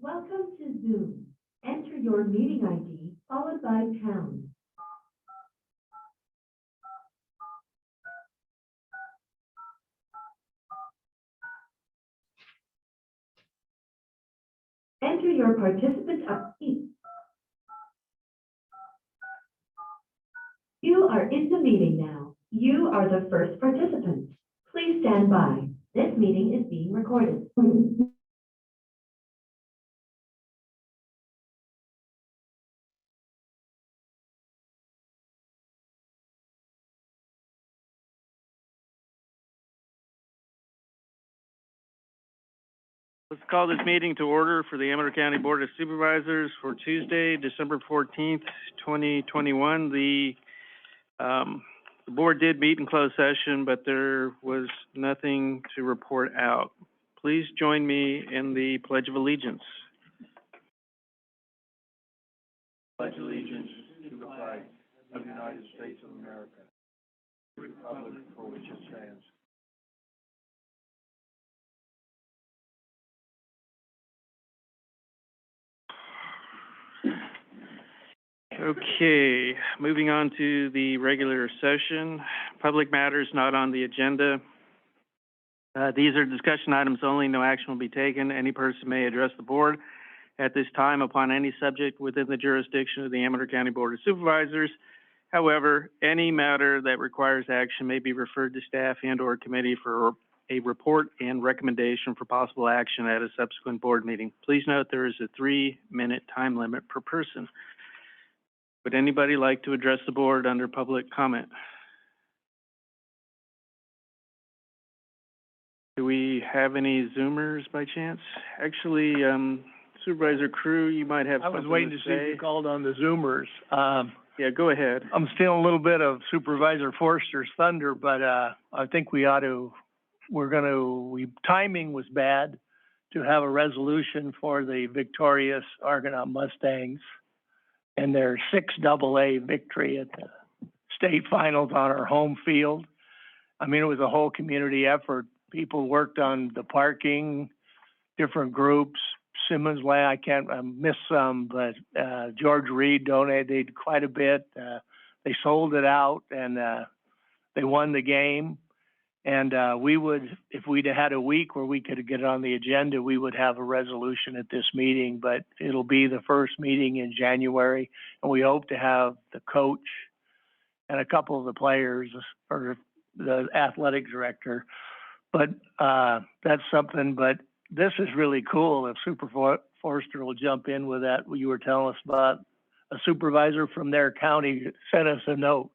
Welcome to Zoom. Enter your meeting ID followed by pound. Enter your participant ID. You are in the meeting now. You are the first participant. Please stand by. This meeting is being recorded. Let's call this meeting to order for the Amador County Board of Supervisors for Tuesday, December 14th, 2021. The board did meet in closed session, but there was nothing to report out. Please join me in the Pledge of Allegiance. Pledge allegiance to the flag of the United States of America, the republic for which it stands. Okay, moving on to the regular session. Public matters not on the agenda. These are discussion items only. No action will be taken. Any person may address the board at this time upon any subject within the jurisdiction of the Amador County Board of Supervisors. However, any matter that requires action may be referred to staff and/or committee for a report and recommendation for possible action at a subsequent board meeting. Please note there is a 3-minute time limit per person. Would anybody like to address the board under public comment? Do we have any Zoomers by chance? Actually, Supervisor Crew, you might have something to say. I was waiting to see if you called on the Zoomers. Yeah, go ahead. I'm stealing a little bit of Supervisor Forster's thunder, but I think we ought to, timing was bad to have a resolution for the victorious Argonaut Mustangs and their 6AA victory at the state finals on our home field. I mean, it was a whole community effort. People worked on the parking, different groups. Simmons Way, I missed some, but George Reed donated quite a bit. They sold it out and they won the game. And we would, if we'd had a week where we could get it on the agenda, we would have a resolution at this meeting, but it'll be the first meeting in January. And we hope to have the coach and a couple of the players or the athletic director. But that's something, but this is really cool if Forster will jump in with that. You were telling us about a supervisor from their county sent us a note.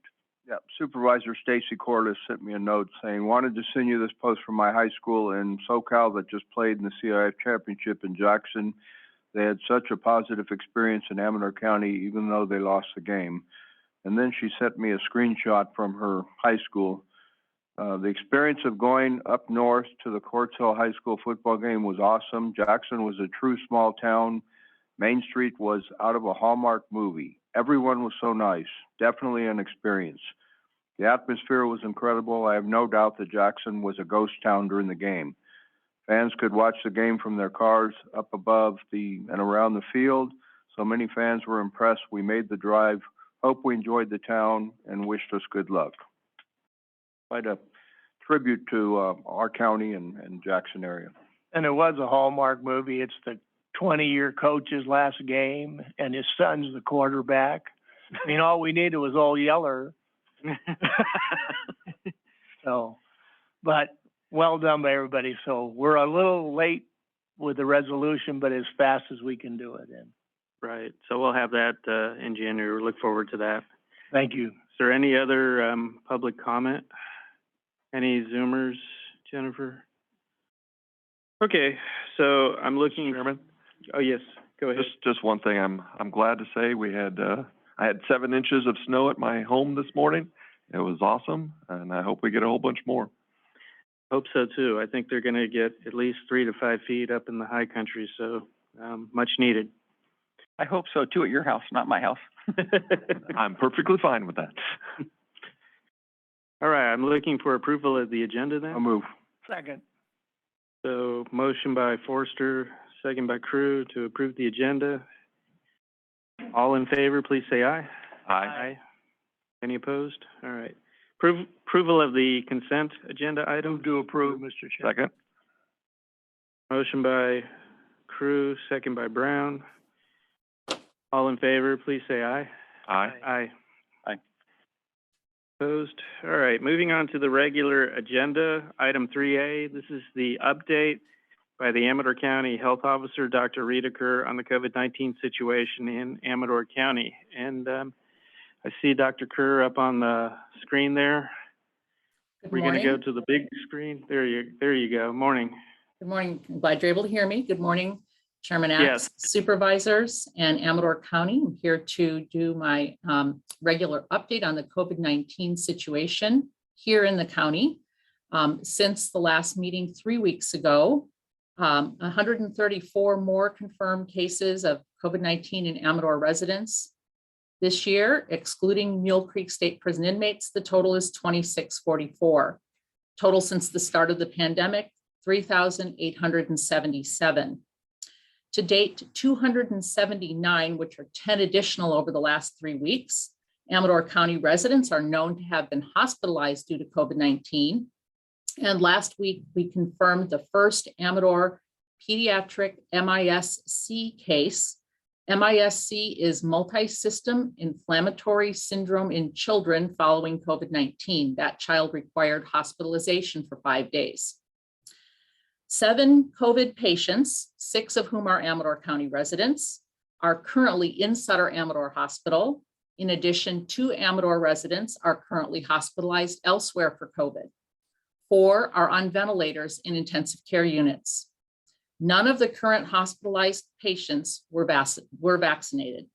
Yeah, Supervisor Stacy Corliss sent me a note saying, wanted to send you this post from my high school in SoCal that just played in the CIF championship in Jackson. They had such a positive experience in Amador County, even though they lost the game. And then she sent me a screenshot from her high school. The experience of going up north to the Quartz Hill High School football game was awesome. Jackson was a true small town. Main Street was out of a Hallmark movie. Everyone was so nice. Definitely an experience. The atmosphere was incredible. I have no doubt that Jackson was a ghost town during the game. Fans could watch the game from their cars up above and around the field. So many fans were impressed. We made the drive. Hope we enjoyed the town and wished us good luck. Quite a tribute to our county and Jackson area. And it was a Hallmark movie. It's the 20-year coach's last game, and his son's the quarterback. I mean, all we needed was old Yeller. So, but well done by everybody. So we're a little late with the resolution, but as fast as we can do it. And Right. So we'll have that in January. We look forward to that. thank you. Is there any other public comment? Any Zoomers, Jennifer? Okay, so I'm looking. Chairman? Oh, yes, go ahead. Just one thing. I'm glad to say we had I had 7 inches of snow at my home this morning. It was awesome, and I hope we get a whole bunch more. Hope so too. I think they're gonna get at least 3 to 5 feet up in the high country, so, much needed. I hope so too at your house, not my house. I'm perfectly fine with that. All right, I'm looking for approval of the agenda then. I'll move. Second. So motion by Forster, second by Crew to approve the agenda. All in favor, please say aye. Aye. Any opposed? All right. Approval of the consent agenda item. Move to approve, Mr. Chair. Second. Motion by Crew, second by Brown. All in favor, please say aye. Aye. Aye. Aye. Opposed? All right, moving on to the regular agenda, item 3A. This is the update by the Amador County Health Officer, Dr. Rita Kerr, on the COVID-19 situation in Amador County. And I see Dr. Kerr up on the screen there. Good We're morning. going to go to the big screen. There you go. Morning. Good morning. I'm glad you're able to hear me. Good morning, Chairman Yes. Axe, Supervisors, and Amador County. I'm here to do my regular update on the COVID-19 situation here in the county. Since the last meeting 3 weeks ago, 134 more confirmed cases of COVID-19 in Amador residents. This year, excluding Mule Creek State Prison inmates, the total is 2644. Total since the start of the pandemic, 3,877. To date, 279, which are 10 additional over the last 3 weeks. Amador County residents are known to have been hospitalized due to COVID-19. And last week, we confirmed the first Amador pediatric MIS-C case. MIS-C is multi-system inflammatory syndrome in children following COVID-19. That child required hospitalization for 5 days. 7 COVID patients, 6 of whom are Amador County residents, are currently in Sutter Amador Hospital. In addition, 2 Amador residents are currently hospitalized elsewhere for COVID. 4 are on ventilators in intensive care units. None of the current hospitalized patients were vaccinated.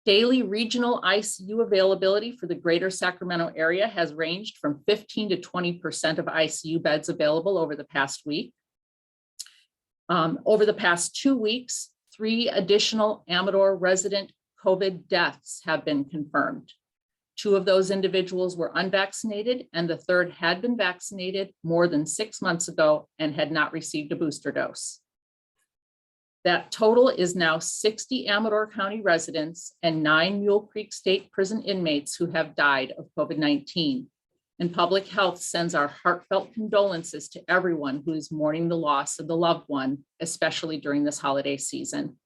Daily regional ICU availability for the greater Sacramento area has ranged from 15 to 20% of ICU beds available over the past week. Over the past 2 weeks, 3 additional Amador resident COVID deaths have been confirmed. 2 of those individuals were unvaccinated, and the third had been vaccinated more than 6 months ago and had not received a booster dose. That total is now 60 Amador County residents and 9 Mule Creek State Prison inmates who have died of COVID-19. And Public Health sends our heartfelt condolences to everyone who is mourning the loss of the loved one, especially during this holiday season.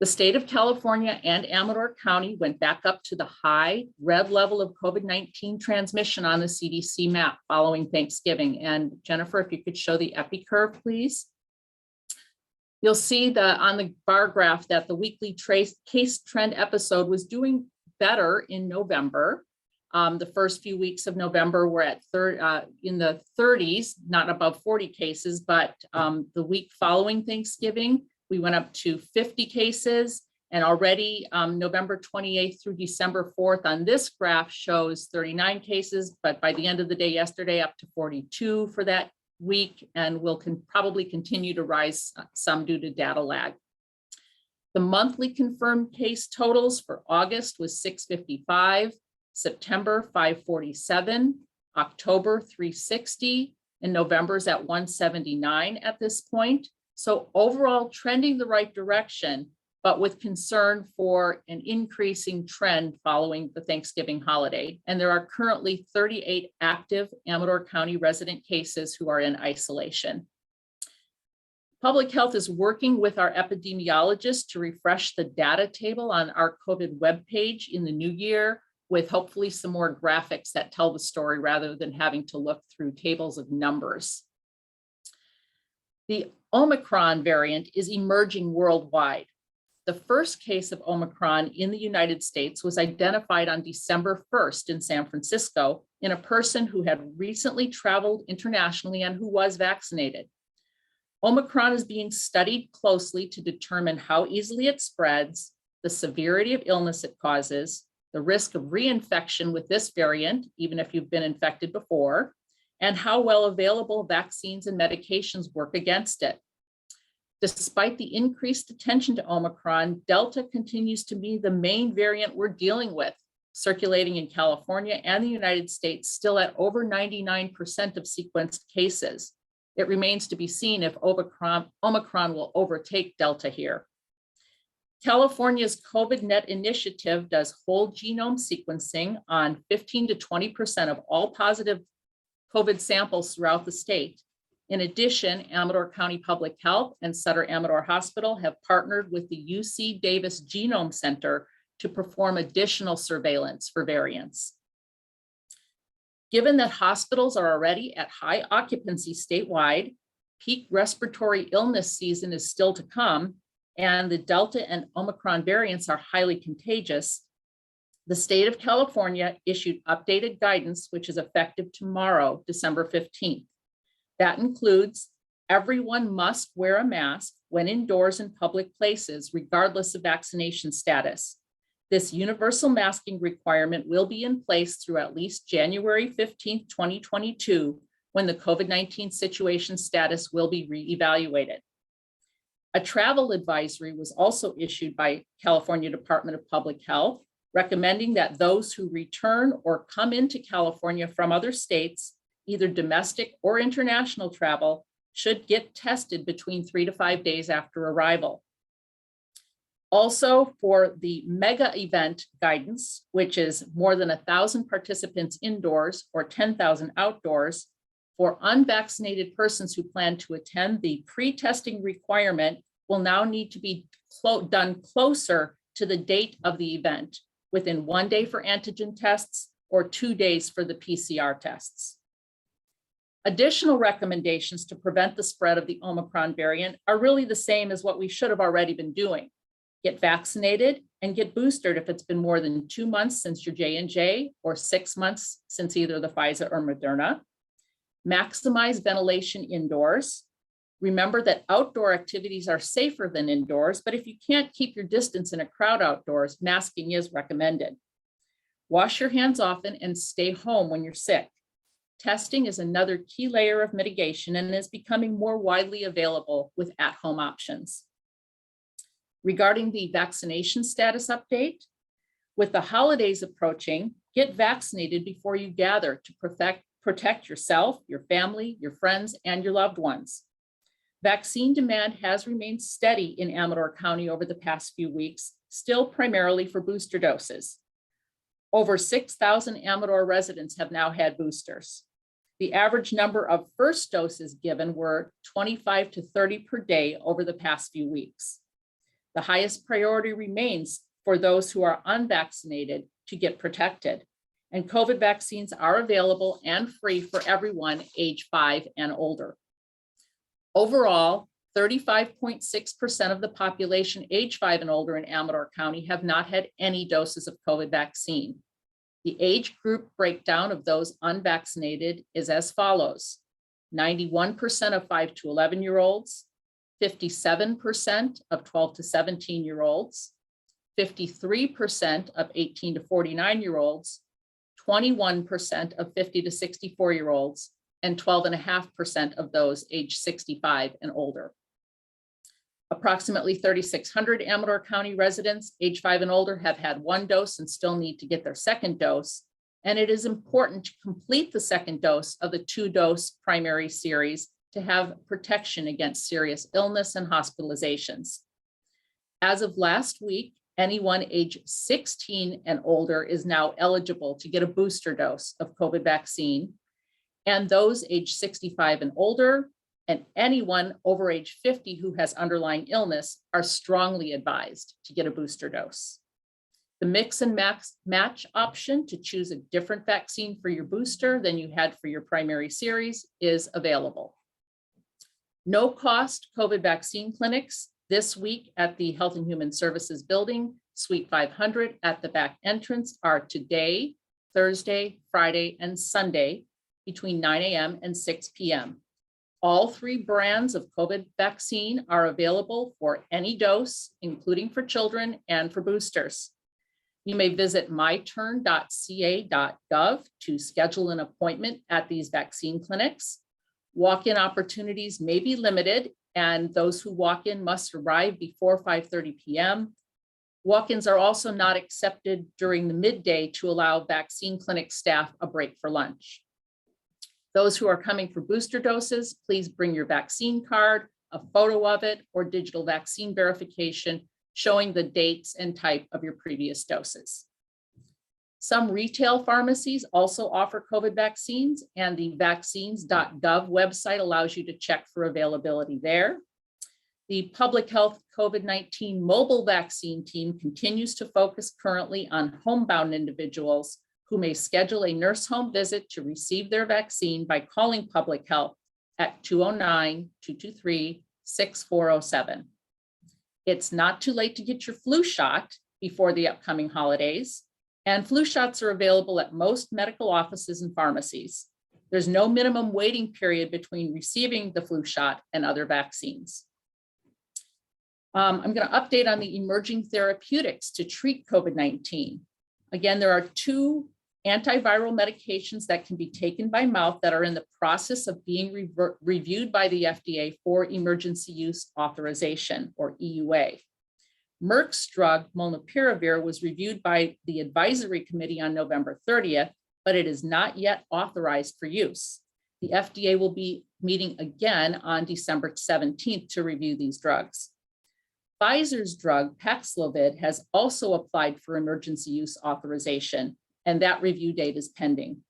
The state of California and Amador County went back up to the high red level of COVID-19 transmission on the CDC map following Thanksgiving. And Jennifer, if you could show the epi curve, please. You'll see on the bar graph that the weekly case trend episode was doing better in November. The first few weeks of November were at in the 30s, not above 40 cases, but the week following Thanksgiving, we went up to 50 cases, and already November 28th through December 4th on this graph shows 39 cases, but by the end of the day yesterday, up to 42 for that week, and will probably continue to rise some due to data lag. The monthly confirmed case totals for August was 655, September 547, October 360, and November's at 179 at this point. So overall trending the right direction, but with concern for an increasing trend following the Thanksgiving holiday. And there are currently 38 active Amador County resident cases who are in isolation. Public Health is working with our epidemiologists to refresh the data table on our COVID webpage in the new year, with hopefully some more graphics that tell the story rather than having to look through tables of numbers. The Omicron variant is emerging worldwide. The first case of Omicron in the United States was identified on December 1st in San Francisco in a person who had recently traveled internationally and who was vaccinated. Omicron is being studied closely to determine how easily it spreads, the severity of illness it causes, the risk of reinfection with this variant, even if you've been infected before, and how well available vaccines and medications work against it. Despite the increased attention to Omicron, Delta continues to be the main variant we're dealing with, circulating in California and the United States, still at over 99% of sequenced cases. It remains to be seen if Omicron will overtake Delta here. California's COVIDNet initiative does whole genome sequencing on 15 to 20% of all positive COVID samples throughout the state. In addition, Amador County Public Health and Sutter Amador Hospital have partnered with the UC Davis Genome Center to perform additional surveillance for variants. Given that hospitals are already at high occupancy statewide, peak respiratory illness season is still to come, and the Delta and Omicron variants are highly contagious, the state of California issued updated guidance, which is effective tomorrow, December 15th. That includes everyone must wear a mask when indoors in public places, regardless of vaccination status. This universal masking requirement will be in place through at least January 15th, 2022, when the COVID-19 situation status will be reevaluated. A travel advisory was also issued by California Department of Public Health, recommending that those who return or come into California from other states, either domestic or international travel, should get tested between 3 to 5 days after arrival. Also, for the mega event guidance, which is more than 1,000 participants indoors or 10,000 outdoors, for unvaccinated persons who plan to attend, the pre-testing requirement will now need to be done closer to the date of the event, within 1 day for antigen tests or 2 days for the PCR tests. Additional recommendations to prevent the spread of the Omicron variant are really the same as what we should have already been doing. Get vaccinated and get boosted if it's been more than 2 months since your J&J or 6 months since either the Pfizer or Moderna. Maximize ventilation indoors. Remember that outdoor activities are safer than indoors, but if you can't keep your distance in a crowd outdoors, masking is recommended. Wash your hands often and stay home when you're sick. Testing is another key layer of mitigation and is becoming more widely available with at-home options. Regarding the vaccination status update, with the holidays approaching, get vaccinated before you gather to protect yourself, your family, your friends, and your loved ones. Vaccine demand has remained steady in Amador County over the past few weeks, still primarily for booster doses. Over 6,000 Amador residents have now had boosters. The average number of first doses given were 25 to 30 per day over the past few weeks. The highest priority remains for those who are unvaccinated to get protected, and COVID vaccines are available and free for everyone age 5 and older. Overall, 35.6% of the population age 5 and older in Amador County have not had any doses of COVID vaccine. The age group breakdown of those unvaccinated is as follows: 91% of 5 to 11-year-olds, 57% of 12 to 17-year-olds, 53% of 18 to 49-year-olds, 21% of 50 to 64-year-olds, and 12.5% of those age 65 and older. Approximately 3,600 Amador County residents age 5 and older have had 1 dose and still need to get their second dose. And it is important to complete the second dose of the 2-dose primary series to have protection against serious illness and hospitalizations. As of last week, anyone age 16 and older is now eligible to get a booster dose of COVID vaccine. And those age 65 and older and anyone over age 50 who has underlying illness are strongly advised to get a booster dose. The mix and match option to choose a different vaccine for your booster than you had for your primary series is available. No cost COVID vaccine clinics this week at the Health and Human Services Building, Suite 500 at the back entrance are today, Thursday, Friday, and Sunday between 9 a.m. and 6 p.m. All 3 brands of COVID vaccine are available for any dose, including for children and for boosters. You may visit myturn.ca.gov to schedule an appointment at these vaccine clinics. Walk-in opportunities may be limited, and those who walk in must arrive before 5:30 p.m. Walk-ins are also not accepted during the midday to allow vaccine clinic staff a break for lunch. Those who are coming for booster doses, please bring your vaccine card, a photo of it, or digital vaccine verification showing the dates and type of your previous doses. Some retail pharmacies also offer COVID vaccines, and the vaccines.gov website allows you to check for availability there. The Public Health COVID-19 mobile vaccine team continues to focus currently on homebound individuals who may schedule a nurse home visit to receive their vaccine by calling Public Health at 209-223-6407. It's not too late to get your flu shot before the upcoming holidays, and flu shots are available at most medical offices and pharmacies. There's no minimum waiting period between receiving the flu shot and other vaccines. I'm going to update on the emerging therapeutics to treat COVID-19. Again, there are 2 antiviral medications that can be taken by mouth that are in the process of being reviewed by the FDA for emergency use authorization, or EUA. Merck's drug molnupiravir was reviewed by the advisory committee on November 30th, but it is not yet authorized for use. The FDA will be meeting again on December 17th to review these drugs. Pfizer's drug Paxlovid has also applied for emergency use authorization, and that review date is pending.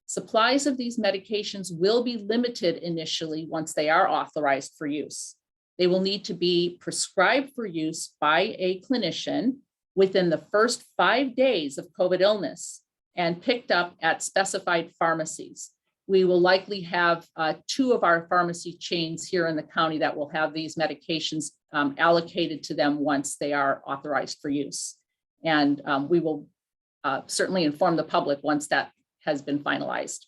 Supplies of these medications will be limited initially once they are authorized for use. They will need to be prescribed for use by a clinician within the first 5 days of COVID illness and picked up at specified pharmacies. We will likely have 2 of our pharmacy chains here in the county that will have these medications allocated to them once they are authorized for use. And we will certainly inform the public once that has been finalized.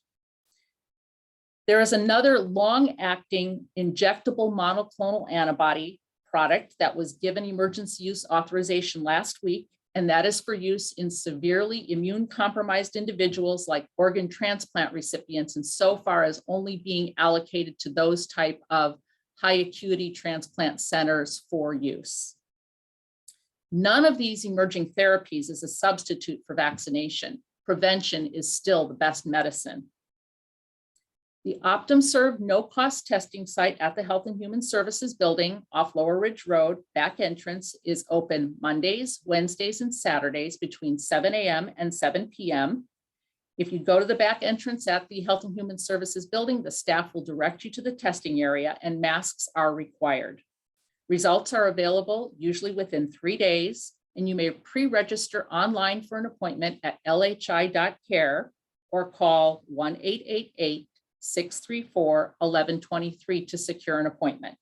There is another long-acting injectable monoclonal antibody product that was given emergency use authorization last week, and that is for use in severely immune-compromised individuals like organ transplant recipients, and so far as only being allocated to those type of high acuity transplant centers for use. None of these emerging therapies is a substitute for vaccination. Prevention is still the best medicine. The OptumServe no-cost testing site at the Health and Human Services building off Lower Ridge Road, back entrance, is open Mondays, Wednesdays, and Saturdays between 7 a.m. and 7 p.m. If you go to the back entrance at the Health and Human Services building, the staff will direct you to the testing area, and masks are required. Results are available usually within 3 days, and you may pre-register online for an appointment at lhi.care or call 1-888-634-1123 to secure an appointment.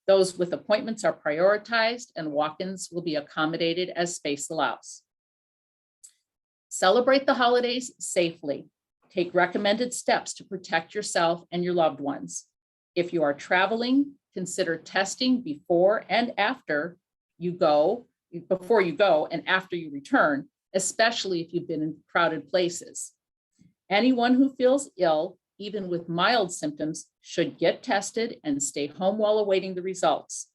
Those with appointments are prioritized, and walk-ins will be accommodated as space allows. Celebrate the holidays safely. Take recommended steps to protect yourself and your loved ones. If you are traveling, consider testing before and after you go, and after you return, especially if you've been in crowded places. Anyone who feels ill, even with mild symptoms, should get tested and stay home while awaiting the results.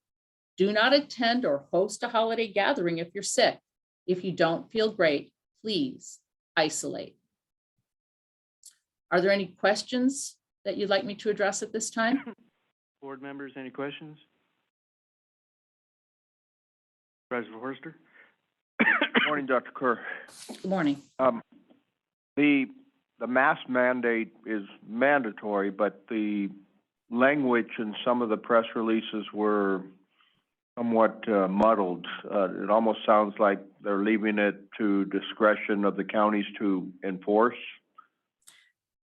Do not attend or host a holiday gathering if you're sick. If you don't feel great, please isolate. Are there any questions that you'd like me to address at this time? Board members, any questions? Supervisor Forster? Good morning, Dr. Kerr. Good morning. The mask mandate is mandatory, but the language in some of the press releases were somewhat muddled. It almost sounds like they're leaving it to discretion of the counties to enforce.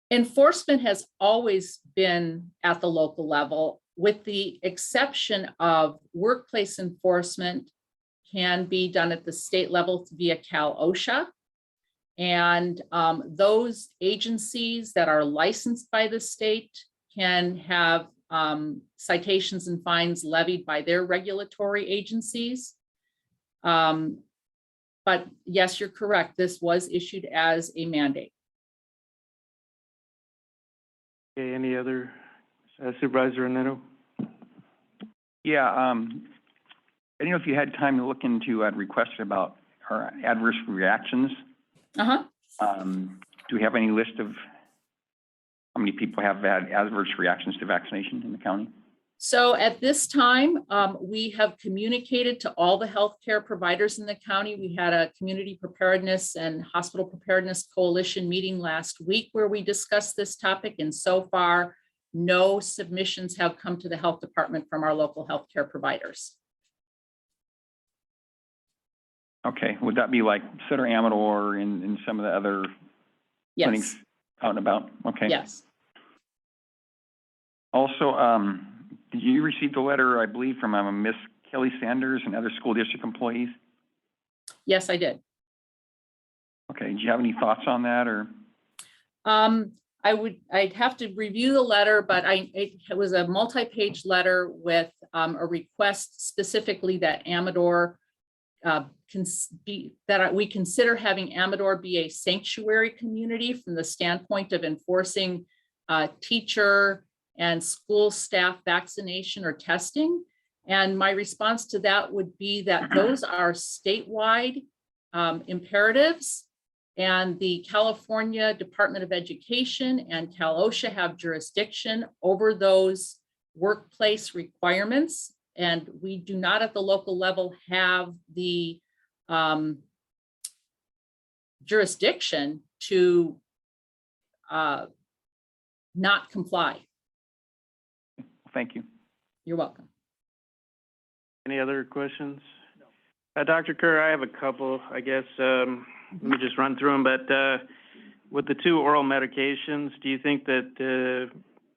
Enforcement has always been at the local level, with the exception of workplace enforcement can be done at the state level via Cal OSHA. And those agencies that are licensed by the state can have citations and fines levied by their regulatory agencies. But yes, you're correct. This was issued as a mandate. Okay, any other, Supervisor Neto? Yeah, I don't know if you had time to look into a request about our adverse reactions. Uh-huh. Do we have any list of how many people have had adverse reactions to vaccination in the county? So at this time, we have communicated to all the healthcare providers in the county. We had a community preparedness and hospital preparedness coalition meeting last week where we discussed this topic. And so far, no submissions have come to the health department from our local healthcare providers. Okay, would that be like Sutter Amador and some of the other clinics Yes, out and about? Okay. yes. Also, did you receive the letter, I believe, from Miss Kelly Sanders and other school district employees? Yes, I did. Okay, do you have any thoughts on that, or? I'd have to review the letter, but it was a multi-page letter with a request specifically that Amador we consider having Amador be a sanctuary community from the standpoint of enforcing teacher and school staff vaccination or testing. And my response to that would be that those are statewide imperatives, and the California Department of Education and Cal OSHA have jurisdiction over those workplace requirements. And we do not at the local level have the jurisdiction to not comply. Thank you. You're welcome. Any other questions? Dr. Kerr, I have a couple, I guess. Let me just run through them, but with the two oral medications, do you think that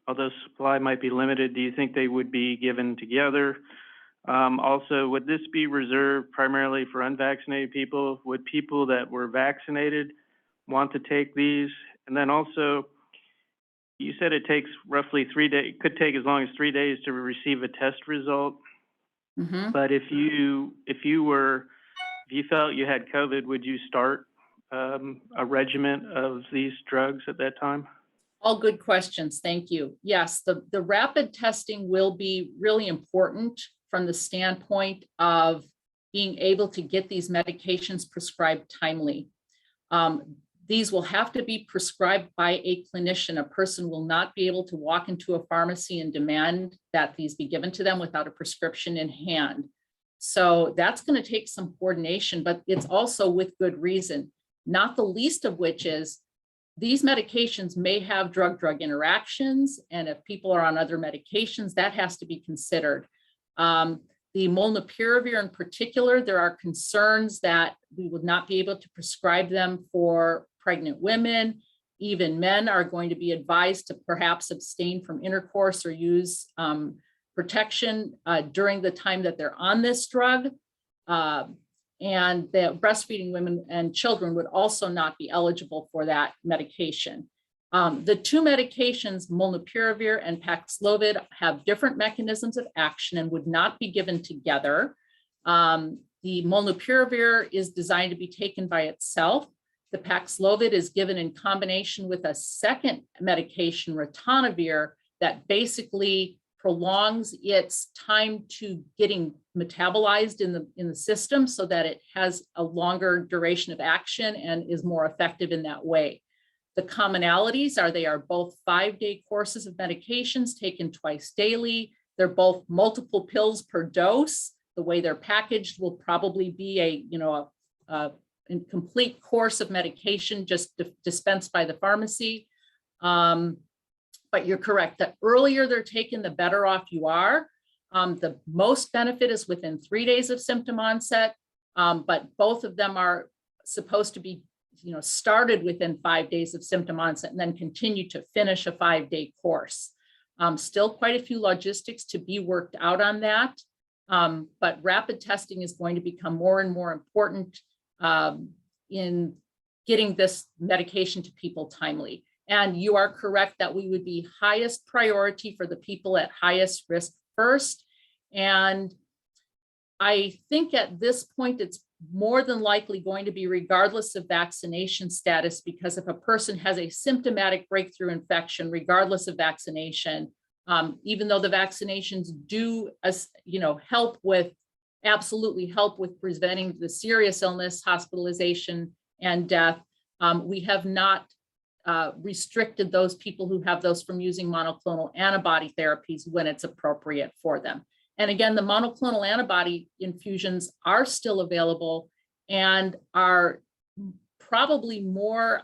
although supply might be limited, do you think they would be given together? Also, would this be reserved primarily for unvaccinated people? Would people that were vaccinated want to take these? And then also, you said it takes roughly 3 days, could take as long as 3 days to receive a test result. Mm-hmm. But if you felt you had COVID, would you start a regimen of these drugs at that time? All good questions. Thank you. Yes, the rapid testing will be really important from the standpoint of being able to get these medications prescribed timely. These will have to be prescribed by a clinician. A person will not be able to walk into a pharmacy and demand that these be given to them without a prescription in hand. So that's going to take some coordination, but it's also with good reason, not the least of which is these medications may have drug-drug interactions, and if people are on other medications, that has to be considered. The molnupiravir in particular, there are concerns that we would not be able to prescribe them for pregnant women. Even men are going to be advised to perhaps abstain from intercourse or use protection during the time that they're on this drug. And the breastfeeding women and children would also not be eligible for that medication. The two medications, molnupiravir and Paxlovid, have different mechanisms of action and would not be given together. The molnupiravir is designed to be taken by itself. The Paxlovid is given in combination with a second medication, ritonavir, that basically prolongs its time to getting metabolized in the system so that it has a longer duration of action and is more effective in that way. The commonalities are they are both 5-day courses of medications taken twice daily. They're both multiple pills per dose. The way they're packaged will probably be a complete course of medication just dispensed by the pharmacy. But you're correct. The earlier they're taken, the better off you are. The most benefit is within 3 days of symptom onset, but both of them are supposed to be started within 5 days of symptom onset and then continue to finish a 5-day course. Still quite a few logistics to be worked out on that, but rapid testing is going to become more and more important in getting this medication to people timely. And you are correct that we would be highest priority for the people at highest risk first. And I think at this point, it's more than likely going to be regardless of vaccination status, because if a person has a symptomatic breakthrough infection, regardless of vaccination, even though the vaccinations do, absolutely help with preventing the serious illness, hospitalization, and death, we have not restricted those people who have those from using monoclonal antibody therapies when it's appropriate for them. And again, the monoclonal antibody infusions are still available and are probably more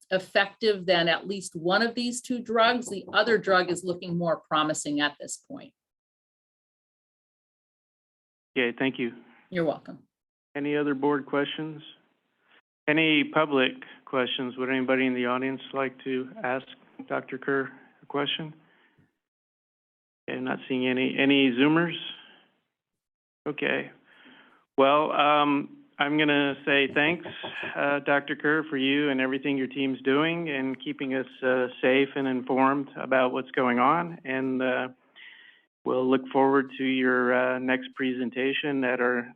effective than at least one of these two drugs. The other drug is looking more promising at this point. Okay, thank you. You're welcome. Any other board questions? Any public questions? Would anybody in the audience like to ask Dr. Kerr a question? Okay, I'm not seeing any Zoomers. Okay. Well, I'm going to say thanks, Dr. Kerr, for you and everything your team's doing and keeping us safe and informed about what's going on. And we'll look forward to your next presentation at our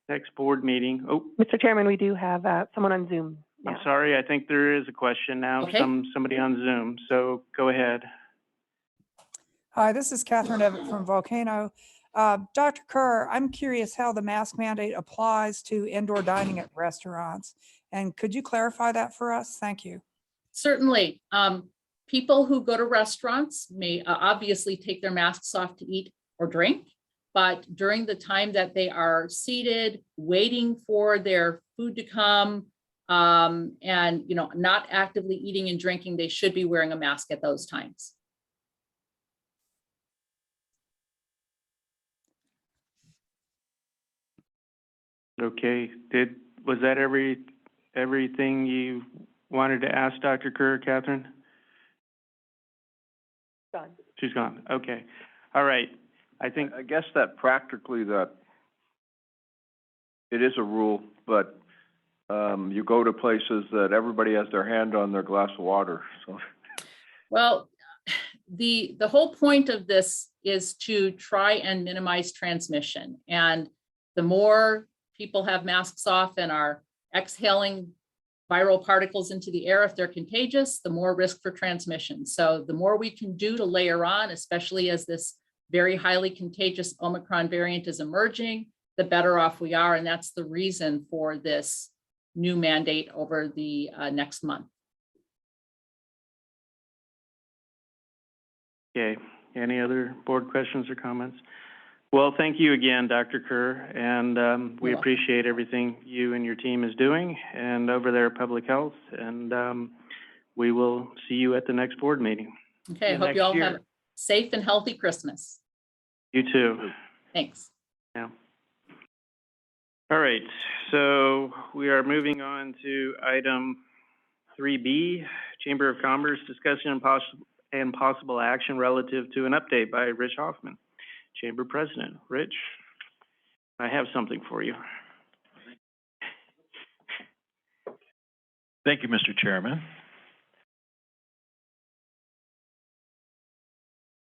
next board meeting. Oh, Mr. Chairman, we do have someone on Zoom now. I'm sorry. I think there is a question now. Okay. Somebody on Zoom. So go ahead. Hi, this is Catherine Evett from Volcano. Dr. Kerr, I'm curious how the mask mandate applies to indoor dining at restaurants. And could you clarify that for us? Thank you. Certainly. People who go to restaurants may obviously take their masks off to eat or drink, but during the time that they are seated, waiting for their food to come, and not actively eating and drinking, they should be wearing a mask at those times. Okay. Was that everything you wanted to ask Dr. Kerr, Catherine? Gone. She's gone. Okay. All right. I guess that practically that it is a rule, but you go to places that everybody has their hand on their glass of water. So, well, the whole point of this is to try and minimize transmission. And the more people have masks off and are exhaling viral particles into the air, if they're contagious, the more risk for transmission. So the more we can do to layer on, especially as this very highly contagious Omicron variant is emerging, the better off we are. And that's the reason for this new mandate over the next month. Okay. Any other board questions or comments? Well, thank you again, Dr. Kerr, and we appreciate everything you and your team is doing and over there at Public Health, and we will see you at the next board meeting. Okay, I hope you all have a safe and healthy Christmas. You too. Thanks. Yeah. All right, so we are moving on to item 3B, Chamber of Commerce discussion and possible action relative to an update by Rich Hoffman, Chamber President. Rich, I have something for you. Thank you, Mr. Chairman.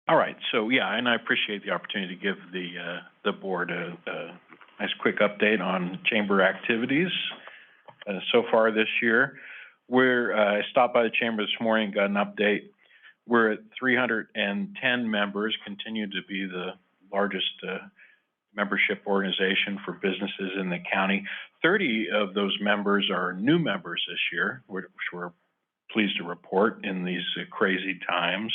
All right, so yeah, and I appreciate the opportunity to give the board a nice quick update on chamber activities so far this year. I stopped by the chamber this morning, got an update. We're at 310 members, continue to be the largest membership organization for businesses in the county. 30 of those members are new members this year, which we're pleased to report in these crazy times.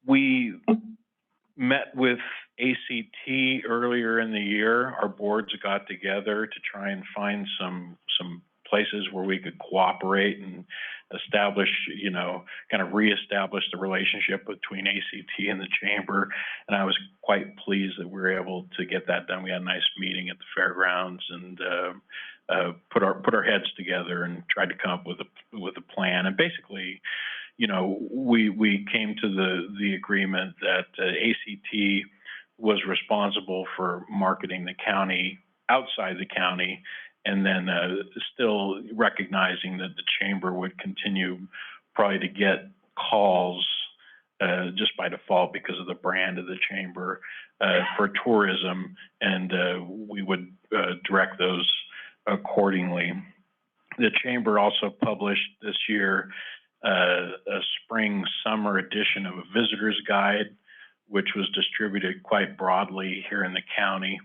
We met with ACT earlier in the year. Our boards got together to try and find some places where we could cooperate and establish, kind of reestablish the relationship between ACT and the chamber. And I was quite pleased that we were able to get that done. We had a nice meeting at the fairgrounds and put our heads together and tried to come up with a plan. And basically, we came to the agreement that ACT was responsible for marketing the county outside the county, and then still recognizing that the chamber would continue probably to get calls just by default because of the brand of the chamber for tourism, and we would direct those accordingly. The chamber also published this year a spring-summer edition of a visitor's guide, which was distributed quite broadly here in the county.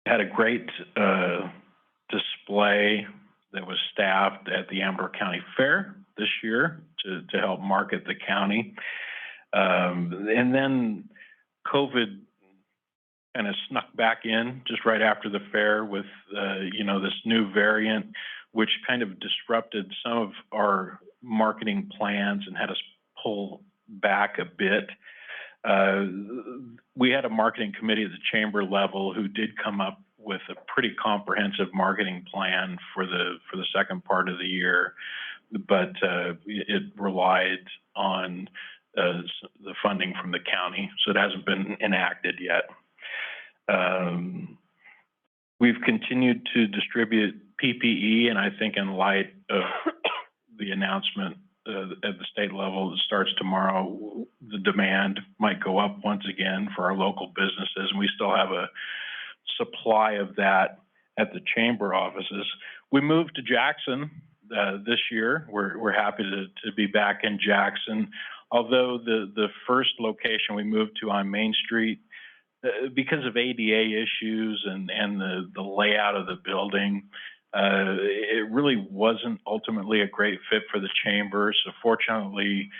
Had a great display that was staffed at the Amador County Fair this year to help market the county. And then COVID kind of snuck back in just right after the fair with, this new variant, which kind of disrupted some of our marketing plans and had us pull back a bit. We had a marketing committee at the chamber level who did come up with a pretty comprehensive marketing plan for the second part of the year, but it relied on the funding from the county, so it hasn't been enacted yet. We've continued to distribute PPE, and I think in light of the announcement at the state level that starts tomorrow, the demand might go up once again for our local businesses, and we still have a supply of that at the chamber offices. We moved to Jackson this year. We're happy to be back in Jackson, although the first location we moved to on Main Street, because of ADA issues and the layout of the building, it really wasn't ultimately a great fit for the chamber. So fortunately,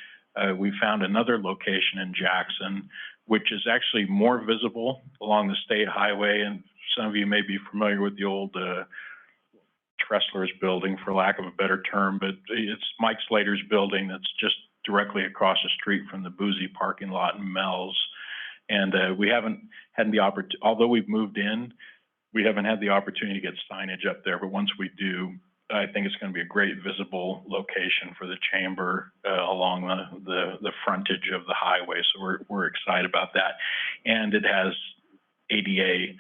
we found another location in Jackson, which is actually more visible along the state highway. And some of you may be familiar with the old Tressler's building, for lack of a better term, but it's Mike Slater's building that's just directly across the street from the Boozy parking lot in Mel's. And we haven't had the opportunity, although we've moved in, we haven't had the opportunity to get signage up there. But once we do, I think it's going to be a great visible location for the chamber along the frontage of the highway. So we're excited about that. And it has ADA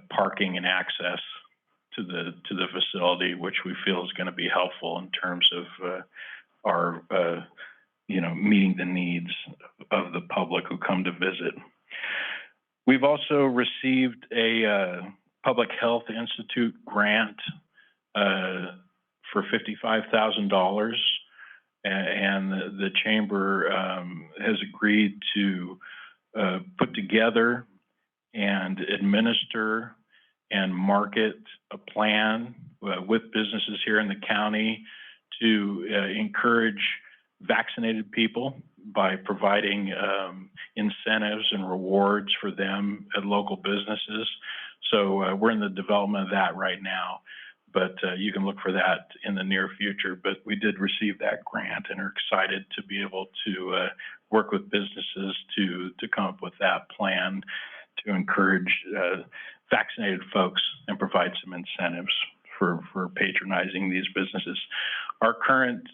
parking and access to the facility, which we feel is going to be helpful in terms of our meeting the needs of the public who come to visit. We've also received a Public Health Institute grant for $55,000, and the chamber has agreed to put together and administer and market a plan with businesses here in the county to encourage vaccinated people by providing incentives and rewards for them at local businesses. So we're in the development of that right now, but you can look for that in the near future. But we did receive that grant and are excited to be able to work with businesses to come up with that plan to encourage vaccinated folks and provide some incentives for patronizing these businesses. Our current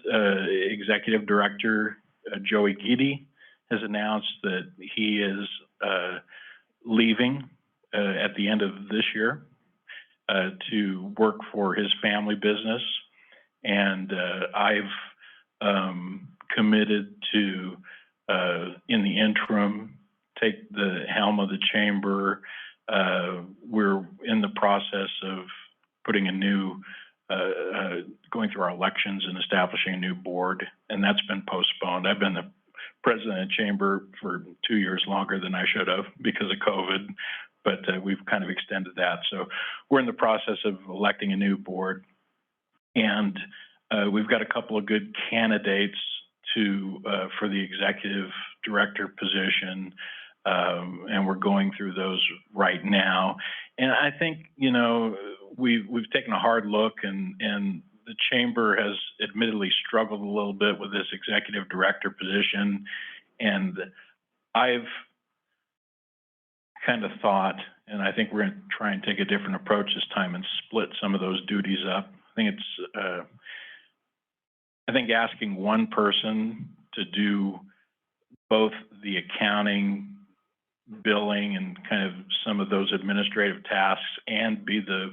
executive director, Joey Giddy, has announced that he is leaving at the end of this year to work for his family business. And I've committed to, in the interim, take the helm of the chamber. We're in the process of putting a new, going through our elections and establishing a new board, and that's been postponed. I've been the president of the chamber for 2 years longer than I should have because of COVID, but we've kind of extended that. So we're in the process of electing a new board, and we've got a couple of good candidates for the executive director position, and we're going through those right now. And I think, we've taken a hard look, and the chamber has admittedly struggled a little bit with this executive director position. And I've kind of thought, and I think we're going to try and take a different approach this time and split some of those duties up. I think asking one person to do both the accounting, billing and kind of some of those administrative tasks and be the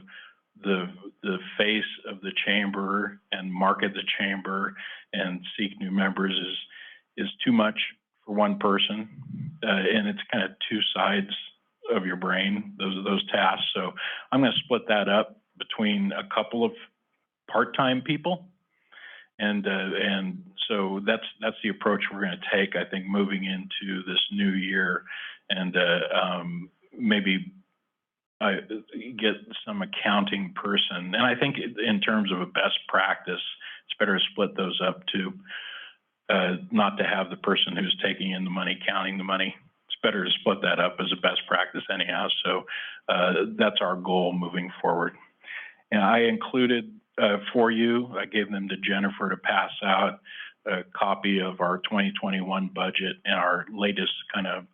face of the chamber and market the chamber and seek new members is too much for one person. And it's kind of two sides of your brain, those tasks. So I'm going to split that up between a couple of part-time people. And so that's the approach we're going to take, I think, moving into this new year, and maybe get some accounting person. And I think in terms of a best practice, it's better to split those up too, not to have the person who's taking in the money, counting the money. It's better to split that up as a best practice anyhow. So that's our goal moving forward. And I included for you, I gave them to Jennifer to pass out a copy of our 2021 budget and our latest kind of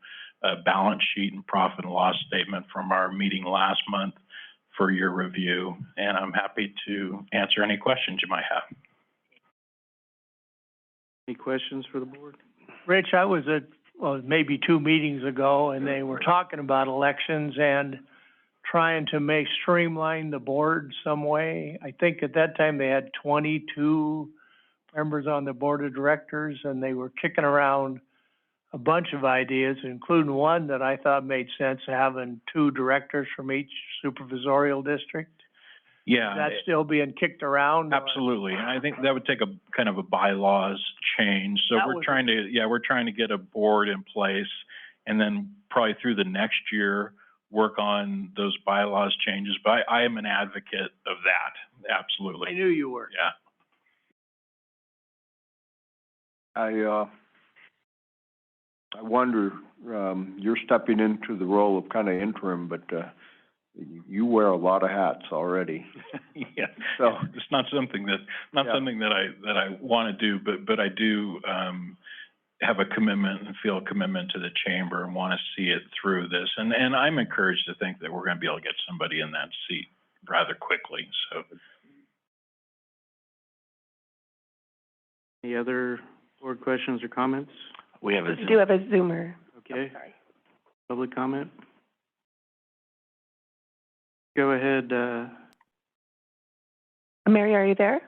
balance sheet and profit and loss statement from our meeting last month for your review. And I'm happy to answer any questions you might have. Any questions for the board? Rich, I was at, well, maybe 2 meetings ago, and they were talking about elections and trying to streamline the board some way. I think at that time they had 22 members on the board of directors, and they were kicking around a bunch of ideas, including one that I thought made sense, having 2 directors from each supervisorial district. Yeah. Is that still being kicked around? Absolutely. And I think that would take a kind of a bylaws change. So we're trying to get a board in place, and then probably through the next year, work on those bylaws changes. But I am an advocate of that. Absolutely. I knew you were. Yeah. I wonder, you're stepping into the role of kind of interim, but you wear a lot of hats already. Yeah. So it's not something that I want to do, but I do have a commitment and feel a commitment to the chamber and want to see it through this. And I'm encouraged to think that we're going to be able to get somebody in that seat rather quickly. So. Any other board questions or comments? We have a We do have a Zoomer. Okay. Oh, sorry. Public comment? Go ahead, Mary, are you there?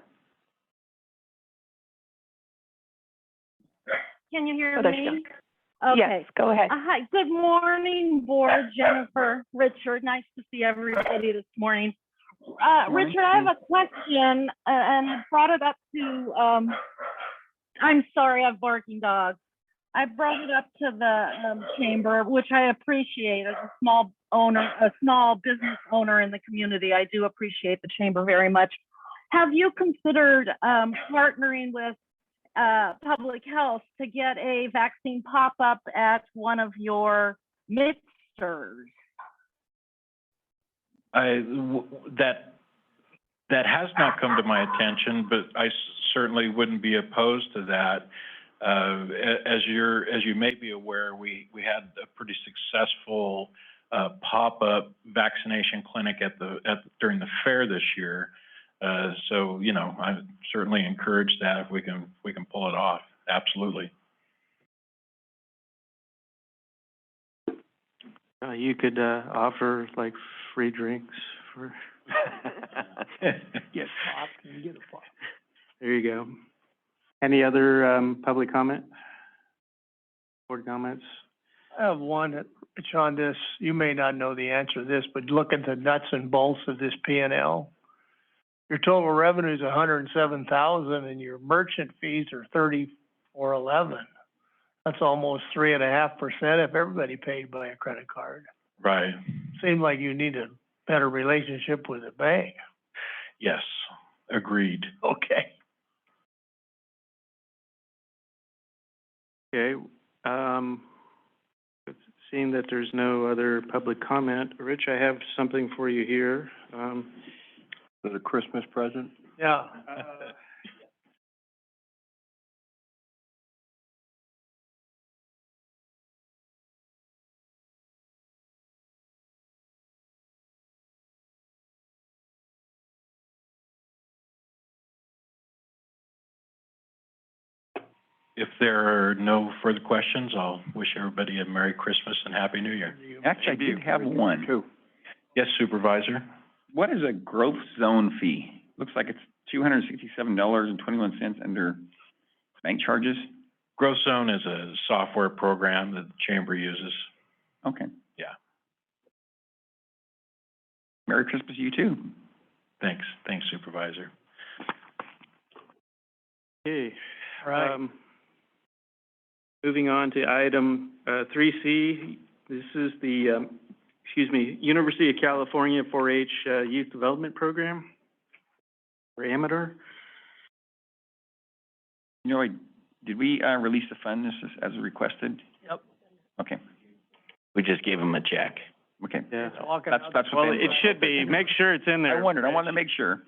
Can you hear Oh, there she me? goes. Okay. Yes, go ahead. Hi, good morning, board, Jennifer, Richard. Nice to see everybody this morning. Richard, I have a question, and I brought it up to, I'm sorry, I have barking dogs. I brought it up to the chamber, which I appreciate as a small business owner in the community. I do appreciate the chamber very much. Have you considered partnering with public health to get a vaccine pop-up at one of your mixers? That has not come to my attention, but I certainly wouldn't be opposed to that. As you may be aware, we had a pretty successful pop-up vaccination clinic during the fair this year. So I certainly encourage that if we can pull it off. Absolutely. You could offer like free drinks for. Get pop, and get a pop. There you go. Any other public comment? Board comments? I have one, Rich, on this. You may not know the answer to this, but look at the nuts and bolts of this P&L. Your total revenue is $107,000, and your merchant fees are $34.11. That's almost 3.5% if everybody paid by a credit card. Right. Seems like you need a better relationship with the bank. Yes. Agreed. Okay. Okay, seeing that there's no other public comment, Rich, I have something for you here. Is it a Christmas present? Yeah. if there are no further questions, I'll wish everybody a Merry Christmas and Happy New Year. Actually, I did have one. Two. Yes, Supervisor? What is a growth zone fee? Looks like it's $267.21 under bank charges. Growth Zone is a software program that the chamber uses. Okay. Yeah. Merry Christmas to you too. Thanks. Thanks, Supervisor. Okay. Right. Moving on to item 3C. This is the, University of California 4-H Youth Development Program, or Amador. You know, did we release the funds as requested? Yep. Okay. We just gave them a check. Okay. Yeah. It's all That's what Well, they- it should be. Make sure it's in there. I wanted to make sure.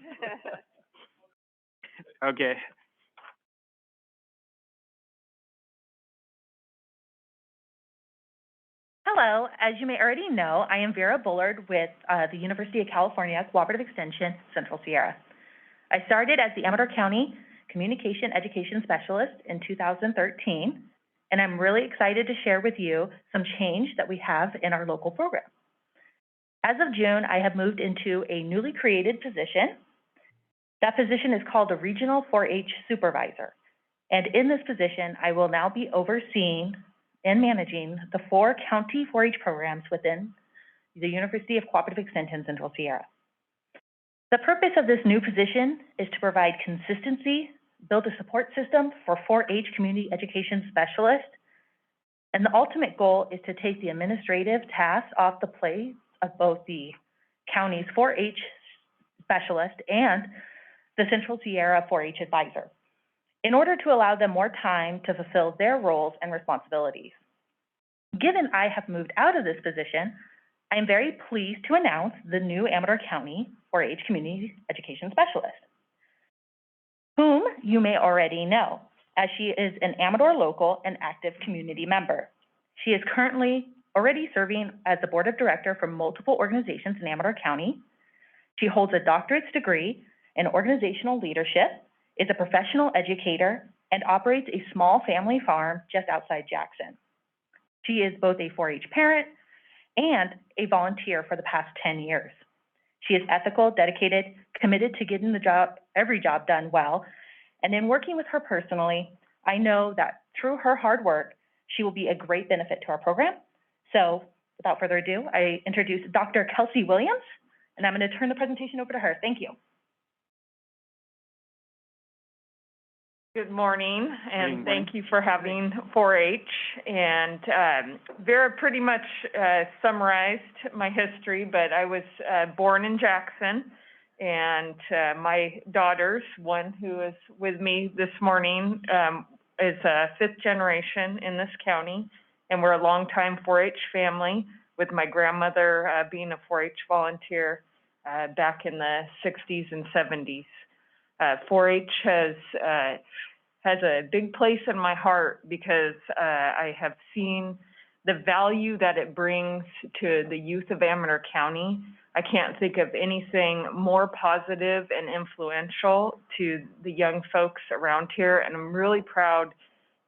Okay. Hello, as you may already know, I am Vera Bullard with the University of California Cooperative Extension, Central Sierra. I started as the Amador County Communication Education Specialist in 2013, and I'm really excited to share with you some change that we have in our local program. As of June, I have moved into a newly created position. That position is called a Regional 4-H Supervisor, and in this position, I will now be overseeing and managing the 4 county 4-H programs within the University of Cooperative Extension, Central Sierra. The purpose of this new position is to provide consistency, build a support system for 4-H community education specialists, and the ultimate goal is to take the administrative tasks off the plate of both the county's 4-H specialist and the Central Sierra 4-H advisor, in order to allow them more time to fulfill their roles and responsibilities. Given I have moved out of this position, I am very pleased to announce the new Amador County 4-H Community Education Specialist, whom you may already know, as she is an Amador local and active community member. She is currently already serving as the board of director for multiple organizations in Amador County. She holds a doctorate's degree in organizational leadership, is a professional educator, and operates a small family farm just outside Jackson. She is both a 4-H parent and a volunteer for the past 10 years. She is ethical, dedicated, committed to getting every job done well, and in working with her personally, I know that through her hard work, she will be a great benefit to our program. So without further ado, I introduce Dr. Kelsey Williams, and I'm going to turn the presentation over to her. Thank you. Good morning, and thank you for having 4-H. And Vera pretty much summarized my history, but I was born in Jackson, and my daughters, one who is with me this morning, is a 5th generation in this county, and we're a longtime 4-H family, with my grandmother being a 4-H volunteer back in the 60s and 70s. 4-H has a big place in my heart because I have seen the value that it brings to the youth of Amador County. I can't think of anything more positive and influential to the young folks around here, and I'm really proud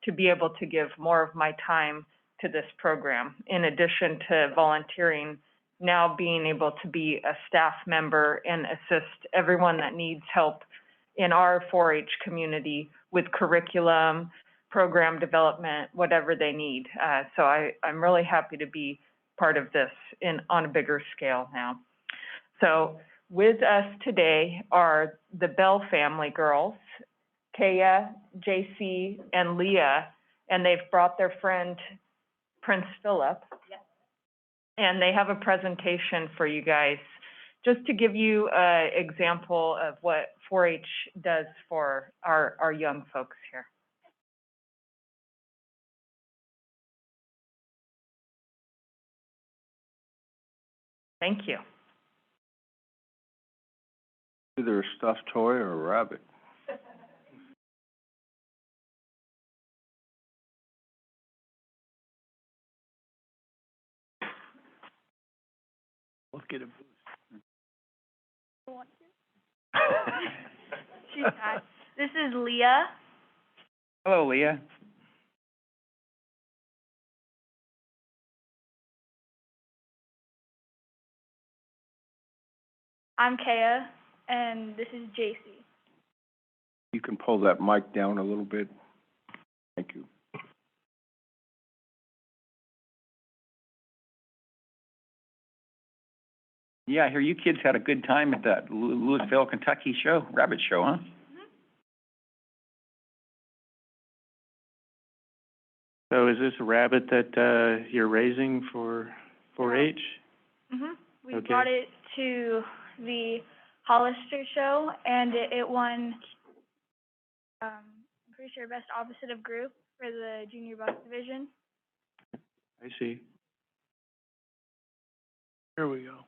to be able to give more of my time to this program, in addition to volunteering, now being able to be a staff member and assist everyone that needs help in our 4-H community with curriculum, program development, whatever they need. So I'm really happy to be part of this on a bigger scale now. So with us today are the Bell family girls, Kaya, JC, and Leah, and they've brought their friend, Prince Philip. Yes. And they have a presentation for you guys, just to give you an example of what 4-H does for our young folks here. Thank you. Either a stuffed toy or a rabbit. Let's get a boost. This is Leah. Hello, Leah. I'm Kaya, and this is JC. You can pull that mic down a little bit. Thank you. Yeah, I hear you kids had a good time at that Louisville, Kentucky show, rabbit show, huh? So is this a rabbit that, you're raising for 4-H? We Okay. brought it to the Hollister show, and it won, I'm pretty sure, best opposite of group for the junior buck division. I see. Here we go.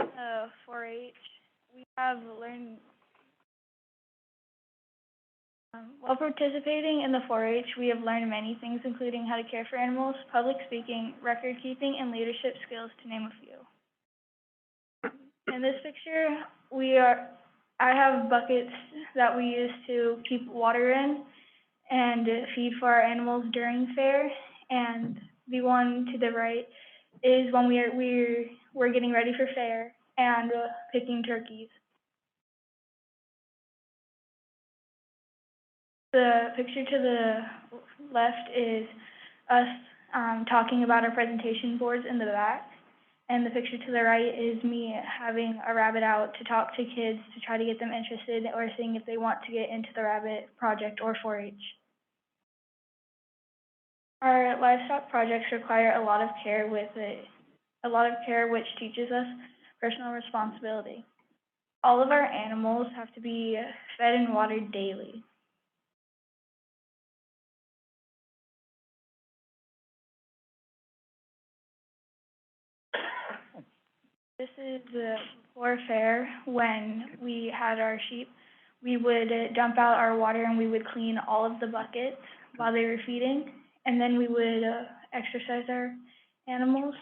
Uh, 4-H, we have learned, while participating in the 4-H, we have learned many things, including how to care for animals, public speaking, record keeping, and leadership skills, to name a few. In this picture, I have buckets that we use to keep water in and feed for our animals during fair, and the one to the right is when we're getting ready for fair and picking turkeys. The picture to the left is us talking about our presentation boards in the back, and the picture to the right is me having a rabbit out to talk to kids to try to get them interested or seeing if they want to get into the rabbit project or 4-H. Our livestock projects require a lot of care which teaches us personal responsibility. All of our animals have to be fed and watered daily. This is before fair, when we had our sheep. We would dump out our water and we would clean all of the buckets while they were feeding, and then we would exercise our animals.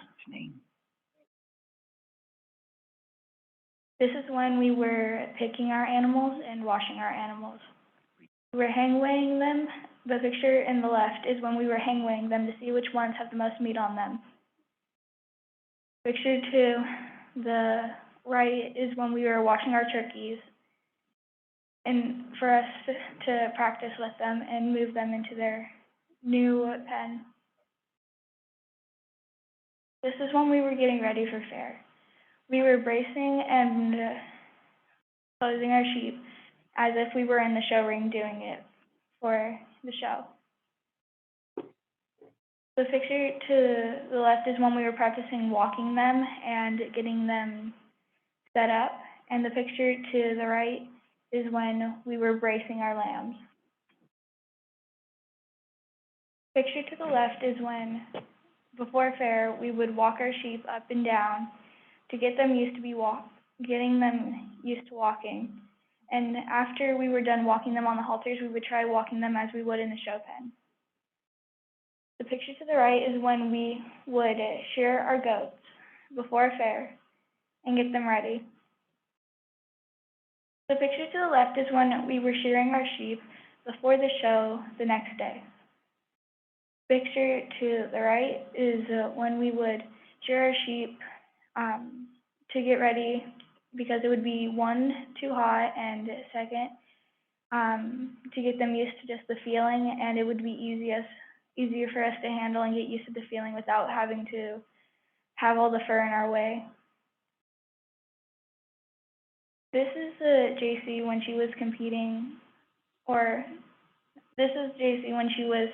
This is when we were picking our animals and washing our animals. We were hang weighing them. The picture in the left is when we were hang weighing them to see which ones have the most meat on them. Picture to the right is when we were washing our turkeys, and for us to practice with them and move them into their new pen. This is when we were getting ready for fair. We were bracing and closing our sheep as if we were in the show ring doing it for the show. The picture to the left is when we were practicing walking them and getting them set up, and the picture to the right is when we were bracing our lambs. Picture to the left is when, before fair, we would walk our sheep up and down to get them used to getting them used to walking. And after we were done walking them on the halters, we would try walking them as we would in the show pen. The picture to the right is when we would shear our goats before fair and get them ready. The picture to the left is when we were shearing our sheep before the show the next day. Picture to the right is when we would shear our sheep to get ready, because it would be one, too hot, and second, to get them used to just the feeling, and it would be easier for us to handle and get used to the feeling without having to have all the fur in our way. This is JC when she was competing, or this is JC when she was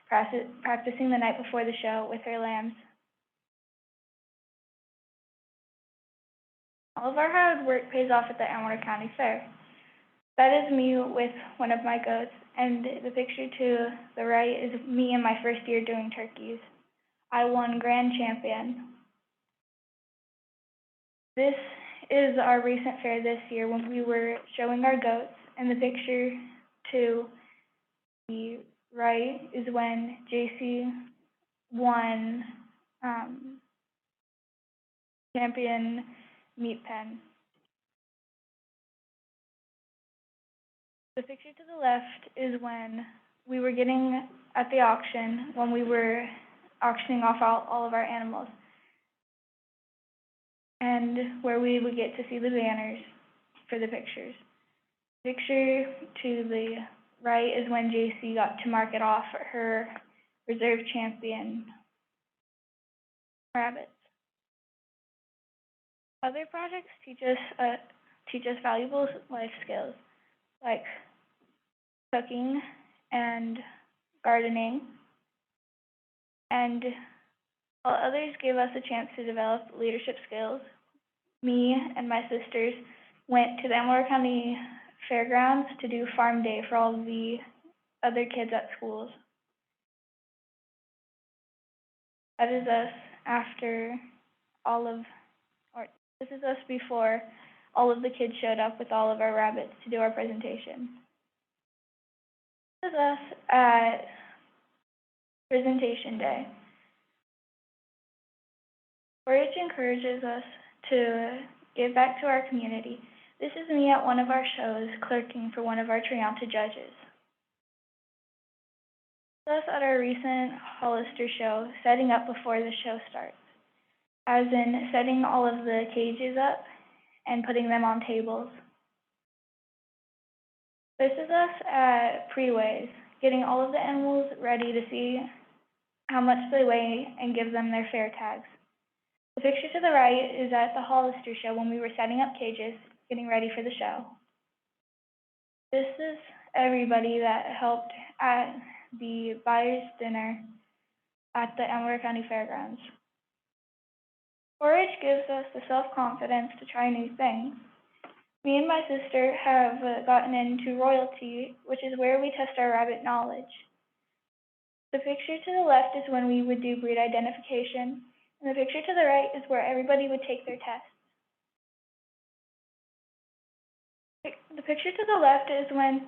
practicing the night before the show with her lambs. All of our hard work pays off at the Amador County Fair. That is me with one of my goats, and the picture to the right is me in my first year doing turkeys. I won grand champion. This is our recent fair this year when we were showing our goats and the picture to the right is when JC won champion meat pen. The picture to the left is when we were getting at the auction, when we were auctioning off all of our animals, and where we would get to see the banners for the pictures. Picture to the right is when JC got to market off her reserve champion rabbits. Other projects teach us valuable life skills like cooking and gardening, and while others gave us a chance to develop leadership skills, me and my sisters went to the Amador County Fairgrounds to do farm day for all of the other kids at schools. That is us after this is us before all of the kids showed up with all of our rabbits to do our presentation. This is us at presentation day. 4-H encourages us to give back to our community. This is me at one of our shows, clerking for one of our Trianta judges. This is us at our recent Hollister show, setting up before the show starts, as in setting all of the cages up and putting them on tables. This is us at pre-weighs, getting all of the animals ready to see how much they weigh and give them their fair tags. The picture to the right is at the Hollister show when we were setting up cages, getting ready for the show. This is everybody that helped at the buyer's dinner at the Amador County Fairgrounds. 4-H gives us the self-confidence to try new things. Me and my sister have gotten into royalty, which is where we test our rabbit knowledge. The picture to the left is when we would do breed identification, and the picture to the right is where everybody would take their tests. The picture to the left is when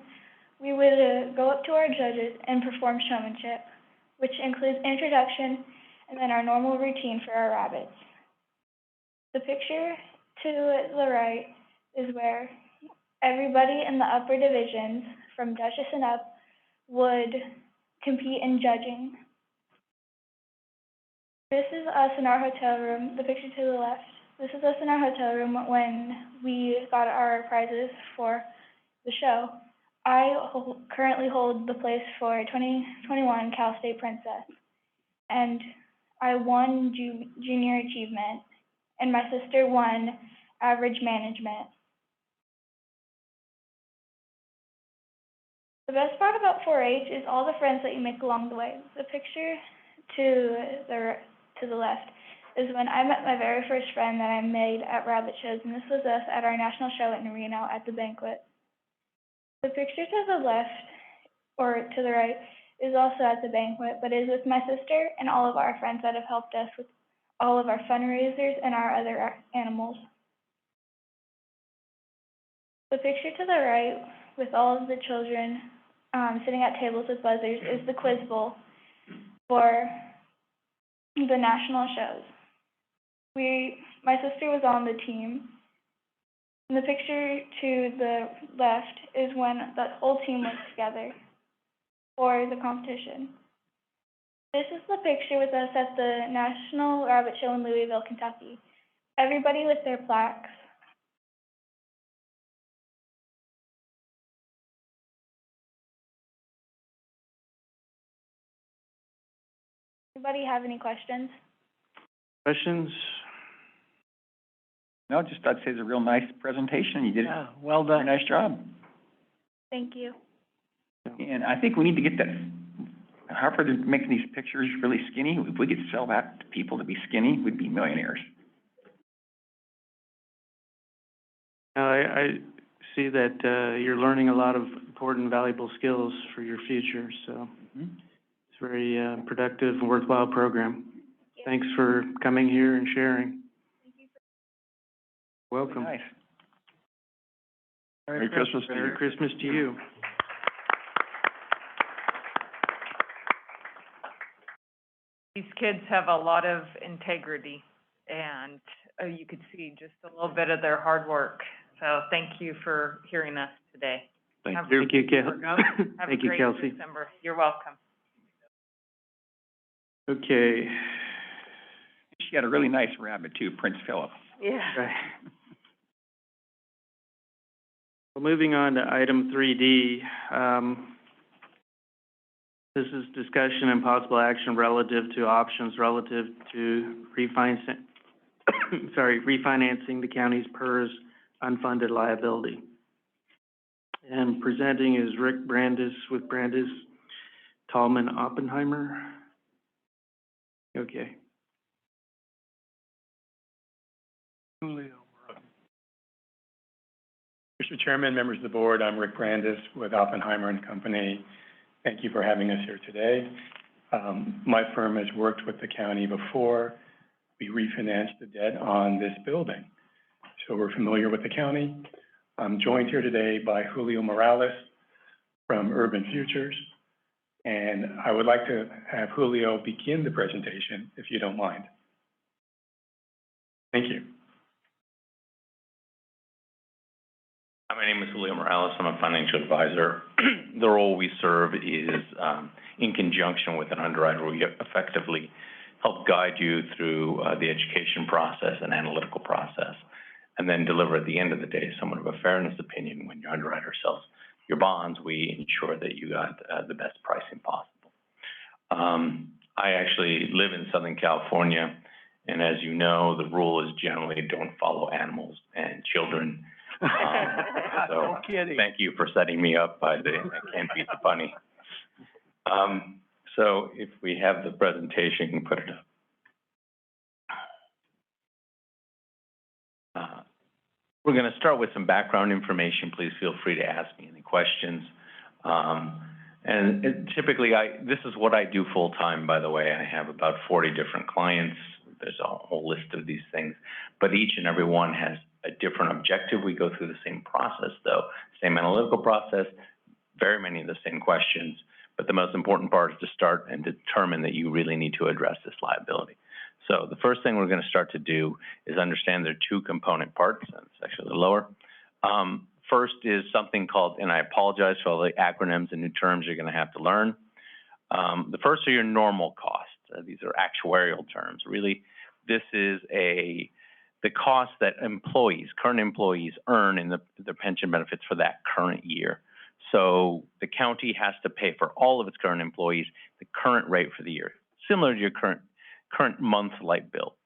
we would go up to our judges and perform showmanship, which includes introduction and then our normal routine for our rabbits. The picture to the right is where everybody in the upper divisions, from Duchess and up, would compete in judging. This is us in our hotel room, the picture to the left. This is us in our hotel room when we got our prizes for the show. I currently hold the place for 2021 Cal State Princess, and I won junior achievement, and my sister won average management. The best part about 4-H is all the friends that you make along the way. The picture to the left is when I met my very first friend that I made at rabbit shows, and this was us at our national show in Reno at the banquet. The picture to the left, or to the right, is also at the banquet, but is with my sister and all of our friends that have helped us with all of our fundraisers and our other animals. The picture to the right, with all of the children sitting at tables with buzzers, is the quiz bowl for the national shows. My sister was on the team. And the picture to the left is when the whole team was together for the competition. This is the picture with us at the National Rabbit Show in Louisville, Kentucky. Everybody with their plaques. Anybody have any questions? Questions? No, just I'd say it's a real nice presentation. You did Yeah, well done. a nice job. Thank you. And I think we need to get that, however they're making these pictures really skinny, if we could sell that to people to be skinny, we'd be millionaires. I see that you're learning a lot of important, valuable skills for your future, so it's a very productive and worthwhile program. Thanks for coming here and sharing. Welcome. Really nice. Merry Christmas to you. Merry Christmas to you. These kids have a lot of integrity, and you could see just a little bit of their hard work. So thank you for hearing us today. Thank Have- you. Thank you, Have Thank a you, great Kelsey. December. You're welcome. Okay. She had a really nice rabbit too, Prince Philip. Yeah. Right. Well, moving on to item 3D. This is discussion and possible action relative to options relative to refinancing the county's PERS unfunded liability. And presenting is Rick Brandis with Brandis, Tallman, Oppenheimer. Okay. Mr. Chairman, members of the board, I'm Rick Brandis with Oppenheimer and Company. Thank you for having us here today. My firm has worked with the county before. We refinanced the debt on this building. So we're familiar with the county. I'm joined here today by Julio Morales from Urban Futures. And I would like to have Julio begin the presentation, if you don't mind. Thank you. My name is Julio Morales. I'm a financial advisor. The role we serve is in conjunction with an underwriter. We effectively help guide you through the education process and analytical process, and then deliver at the end of the day somewhat of a fairness opinion when your underwriter sells your bonds. We ensure that you got the best pricing possible. I actually live in Southern California, and as you know, the rule is generally don't follow animals and children. So thank you for setting me up by the I can't beat the bunny. So if we have the presentation, you can put it up. We're going to start with some background information. Please feel free to ask me any questions. Typically, this is what I do full time, by the way. I have about 40 different clients. There's a whole list of these things, but each and every one has a different objective. We go through the same process, though, same analytical process, very many of the same questions. But the most important part is to start and determine that you really need to address this liability. So the first thing we're going to start to do is understand there are two component parts. It's actually a little lower. First is something called, and I apologize for all the acronyms and new terms you're going to have to learn. The first are your normal costs. These are actuarial terms. Really, this is the cost that current employees earn in their pension benefits for that current year. So the county has to pay for all of its current employees the current rate for the year, similar to your current month light bill.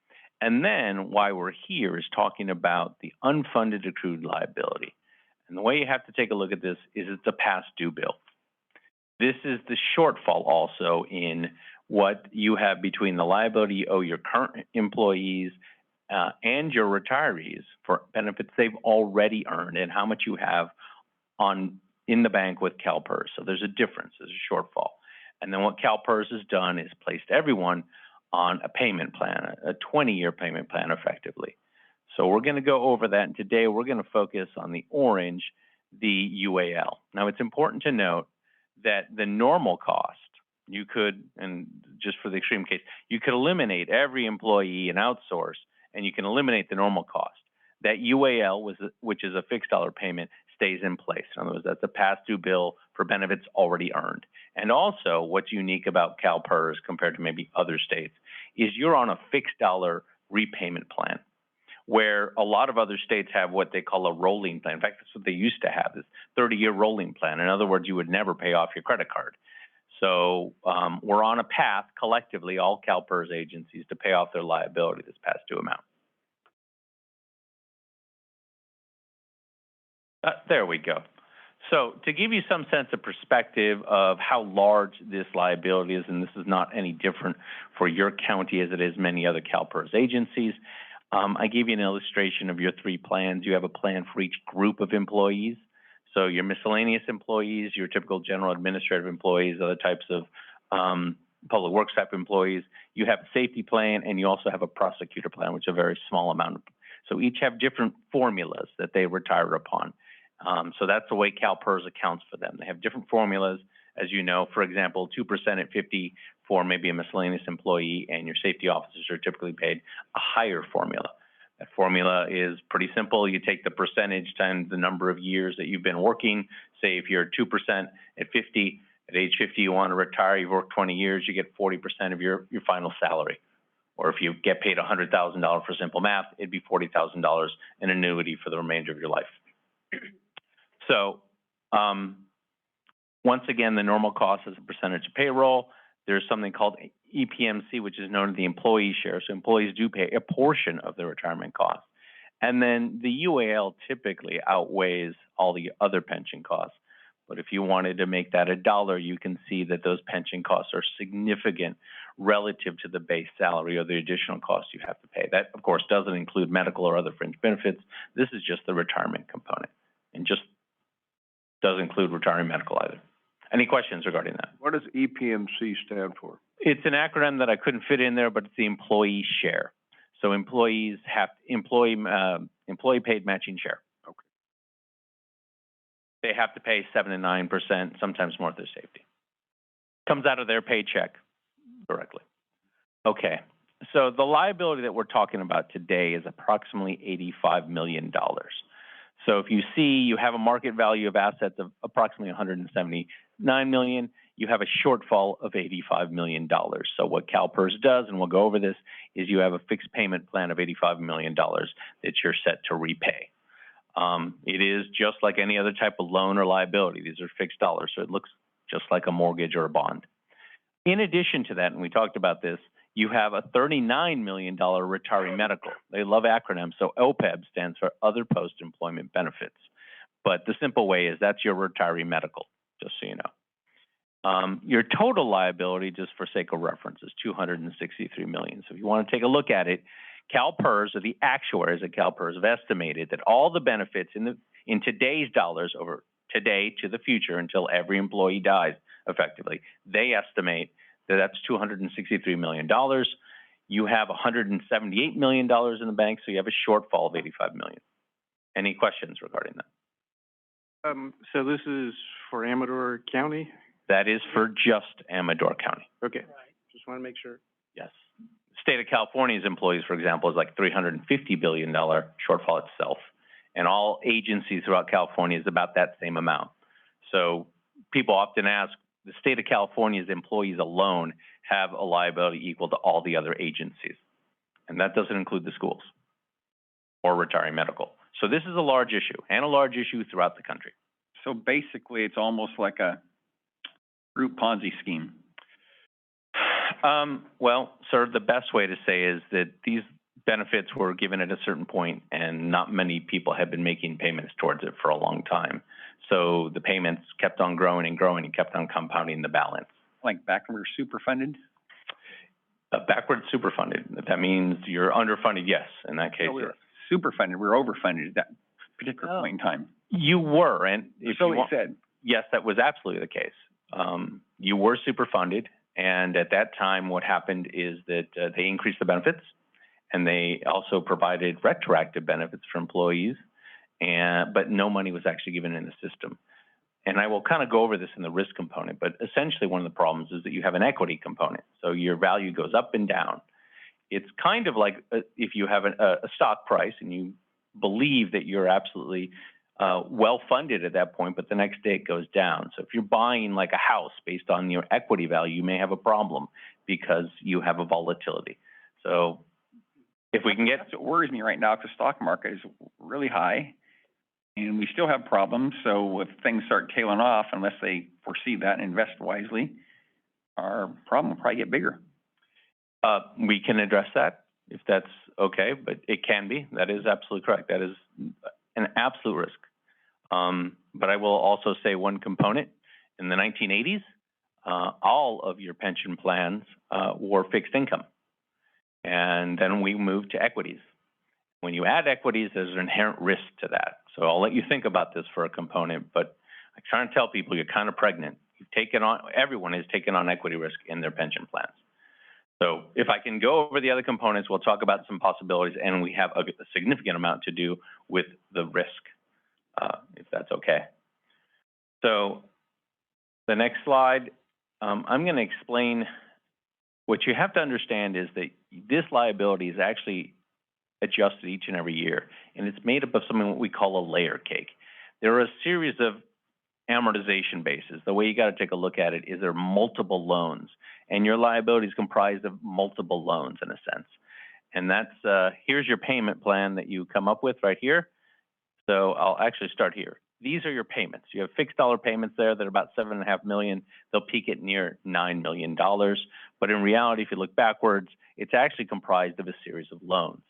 And then why we're here is talking about the unfunded accrued liability. And the way you have to take a look at this is it's a past due bill. This is the shortfall also in what you have between the liability you owe your current employees and your retirees for benefits they've already earned and how much you have in the bank with CalPERS. So there's a difference, there's a shortfall. And then what CalPERS has done is placed everyone on a payment plan, a 20-year payment plan effectively. So we're going to go over that, and today we're going to focus on the orange, the UAL. Now it's important to note that the normal cost, you could, and just for the extreme case, you could eliminate every employee and outsource, and you can eliminate the normal cost. That UAL, which is a fixed dollar payment, stays in place. In other words, that's a past due bill for benefits already earned. And also, what's unique about CalPERS compared to maybe other states is you're on a fixed dollar repayment plan, where a lot of other states have what they call a rolling plan. In fact, that's what they used to have, this 30-year rolling plan. In other words, you would never pay off your credit card. So we're on a path collectively, all CalPERS agencies, to pay off their liability, this past due amount. There we go. So to give you some sense of perspective of how large this liability is, and this is not any different for your county as it is many other CalPERS agencies, I gave you an illustration of your three plans. You have a plan for each group of employees. So your miscellaneous employees, your typical general administrative employees, other types of public works type employees. You have a safety plan, and you also have a prosecutor plan, which is a very small amount. So each have different formulas that they retire upon. So that's the way CalPERS accounts for them. They have different formulas, as you know. For example, 2% at 50 for maybe a miscellaneous employee, and your safety officers are typically paid a higher formula. That formula is pretty simple. You take the percentage times the number of years that you've been working. Say if you're 2% at 50, at age 50 you want to retire, you've worked 20 years, you get 40% of your final salary. Or if you get paid $100,000 for simple math, it'd be $40,000 in annuity for the remainder of your life. So once again, the normal cost is a percentage of payroll. There's something called EPMC, which is known as the employee share. So employees do pay a portion of their retirement costs. And then the UAL typically outweighs all the other pension costs. But if you wanted to make that $1, you can see that those pension costs are significant relative to the base salary or the additional costs you have to pay. That, of course, doesn't include medical or other fringe benefits. This is just the retirement component, and just doesn't include retiring medical either. Any questions regarding that? What does EPMC stand for? It's an acronym that I couldn't fit in there, but it's the employee share. So employees have employee paid matching share. Okay. They have to pay 7 to 9%, sometimes more if their safety. Comes out of their paycheck directly. Okay. So the liability that we're talking about today is approximately $85 million. So if you see you have a market value of assets of approximately $179 million, you have a shortfall of $85 million. So what CalPERS does, and we'll go over this, is you have a fixed payment plan of $85 million that you're set to repay. It is just like any other type of loan or liability. These are fixed dollars, so it looks just like a mortgage or a bond. In addition to that, and we talked about this, you have a $39 million retiree medical. They love acronyms, so OPEB stands for Other Post-Employment Benefits. But the simple way is that's your retiree medical, just so you know. Your total liability, just for sake of reference, is $263 million. So if you want to take a look at it, CalPERS, or the actuaries at CalPERS, have estimated that all the benefits in today's dollars over today to the future until every employee dies effectively, they estimate that that's $263 million. You have $178 million in the bank, so you have a shortfall of $85 million. Any questions regarding that? So this is for Amador County? That is for just Amador County. Okay, just want to make sure. Yes. State of California's employees, for example, is like $350 billion shortfall itself. And all agencies throughout California is about that same amount. So people often ask, the state of California's employees alone have a liability equal to all the other agencies. And that doesn't include the schools or retiring medical. So this is a large issue, and a large issue throughout the country. So basically, it's almost like a group Ponzi scheme. Well, sir, the best way to say is that these benefits were given at a certain point, and not many people have been making payments towards it for a long time. So the payments kept on growing and growing and kept on compounding the balance. Like backward superfunded? Backward superfunded. That means you're underfunded, yes, in that case. So we were superfunded, we were overfunded at that particular point in time. You were, and if So you he want, said. yes, that was absolutely the case. You were superfunded, and at that time what happened is that they increased the benefits, and they also provided retroactive benefits for employees, but no money was actually given in the system. And I will kind of go over this in the risk component, but essentially one of the problems is that you have an equity component. So your value goes up and down. It's kind of like if you have a stock price and you believe that you're absolutely well-funded at that point, but the next day it goes down. So if you're buying like a house based on your equity value, you may have a problem because you have a volatility. So if we can get... That's what worries me right now, because the stock market is really high, and we still have problems. So if things start tailing off, unless they foresee that and invest wisely, our problem will probably get bigger. We can address that if that's okay, but it can be. That is absolutely correct. That is an absolute risk. But I will also say one component. In the 1980s, all of your pension plans were fixed income. And then we moved to equities. When you add equities, there's an inherent risk to that. So I'll let you think about this for a component, but I try to tell people you're kind of pregnant. You've taken on, everyone has taken on equity risk in their pension plans. So if I can go over the other components, we'll talk about some possibilities, and we have a significant amount to do with the risk. if that's okay. So the next slide, I'm going to explain what you have to understand is that this liability is actually adjusted each and every year, and it's made up of something what we call a layer cake. There are a series of amortization bases. The way you got to take a look at it is there are multiple loans, and your liability is comprised of multiple loans in a sense. And that's, here's your payment plan that you come up with right here. So I'll actually start here. These are your payments. You have fixed dollar payments there that are about $7.5 million. They'll peak at near $9 million. But in reality, if you look backwards, it's actually comprised of a series of loans.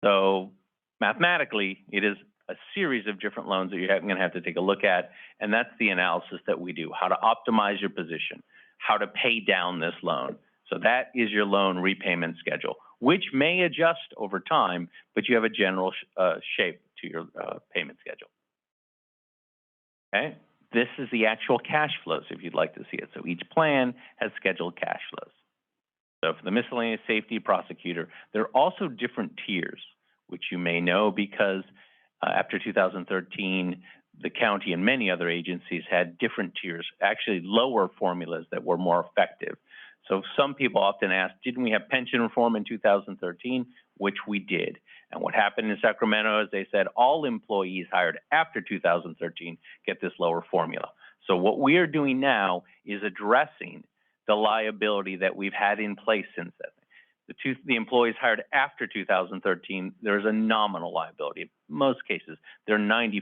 So mathematically, it is a series of different loans that you're going to have to take a look at. And that's the analysis that we do, how to optimize your position, how to pay down this loan. So that is your loan repayment schedule, which may adjust over time, but you have a general shape to your payment schedule. Okay, this is the actual cash flows if you'd like to see it. So each plan has scheduled cash flows. So for the miscellaneous safety prosecutor, there are also different tiers, which you may know because after 2013, the county and many other agencies had different tiers, actually lower formulas that were more effective. So some people often ask, didn't we have pension reform in 2013? Which we did. And what happened in Sacramento is they said all employees hired after 2013 get this lower formula. So what we are doing now is addressing the liability that we've had in place since then. The employees hired after 2013, there's a nominal liability. In most cases, they're 95%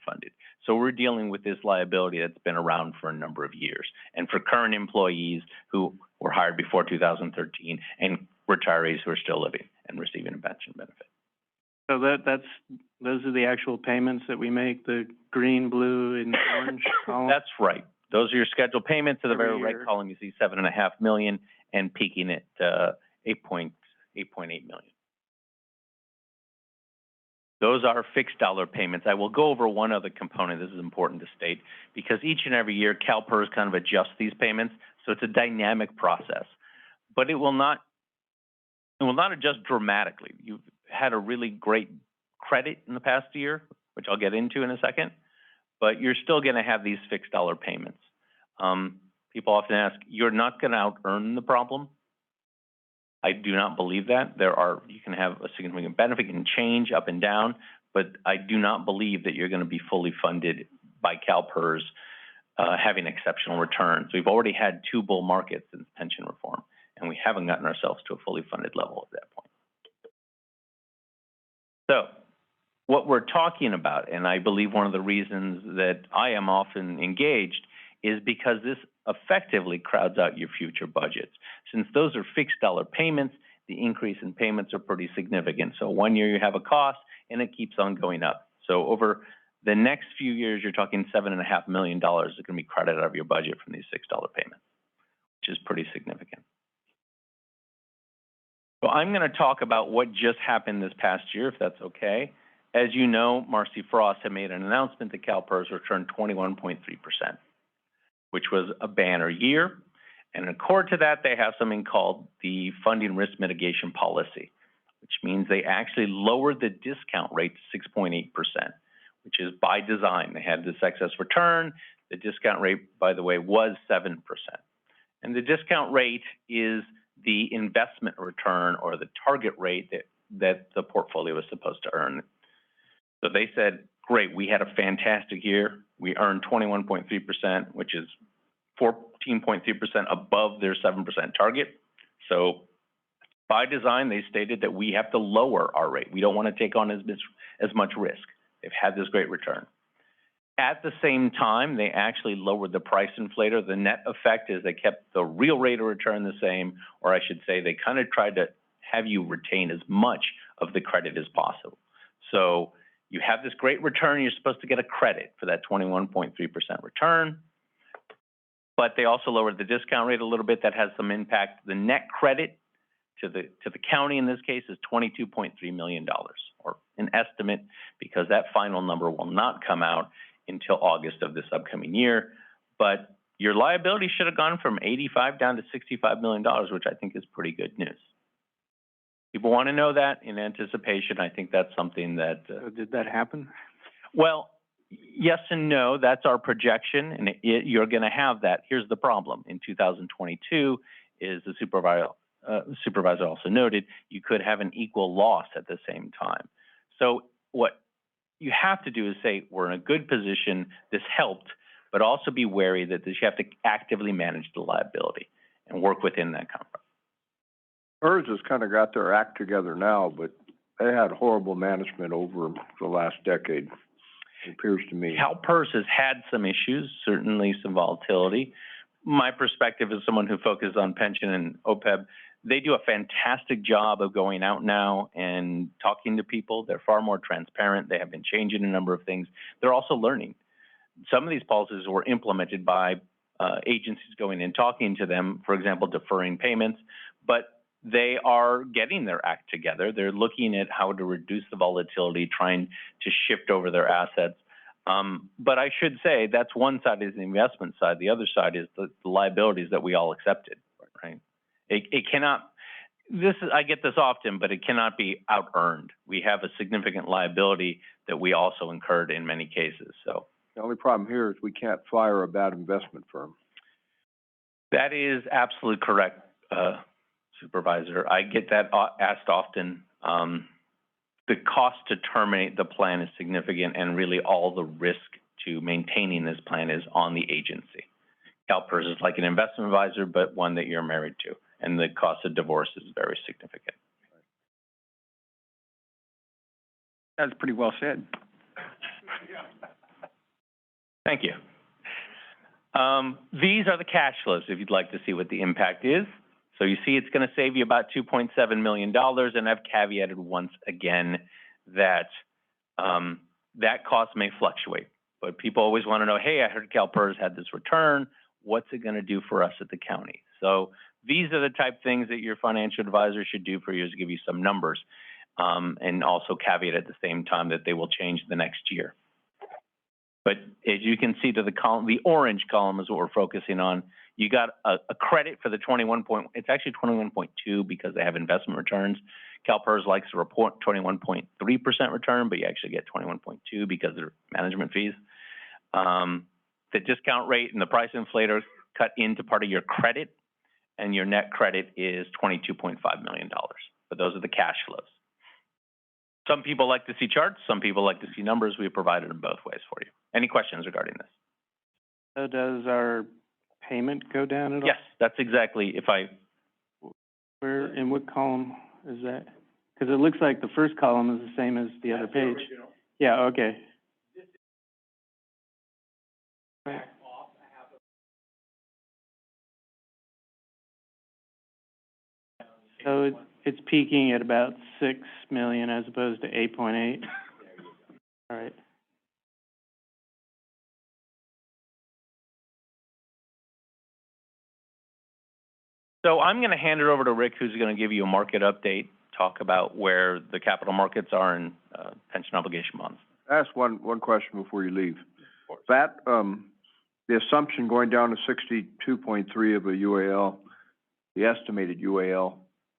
funded. So we're dealing with this liability that's been around for a number of years. And for current employees who were hired before 2013 and retirees who are still living and receiving a pension benefit. So those are the actual payments that we make, the green, blue, and orange column? That's right. Those are your scheduled payments. To the very Every right column, you see $7.5 million and peaking at 8.8 million. Those are fixed dollar payments. I will go over one other component. This is important to state because each and every year CalPERS kind of adjusts these payments, so it's a dynamic process. But it will not adjust dramatically. You've had a really great credit in the past year, which I'll get into in a second, but you're still going to have these fixed dollar payments. People often ask, you're not going to out-earn the problem. I do not believe that. You can have a significant benefit, you can change up and down, but I do not believe that you're going to be fully funded by CalPERS having exceptional returns. We've already had 2 bull markets since pension reform, and we haven't gotten ourselves to a fully funded level at that point. So what we're talking about, and I believe one of the reasons that I am often engaged, is because this effectively crowds out your future budgets. Since those are fixed dollar payments, the increase in payments are pretty significant. So one year you have a cost and it keeps on going up. So over the next few years, you're talking $7.5 million is going to be credited out of your budget from these $6 payments, which is pretty significant. So I'm going to talk about what just happened this past year, if that's okay. As you know, Marcy Frost had made an announcement that CalPERS returned 21.3%, which was a banner year. And in accord to that, they have something called the funding risk mitigation policy, which means they actually lowered the discount rate to 6.8%, which is by design. They had this excess return. The discount rate, by the way, was 7%. And the discount rate is the investment return or the target rate that the portfolio is supposed to earn. So they said, great, we had a fantastic year. We earned 21.3%, which is 14.3% above their 7% target. So by design, they stated that we have to lower our rate. We don't want to take on as much risk. They've had this great return. At the same time, they actually lowered the price inflator. The net effect is they kept the real rate of return the same, or I should say they kind of tried to have you retain as much of the credit as possible. So you have this great return, you're supposed to get a credit for that 21.3% return, but they also lowered the discount rate a little bit. That has some impact. The net credit to the county in this case is $22.3 million, or an estimate, because that final number will not come out until August of this upcoming year. But your liability should have gone from 85 down to $65 million, which I think is pretty good news. People want to know that in anticipation. I think that's something that... Did that happen? Well, Yes and no, that's our projection, and you're gonna have that. Here's the problem. In 2022, is the supervisor also noted, you could have an equal loss at the same time. So what you have to do is say, we're in a good position, this helped, but also be wary that you have to actively manage the liability and work within that comfort. Hers has kind of got their act together now, but they had horrible management over the last decade, it appears to me. CalPERS has had some issues, certainly some volatility. My perspective as someone who focuses on pension and OPEB, they do a fantastic job of going out now and talking to people. They're far more transparent. They have been changing a number of things. They're also learning. Some of these policies were implemented by agencies going in, talking to them, for example, deferring payments, but they are getting their act together. They're looking at how to reduce the volatility, trying to shift over their assets. But I should say that's one side is the investment side. The other side is the liabilities that we all accepted, right? It cannot, I get this often, but it cannot be out-earned. We have a significant liability that we also incurred in many cases, so. The only problem here is we can't fire a bad investment firm. That is absolutely correct, Supervisor. I get that asked often. The cost to terminate the plan is significant, and really all the risk to maintaining this plan is on the agency. CalPERS is like an investment advisor, but one that you're married to, and the cost of divorce is very significant. That's pretty well said. Thank you. These are the cash flows, if you'd like to see what the impact is. So you see it's going to save you about $2.7 million, and I've caveated once again that that cost may fluctuate. But people always want to know, hey, I heard CalPERS had this return. What's it going to do for us at the county? So these are the type of things that your financial advisor should do for you, is give you some numbers, and also caveat at the same time that they will change the next year. But as you can see to the column, the orange column is what we're focusing on. You got a credit for the 21 point, it's actually 21.2 because they have investment returns. CalPERS likes to report 21.3% return, but you actually get 21.2 because of their management fees. The discount rate and the price inflator cut into part of your credit, and your net credit is $22.5 million. But those are the cash flows. Some people like to see charts, some people like to see numbers. We have provided them both ways for you. Any questions regarding this? So does our payment go down at all? Yes, that's exactly, Where, in what column is that? Because it looks like the first column is the same as the other page. Yeah, okay. So it's peaking at about 6 million as opposed to 8.8. All right. So I'm going to hand it over to Rick, who's going to give you a market update, talk about where the capital markets are in pension obligation bonds. Ask one question before you leave. That, the assumption going down to 62.3 of a UAL, the estimated UAL,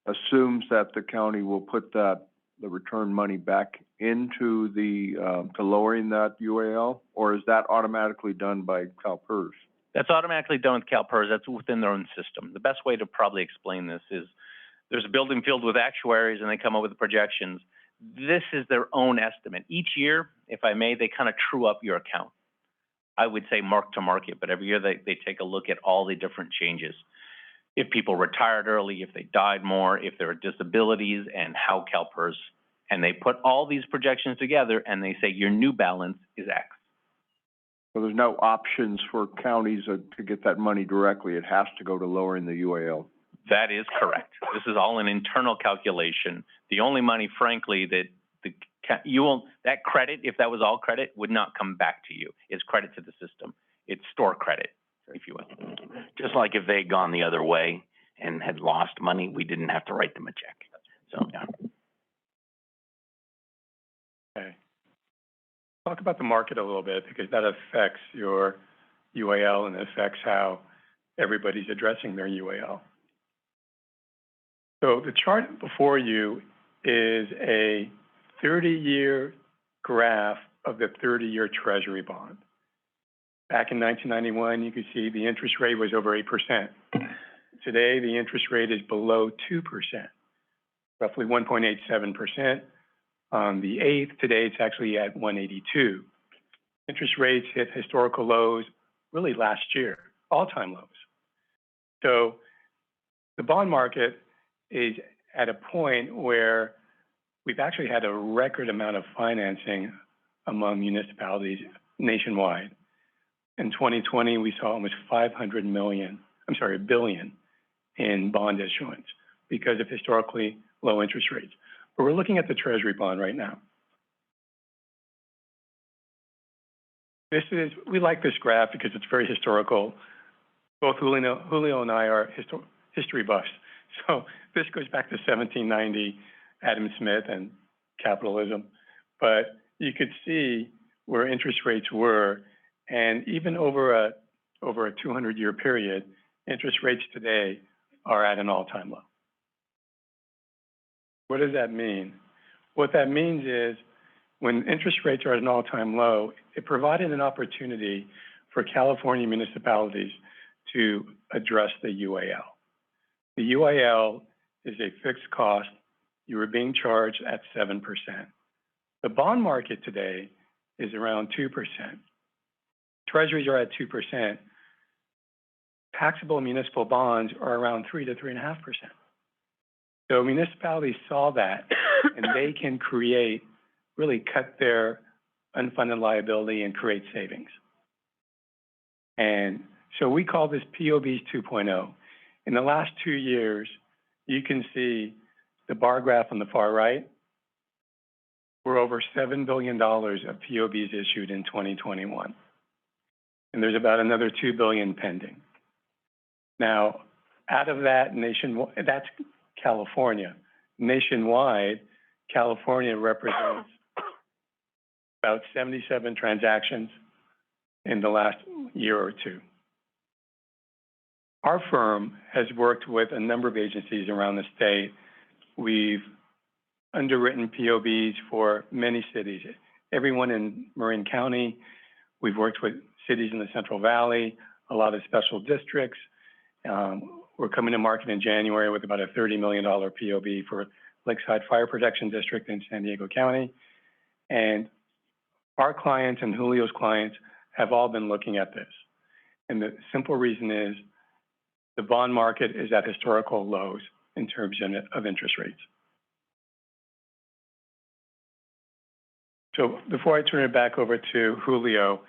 assumes that the county will put the return money back into to lowering that UAL, or is that automatically done by CalPERS? That's automatically done with CalPERS. That's within their own system. The best way to probably explain this is there's a building filled with actuaries, and they come up with the projections. This is their own estimate. Each year, if I may, they kind of true up your account. I would say mark to market, but every year they take a look at all the different changes. If people retired early, if they died more, if there are disabilities, and how CalPERS, and they put all these projections together and they say your new balance is X. So there's no options for counties to get that money directly. It has to go to lowering the UAL. That is correct. This is all an internal calculation. The only money, frankly, that that credit, if that was all credit, would not come back to you. It's credit to the system. It's store credit, if you will. Just like if they'd gone the other way and had lost money, we didn't have to write them a check. So, yeah. Okay. Talk about the market a little bit, because that affects your UAL and it affects how everybody's addressing their UAL. So the chart before you is a 30-year graph of the 30-year Treasury bond. Back in 1991, you could see the interest rate was over 8%. Today, the interest rate is below 2%, roughly 1.87%. On the 8th, today it's actually at 1.82. Interest rates hit historical lows really last year, all-time lows. So the bond market is at a point where we've actually had a record amount of financing among municipalities nationwide. In 2020, we saw almost billion in bond issuance because of historically low interest rates. But we're looking at the Treasury bond right now. We like this graph because it's very historical. Both Julio and I are history buffs. So this goes back to 1790, Adam Smith and capitalism. But you could see where interest rates were, and even over a 200-year period, interest rates today are at an all-time low. What does that mean? What that means is when interest rates are at an all-time low, it provided an opportunity for California municipalities to address the UAL. The UAL is a fixed cost. You are being charged at 7%. The bond market today is around 2%. Treasuries are at 2%. Taxable municipal bonds are around 3 to 3.5%. So municipalities saw that, and they can really cut their unfunded liability and create savings. And so we call this POBs 2.0. In the last 2 years, you can see the bar graph on the far right. We're over $7 billion of POBs issued in 2021. And there's about another $2 billion pending. Now, out of that that's California. Nationwide, California represents about 77 transactions in the last year or two. Our firm has worked with a number of agencies around the state. We've underwritten POBs for many cities, everyone in Marin County. We've worked with cities in the Central Valley, a lot of special districts. We're coming to market in January with about a $30 million POB for Lakeside Fire Protection District in San Diego County. And our clients and Julio's clients have all been looking at this. And the simple reason is the bond market is at historical lows in terms of interest rates. So before I turn it back over to Julio,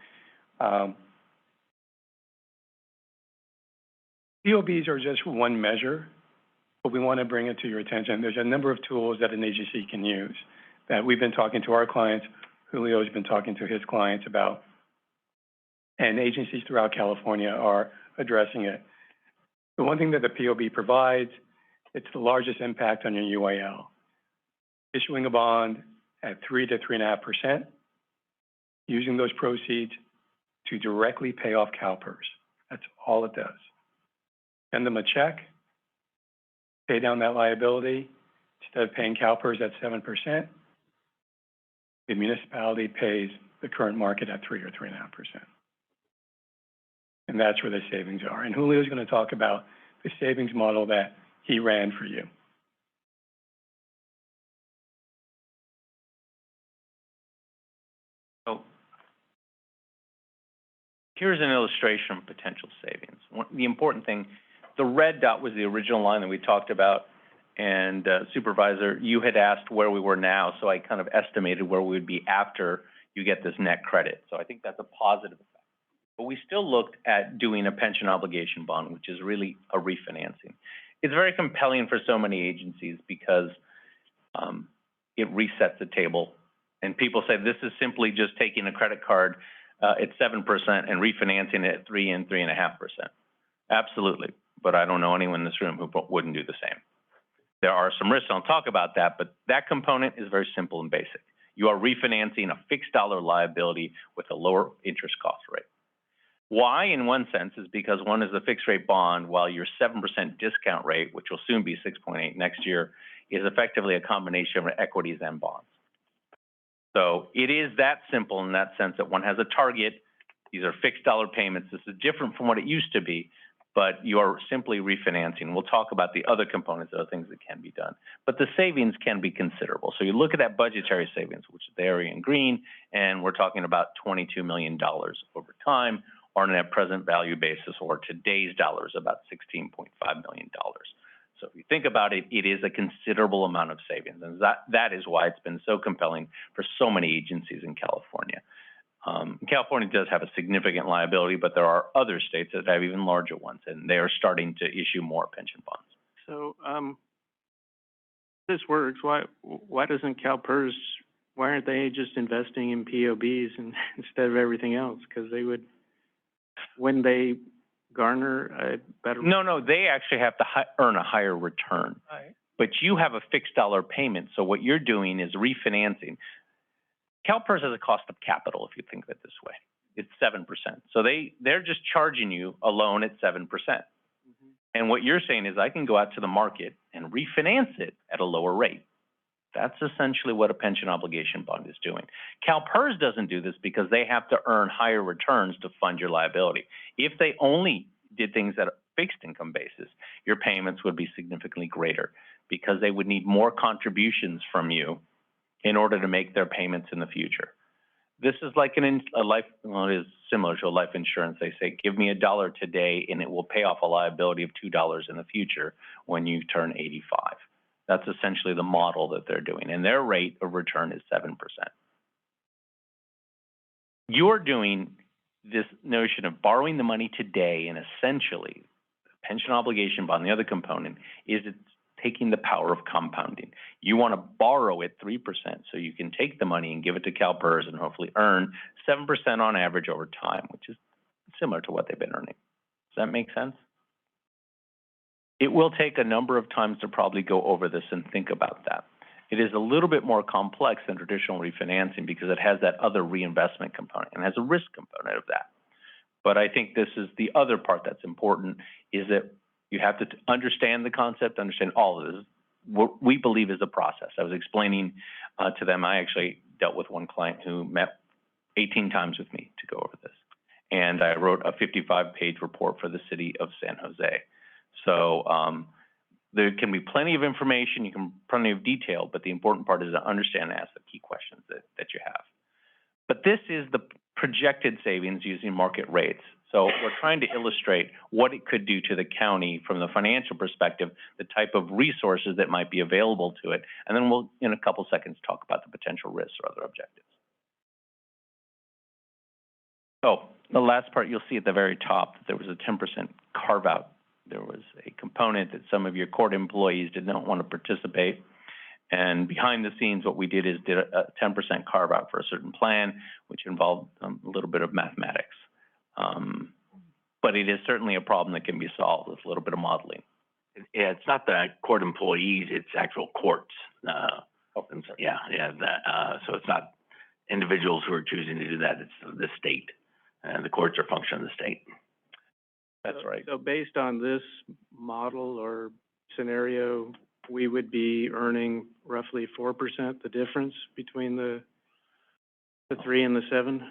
POBs are just one measure, but we want to bring it to your attention. There's a number of tools that an agency can use that we've been talking to our clients, Julio has been talking to his clients about, and agencies throughout California are addressing it. The one thing that the POB provides, it's the largest impact on your UAL. Issuing a bond at 3 to 3.5%, using those proceeds to directly pay off CalPERS. That's all it does. Send them a check, pay down that liability. Instead of paying CalPERS at 7%, the municipality pays the current market at 3 or 3.5%. And that's where the savings are. And Julio is going to talk about the savings model that he ran for you. So here's an illustration of potential savings. The important thing, the red dot was the original line that we talked about, and Supervisor, you had asked where we were now, so I kind of estimated where we would be after you get this net credit. So I think that's a positive effect. But we still looked at doing a pension obligation bond, which is really a refinancing. It's very compelling for so many agencies because it resets the table. And people say this is simply just taking a credit card at 7% and refinancing it at 3 and 3.5%. Absolutely. But I don't know anyone in this room who wouldn't do the same. There are some risks, I'll talk about that, but that component is very simple and basic. You are refinancing a fixed dollar liability with a lower interest cost rate. Why, in one sense, is because one is the fixed rate bond, while your 7% discount rate, which will soon be 6.8 next year, is effectively a combination of equities and bonds. So it is that simple in that sense that one has a target. These are fixed dollar payments. This is different from what it used to be, but you are simply refinancing. We'll talk about the other components, other things that can be done. But the savings can be considerable. So you look at that budgetary savings, which is the area in green, and we're talking about $22 million over time, or on a net present value basis, or today's dollars, about $16.5 million. So if you think about it, it is a considerable amount of savings. And that is why it's been so compelling for so many agencies in California. California does have a significant liability, but there are other states that have even larger ones, and they are starting to issue more pension bonds. So, this works. Why doesn't CalPERS, why aren't they just investing in POBs instead of everything else? Because they would, wouldn't they garner a better? No, they actually have to earn a higher return. Right. But you have a fixed dollar payment, so what you're doing is refinancing. CalPERS has a cost of capital, if you think of it this way. It's 7%. So they're just charging you a loan at 7%. And what you're saying is I can go out to the market and refinance it at a lower rate. That's essentially what a pension obligation bond is doing. CalPERS doesn't do this because they have to earn higher returns to fund your liability. If they only did things at a fixed income basis, your payments would be significantly greater because they would need more contributions from you in order to make their payments in the future. This is like it is similar to a life insurance. They say, give me $1 today and it will pay off a liability of $2 in the future when you turn 85. That's essentially the model that they're doing, and their rate of return is 7%. You're doing this notion of borrowing the money today, and essentially, the pension obligation bond, the other component, is it's taking the power of compounding. You want to borrow at 3%, so you can take the money and give it to CalPERS and hopefully earn 7% on average over time, which is similar to what they've been earning. Does that make sense? It will take a number of times to probably go over this and think about that. It is a little bit more complex than traditional refinancing because it has that other reinvestment component and has a risk component of that. But I think this is the other part that's important, is that you have to understand the concept, understand all of this. What we believe is a process. I was explaining to them, I actually dealt with one client who met 18 times with me to go over this. And I wrote a 55-page report for the city of San Jose. So there can be plenty of information, plenty of detail, but the important part is to understand and ask the key questions that you have. But this is the projected savings using market rates. So we're trying to illustrate what it could do to the county from the financial perspective, the type of resources that might be available to it, and then we'll, in a couple seconds, talk about the potential risks or other objectives. So the last part, you'll see at the very top that there was a 10% carve-out. There was a component that some of your court employees did not want to participate. And behind the scenes, what we did is did a 10% carve-out for a certain plan, which involved a little bit of mathematics. But it is certainly a problem that can be solved with a little bit of modeling. Yeah, it's not the court employees, it's actual courts. I'm sorry. So it's not individuals who are choosing to do that, it's the state. The courts are a function of the state. That's right. So based on this model or scenario, we would be earning roughly 4%, the difference between the 3 and the 7?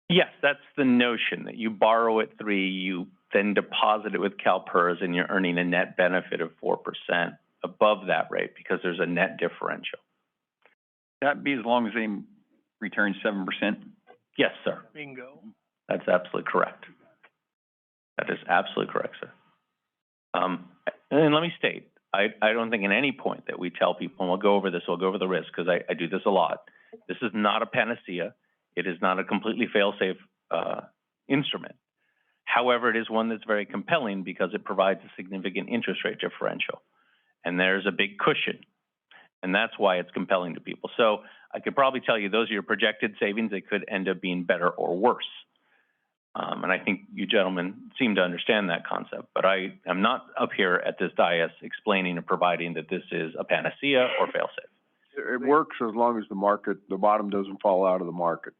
Yes, that's the notion, that you borrow at 3, you then deposit it with CalPERS, and you're earning a net benefit of 4% above that rate because there's a net differential. That'd be as long as they return 7%? Yes, sir. Bingo. That's absolutely correct. That is absolutely correct, sir. And let me state, I don't think at any point that we tell people, and we'll go over this, we'll go over the risk, because I do this a lot. This is not a panacea. It is not a completely fail-safe instrument. However, it is one that's very compelling because it provides a significant interest rate differential. And there's a big cushion. And that's why it's compelling to people. So I could probably tell you those are your projected savings. They could end up being better or worse. And I think you gentlemen seem to understand that concept. But I am not up here at this dais explaining or providing that this is a panacea or fail-safe. It works as long as the bottom doesn't fall out of the market.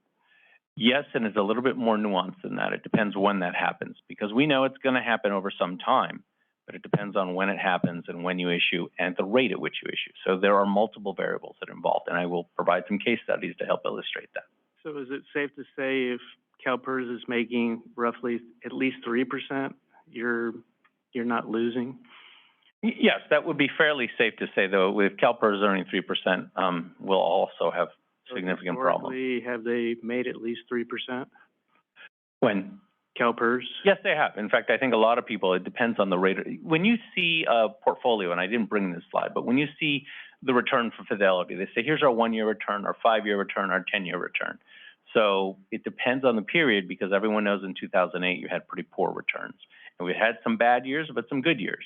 Yes, and it's a little bit more nuanced than that. It depends when that happens, because we know it's going to happen over some time, but it depends on when it happens and when you issue and the rate at which you issue. So there are multiple variables that are involved, and I will provide some case studies to help illustrate that. So is it safe to say if CalPERS is making roughly at least 3%, you're not losing? Yes, that would be fairly safe to say, though. With CalPERS earning 3%, we'll also have significant problems. Historically, have they made at least 3%? When? CalPERS? Yes, they have. In fact, I think a lot of people, it depends on the rate. When you see a portfolio, and I didn't bring this slide, but when you see the return for Fidelity, they say, here's our 1-year return, our 5-year return, our 10-year return. So it depends on the period, because everyone knows in 2008 you had pretty poor returns. And we had some bad years, but some good years.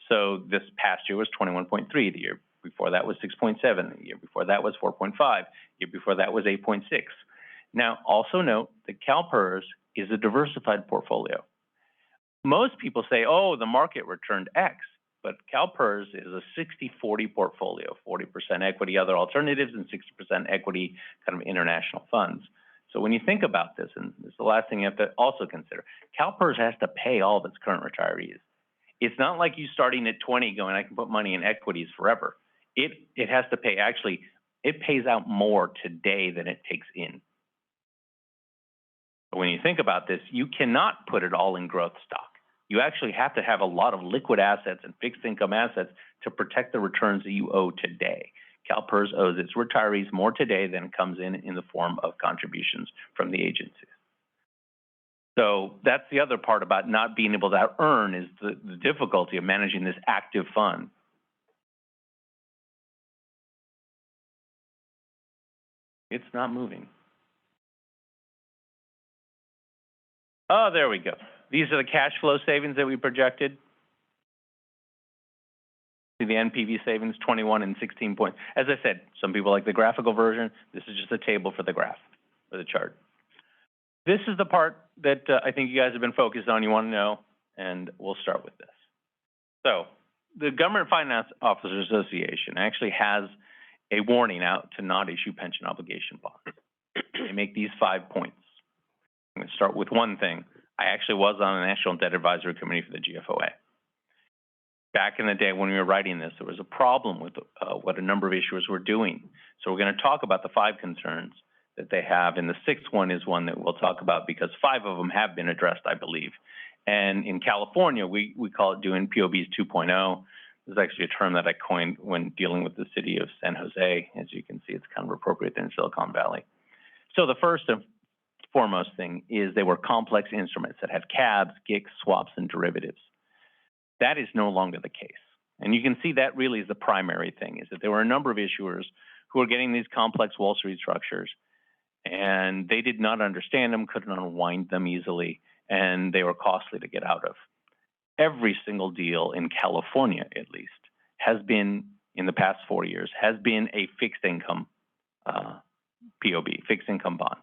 So this past year was 21.3. The year before that was 6.7. The year before that was 4.5. The year before that was 8.6. Now, also note that CalPERS is a diversified portfolio. Most people say, oh, the market returned X, but CalPERS is a 60-40 portfolio, 40% equity, other alternatives, and 60% equity, kind of international funds. So when you think about this, and this is the last thing you have to also consider, CalPERS has to pay all of its current retirees. It's not like you starting at 20 going, I can put money in equities forever. It has to pay, actually, it pays out more today than it takes in. But when you think about this, you cannot put it all in growth stock. You actually have to have a lot of liquid assets and fixed income assets to protect the returns that you owe today. CalPERS owes its retirees more today than it comes in the form of contributions from the agencies. So that's the other part about not being able to earn, is the difficulty of managing this active fund. It's not moving. Oh, there we go. These are the cash flow savings that we projected. See the NPV savings, 21 and 16 points. As I said, some people like the graphical version. This is just a table for the graph, for the chart. This is the part that I think you guys have been focused on, you want to know, and we'll start with this. So the Government Finance Officers Association actually has a warning out to not issue pension obligation bonds. They make these 5 points. I'm going to start with one thing. I actually was on the National Debt Advisory Committee for the GFOA. Back in the day when we were writing this, there was a problem with what a number of issuers were doing. So we're going to talk about the 5 concerns that they have, and the 6th one is one that we'll talk about because 5 of them have been addressed, I believe. And in California, we call it doing POBs 2.0. This is actually a term that I coined when dealing with the city of San Jose. As you can see, it's kind of appropriate there in Silicon Valley. So the first and foremost thing is they were complex instruments that had cabs, GICs, swaps, and derivatives. That is no longer the case. And you can see that really is the primary thing, is that there were a number of issuers who were getting these complex Wall Street structures, and they did not understand them, couldn't unwind them easily, and they were costly to get out of. Every single deal in California, at least, has been, in the past 4 years, has been a fixed income POB, fixed income bond.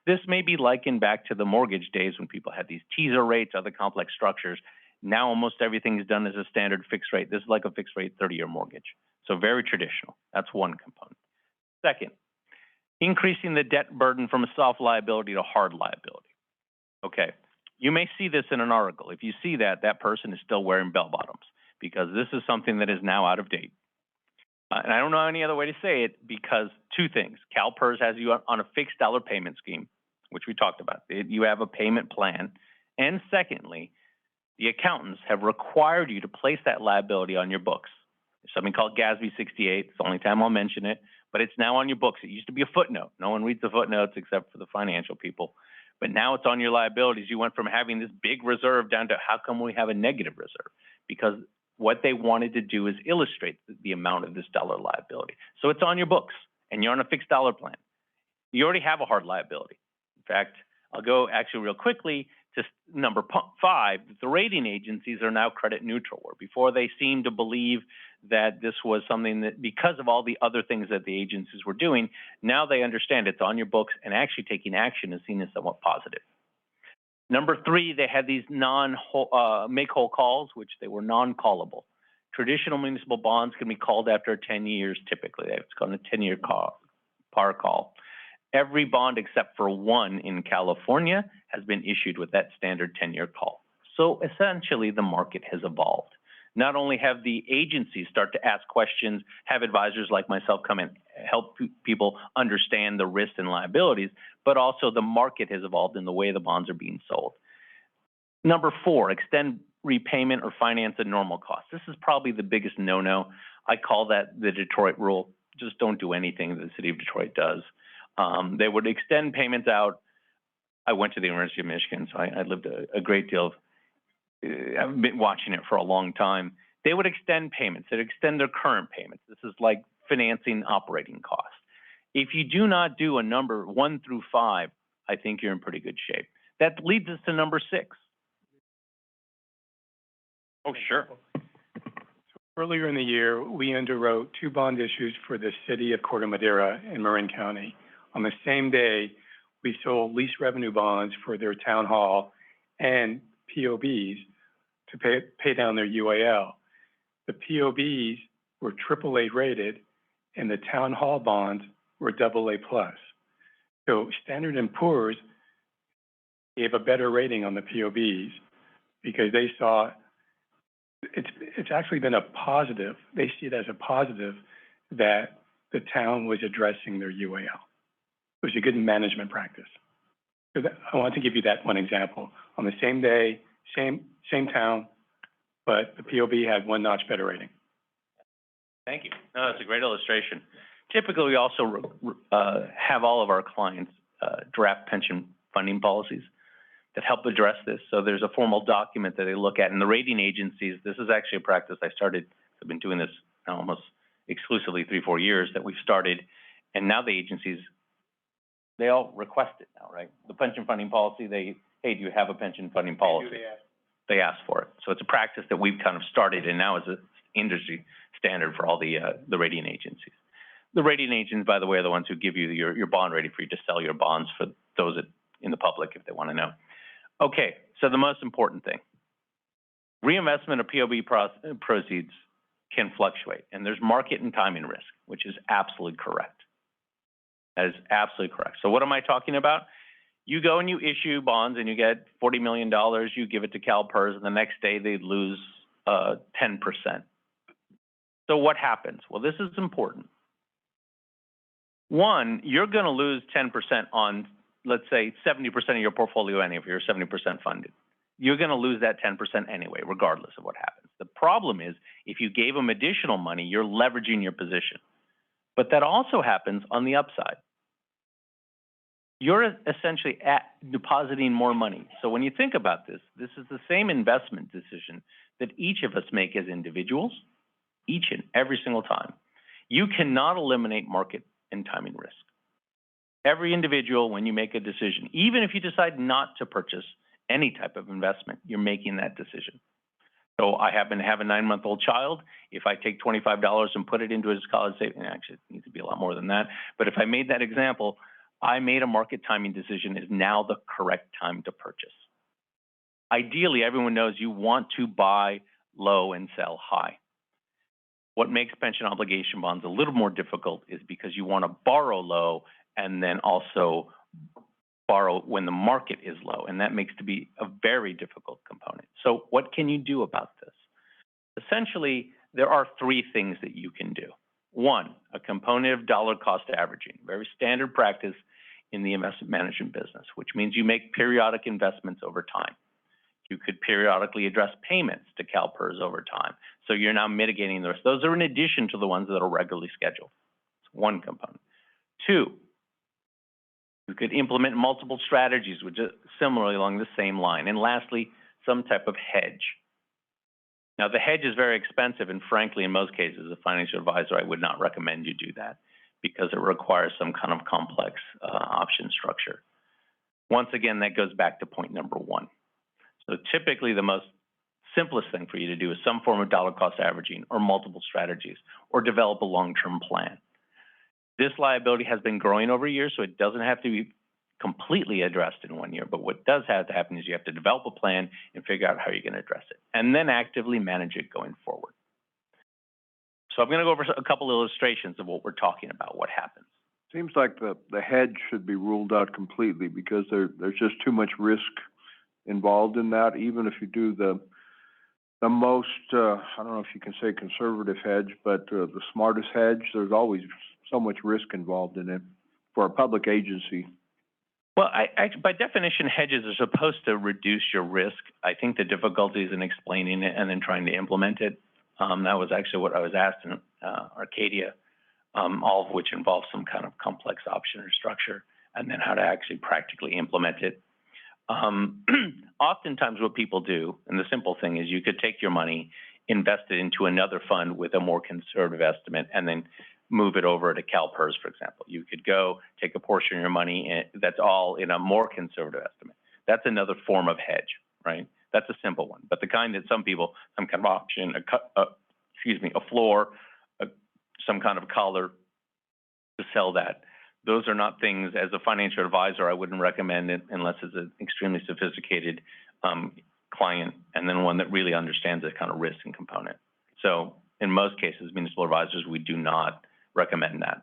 This may be likened back to the mortgage days when people had these teaser rates, other complex structures. Now almost everything is done as a standard fixed rate. This is like a fixed rate 30-year mortgage. So very traditional. That's one component. Second, increasing the debt burden from a soft liability to hard liability. Okay, you may see this in an article. If you see that, that person is still wearing bell bottoms because this is something that is now out of date. And I don't know any other way to say it because 2 things. CalPERS has you on a fixed dollar payment scheme, which we talked about. You have a payment plan. And secondly, the accountants have required you to place that liability on your books. There's something called GASB 68. It's the only time I'll mention it, but it's now on your books. It used to be a footnote. No one reads the footnotes except for the financial people. But now it's on your liabilities. You went from having this big reserve down to how come we have a negative reserve? Because what they wanted to do is illustrate the amount of this dollar liability. So it's on your books, and you're on a fixed dollar plan. You already have a hard liability. In fact, I'll go actually real quickly to number 5. The rating agencies are now credit neutral, where before they seemed to believe that this was something that, because of all the other things that the agencies were doing, now they understand it's on your books, and actually taking action is seen as somewhat positive. Number 3, they had these make-whole calls, which they were non-callable. Traditional municipal bonds can be called after 10 years typically. It's called a 10-year par call. Every bond except for one in California has been issued with that standard 10-year call. So essentially, the market has evolved. Not only have the agencies start to ask questions, have advisors like myself come in, help people understand the risks and liabilities, but also the market has evolved in the way the bonds are being sold. Number 4, extend repayment or finance at normal cost. This is probably the biggest no-no. I call that the Detroit rule. Just don't do anything that the city of Detroit does. They would extend payments out. I went to the University of Michigan, so I lived a great deal of, I've been watching it for a long time. They would extend payments. They'd extend their current payments. This is like financing operating costs. If you do not do a number 1 through 5, I think you're in pretty good shape. That leads us to number 6. Oh, sure. Earlier in the year, we underwrote 2 bond issues for the city of Corte Madera in Marin County. On the same day, we sold lease revenue bonds for their town hall and POBs to pay down their UAL. The POBs were AAA rated and the town hall bonds were AA plus. So Standard & Poor's gave a better rating on the POBs because they saw it's actually been a positive. They see it as a positive that the town was addressing their UAL. It was a good management practice. So I want to give you that one example. On the same day, same town, but the POB had 1 notch better rating. Thank you. No, that's a great illustration. Typically, we also have all of our clients draft pension funding policies that help address this. So there's a formal document that they look at. And the rating agencies, this is actually a practice I started, I've been doing this almost exclusively 3-4 years that we've started. And now the agencies, they all request it now, right? The pension funding policy, hey, do you have a pension funding policy? They ask for it. So it's a practice that we've kind of started and now is an industry standard for all the rating agencies. The rating agents, by the way, are the ones who give you your bond rating for you to sell your bonds for those in the public if they want to know. Okay, so the most important thing, reinvestment of POB proceeds can fluctuate, and there's market and timing risk, which is absolutely correct. That is absolutely correct. So what am I talking about? You go and you issue bonds and you get $40 million, you give it to CalPERS, and the next day they lose 10%. So what happens? Well, this is important. One, you're going to lose 10% on, let's say, 70% of your portfolio anyway, if you're 70% funded. You're going to lose that 10% anyway, regardless of what happens. The problem is, if you gave them additional money, you're leveraging your position. But that also happens on the upside. You're essentially depositing more money. So when you think about this, this is the same investment decision that each of us make as individuals, each and every single time. You cannot eliminate market and timing risk. Every individual, when you make a decision, even if you decide not to purchase any type of investment, you're making that decision. So I happen to have a 9-month-old child. If I take $25 and put it into his college savings, actually it needs to be a lot more than that. But if I made that example, I made a market timing decision, is now the correct time to purchase. Ideally, everyone knows you want to buy low and sell high. What makes pension obligation bonds a little more difficult is because you want to borrow low and then also borrow when the market is low, and that makes to be a very difficult component. So what can you do about this? Essentially, there are 3 things that you can do. 1, a component of dollar cost averaging, very standard practice in the investment management business, which means you make periodic investments over time. You could periodically address payments to CalPERS over time. So you're now mitigating the risk. Those are in addition to the ones that are regularly scheduled. It's 1 component. 2, you could implement multiple strategies, which is similarly along the same line. And lastly, some type of hedge. Now, the hedge is very expensive, and frankly, in most cases, as a financial advisor, I would not recommend you do that because it requires some kind of complex option structure. Once again, that goes back to point number 1. So typically, the most simplest thing for you to do is some form of dollar cost averaging or multiple strategies or develop a long-term plan. This liability has been growing over years, so it doesn't have to be completely addressed in 1 year. But what does have to happen is you have to develop a plan and figure out how you're going to address it, and then actively manage it going forward. So I'm going to go over a couple illustrations of what we're talking about, what happens. Seems like the hedge should be ruled out completely because there's just too much risk involved in that. Even if you do the the most, I don't know if you can say conservative hedge, but the smartest hedge. There's always so much risk involved in it for a public agency. Well, by definition, hedges are supposed to reduce your risk. I think the difficulty is in explaining it and then trying to implement it. That was actually what I was asked in Arcadia, all of which involves some kind of complex option or structure, and then how to actually practically implement it. Oftentimes what people do, and the simple thing is you could take your money, invest it into another fund with a more conservative estimate, and then move it over to CalPERS, for example. You could go take a portion of your money that's all in a more conservative estimate. That's another form of hedge, right? That's a simple one. But the kind that some people, some kind of option, a floor, some kind of collar to sell that. Those are not things, as a financial advisor, I wouldn't recommend it unless it's an extremely sophisticated client, and then one that really understands the kind of risk and component. So in most cases, municipal advisors, we do not recommend that.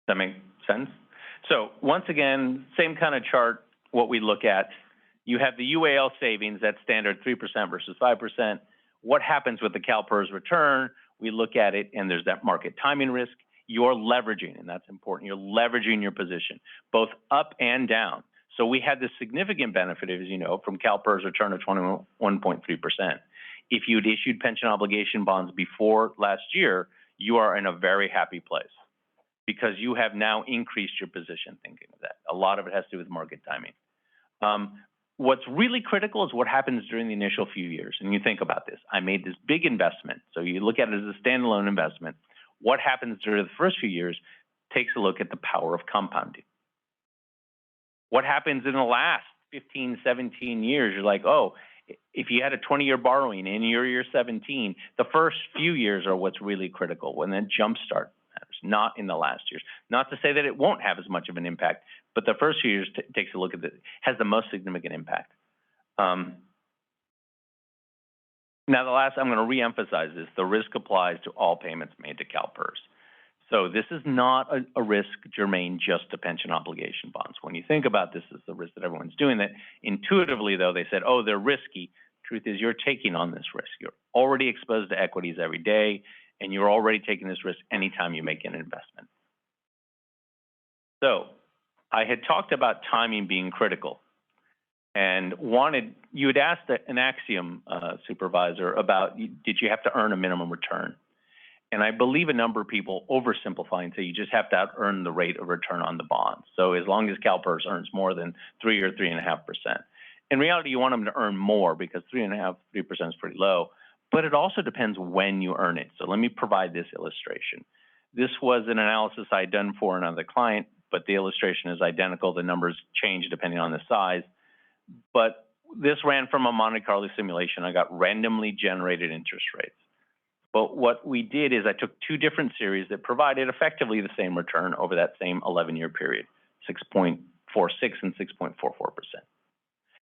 Does that make sense? So once again, same kind of chart, what we look at. You have the UAL savings, that's standard 3% versus 5%. What happens with the CalPERS return? We look at it, and there's that market timing risk. You're leveraging, and that's important. You're leveraging your position, both up and down. So we had this significant benefit, as you know, from CalPERS return of 21.3%. If you'd issued pension obligation bonds before last year, you are in a very happy place because you have now increased your position thinking of that. A lot of it has to do with market timing. What's really critical is what happens during the initial few years. And you think about this. I made this big investment. So you look at it as a standalone investment. What happens during the first few years takes a look at the power of compounding. What happens in the last 15, 17 years? You're like, oh, if you had a 20-year borrowing in your year 17, the first few years are what's really critical, when that jumpstart matters, not in the last years. Not to say that it won't have as much of an impact, but the first few years takes a look at it, has the most significant impact. Now, I'm going to reemphasize this. The risk applies to all payments made to CalPERS. So this is not a risk germane just to pension obligation bonds. When you think about this as the risk that everyone's doing, that intuitively, though, they said, oh, they're risky. Truth is, you're taking on this risk. You're already exposed to equities every day, and you're already taking this risk anytime you make an investment. So I had talked about timing being critical. And you had asked an Axiom supervisor about, did you have to earn a minimum return? And I believe a number of people oversimplify and say you just have to out-earn the rate of return on the bond. So as long as CalPERS earns more than 3 or 3.5%. In reality, you want them to earn more because 3.5%, 3% is pretty low. But it also depends when you earn it. So let me provide this illustration. This was an analysis I had done for another client, but the illustration is identical. The numbers change depending on the size. But this ran from a Monte Carlo simulation. I got randomly generated interest rates. But what we did is I took two different series that provided effectively the same return over that same 11-year period, 6.46 and 6.44%.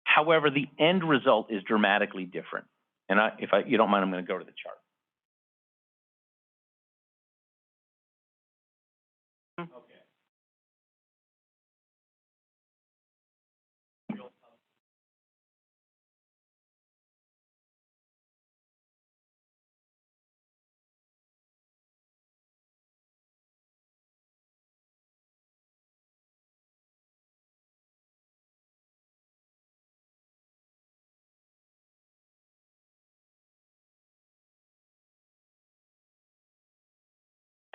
However, the end result is dramatically different. And if you don't mind, I'm going to go to the chart. Okay.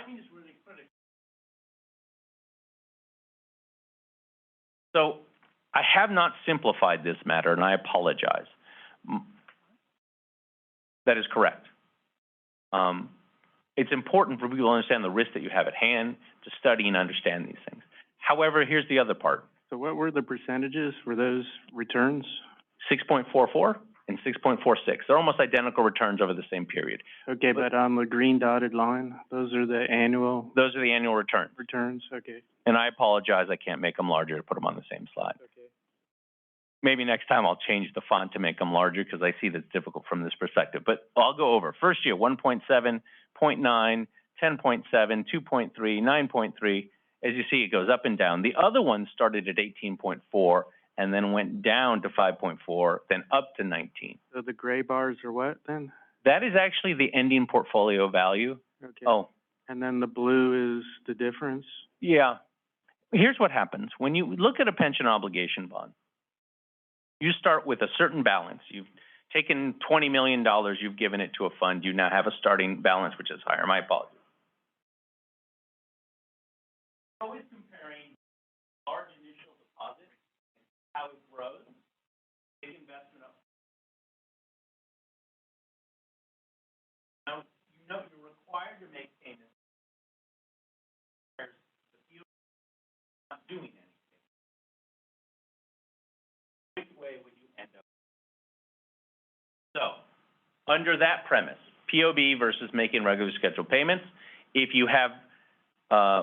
Is really critical. So I have not simplified this matter, and I apologize. That is correct. It's important for people to understand the risk that you have at hand, to study and understand these things. However, here's the other part. So what were the percentages for those returns? 6.44 and 6.46. They're almost identical returns over the same period. Okay, but on the green dotted line, those are the annual? Those are the annual returns. Returns, okay. And I apologize, I can't make them larger to put them on the same slide. Okay. Maybe next time I'll change the font to make them larger because I see that's difficult from this perspective. But I'll go over. First year, 1.7, 0.9, 10.7, 2.3, 9.3. As you see, it goes up and down. The other one started at 18.4 and then went down to 5.4, then up to 19. So the gray bars are what then? That is actually the ending portfolio value. Okay. Oh, And then the blue is the difference? yeah. Here's what happens. When you look at a pension obligation bond, you start with a certain balance. You've taken $20 million, you've given it to a fund. You now have a starting balance, which is higher. My apologies. Always comparing large initial deposit, how it grows, big investment up. Now, you know you're required to make payments. There's the few not doing anything. Which way would you end up? So, under that premise, POB versus making regular scheduled payments, if you have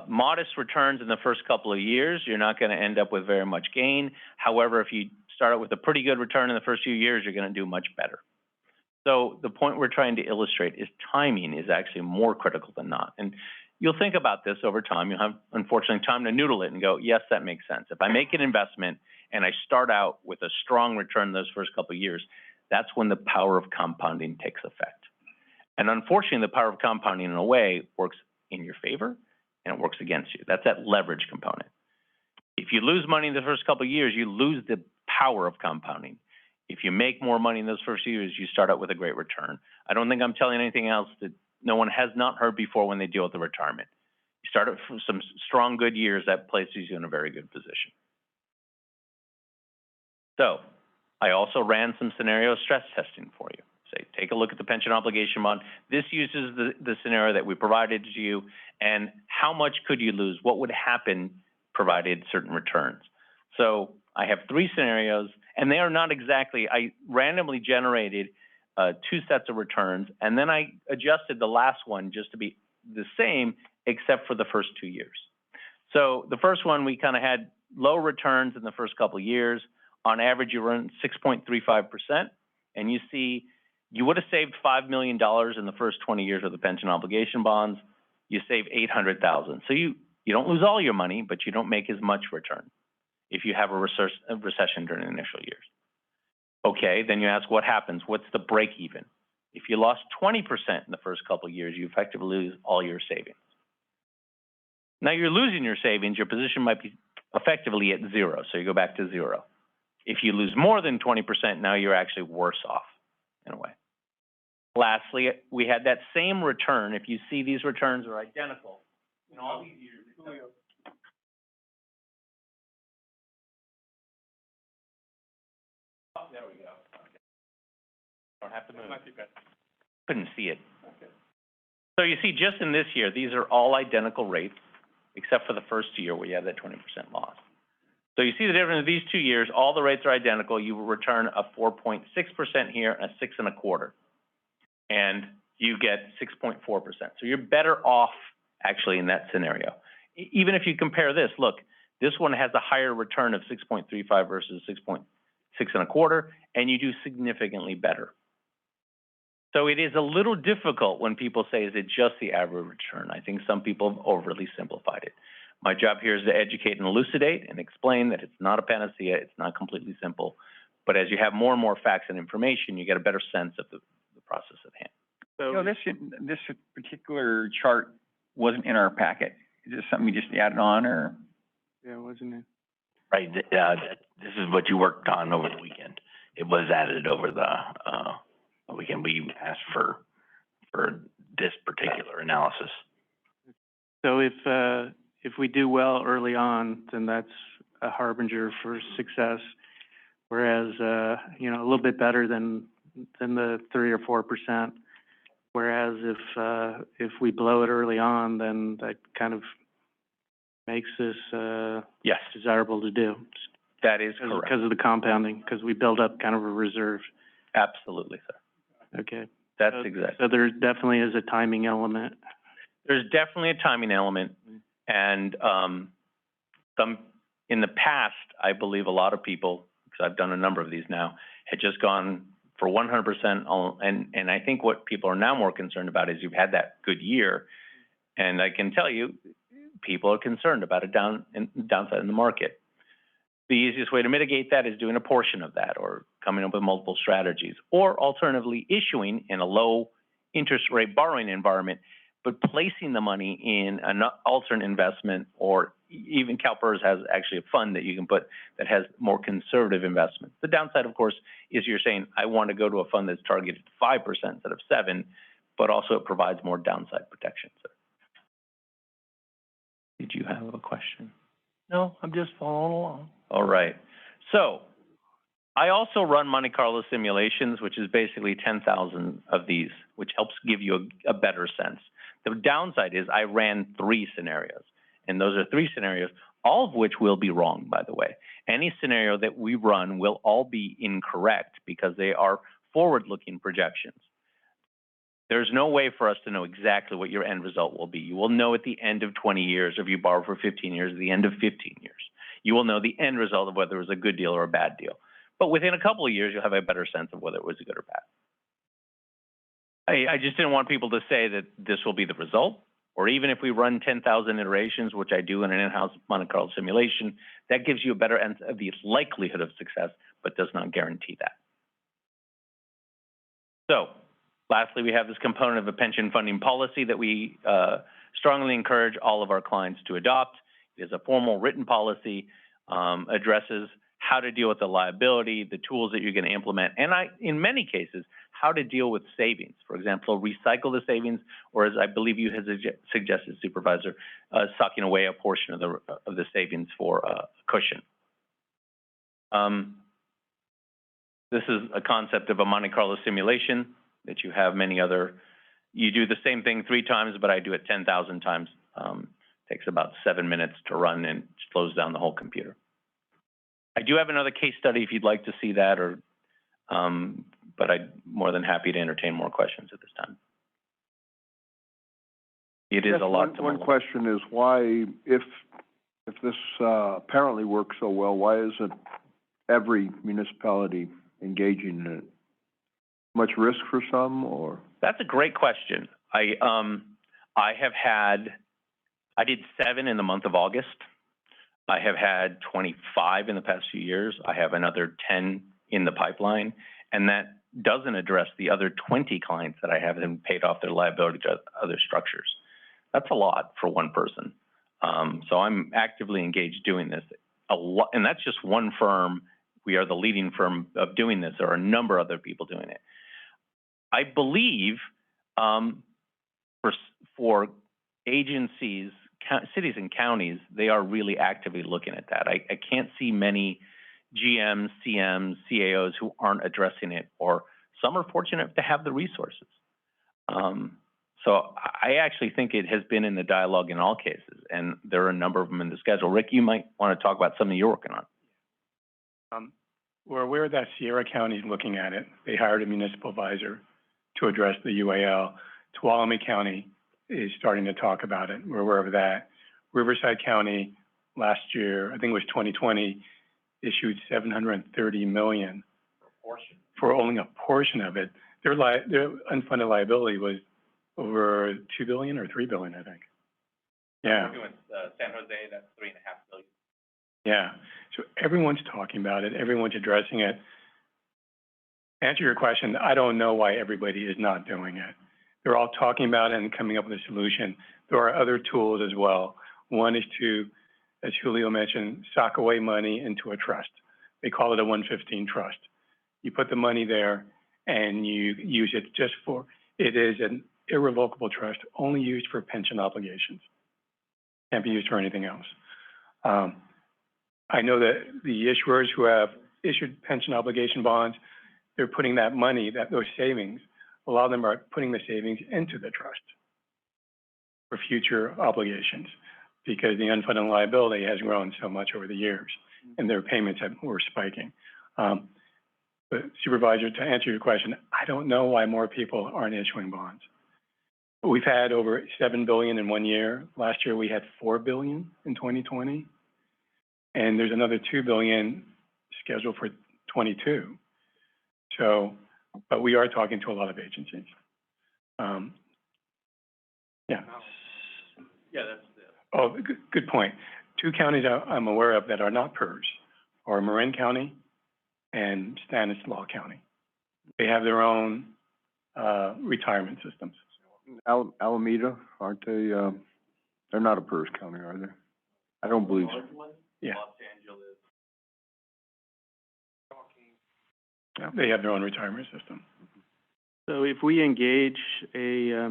modest returns in the first couple of years, you're not going to end up with very much gain. However, if you start out with a pretty good return in the first few years, you're going to do much better. So the point we're trying to illustrate is timing is actually more critical than not. And you'll think about this over time. You'll have, unfortunately, time to noodle it and go, yes, that makes sense. If I make an investment and I start out with a strong return those first couple of years, that's when the power of compounding takes effect. And unfortunately, the power of compounding in a way works in your favor and it works against you. That's that leverage component. If you lose money in the first couple of years, you lose the power of compounding. If you make more money in those first years, you start out with a great return. I don't think I'm telling anything else that no one has not heard before when they deal with the retirement. You start out from some strong, good years, that places you in a very good position. So I also ran some scenario stress testing for you. Say, take a look at the pension obligation bond. This uses the scenario that we provided to you, and how much could you lose? What would happen provided certain returns? So I have 3 scenarios, and they are not exactly, I randomly generated 2 sets of returns, and then I adjusted the last one just to be the same, except for the first 2 years. So the first one, we kind of had low returns in the first couple of years. On average, you earn 6.35%, and you see you would have saved $5 million in the first 20 years of the pension obligation bonds. You save $800,000. So you don't lose all your money, but you don't make as much return if you have a recession during the initial years. Okay, then you ask what happens? What's the break even? If you lost 20% in the first couple of years, you effectively lose all your savings. Now you're losing your savings, your position might be effectively at 0, so you go back to 0. If you lose more than 20%, now you're actually worse off in a way. Lastly, we had that same return. If you see these returns are identical in all these years. Oh, there we go. Okay. Don't have to move. Couldn't see it. Okay. So you see, just in this year, these are all identical rates, except for the first year where you had that 20% loss. So you see the difference in these 2 years, all the rates are identical. You will return a 4.6% here and a 6.25%. And you get 6.4%. So you're better off actually in that scenario. Even if you compare this, look, this one has a higher return of 6.35 versus 6.25, and you do significantly better. So it is a little difficult when people say, is it just the average return? I think some people have overly simplified it. My job here is to educate and elucidate and explain that it's not a panacea, it's not completely simple. But as you have more and more facts and information, you get a better sense of the process at hand. So, You know, this particular chart wasn't in our packet. Is this something we just added on, or? yeah, wasn't it? Right, this is what you worked on over the weekend. It was added over the weekend. We asked for this particular analysis. So if we do well early on, then that's a harbinger for success. Whereas, a little bit better than the 3 or 4%. Whereas if we blow it early on, then that kind of makes this yes, desirable to do. That is correct. Because of the compounding, because we build up kind of a reserve. Absolutely, sir. Okay. That's exactly. So there definitely is a timing element. There's definitely a timing element, and in the past, I believe a lot of people, because I've done a number of these now, had just gone for 100%, and I think what people are now more concerned about is you've had that good year, and I can tell you, people are concerned about a downside in the market. The easiest way to mitigate that is doing a portion of that or coming up with multiple strategies, or alternatively issuing in a low interest rate borrowing environment, but placing the money in an alternate investment, or even CalPERS has actually a fund that you can put that has more conservative investments. The downside, of course, is you're saying, I want to go to a fund that's targeted 5% instead of 7%, but also it provides more downside protection. So, did you have a question? No, I'm just following along. All right. So I also run Monte Carlo simulations, which is basically 10,000 of these, which helps give you a better sense. The downside is I ran 3 scenarios, and those are 3 scenarios, all of which will be wrong, by the way. Any scenario that we run will all be incorrect because they are forward-looking projections. There's no way for us to know exactly what your end result will be. You will know at the end of 20 years, if you borrow for 15 years, at the end of 15 years. You will know the end result of whether it was a good deal or a bad deal. But within a couple of years, you'll have a better sense of whether it was a good or bad. I just didn't want people to say that this will be the result, or even if we run 10,000 iterations, which I do in an in-house Monte Carlo simulation, that gives you a better sense of the likelihood of success, but does not guarantee that. So, lastly, we have this component of a pension funding policy that we strongly encourage all of our clients to adopt. It is a formal written policy, addresses how to deal with the liability, the tools that you're going to implement, and in many cases, how to deal with savings. For example, recycle the savings, or as I believe you have suggested, Supervisor, sucking away a portion of the savings for a cushion. This is a concept of a Monte Carlo simulation that you have many other. You do the same thing 3 times, but I do it 10,000 times. Takes about 7 minutes to run and slows down the whole computer. I do have another case study if you'd like to see that, or but I'm more than happy to entertain more questions at this time. It is a lot to One question is why, if this apparently works so well, why isn't every municipality engaging in it? Much risk for some, or? That's a great question. I did 7 in the month of August. I have had 25 in the past few years. I have another 10 in the pipeline, and that doesn't address the other 20 clients that I haven't paid off their liability to other structures. That's a lot for one person. So I'm actively engaged doing this a lot, and that's just one firm. We are the leading firm of doing this. There are a number of other people doing it. I believe for agencies, cities and counties, they are really actively looking at that. I can't see many GMs, CMs, CAOs who aren't addressing it, or some are fortunate to have the resources. So I actually think it has been in the dialogue in all cases, and there are a number of them in the schedule. Rick, you might want to talk about something you're working on. We're aware that Sierra County is looking at it. They hired a municipal advisor to address the UAL. Tuolumne County is starting to talk about it. We're aware of that. Riverside County last year, I think it was 2020, issued $730 million for only a portion of it. Their unfunded liability was over $2 billion or $3 billion, I think. Yeah. We're doing San Jose, that's $3.5 billion. Yeah. So everyone's talking about it. Everyone's addressing it. To answer your question, I don't know why everybody is not doing it. They're all talking about it and coming up with a solution. There are other tools as well. One is to, as Julio mentioned, sock away money into a trust. They call it a 115 trust. You put the money there and you use it just for, it is an irrevocable trust, only used for pension obligations. Can't be used for anything else. I know that the issuers who have issued pension obligation bonds, they're putting that money, those savings, a lot of them are putting the savings into the trust for future obligations, because the unfunded liability has grown so much over the years and their payments were spiking. But Supervisor, to answer your question, I don't know why more people aren't issuing bonds. We've had over $7 billion in 1 year. Last year we had $4 billion in 2020. And there's another $2 billion scheduled for 22. So, but we are talking to a lot of agencies. Yeah. Yeah, that's Oh, good point. 2 counties I'm aware of that are not PERS are Marin County and Stanislaus County. They have their own retirement systems. Alameda, aren't they, they're not a PERS county, are they? I don't believe so. Yeah. Yeah, they have their own retirement system. So if we engage a,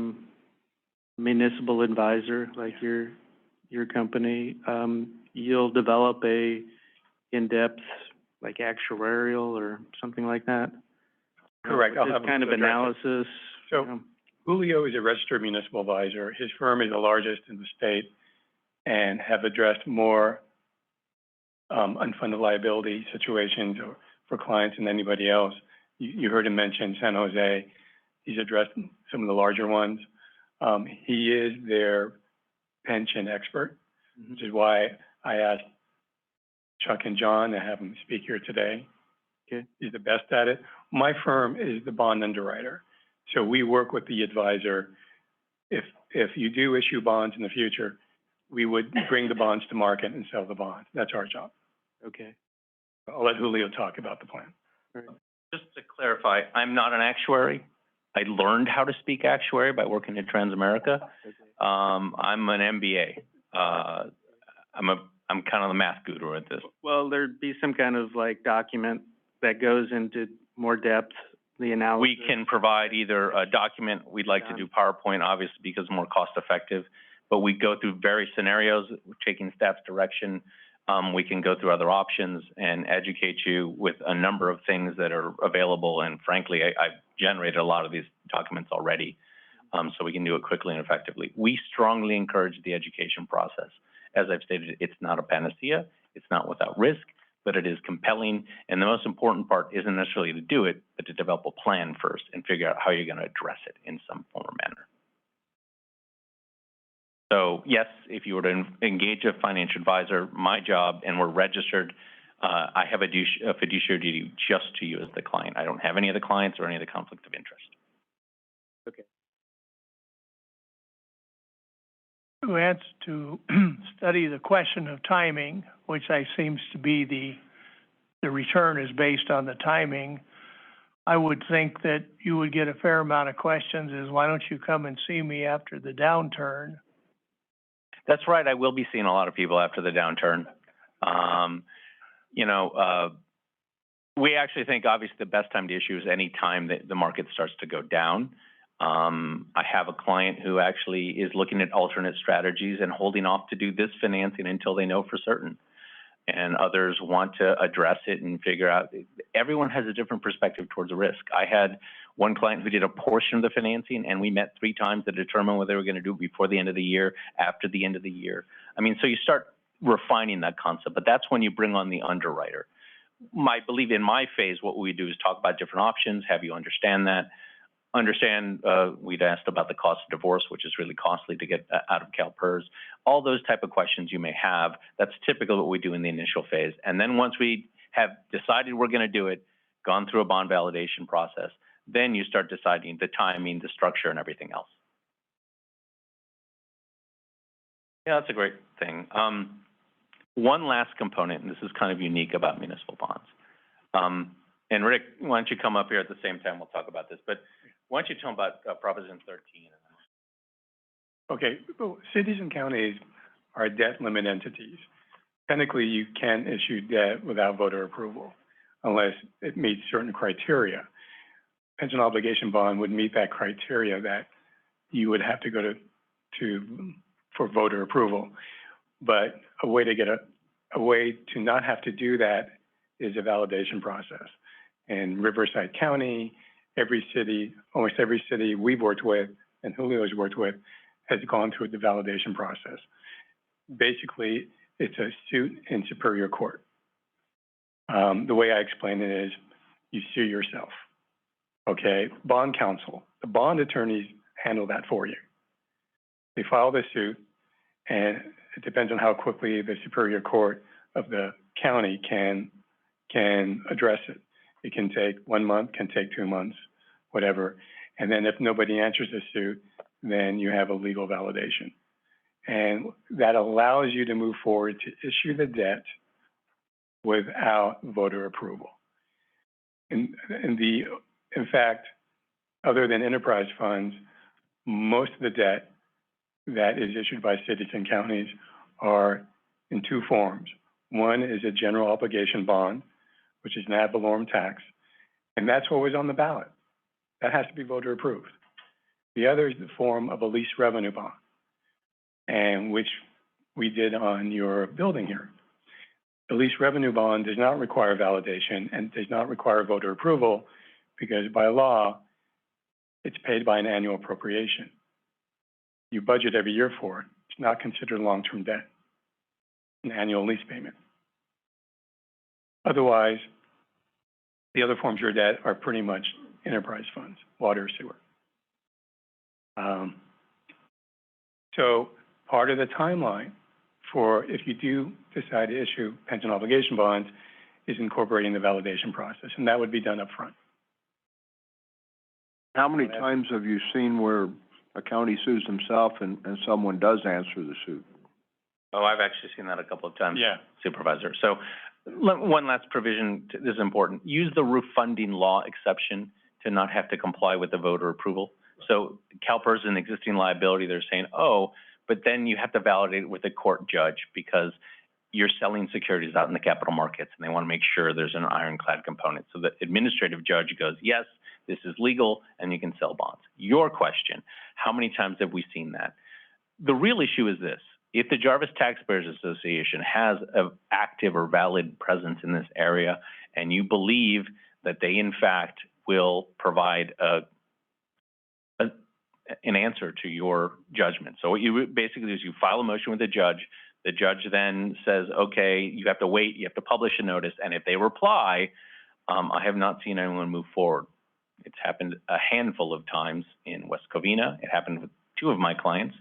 municipal advisor like your company, you'll develop a in-depth, like actuarial or something like that? Correct. I'll This have kind of address it. analysis? So Julio is a registered municipal advisor. His firm is the largest in the state and have addressed more unfunded liability situations for clients than anybody else. You heard him mention San Jose. He's addressed some of the larger ones. He is their pension expert, which is why I asked Chuck and John to have him speak here today. Okay. He's the best at it. My firm is the bond underwriter. So we work with the advisor. If you do issue bonds in the future, we would bring the bonds to market and sell the bonds. That's our job. Okay. I'll let Julio talk about the plan. Just to clarify, I'm not an actuary. I learned how to speak actuary by working at Transamerica. I'm an MBA. I'm kind of the math guru at this. Well, there'd be some kind of like document that goes into more depth, the analysis. We can provide either a document, we'd like to do PowerPoint, obviously, because it's more cost effective, but we go through various scenarios, taking staff's direction. We can go through other options and educate you with a number of things that are available. And frankly, I've generated a lot of these documents already, so we can do it quickly and effectively. We strongly encourage the education process. As I've stated, it's not a panacea, it's not without risk, but it is compelling. And the most important part isn't necessarily to do it, but to develop a plan first and figure out how you're going to address it in some form or manner. So yes, if you were to engage a financial advisor, my job, and we're registered, I have a fiduciary duty just to you as the client. I don't have any of the clients or any of the conflict of interest. Okay. To study the question of timing, which seems to be the return is based on the timing, I would think that you would get a fair amount of questions is, why don't you come and see me after the downturn? That's right. I will be seeing a lot of people after the downturn. We actually think obviously the best time to issue is any time that the market starts to go down. I have a client who actually is looking at alternate strategies and holding off to do this financing until they know for certain. And others want to address it and figure out, everyone has a different perspective towards the risk. I had one client who did a portion of the financing, and we met 3 times to determine what they were going to do before the end of the year, after the end of the year. I mean, so you start refining that concept, but that's when you bring on the underwriter. I believe in my phase, what we do is talk about different options, have you understand that. We'd asked about the cost of divorce, which is really costly to get out of CalPERS. All those type of questions you may have, that's typically what we do in the initial phase. And then once we have decided we're going to do it, gone through a bond validation process, then you start deciding the timing, the structure, and everything else. Yeah, that's a great thing. One last component, and this is kind of unique about municipal bonds. And Rick, why don't you come up here at the same time, we'll talk about this, but why don't you tell them about Proposition 13? Okay, well, cities and counties are debt limit entities. Technically, you can issue debt without voter approval unless it meets certain criteria. Pension obligation bond would meet that criteria that you would have to go for voter approval. But a way to not have to do that is a validation process. In Riverside County, almost every city we've worked with and Julio's worked with has gone through the validation process. Basically, it's a suit in Superior Court. The way I explain it is you sue yourself, okay? Bond counsel, the bond attorneys handle that for you. They file the suit, and it depends on how quickly the Superior Court of the county can address it. It can take 1 month, can take 2 months, whatever. And then if nobody answers the suit, then you have a legal validation. And that allows you to move forward to issue the debt without voter approval. In fact, other than enterprise funds, most of the debt that is issued by cities and counties are in two forms. One is a general obligation bond, which is an ad valorem tax, and that's what was on the ballot. That has to be voter approved. The other is the form of a lease revenue bond, and which we did on your building here. The lease revenue bond does not require validation and does not require voter approval because by law, it's paid by an annual appropriation. You budget every year for it. It's not considered long-term debt, an annual lease payment. Otherwise, the other forms of debt are pretty much enterprise funds, water, sewer. So part of the timeline for if you do decide to issue pension obligation bonds is incorporating the validation process, and that would be done up front. How many times have you seen where a county sues himself and someone does answer the suit? Oh, I've actually seen that a couple of times. Yeah. Supervisor. So one last provision, this is important. Use the refunding law exception to not have to comply with the voter approval. So CalPERS an existing liability, they're saying, oh, but then you have to validate it with a court judge because you're selling securities out in the capital markets and they want to make sure there's an ironclad component. So the administrative judge goes, yes, this is legal and you can sell bonds. Your question, how many times have we seen that? The real issue is this. If the Jarvis Taxpayers Association has an active or valid presence in this area and you believe that they in fact will provide an answer to your judgment. So what you basically do is you file a motion with the judge then says, okay, you have to wait, you have to publish a notice, and if they reply, I have not seen anyone move forward. It's happened a handful of times in West Covina. It happened with two of my clients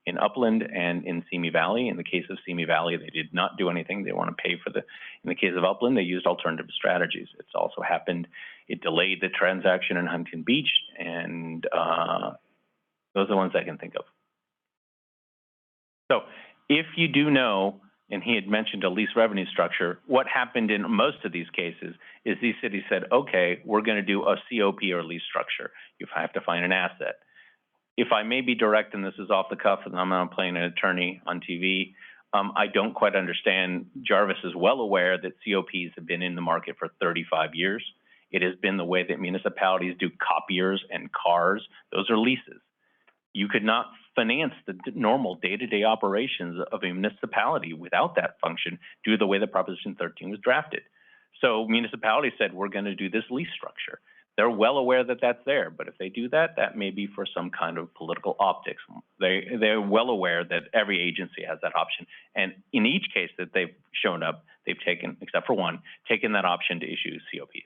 in Upland and in Simi Valley. In the case of Simi Valley, they did not do anything. They want to pay for in the case of Upland, they used alternative strategies. It's also happened, it delayed the transaction in Huntington Beach, and those are the ones I can think of. So if you do know, and he had mentioned a lease revenue structure, what happened in most of these cases is these cities said, okay, we're going to do a COP or lease structure. You have to find an asset. If I may be direct, and this is off the cuff, and I'm not playing an attorney on TV, I don't quite understand. Jarvis is well aware that COPs have been in the market for 35 years. It has been the way that municipalities do copiers and cars. Those are leases. You could not finance the normal day-to-day operations of a municipality without that function due to the way that Proposition 13 was drafted. So municipalities said, we're going to do this lease structure. They're well aware that that's there, but if they do that, that may be for some kind of political optics. They're well aware that every agency has that option. And in each case that they've shown up, they've taken, except for one, taken that option to issue COPs.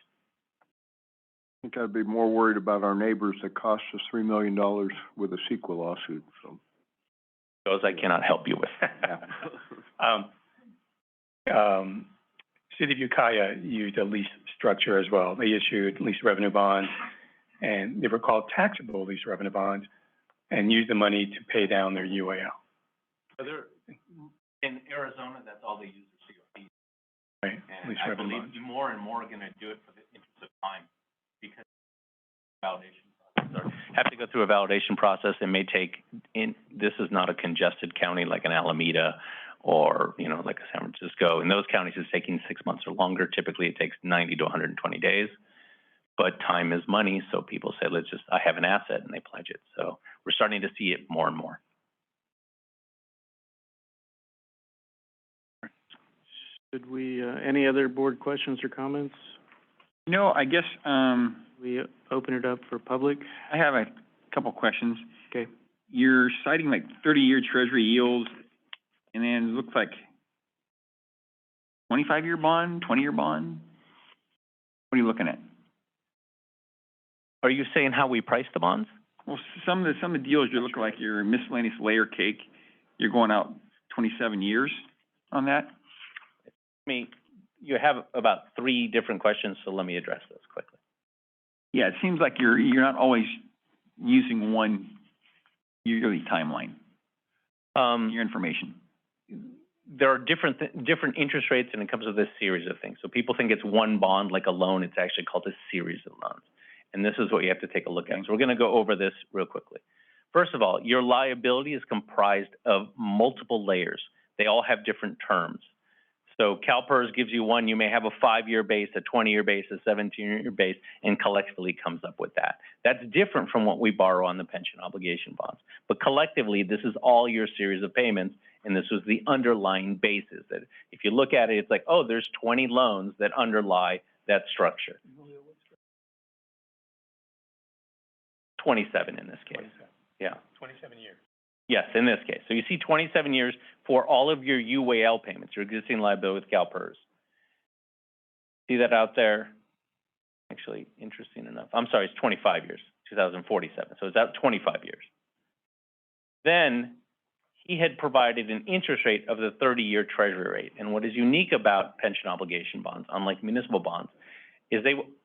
I think I'd be more worried about our neighbors that cost us $3 million with a CEQA lawsuit, so. Those I cannot help you with. City of Ukiah used a lease structure as well. They issued lease revenue bonds, and they were called taxable lease revenue bonds, and used the money to pay down their UAL. So in Arizona, that's all they use is COPs. Right, and lease I revenue believe bonds. more and more are going to do it for the interest of time because validation process. Have to go through a validation process. It may take, this is not a congested county like an Alameda or, like a San Francisco. In those counties, it's taking 6 months or longer. Typically, it takes 90 to 120 days. But time is money, so people say, I have an asset, and they pledge it. So we're starting to see it more and more. Should we, any other board questions or comments? I guess, We open it up for public. I have a couple questions. Okay. You're citing like 30-year treasury yields, and then it looks like 25-year bond, 20-year bond. What are you looking at? Are you saying how we price the bonds? Well, some of the deals you look like your miscellaneous layer cake. You're going out 27 years on that. You have about 3 different questions, so let me address those quickly. Yeah, it seems like you're not always using one yearly timeline. Your information. there are different interest rates, and it comes with a series of things. So people think it's one bond like a loan. It's actually called a series of loans. And this is what you have to take a look at. So we're going to go over this real quickly. First of all, your liability is comprised of multiple layers. They all have different terms. So CalPERS gives you one. You may have a 5-year base, a 20-year base, a 17-year base, and collectively comes up with that. That's different from what we borrow on the pension obligation bonds. But collectively, this is all your series of payments, and this was the underlying basis. That if you look at it, it's like, oh, there's 20 loans that underlie that structure. 27 in this case. 27. Yeah. 27 years. Yes, in this case. So you see 27 years for all of your UAL payments, your existing liability with CalPERS. See that out there? Actually, interesting enough. I'm sorry, it's 25 years, 2047. So it's out 25 years. Then he had provided an interest rate of the 30-year treasury rate. And what is unique about pension obligation bonds, unlike municipal bonds, is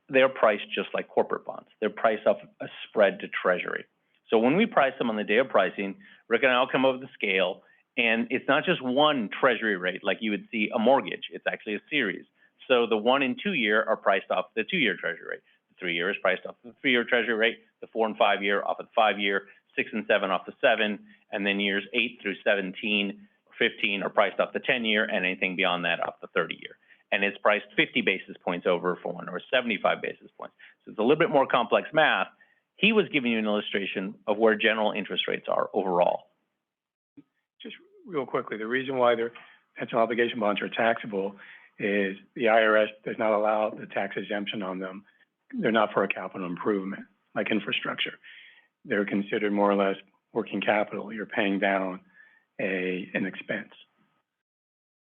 they're priced just like corporate bonds. They're priced off a spread to treasury. So when we price them on the day of pricing, Rick and I will come over the scale, and it's not just one treasury rate like you would see a mortgage. It's actually a series. So the 1 and 2 year are priced off the 2-year treasury rate. The 3 year is priced off the 3-year treasury rate. The 4 and 5 year off of the 5 year, 6 and 7 off the 7, and then years 8 through 17 or 15 are priced off the 10 year, and anything beyond that off the 30 year. And it's priced 50 basis points over for one, or 75 basis points. So it's a little bit more complex math. He was giving you an illustration of where general interest rates are overall. Just real quickly, the reason why their pension obligation bonds are taxable is the IRS does not allow the tax exemption on them. They're not for a capital improvement, like infrastructure. They're considered more or less working capital. You're paying down an expense.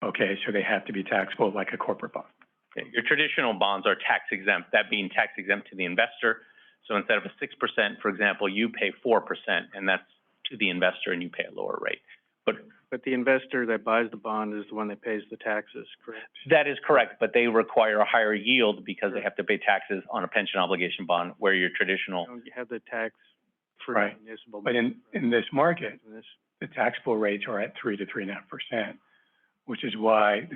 Okay, so they have to be taxable like a corporate bond. Okay. Your traditional bonds are tax exempt, that being tax exempt to the investor. So instead of a 6%, for example, you pay 4%, and that's to the investor, and you pay a lower rate. But the investor that buys the bond is the one that pays the taxes, correct? That is correct, but they require a higher yield because they have to pay taxes on a pension obligation bond, where your traditional. You have the tax for Right. municipal. But in this market, bonds. the taxable rates are at 3 to 3.5%, which is why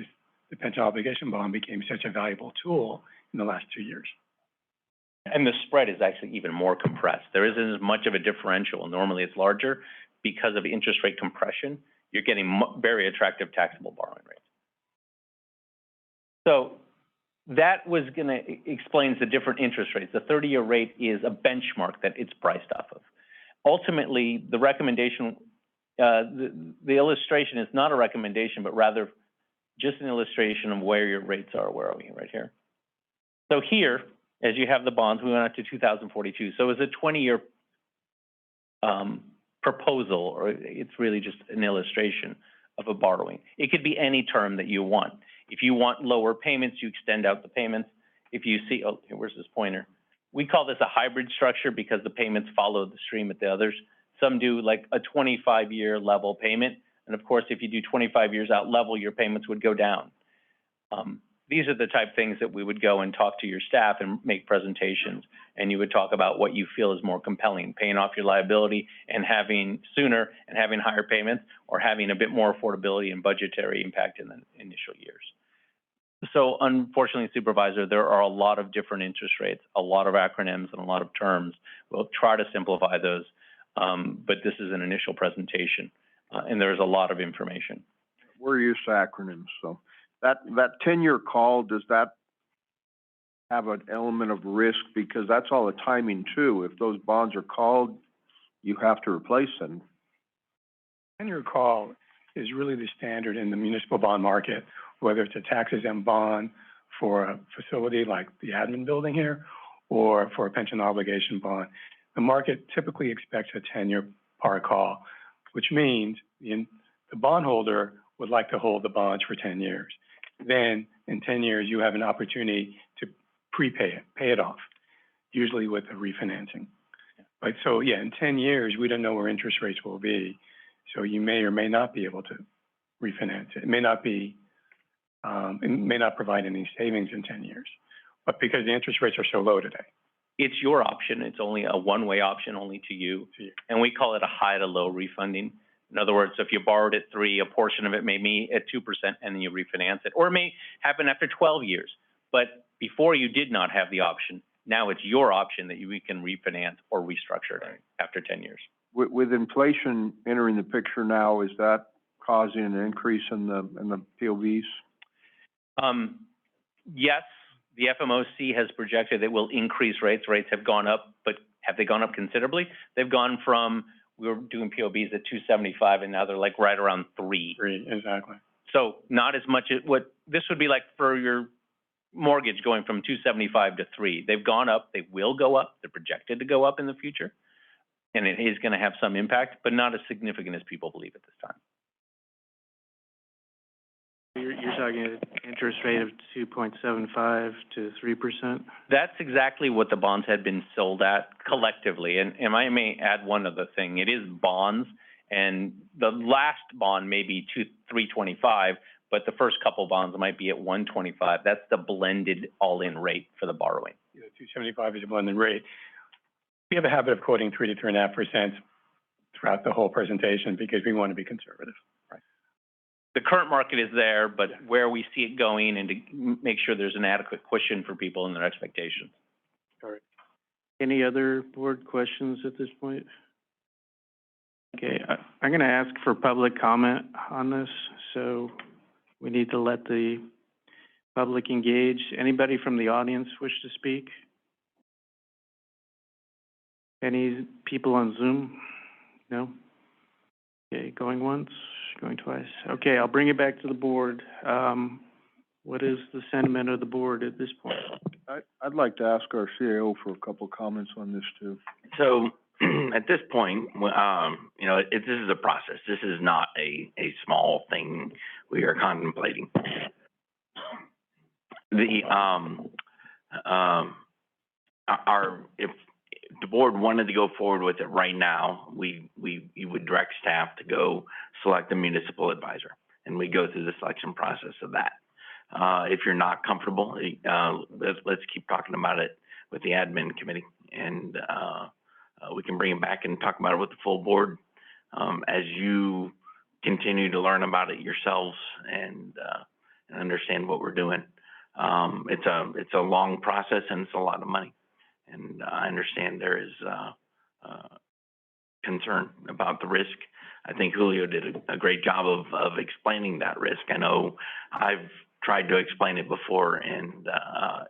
the pension obligation bond became such a valuable tool in the last 2 years. And the spread is actually even more compressed. There isn't as much of a differential. Normally it's larger. Because of interest rate compression, you're getting very attractive taxable borrowing rates. So that was going to explains the different interest rates. The 30-year rate is a benchmark that it's priced off of. Ultimately, the recommendation, the illustration is not a recommendation, but rather just an illustration of where your rates are. Where are we? Right here. So here, as you have the bonds, we went out to 2042. So it's a 20-year proposal, or it's really just an illustration of a borrowing. It could be any term that you want. If you want lower payments, you extend out the payments. If you see, oh, where's this pointer? We call this a hybrid structure because the payments follow the stream at the others. Some do like a 25-year level payment. And of course, if you do 25 years out level, your payments would go down. These are the type of things that we would go and talk to your staff and make presentations, and you would talk about what you feel is more compelling, paying off your liability and having sooner and having higher payments, or having a bit more affordability and budgetary impact in the initial years. So unfortunately, Supervisor, there are a lot of different interest rates, a lot of acronyms, and a lot of terms. We'll try to simplify those, but this is an initial presentation, and there's a lot of information. We're used to acronyms, so. That 10-year call, does that have an element of risk? Because that's all the timing too. If those bonds are called, you have to replace them. 10-year call is really the standard in the municipal bond market, whether it's a tax-exempt bond for a facility like the admin building here, or for a pension obligation bond. The market typically expects a 10-year par call, which means the bondholder would like to hold the bonds for 10 years. Then in 10 years, you have an opportunity to prepay it, pay it off, usually with a refinancing. But so yeah, in 10 years, we don't know where interest rates will be. So you may or may not be able to refinance it. It may not be, it may not provide any savings in 10 years, but because the interest rates are so low today. It's your option. It's only a one-way option, only to you. And we call it a high to low refunding. In other words, if you borrowed at 3, a portion of it may be at 2% and then you refinance it, or it may happen after 12 years. But before you did not have the option. Now it's your option that we can refinance or restructure it after 10 years. With inflation entering the picture now, is that causing an increase in the POVs? Yes, the FMOC has projected it will increase rates. Rates have gone up, but have they gone up considerably? They've gone from, we were doing POBs at 275 and now they're like right around 3. 3, exactly. So not as much as what this would be like for your mortgage going from 275 to 3. They've gone up, they will go up, they're projected to go up in the future. And it is going to have some impact, but not as significant as people believe at this time. You're talking an interest rate of 2.75 to 3%? That's exactly what the bonds had been sold at collectively. And I may add one other thing. It is bonds, and the last bond may be 325, but the first couple bonds might be at 125. That's the blended all-in rate for the borrowing. Yeah, 275 is a blended rate. We have a habit of quoting 3 to 3.5% throughout the whole presentation because we want to be conservative. The current market is there, but where we see it going and to make sure there's an adequate cushion for people and their expectations. All right. Any other board questions at this point? Okay, I'm going to ask for public comment on this, so we need to let the public engage. Anybody from the audience wish to speak? Any people on Zoom? No? Okay, going once, going twice. Okay, I'll bring it back to the board. What is the sentiment of the board at this point? I'd like to ask our CAO for a couple comments on this too. So at this point, you know, this is a process. This is not a small thing we are contemplating. If the board wanted to go forward with it right now, we would direct staff to go select a municipal advisor, and we go through the selection process of that. If you're not comfortable, let's keep talking about it with the admin committee, and we can bring it back and talk about it with the full board as you continue to learn about it yourselves and understand what we're doing. It's a long process and it's a lot of money, and I understand there is concern about the risk. I think Julio did a great job of explaining that risk. I know I've tried to explain it before, and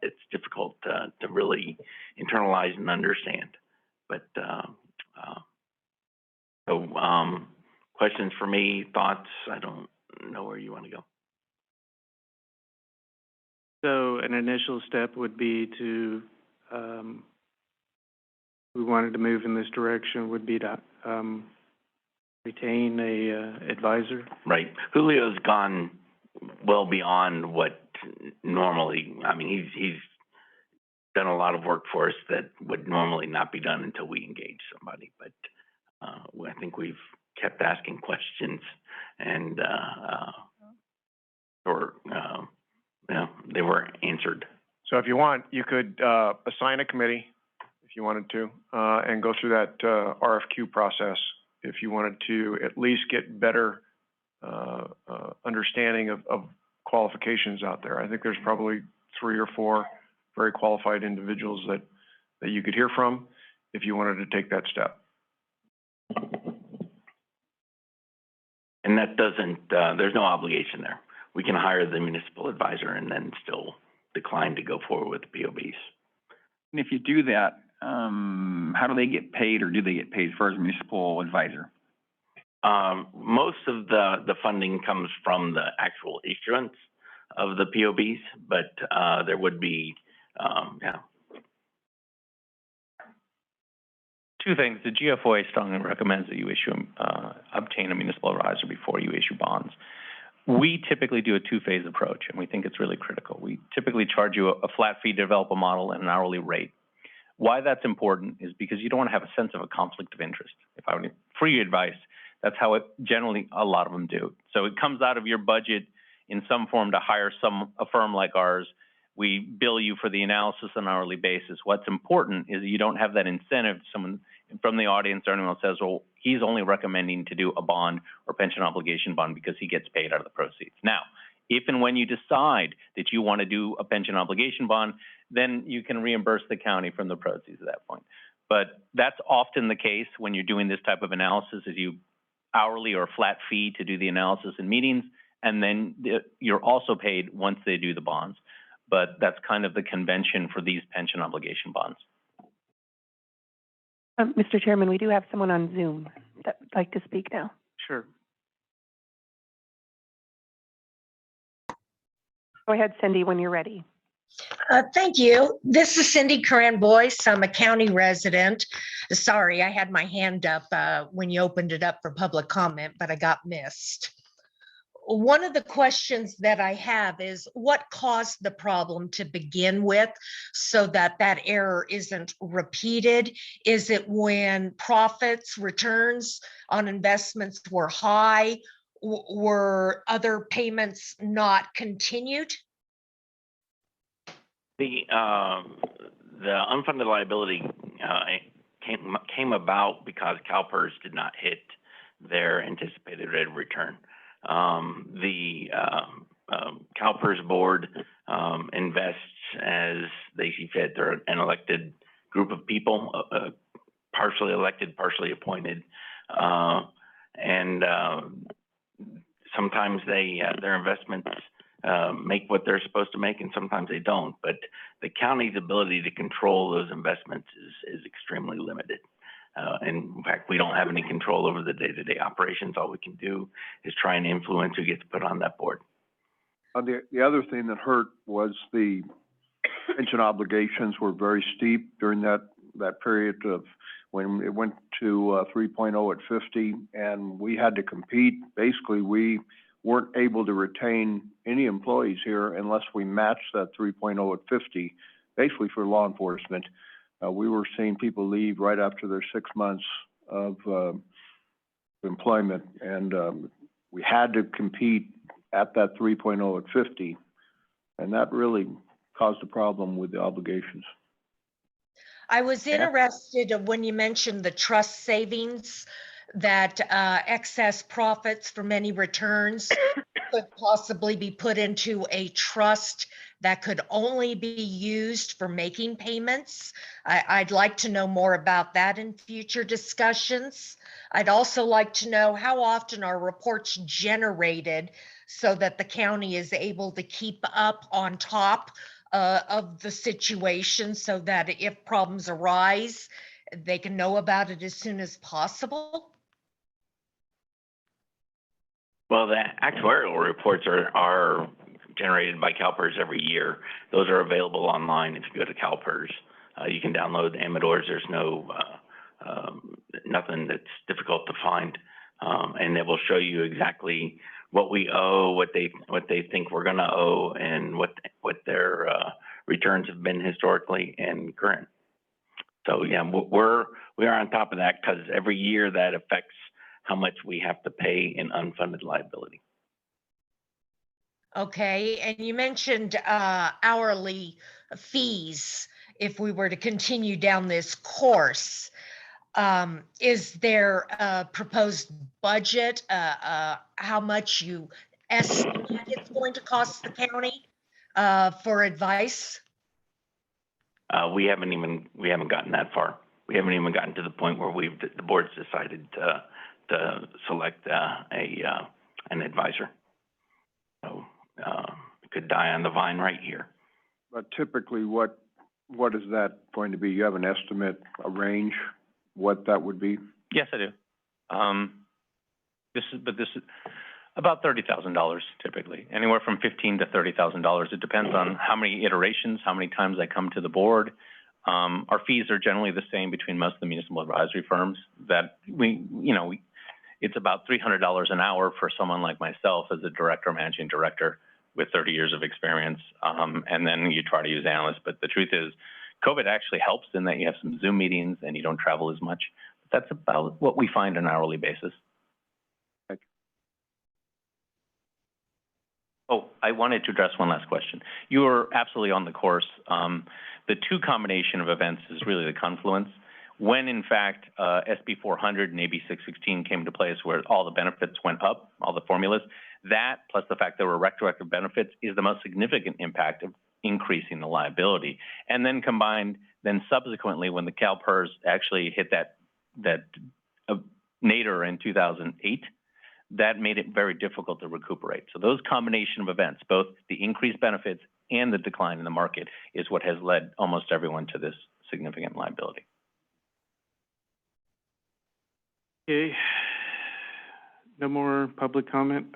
it's difficult to really internalize and understand. But questions for me, thoughts? I don't know where you want to go. So an initial step would be to, we wanted to move in this direction, would be to retain a advisor. Right. Julio's gone well beyond what normally, I mean, he's done a lot of work for us that would normally not be done until we engage somebody. But I think we've kept asking questions, and they were answered. So if you want, you could assign a committee if you wanted to, and go through that RFQ process if you wanted to at least get better understanding of qualifications out there. I think there's probably 3 or 4 very qualified individuals that you could hear from if you wanted to take that step. And that doesn't, there's no obligation there. We can hire the municipal advisor and then still decline to go forward with the POBs. And if you do that, how do they get paid, or do they get paid for as a municipal advisor? Most of the funding comes from the actual issuance of the POBs, but there would be, Two things. The GFOA strongly recommends that you obtain a municipal advisor before you issue bonds. We typically do a 2-phase approach, and we think it's really critical. We typically charge you a flat fee to develop a model and an hourly rate. Why that's important is because you don't want to have a sense of a conflict of interest. If I were free advice, that's how it generally, a lot of them do. So it comes out of your budget in some form to hire a firm like ours. We bill you for the analysis on an hourly basis. What's important is that you don't have that incentive. from the audience or anyone says, well, he's only recommending to do a bond or pension obligation bond because he gets paid out of the proceeds. Now, if and when you decide that you want to do a pension obligation bond, then you can reimburse the county from the proceeds at that point. But that's often the case when you're doing this type of analysis, is you hourly or flat fee to do the analysis in meetings, and then you're also paid once they do the bonds. But that's kind of the convention for these pension obligation bonds. Mr. Chairman, we do have someone on Zoom that would like to speak now. Sure. Go ahead, Cindy, when you're ready. Thank you. This is Cindy Coran Boyce. I'm a county resident. Sorry, I had my hand up when you opened it up for public comment, but I got missed. One of the questions that I have is what caused the problem to begin with so that that error isn't repeated? Is it when profits, returns on investments were high? Were other payments not continued? The unfunded liability came about because CalPERS did not hit their anticipated rate of return. The CalPERS board invests as they see fit. They're an elected group of people, partially elected, partially appointed, and sometimes their investments make what they're supposed to make, and sometimes they don't. But the county's ability to control those investments is extremely limited. And in fact, we don't have any control over the day-to-day operations. All we can do is try and influence who gets put on that board. The other thing that hurt was the pension obligations were very steep during that period of when it went to 3.0 at 50, and we had to compete. Basically, we weren't able to retain any employees here unless we matched that 3.0 at 50, basically for law enforcement. We were seeing people leave right after their 6 months of employment, and we had to compete at that 3.0 at 50, and that really caused a problem with the obligations. I was interested when you mentioned the trust savings, that excess profits from any returns could possibly be put into a trust that could only be used for making payments. I'd like to know more about that in future discussions. I'd also like to know how often are reports generated so that the county is able to keep up on top of the situation so that if problems arise, they can know about it as soon as possible. Well, the actuarial reports are generated by CalPERS every year. Those are available online if you go to CalPERS. You can download Amadors. There's no nothing that's difficult to find, and it will show you exactly what we owe, what they think we're going to owe, and what their returns have been historically and current. So yeah, we are on top of that because every year that affects how much we have to pay in unfunded liability. Okay, and you mentioned hourly fees if we were to continue down this course. Is there a proposed budget, how much you estimate it's going to cost the county for advice? We haven't gotten that far. We haven't even gotten to the point where the board's decided to select an advisor. So it could die on the vine right here. But typically, what is that going to be? You have an estimate, a range, what that would be? Yes, I do. This is about $30,000 typically, anywhere from $15,000 to $30,000. It depends on how many iterations, how many times I come to the board. Our fees are generally the same between most of the municipal advisory firms. That it's about $300 an hour for someone like myself as a director, managing director with 30 years of experience. And then you try to use analysts. But the truth is, COVID actually helps in that you have some Zoom meetings and you don't travel as much. But that's about what we find on an hourly basis. Oh, I wanted to address one last question. You are absolutely on the course. The two combination of events is really the confluence. When in fact, SB 400 and AB 616 came into place where all the benefits went up, all the formulas, that plus the fact there were retroactive benefits is the most significant impact of increasing the liability. And then combined, then subsequently when the CalPERS actually hit that nadir in 2008, that made it very difficult to recuperate. So those combination of events, both the increased benefits and the decline in the market, is what has led almost everyone to this significant liability. Okay, no more public comment?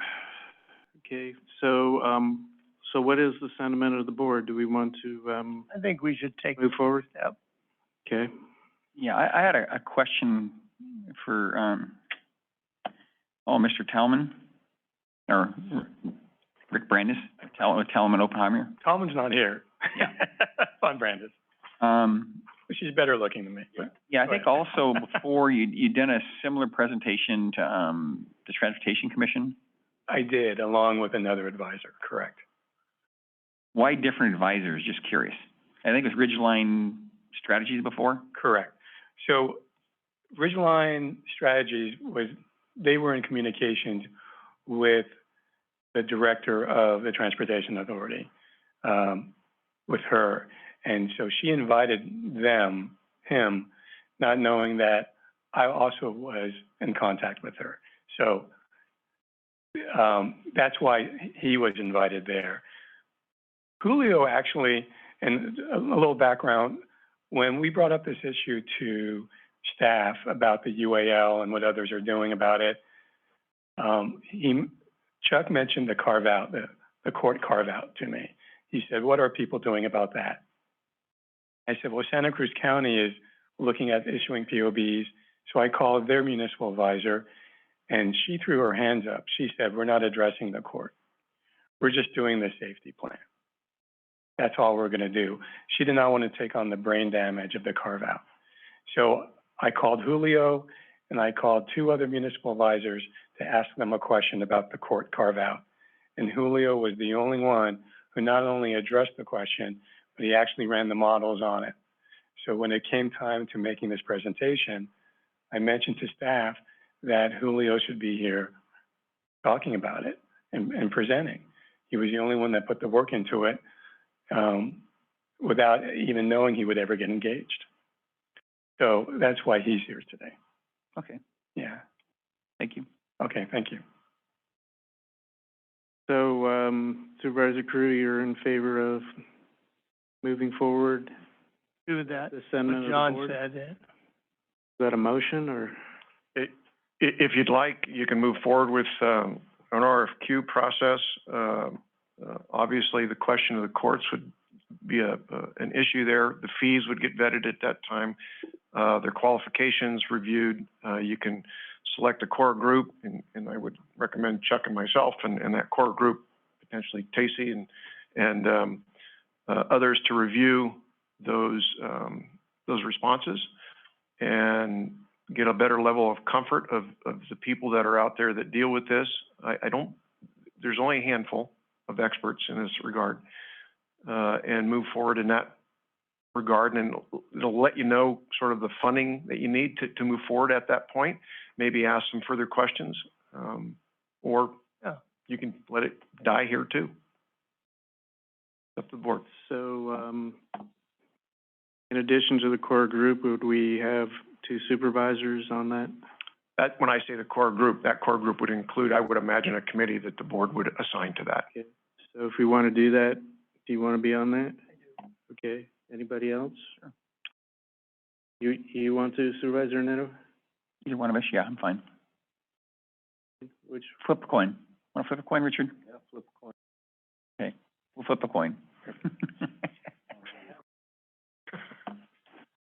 Okay, so, so what is the sentiment of the board? Do we want to, I think we should take. move forward? Yep. Okay. Yeah, I had a question for, Mr. Talman, or Rick Brandis, Talman Oppenheimer. Talman's not here. Yeah. Fun, Brandis. She's better looking than me. Yeah, I think also before you'd done a similar presentation to, the Transportation Commission. I did, along with another advisor, correct. Why different advisors? Just curious. I think it was Ridgeline Strategies before. Correct. So Ridgeline Strategies they were in communications with the director of the Transportation Authority, with her. And so she invited him, not knowing that I also was in contact with her. So that's why he was invited there. Julio actually, and a little background, when we brought up this issue to staff about the UAL and what others are doing about it, Chuck mentioned the carve-out, the court carve-out to me. He said, what are people doing about that? I said, well, Santa Cruz County is looking at issuing POBs. So I called their municipal advisor, and she threw her hands up. She said, we're not addressing the court. We're just doing the safety plan. That's all we're going to do. She did not want to take on the brain damage of the carve-out. So I called Julio, and I called two other municipal advisors to ask them a question about the court carve-out. And Julio was the only one who not only addressed the question, but he actually ran the models on it. So when it came time to making this presentation, I mentioned to staff that Julio should be here talking about it and presenting. He was the only one that put the work into it without even knowing he would ever get engaged. So that's why he's here today. Okay. Yeah. Thank you. Okay, thank you. So, Supervisor Crew, you're in favor of moving forward? Do that, The sentiment what of the John board? said. Is that a motion, or? If you'd like, you can move forward with an RFQ process. Obviously, the question of the courts would be an issue there. The fees would get vetted at that time, their qualifications reviewed. You can select a core group, and I would recommend Chuck and myself and that core group, potentially Tacey and others, to review those responses and get a better level of comfort of the people that are out there that deal with this. There's only a handful of experts in this regard, and move forward in that regard, and it'll let you know sort of the funding that you need to move forward at that point. Maybe ask some further questions, or you can let it die here too. Up to the board. So, in addition to the core group, would we have two supervisors on that? When I say the core group, that core group would include, I would imagine, a committee that the board would assign to that. Okay. So if we want to do that, do you want to be on that? I do. Okay. Anybody else? Sure. You want to, Supervisor Neto? Either one of us, yeah, I'm fine. Which? Flip a coin. Want to flip a coin, Richard? Yeah, flip a coin. Okay, we'll flip a coin.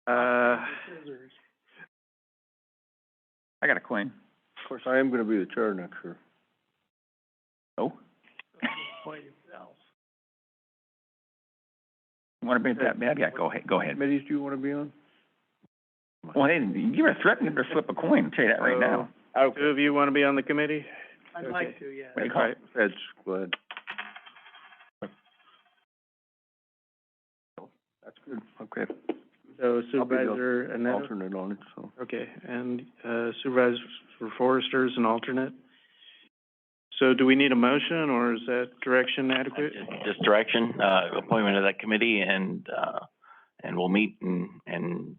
I got a coin. Of course, I am going to be the chair next year. Oh? You want to be that bad? Yeah, go ahead. Committees do you want to be on? Well, hey, you were threatening to flip a coin. I'll tell you that right now. Two of you want to be on the committee? I'd like to, yeah. What do you call it? Ed's, go ahead. That's good. Okay. So I'll be the Supervisor Neto? alternate on it, so. Okay, and Supervisor Forrester is an alternate. So do we need a motion, or is that direction adequate? Just direction, appointment of that committee, and we'll meet and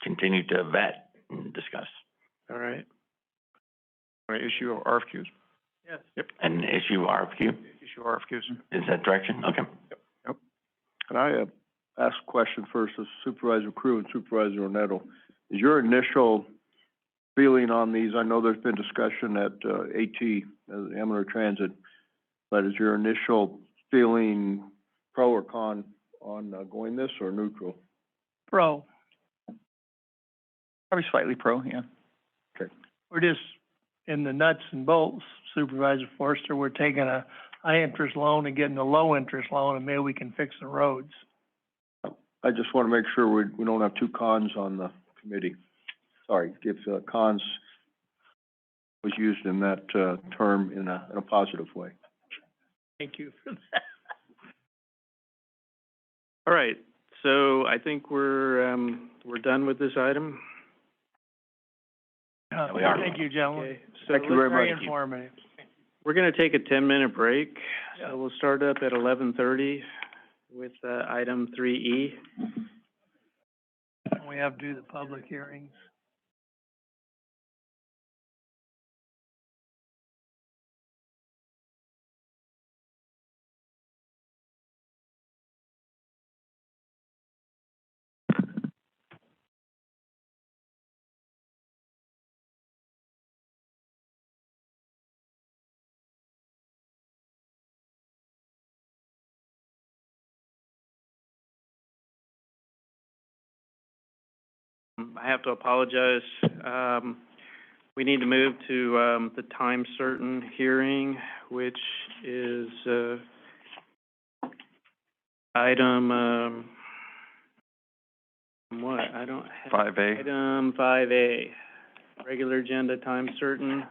continue to vet and discuss. All right. Want to issue RFQs? Yes. Yep. And issue RFQ, Issue RFQs. is that direction? Okay. Can I ask a question first of Supervisor Crew and Supervisor Neto? Is your initial feeling on these, I know there's been discussion at AT, Amador Transit, but is your initial feeling pro or con on going this, or neutral? Pro. Probably slightly pro, yeah. Okay. We're just in the nuts and bolts, Supervisor Forster. We're taking a high interest loan and getting a low interest loan, and maybe we can fix the roads. I just want to make sure we don't have two cons on the committee. Sorry, if cons was used in that term in a positive way. Thank you for that. All right, so I think we're done with this item. We are. Thank you, gentlemen. Okay, so Thank you very Very much. informative. we're gonna take a 10-minute break. So we'll start up at 11:30 with item 3E. We have to do the public hearings. I have to apologize. We need to move to the time certain hearing, which is item what? I don't have. 5A. Item 5A, regular agenda time certain.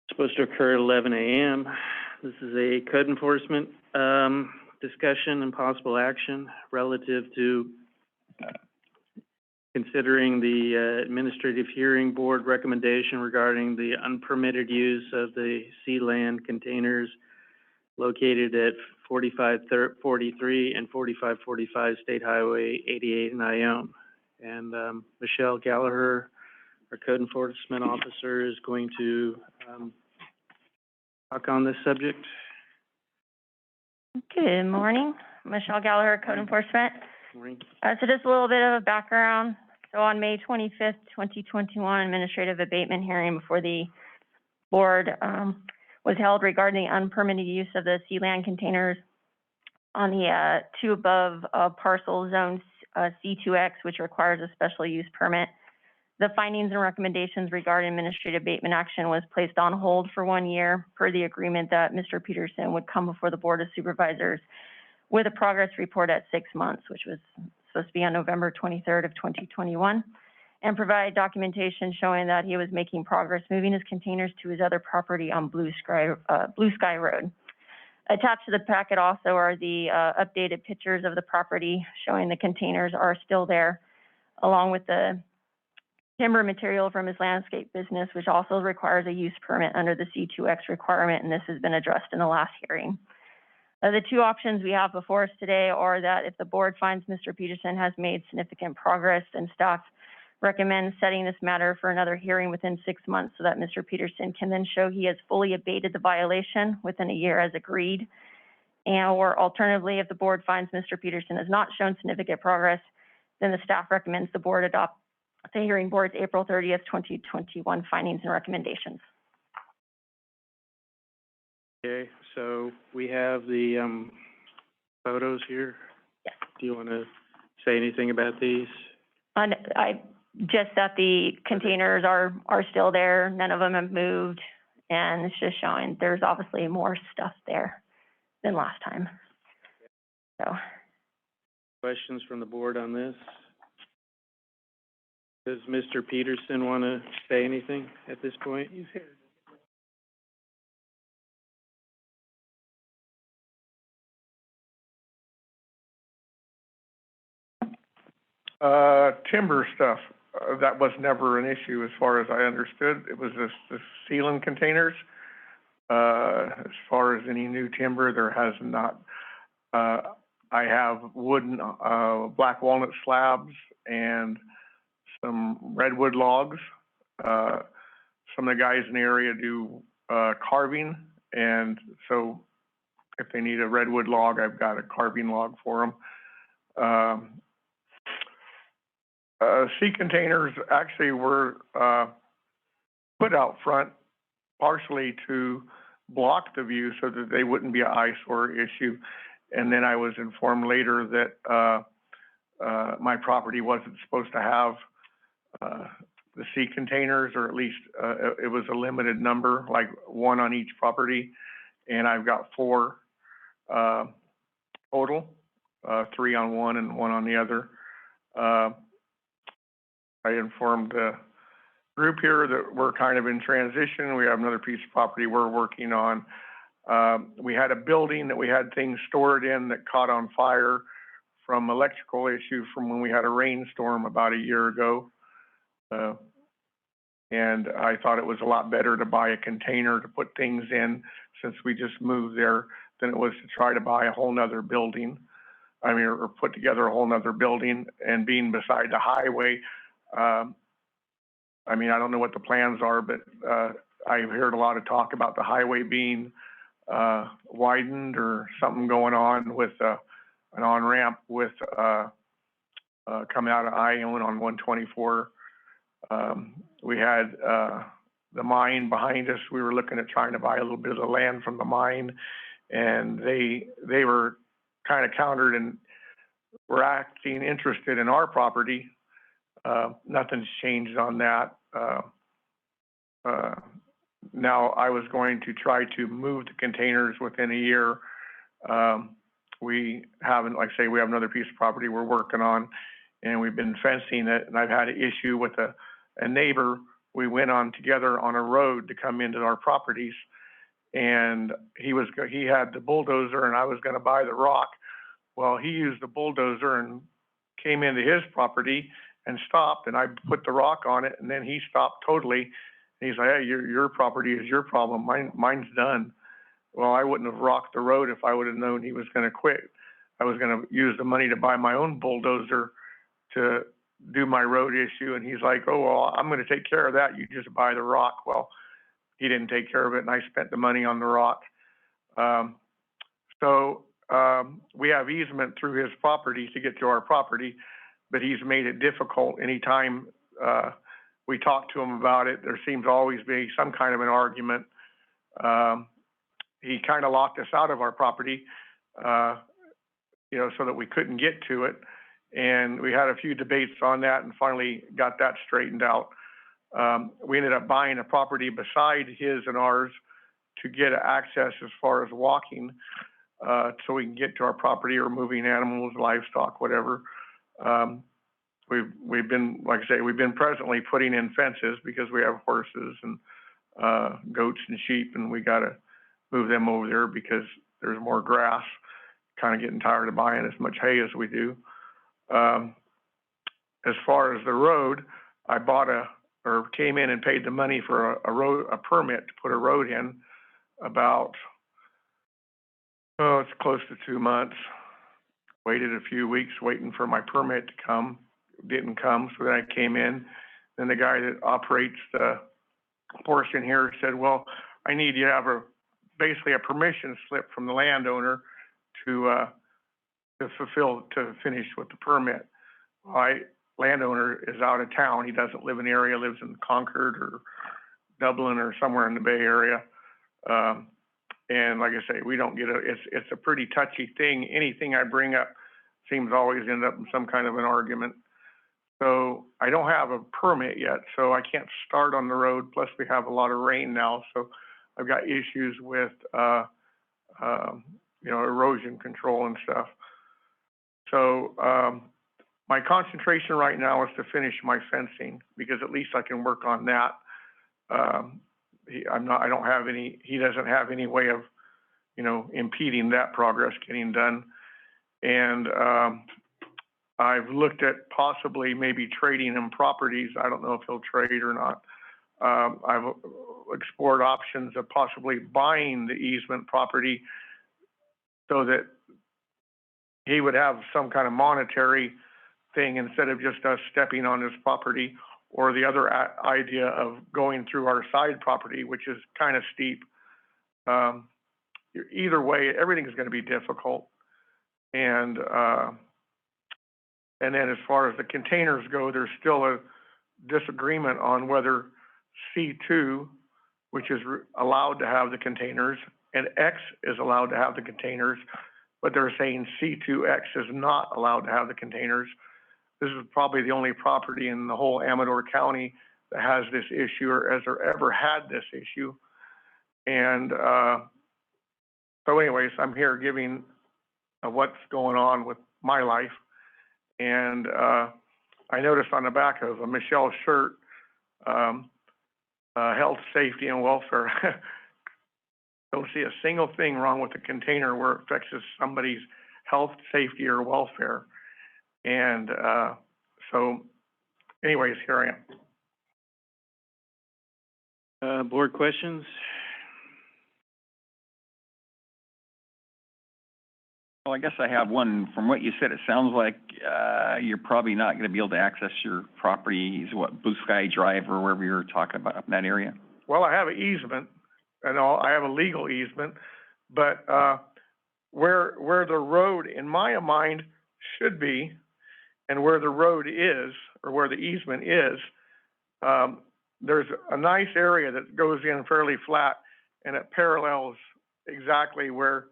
Supposed to occur at 11 a.m. This is a code enforcement discussion and possible action relative to considering the administrative hearing board recommendation regarding the unpermitted use of the sea land containers located at 4543 and 4545 State Highway 88 in Ione. And Michelle Gallagher, our code enforcement officer, is going to talk on this subject. Good morning, Michelle Gallagher, Code Enforcement. Morning. So just a little bit of a background. So on May 25th, 2021, administrative abatement hearing before the board was held regarding the unpermitted use of the sea land containers on the two above parcel zones C2X, which requires a special use permit. The findings and recommendations regarding administrative abatement action was placed on hold for 1 year per the agreement that Mr. Peterson would come before the Board of Supervisors with a progress report at 6 months, which was supposed to be on November 23rd of 2021, and provide documentation showing that he was making progress moving his containers to his other property on Blue Sky Road. Attached to the packet also are the updated pictures of the property showing the containers are still there, along with the timber material from his landscape business, which also requires a use permit under the C2X requirement, and this has been addressed in the last hearing. The two options we have before us today are that if the board finds Mr. Peterson has made significant progress, then staff recommends setting this matter for another hearing within 6 months so that Mr. Peterson can then show he has fully abated the violation within a year as agreed. And or alternatively, if the board finds Mr. Peterson has not shown significant progress, then the staff recommends the board adopt the hearing board's April 30th, 2021 findings and recommendations. Okay, so we have the photos here. Yes. Do you want to say anything about these? Just that the containers are still there, none of them have moved, and it's just showing there's obviously more stuff there than last time. So. Questions from the board on this? Does Mr. Peterson want to say anything at this point? He's here. Timber stuff, that was never an issue as far as I understood. It was the sealant containers. As far as any new timber, there has not. I have wooden, black walnut slabs and some redwood logs. Some of the guys in the area do, carving, and so if they need a redwood log, I've got a carving log for them. Sea containers actually were, put out front partially to block the view so that they wouldn't be an eyesore issue. And then I was informed later that, my property wasn't supposed to have, the sea containers, or at least, it was a limited number, like one on each property. And I've got 4, total, 3 on one and 1 on the other. I informed the group here that we're kind of in transition. We have another piece of property we're working on. We had a building that we had things stored in that caught on fire from electrical issue from when we had a rainstorm about a year ago. And I thought it was a lot better to buy a container to put things in since we just moved there than it was to try to buy a whole nother building. I mean, or put together a whole nother building, and being beside the highway. I mean, I don't know what the plans are, but I've heard a lot of talk about the highway being widened or something going on with an on-ramp with coming out of Ione on 124. We had the mine behind us. We were looking at trying to buy a little bit of the land from the mine, and they were kind of countered and were acting interested in our property. Nothing's changed on that. Now I was going to try to move the containers within a year. We haven't, like I say, we have another piece of property we're working on, and we've been fencing it, and I've had an issue with a neighbor. We went on together on a road to come into our properties, and he had the bulldozer, and I was gonna buy the rock. Well, he used the bulldozer and came into his property and stopped, and I put the rock on it, and then he stopped totally. And he's like, hey, your property is your problem. Mine's done. Well, I wouldn't have rocked the road if I would have known he was gonna quit. I was gonna use the money to buy my own bulldozer to do my road issue. And he's like, oh, well, I'm gonna take care of that. You just buy the rock. Well, he didn't take care of it, and I spent the money on the rock. We have easement through his property to get to our property, but he's made it difficult. Anytime we talk to him about it, there seems to always be some kind of an argument. He kind of locked us out of our property, so that we couldn't get to it. And we had a few debates on that and finally got that straightened out. We ended up buying a property beside his and ours to get access as far as walking, so we can get to our property or moving animals, livestock, whatever. We've been, like I say, we've been presently putting in fences because we have horses and goats and sheep, and we got to move them over there because there's more grass. Kind of getting tired of buying as much hay as we do. As far as the road, I came in and paid the money for a permit to put a road in about, it's close to 2 months. Waited a few weeks waiting for my permit to come. Didn't come, so then I came in. Then the guy that operates the portion here said, well, I need you to have basically a permission slip from the landowner to finish with the permit. Landowner is out of town. He doesn't live in the area, lives in Concord or Dublin or somewhere in the Bay Area. And like I say, we don't get it's a pretty touchy thing. Anything I bring up seems to always end up in some kind of an argument. So I don't have a permit yet, so I can't start on the road. Plus we have a lot of rain now, so I've got issues with, erosion control and stuff. So my concentration right now is to finish my fencing because at least I can work on that. He doesn't have any way of, impeding that progress getting done. And I've looked at possibly maybe trading him properties. I don't know if he'll trade or not. I've explored options of possibly buying the easement property so that he would have some kind of monetary thing instead of just us stepping on his property, or the other idea of going through our side property, which is kind of steep. Either way, everything is going to be difficult. And then as far as the containers go, there's still a disagreement on whether C2, which is allowed to have the containers, and X is allowed to have the containers, but they're saying C2X is not allowed to have the containers. This is probably the only property in the whole Amador County that has this issue, or has ever had this issue. And so anyways, I'm here giving what's going on with my life. And I noticed on the back of Michelle's shirt, health, safety, and welfare. Don't see a single thing wrong with the container where it affects somebody's health, safety, or welfare. And so anyways, here I am. Board questions? Well, I guess I have one. From what you said, it sounds like you're probably not going to be able to access your properties, Blue Sky Drive or wherever you're talking about up in that area? Well, I have an easement, and I have a legal easement, but where the road, in my mind, should be, and where the road is, or where the easement is, there's a nice area that goes in fairly flat, and it parallels exactly where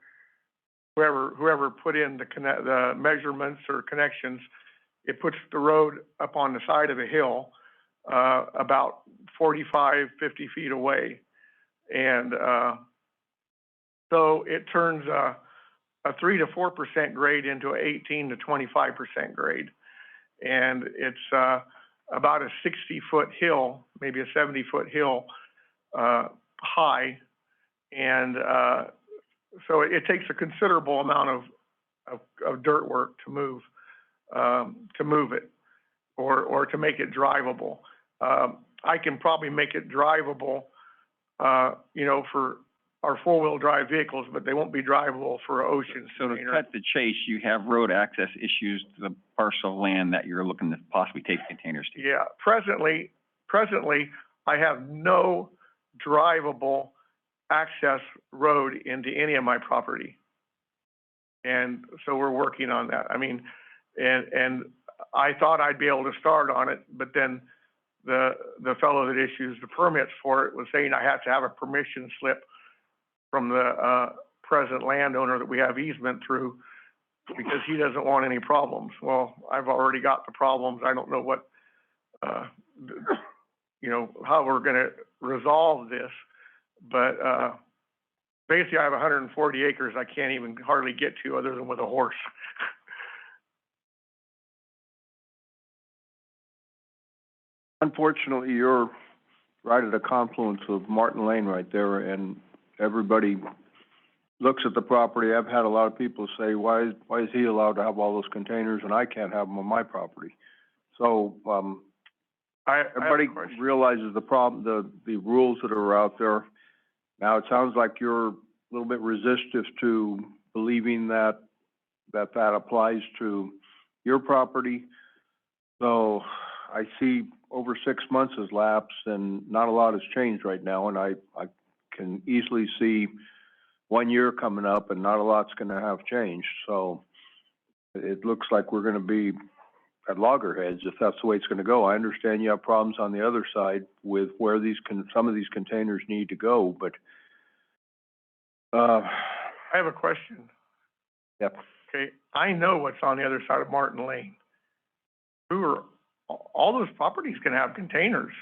whoever put in the measurements or connections. It puts the road up on the side of a hill, about 45, 50 feet away. And so it turns a 3 to 4% grade into an 18 to 25% grade. And it's about a 60-foot hill, maybe a 70-foot hill high. And so it takes a considerable amount of dirt work to move it, or to make it drivable. I can probably make it drivable, for our four-wheel drive vehicles, but they won't be drivable for an ocean So to container. cut the chase, you have road access issues to the parcel of land that you're looking to possibly take containers to. Yeah, presently, I have no drivable access road into any of my property. And so we're working on that. I mean, and I thought I'd be able to start on it, but then the fellow that issues the permits for it was saying I have to have a permission slip from the present landowner that we have easement through, because he doesn't want any problems. Well, I've already got the problems. I don't know what, how we're gonna resolve this, but basically I have 140 acres I can't even hardly get to other than with a horse. Unfortunately, you're right at a confluence of Martin Lane right there, and everybody looks at the property. I've had a lot of people say, why is he allowed to have all those containers and I can't have them on my property? So everybody realizes the problem, the rules that are out there. Now, it sounds like you're a little bit resistive to believing that applies to your property. So I see over 6 months has lapsed and not a lot has changed right now. And I can easily see 1 year coming up and not a lot's going to have changed. So it looks like we're going to be at loggerheads if that's the way it's going to go. I understand you have problems on the other side with where some of these containers need to go, but I have a question. Yep. Okay, I know what's on the other side of Martin Lane. All those properties can have containers.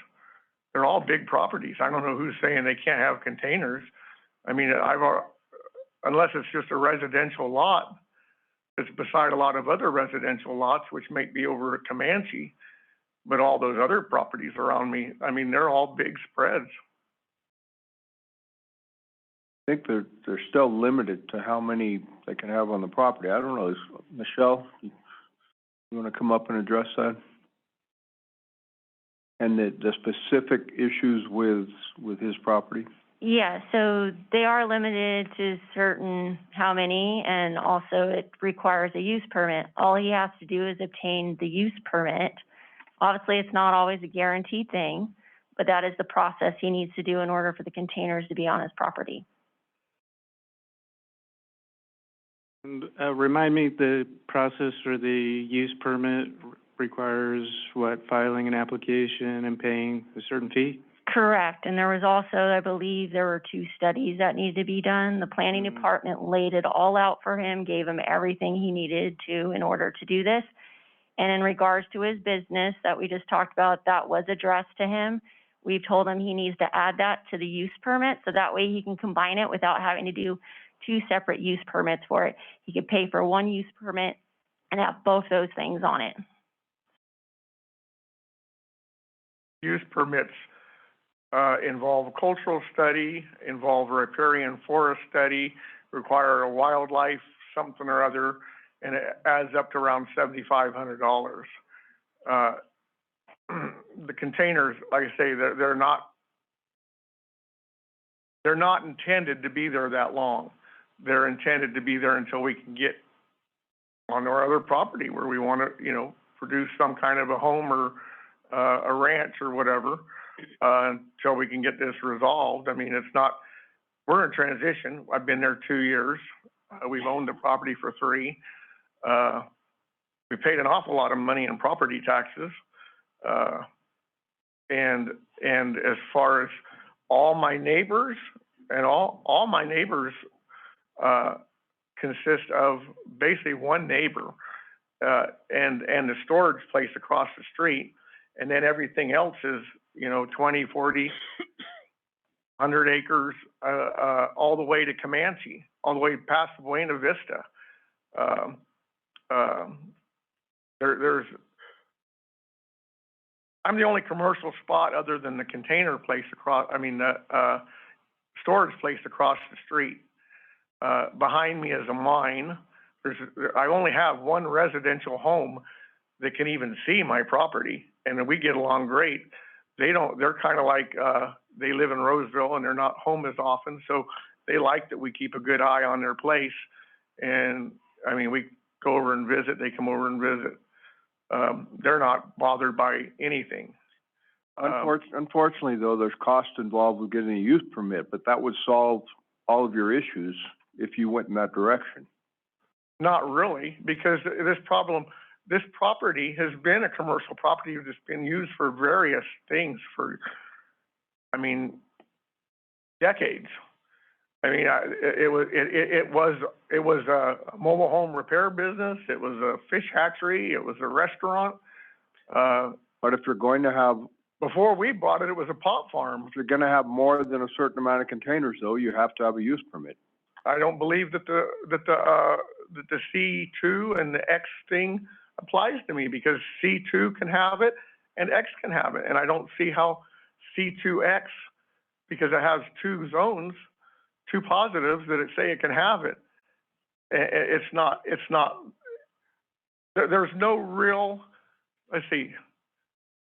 They're all big properties. I don't know who's saying they can't have containers. I mean, unless it's just a residential lot, it's beside a lot of other residential lots, which may be over at Comanche, but all those other properties around me, I mean, they're all big spreads. I think they're still limited to how many they can have on the property. I don't know, Michelle, you You wanna come up and address that? And the specific issues with his property? Yeah, so they are limited to certain how many, and also it requires a use permit. All he has to do is obtain the use permit. Obviously, it's not always a guaranteed thing, but that is the process he needs to do in order for the containers to be on his property. And, remind me, the process for the use permit requires what, filing an application and paying a certain fee? Correct, and there was also, I believe, there were 2 studies that needed to be done. The planning department laid it all out for him, gave him everything he needed to in order to do this. And in regards to his business that we just talked about, that was addressed to him. We've told him he needs to add that to the use permit, so that way he can combine it without having to do 2 separate use permits for it. He could pay for 1 use permit and have both those things on it. Use permits involve a cultural study, involve a riparian forest study, require a wildlife something or other, and it adds up to around $7,500. The containers, like I say, they're not intended to be there that long. They're intended to be there until we can get on our other property where we want to, produce some kind of a home or a ranch or whatever, until we can get this resolved. I mean, we're in transition. I've been there 2 years. We've owned the property for 3. We paid an awful lot of money in property taxes. And as far as all my neighbors, and all my neighbors, consist of basically one neighbor, and the storage place across the street. And then everything else is, 20, 40, 100 acres, all the way to Comanche, all the way past Buena Vista. I'm the only commercial spot other than the container place the storage place across the street. Behind me is a mine. I only have one residential home that can even see my property, and we get along great. They're kind of like, they live in Roseville and they're not home as often, so they like that we keep a good eye on their place. And, we go over and visit, they come over and visit. They're not bothered by anything. Unfortunately, though, there's cost involved with getting a use permit, but that would solve all of your issues if you went in that direction. Not really, because this property has been a commercial property that's been used for various things for, decades. It was a mobile home repair business. It was a fish hatchery. It was a restaurant. But if you're going to have, before we bought it, it was a pot farm. if you're going to have more than a certain amount of containers, though, you have to have a use permit. I don't believe that the C2 and the X thing applies to me, because C2 can have it and X can have it. And I don't see how C2X, because it has 2 zones, 2 positives that it say it can have it. It's not, there's no real,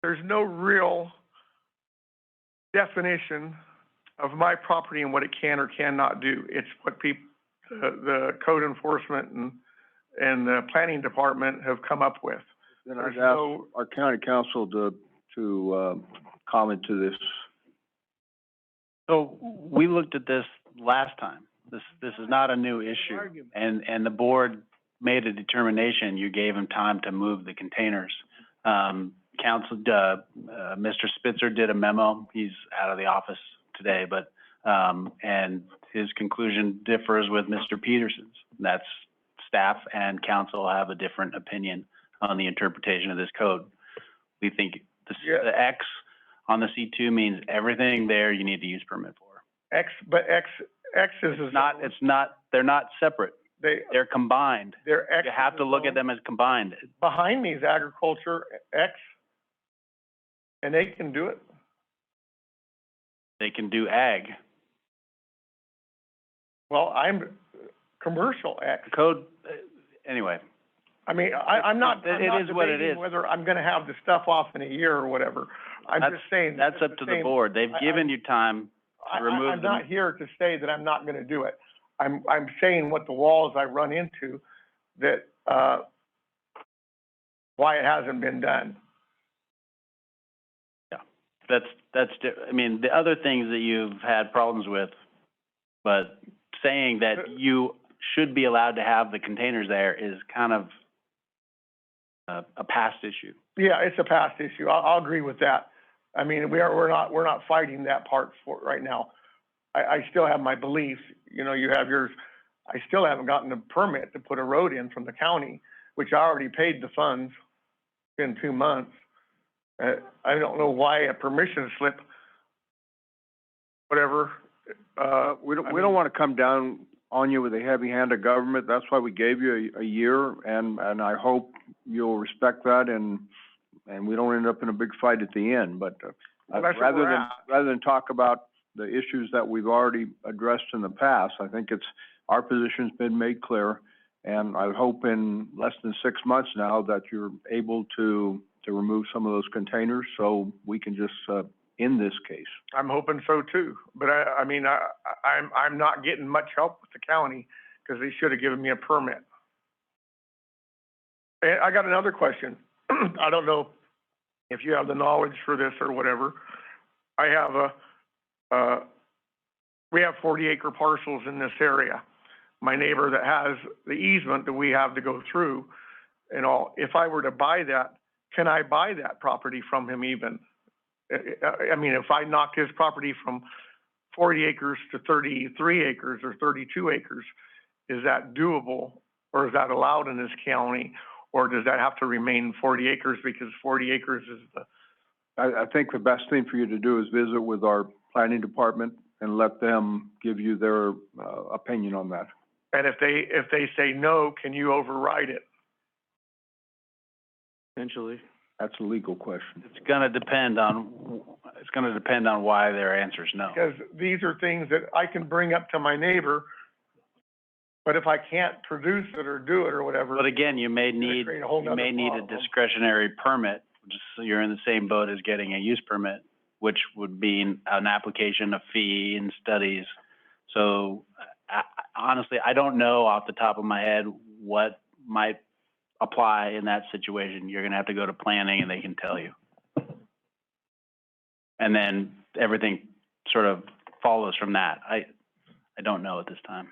there's no real definition of my property and what it can or cannot do. It's what the code enforcement and the planning department have come up with. Then I'd ask our county council to comment to this. So we looked at this last time. This is not a new issue. And the board made a determination. You gave him time to move the containers. Mr. Spitzer did a memo. He's out of the office today, but, and his conclusion differs with Mr. Peterson's. That's staff and council have a different opinion on the interpretation of this code. We think the X on the C2 means everything there you need to use permit for. X is they're not separate. They're combined. They're X. You have to look at them as combined. Behind me is agriculture X, and they can do it. They can do ag. Well, I'm commercial X. Code, anyway. I mean, I'm not, I'm It not is what it debating is. whether I'm gonna have the stuff off in a year or whatever. I'm just saying. That's up to the board. They've given you time to remove I'm them. not here to say that I'm not gonna do it. I'm saying what the walls I run into, that, why it hasn't been done. I mean, the other things that you've had problems with, but saying that you should be allowed to have the containers there is kind of a past issue. Yeah, it's a past issue. I'll agree with that. I mean, we're not fighting that part for right now. I still have my beliefs, you know, you have yours. I still haven't gotten a permit to put a road in from the county, which I already paid the funds in 2 months. I don't know why a permission slip, whatever. We don't want to come down on you with a heavy hand of government. That's why we gave you a year, and I hope you'll respect that, and we don't end up in a big fight at the end. But rather than talk about the issues that we've already addressed in the past, I think our position's been made clear, and I hope in less than 6 months now that you're able to remove some of those containers so we can just end this case. I'm hoping so too, but I'm not getting much help with the county because they should have given me a permit. And I got another question. I don't know if you have the knowledge for this or whatever. I have we have 40-acre parcels in this area. My neighbor that has the easement that we have to go through and all, if I were to buy that, can I buy that property from him even? I mean, if I knocked his property from 40 acres to 33 acres or 32 acres, is that doable, or is that allowed in this county? Or does that have to remain 40 acres because 40 acres is the... I think the best thing for you to do is visit with our planning department and let them give you their opinion on that. And if they say no, can you override it? Essentially. That's a legal question. It's gonna depend on why their answer is no. Because these are things that I can bring up to my neighbor, but if I can't produce it or do it or whatever. But again, you may need a discretionary permit, just so you're in the same boat as getting a use permit, which would be an application, a fee, and studies. So honestly, I don't know off the top of my head what might apply in that situation. You're gonna have to go to planning and they can tell you. And then everything sort of follows from that. I don't know at this time.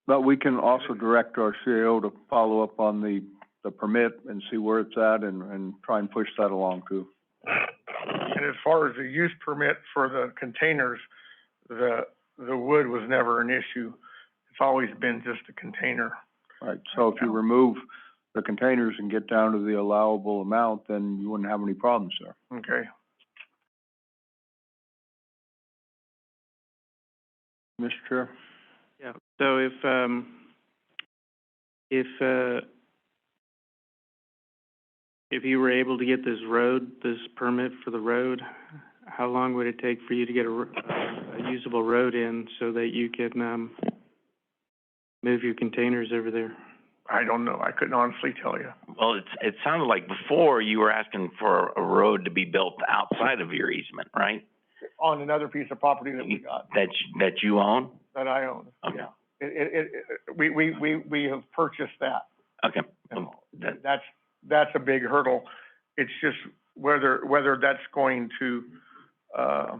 But we can also direct our CEO to follow up on the permit and see where it's at and try and push that along too. And as far as the use permit for the containers, the wood was never an issue. It's always been just a container. Right, so if you remove the containers and get down to the allowable amount, then you wouldn't have any problems there. Okay. Mr. Chair? Yeah, so if you were able to get this permit for the road, how long would it take for you to get a usable road in so that you can move your containers over there? I don't know. I couldn't honestly tell you. Well, it sounded like before you were asking for a road to be built outside of your easement, right? On another piece of property that we got. That you own? That I own. Okay. Yeah. We have purchased that. Okay. That's a big hurdle. It's just whether that's going to, I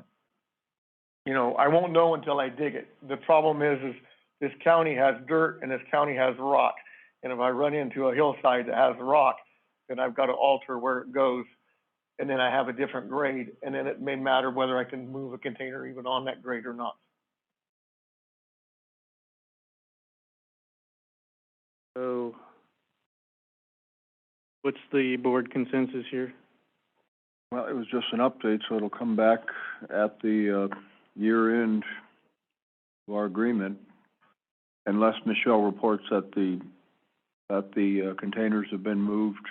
won't know until I dig it. The problem is this county has dirt and this county has rock. And if I run into a hillside that has rock, then I've got to alter where it goes. And then I have a different grade. And then it may matter whether I can move a container even on that grade or not. So what's the board consensus here? Well, it was just an update, so it'll come back at the year end to our agreement, unless Michelle reports that the containers have been moved.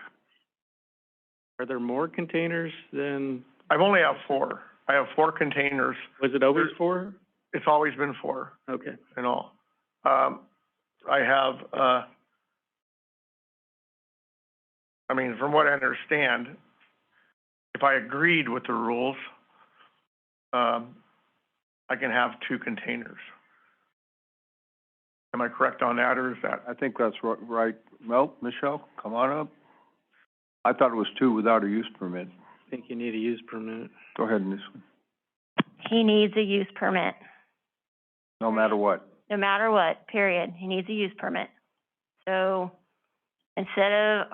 Are there more containers than? I've only have 4. I have 4 containers. Was it always 4? It's always been 4. Okay. And all. I have I mean, from what I understand, if I agreed with the rules, I can have 2 containers. Am I correct on that, or is that? I think that's right. Well, Michelle, come on up. I thought it was 2 without a use permit. I think you need a use permit. Go ahead, Ms. He needs a use permit, No matter what. no matter what, period. He needs a use permit. So instead of,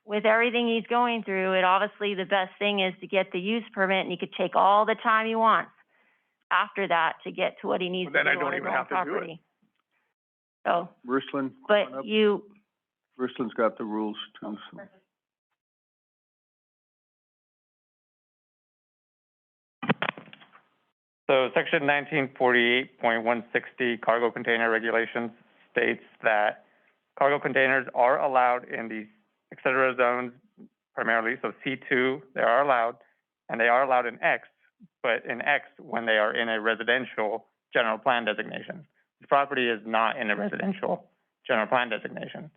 with everything he's going through, it obviously the best thing is to get the use permit, and he could take all the time he wants after that to get to what he needs Well, to then do I on don't his even own have to do it. property. So, Ruslan, but you, Ruslan's got the rules too, so. So section 1948.160 cargo container regulations states that cargo containers are allowed in the et cetera zones primarily, so C2, they are allowed, and they are allowed in X, but in X when they are in a residential general plan designation. The property is not in a residential general plan designation.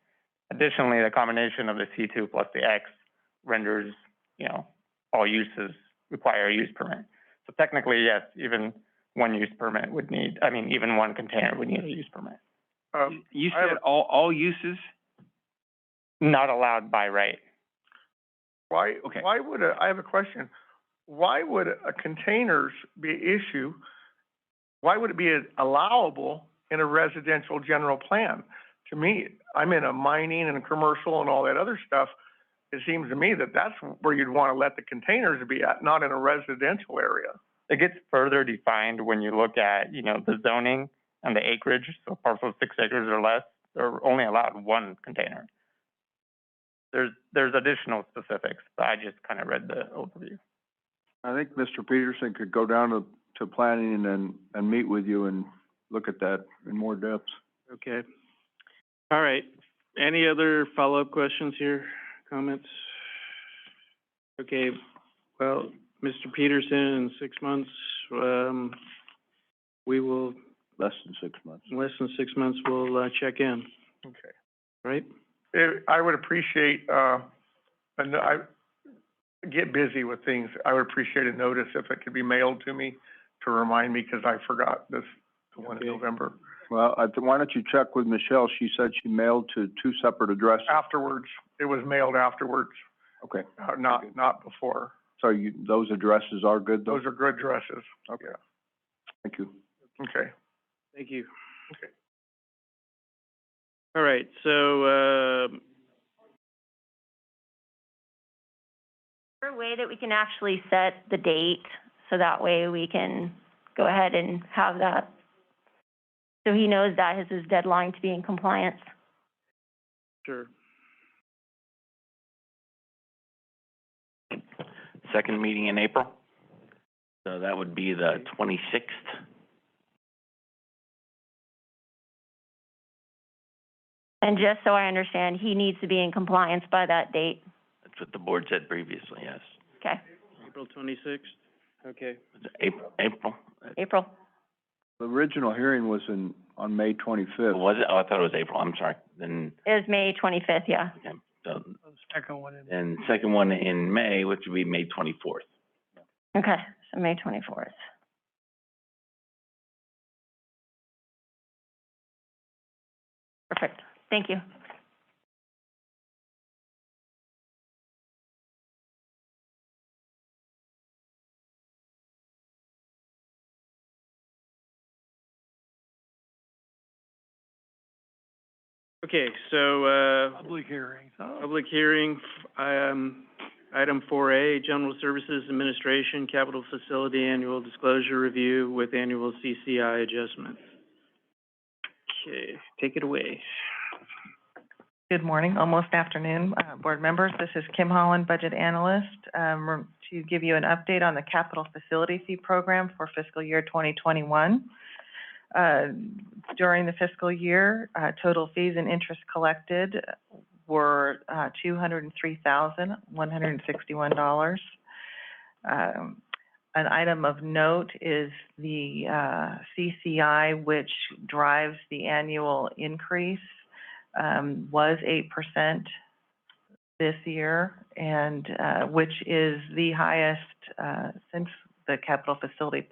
Additionally, the combination of the C2 plus the X renders, all uses require a use permit. So technically, yes, even one use permit would need, even one container would need a use permit. You said all uses? Not allowed by right. Why, Okay. why would I have a question. Why would a containers be an issue? Why would it be allowable in a residential general plan? To me, I'm in a mining and a commercial and all that other stuff. It seems to me that that's where you'd want to let the containers be at, not in a residential area. It gets further defined when you look at, the zoning and the acreage. So parcels 6 acres or less, they're only allowed 1 container. There's additional specifics, but I just kind of read the overview. I think Mr. Peterson could go down to planning and meet with you and look at that in more depth. Okay. All right. Any other follow-up questions here, comments? Okay, well, Mr. Peterson, in 6 months, we will. Less than 6 months. In less than 6 months, we'll, check in, Okay. right? I would appreciate, and I get busy with things. I would appreciate a notice if it could be mailed to me to remind me, because I forgot the one in November. Well, why don't you check with Michelle? She said she mailed to 2 separate addresses. Afterwards, it was mailed afterwards, Okay. not before. So those addresses are good though? Those are good addresses. Okay. Thank you. Okay. Thank you. Okay. All right, so, is there a way that we can actually set the date so that way we can go ahead and have that? So he knows that is his deadline to be in compliance. sure. Second meeting in April. So that would be the 26th. And just so I understand, he needs to be in compliance by that date. That's what the board said previously, yes. Okay, April 26th, okay. April. April. The original hearing was on May 25th. Was it? Oh, I thought it was April. I'm sorry. Then, It was May 25th, yeah. okay. So, Second one in. and second one in May, which would be May 24th. Okay, so May 24th. Perfect, thank you. Okay, so, Public hearings, huh? public hearing, item 4A, General Services Administration Capital Facility Annual Disclosure Review with Annual CCI Adjustment. Okay, take it away. Good morning, almost afternoon, board members. This is Kim Holland, Budget Analyst, to give you an update on the Capital Facility Fee Program for fiscal year 2021. During the fiscal year, total fees and interest collected were $203,161. An item of note is the CCI, which drives the annual increase, was 8% this year, and, which is the highest, since the capital facility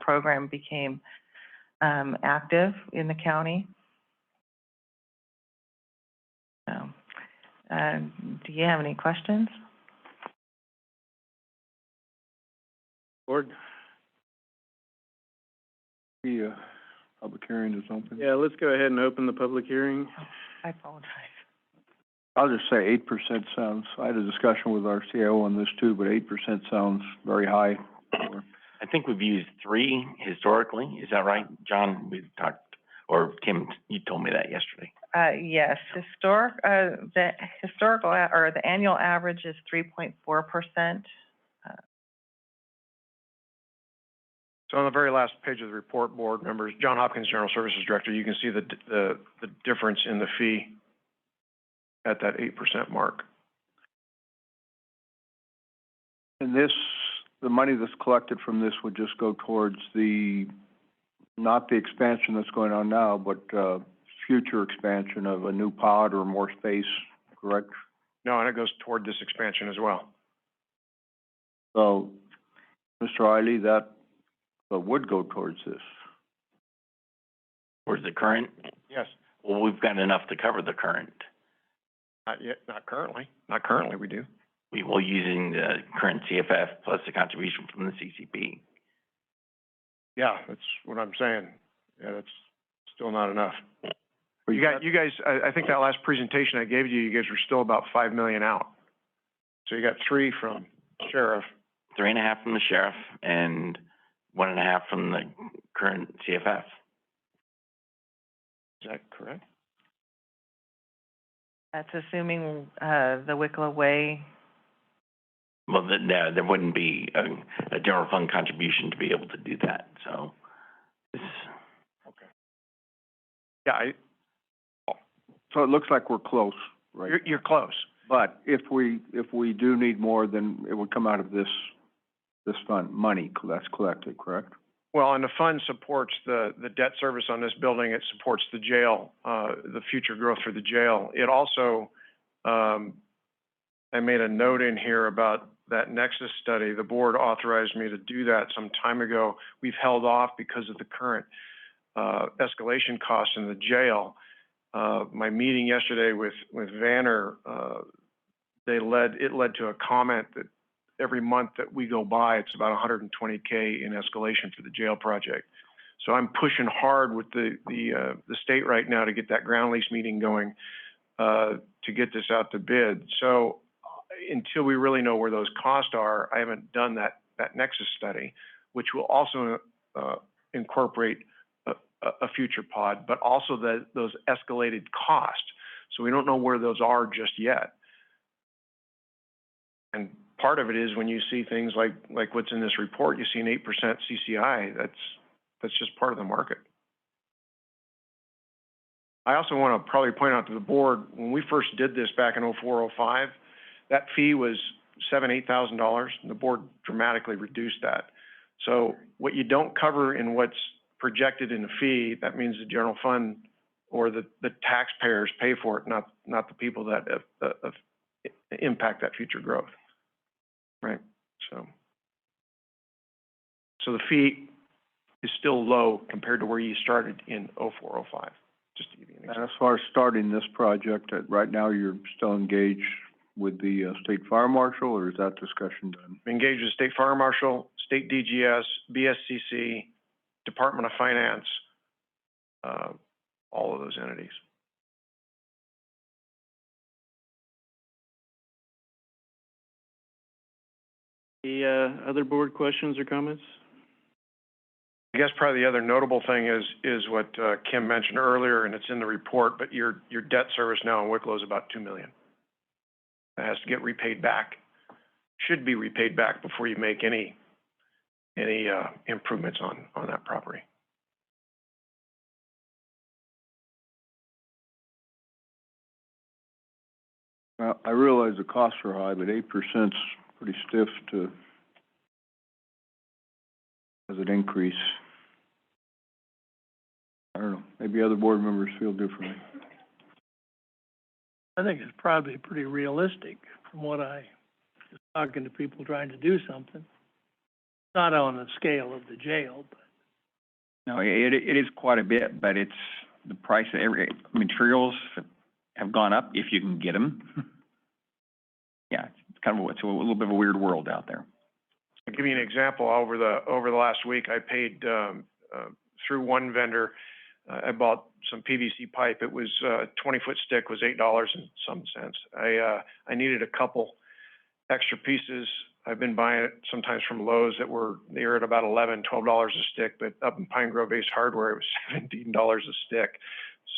program became, active in the county. So, do you have any questions? Board? The, public hearing is open. Yeah, let's go ahead and open the public hearing. I apologize. I'll just say 8% sounds, I had a discussion with our CIO on this too, but 8% sounds very high. I think we've used 3 historically, is that right, John? We've talked, or Kim, you told me that yesterday. Yes, the historical, or the annual average is 3.4%. So on the very last page of the report, board members, John Hopkins, General Services Director, you can see the difference in the fee at that 8% mark. And this, the money that's collected from this would just go towards not the expansion that's going on now, but, future expansion of a new pod or more space, correct? No, and it goes toward this expansion as well. So, Mr. Eiley, that would go towards this. Towards the current? Yes. Well, we've got enough to cover the current. Not yet, not currently. Not currently, we do. We will using the current CFF plus the contribution from the CCP. Yeah, that's what I'm saying. Yeah, that's still not enough. You guys, I think that last presentation I gave you, you guys were still about 5 million out. So you got 3 from sheriff. 3.5 from the sheriff and 1.5 from the current CFF. Is that correct? That's assuming, the Wicklow Way. Well, there wouldn't be a general fund contribution to be able to do that, so. Okay. Yeah, So it looks like we're close, right? You're close. But if we do need more, then it would come out of this fund, money that's collected, correct? Well, and the fund supports the debt service on this building. It supports the jail, the future growth for the jail. It also, I made a note in here about that Nexus study. The board authorized me to do that some time ago. We've held off because of the current escalation costs in the jail. My meeting yesterday with Vanner, it led to a comment that every month that we go by, it's about $120K in escalation for the jail project. So I'm pushing hard with the state right now to get that ground lease meeting going, to get this out to bid. So until we really know where those costs are, I haven't done that Nexus study, which will also incorporate a future pod, but also those escalated costs. So we don't know where those are just yet. And part of it is when you see things like what's in this report, you see an 8% CCI, that's just part of the market. I also want to probably point out to the board, when we first did this back in 04, 05, that fee was $7,000, $8,000, and the board dramatically reduced that. So what you don't cover in what's projected in the fee, that means the general fund or the taxpayers pay for it, not the people that impact that future growth. Right, so the fee is still low compared to where you started in 04, 05, just to give you an example. And as far as starting this project, right now you're still engaged with the state fire marshal, or is that discussion done? Engaged with state fire marshal, state DGS, BSCC, Department of Finance, all of those entities. The other board questions or comments? I guess probably the other notable thing is what Kim mentioned earlier, and it's in the report, but your debt service now in Wicklow is about $2 million. That has to get repaid back. Should be repaid back before you make any improvements on that property. Well, I realize the costs are high, but 8% is pretty stiff as an increase. I don't know, maybe other board members feel differently. I think it's probably pretty realistic from what I was talking to people trying to do something. Not on the scale of the jail, but. No, it is quite a bit, but it's, the price of materials have gone up if you can get them. Yeah, it's kind of, it's a little bit of a weird world out there. I'll give you an example. Over the last week, I paid, through one vendor, I bought some PVC pipe. It was, 20-foot stick was $8 and some cents. I needed a couple extra pieces. I've been buying it sometimes from Lowe's they were at about $11, $12 a stick, but up in Pine Grove Ace Hardware, it was $17 a stick.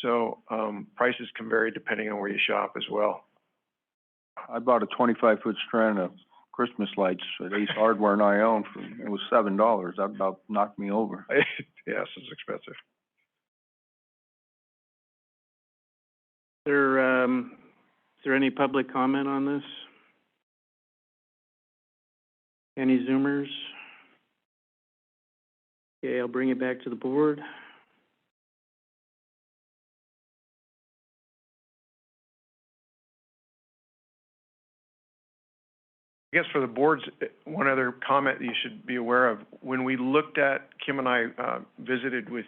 So, prices can vary depending on where you shop as well. I bought a 25-foot strand of Christmas lights at Ace Hardware and I own it was $7. That about knocked me over. Yes, it's expensive. Is there any public comment on this? Any Zoomers? Okay, I'll bring it back to the board. I guess for the boards, one other comment that you should be aware of, when we looked at, Kim and I visited with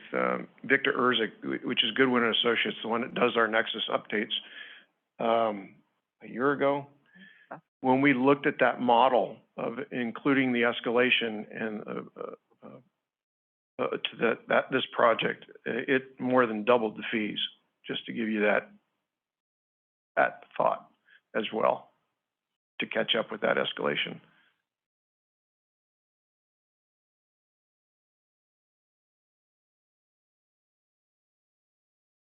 Victor Erzik, which is Goodwin and Associates, the one that does our Nexus updates, a year ago. When we looked at that model of including the escalation and to this project, it more than doubled the fees, just to give you that thought as well, to catch up with that escalation.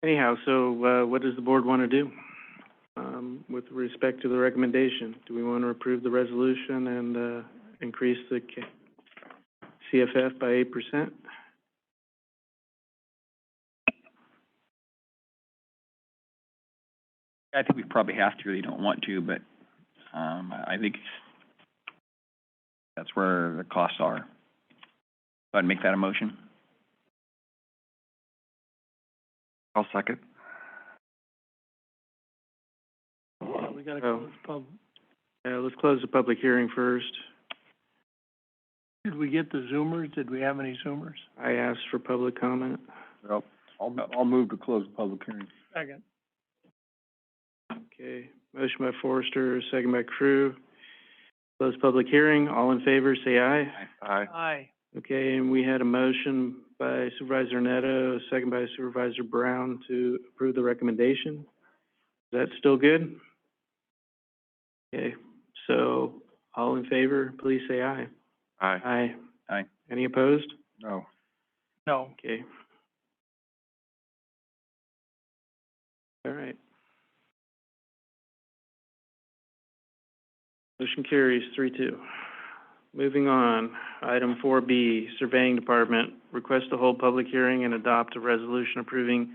Anyhow, so what does the board want to do with respect to the recommendation? Do we want to approve the resolution and increase the CFF by 8%? I think we probably have to, really don't want to, but I think that's where the costs are. So I'd make that a motion. I'll second. We gotta close public. Let's close the public hearing first. Did we get the Zoomers? Did we have any Zoomers? I asked for public comment. Well, I'll move to close the public hearing. Second. Okay, motion by Forrester, second by Crew. Close public hearing. All in favor, say aye. Aye. Aye. Okay, and we had a motion by Supervisor Neto, second by Supervisor Brown to approve the recommendation. Is that still good? Okay, so all in favor, please say aye. Aye. Aye. Aye. Any opposed? No. No. Okay. All right. Motion carries 3-2. Moving on, item 4B, Surveying Department, request to hold public hearing and adopt a resolution approving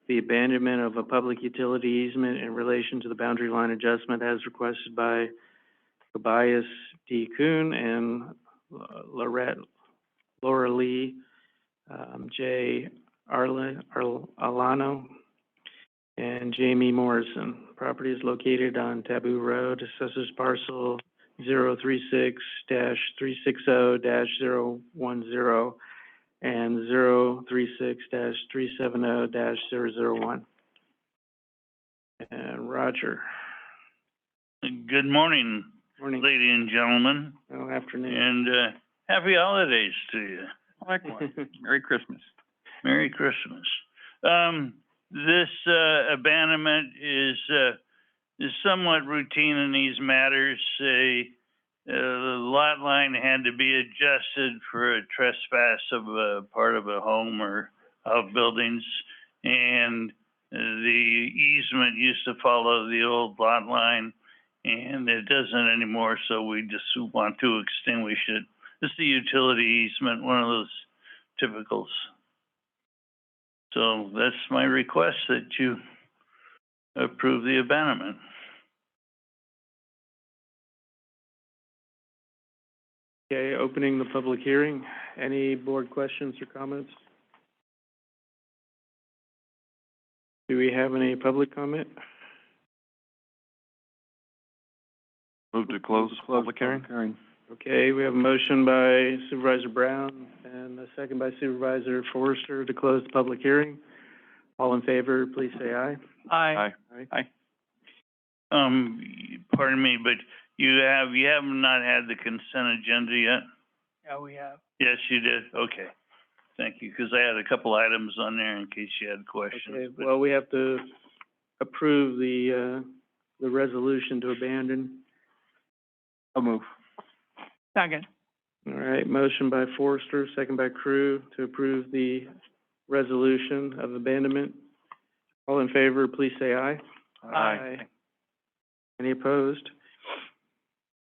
the abandonment of a public utility easement in relation to the boundary line adjustment as requested by Tobias D. Kuhn and Laura Lee, J. Alano, and Jamie Morrison. Property is located on Taboo Road, assessors parcel 036-360-010 and 036-370-001. And Roger. Good morning, Morning. ladies and gentlemen, Oh, afternoon. and happy holidays to you. Likewise. Merry Christmas. Merry Christmas. This abandonment is somewhat routine in these matters. The lot line had to be adjusted for a trespass of a part of a home or outbuildings, and the easement used to follow the old lot line, and it doesn't anymore, so we just want to extinguish it. It's the utility easement, one of those typicals. So that's my request, that you approve the abandonment. Okay, opening the public hearing. Any board questions or comments? Do we have any public comment? Move to close public hearing. Okay, we have a motion by Supervisor Brown and a second by Supervisor Forrester to close the public hearing. All in favor, please say aye. Aye. Aye. Pardon me, but you have not had the consent agenda yet? Yeah, we have. Yes, you did. Okay. Thank you, because I had a couple items on there in case you had questions. Okay, but- well, we have to approve the resolution to abandon. I'll move. Second. All right, motion by Forrester, second by Crew to approve the resolution of abandonment. All in favor, please say aye. Aye. Any opposed?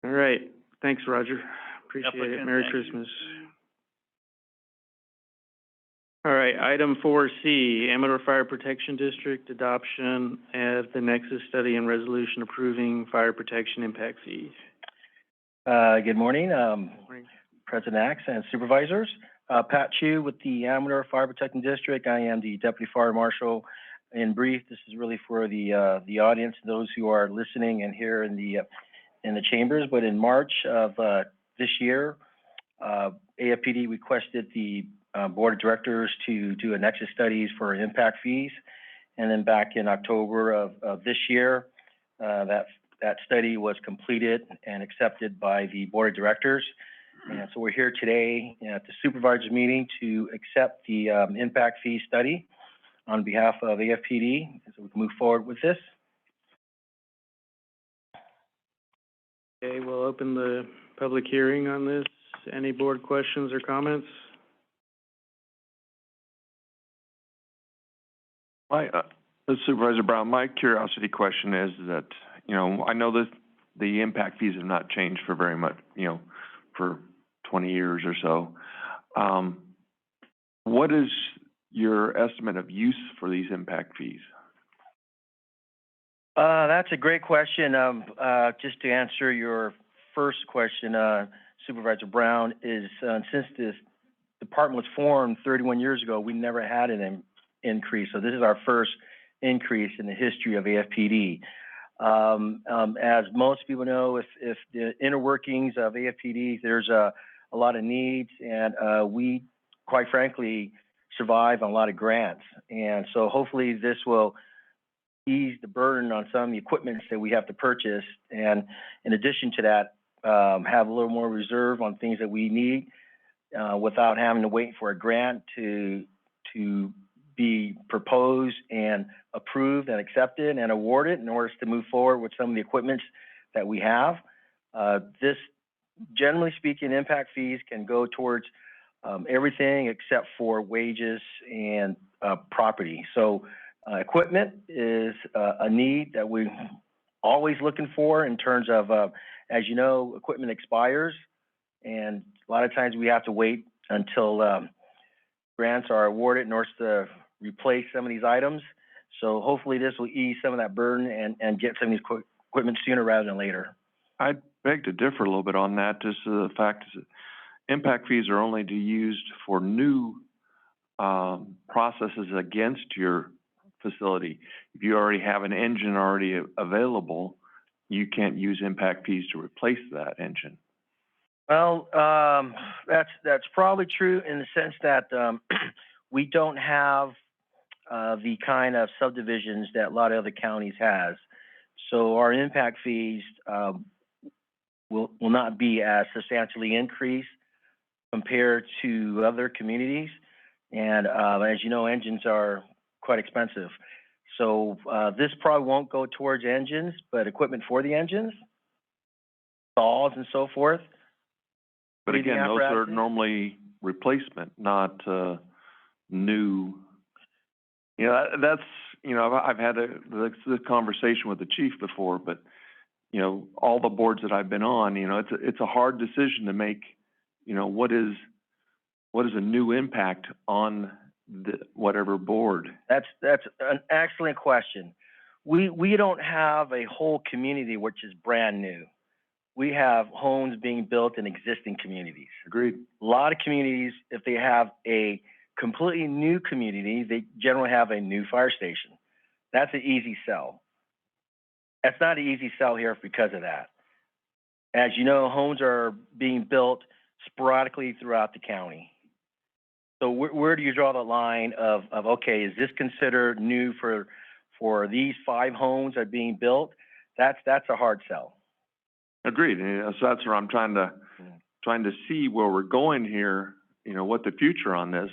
All right, thanks, Roger. Appreciate it. Applicant, Merry thank you. Christmas. All right, item 4C, Amador Fire Protection District adoption of the Nexus Study and Resolution approving fire protection impact fees. Good morning, President Axe and Supervisors. Pat Chu with the Amador Fire Protection District. I am the Deputy Fire Marshal. In brief, this is really for the audience, those who are listening and here in the chambers. But in March of this year, AFPD requested the Board of Directors to do a Nexus studies for impact fees. And then back in October of this year, that study was completed and accepted by the Board of Directors. And so we're here today at the Supervisors meeting to accept the impact fee study on behalf of AFPD, so we can move forward with this. Okay, we'll open the public hearing on this. Any board questions or comments? Supervisor Brown, my curiosity question is that, I know that the impact fees have not changed for very much, for 20 years or so. What is your estimate of use for these impact fees? That's a great question. Just to answer your first question, Supervisor Brown, is since this department was formed 31 years ago, we never had an increase. So this is our first increase in the history of AFPD. As most people know, if the inner workings of AFPD, there's a lot of needs, and we, quite frankly, survive on a lot of grants. And so hopefully this will ease the burden on some of the equipment that we have to purchase. And in addition to that, have a little more reserve on things that we need without having to wait for a grant to be proposed and approved and accepted and awarded in order to move forward with some of the equipment that we have. This, generally speaking, impact fees can go towards everything except for wages and property. So equipment is a need that we're always looking for in terms of, as you know, equipment expires, and a lot of times we have to wait until grants are awarded in order to replace some of these items. So hopefully this will ease some of that burden and get some of these equipment sooner rather than later. I beg to differ a little bit on that. Just the fact is that impact fees are only used for new processes against your facility. If you already have an engine already available, you can't use impact fees to replace that engine. Well, that's probably true in the sense that we don't have the kind of subdivisions that a lot of other counties has. So our impact fees will not be as substantially increased compared to other communities. And as you know, engines are quite expensive. So this probably won't go towards engines, but equipment for the engines, stalls and so forth. But again, those are normally replacement, not new. That's, I've had this conversation with the chief before, but, all the boards that I've been on, it's a hard decision to make, what is a new impact on whatever board? That's an excellent question. We don't have a whole community which is brand new. We have homes being built in existing communities. Agreed. A lot of communities, if they have a completely new community, they generally have a new fire station. That's an easy sell. That's not an easy sell here because of that. As you know, homes are being built sporadically throughout the county. So where do you draw the line of okay, is this considered new for these 5 homes that are being built? That's a hard sell. Agreed. And so that's where I'm trying to see where we're going here, what the future on this,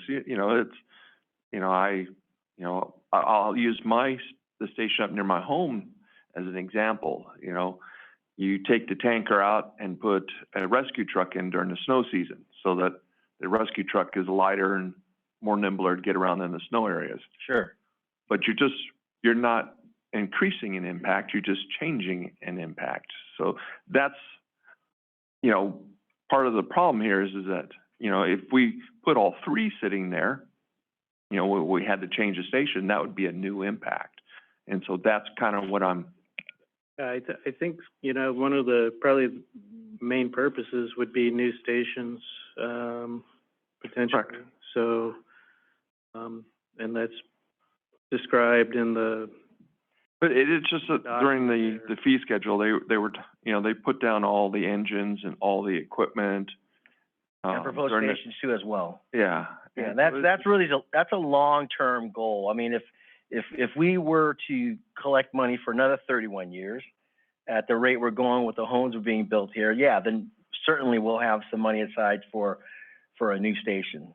I'll use the station up near my home as an example. You take the tanker out and put a rescue truck in during the snow season so that the rescue truck is lighter and more nimbler to get around in the snow areas. Sure. But you're not increasing an impact, you're just changing an impact. So that's, part of the problem here is that, if we put all 3 sitting there, we had to change the station, that would be a new impact. And so that's kind of what I'm. I think, one of the probably main purposes would be new stations, potentially. Correct. So, and that's described in the. But it's just that during the fee schedule, they were, they put down all the engines and all the equipment. And proposed stations too as well. Yeah. Yeah, that's really that's a long-term goal. I mean, if we were to collect money for another 31 years at the rate we're going with the homes being built here, yeah, then certainly we'll have some money aside for a new station.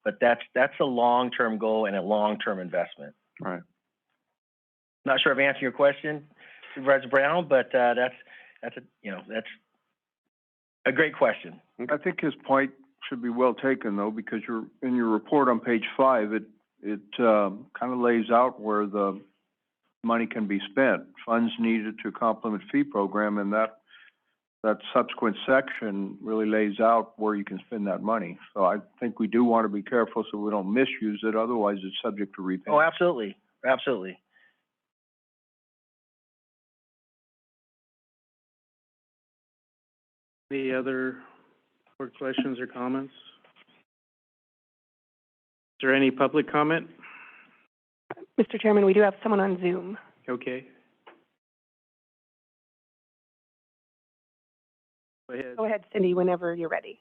But that's a long-term goal and a long-term investment. Right. Not sure if I answered your question, Supervisor Brown, but that's a great question. I think his point should be well taken, though, because in your report on page 5, it kind of lays out where the money can be spent, funds needed to complement fee program, and that subsequent section really lays out where you can spend that money. So I think we do want to be careful so we don't misuse it. Otherwise, it's subject to repayment. Oh, absolutely, absolutely. Any other board questions or comments? Is there any public comment? Mr. Chairman, we do have someone on Zoom. Okay. Go ahead, Cindy, whenever you're ready.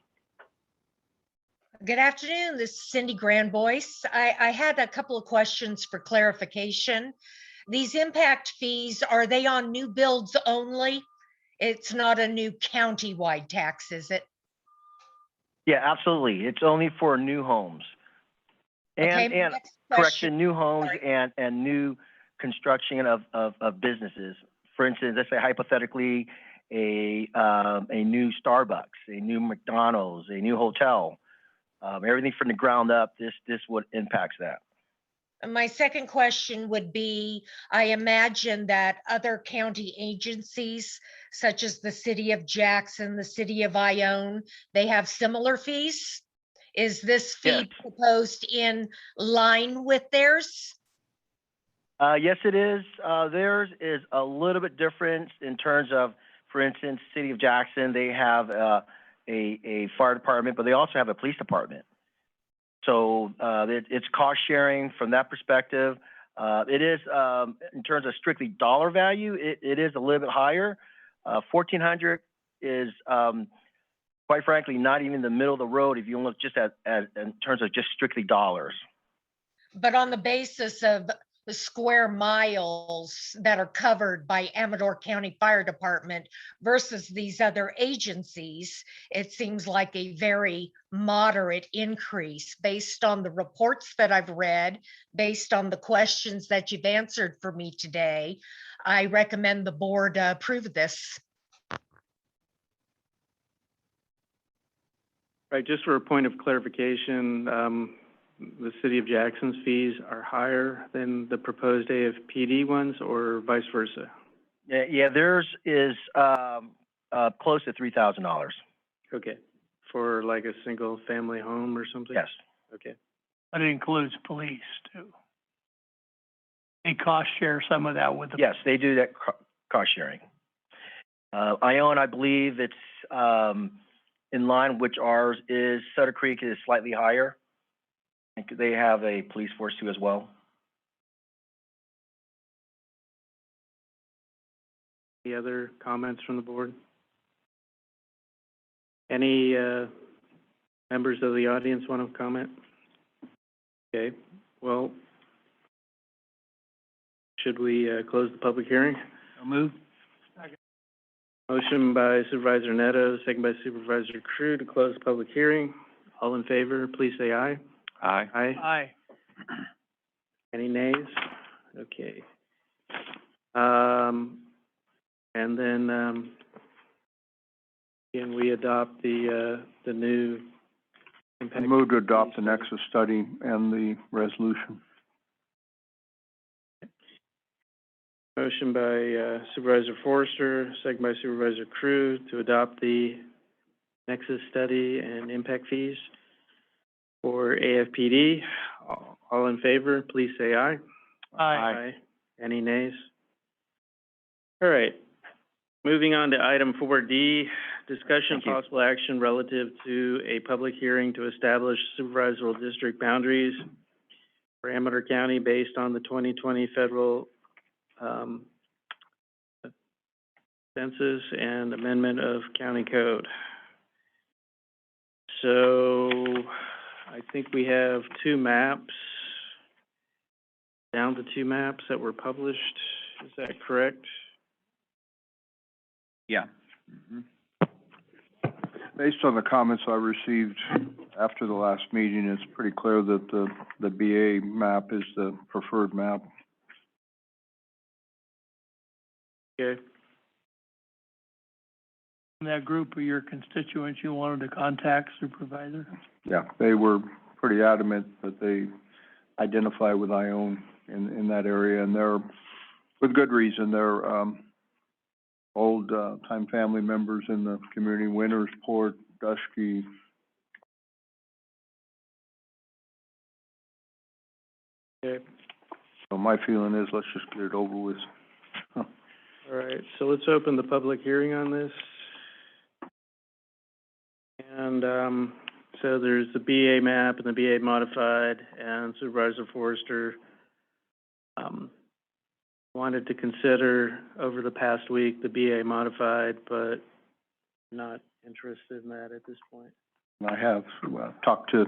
Good afternoon, this is Cindy Grandvoice. I had a couple of questions for clarification. These impact fees, are they on new builds only? It's not a new county-wide tax, is it? Yeah, absolutely. It's only for new homes. And correction, new homes and new construction of businesses. For instance, let's say hypothetically a new Starbucks, a new McDonald's, a new hotel, everything from the ground up, this would impact that. My second question would be, I imagine that other county agencies, such as the City of Jackson, the City of Ione, they have similar fees? Is this fee proposed in line with theirs? Yes, it is. Theirs is a little bit different in terms of, for instance, City of Jackson, they have a fire department, but they also have a police department. So it's cost sharing from that perspective. It is, in terms of strictly dollar value, it is a little bit higher. $1,400 is, quite frankly, not even the middle of the road if you look just at in terms of just strictly dollars. But on the basis of the square miles that are covered by Amador County Fire Department versus these other agencies, it seems like a very moderate increase based on the reports that I've read, based on the questions that you've answered for me today. I recommend the board approve this. Right, just for a point of clarification, the City of Jackson's fees are higher than the proposed AFPD ones, or vice versa? Yeah, theirs is close to $3,000. Okay, for like a single family home or something? Yes. Okay. But it includes police too. They cost share some of that with the. Yes, they do that cost sharing. Ione, I believe it's in line, which ours is. Sutter Creek is slightly higher. I think they have a police force too as well. Any other comments from the board? Any, members of the audience want to comment? Okay, well, should we, close the public hearing? I'll move. Motion by Supervisor Neto, second by Supervisor Crew to close the public hearing. All in favor, please say aye. Aye. Aye. Aye. Any nays? Okay. And then, again, we adopt the new I impact. move to adopt the Nexus study and the resolution. Motion by Supervisor Forrester, second by Supervisor Crew to adopt the Nexus study and impact fees for AFPD. All in favor, please say aye. Aye. Any nays? All right. Moving on to item 4D, discussion possible action relative to a public hearing to establish supervisory district boundaries for Amador County based on the 2020 federal census and amendment of county code. So I think we have two maps, down to two maps that were published. Is that correct? Yeah. Based on the comments I received after the last meeting, it's pretty clear that the BA map is the preferred map. Okay. That group of your constituents you wanted to contact, Supervisor? Yeah, they were pretty adamant that they identify with Ione in that area, and they're, with good reason, they're, old, time family members in the community, Wintersport, Dusky. Okay. So my feeling is, let's just get it over with. All right, so let's open the public hearing on this. And, so there's the BA map and the BA modified, and Supervisor Forrester, wanted to consider over the past week the BA modified, but not interested in that at this point. I have talked to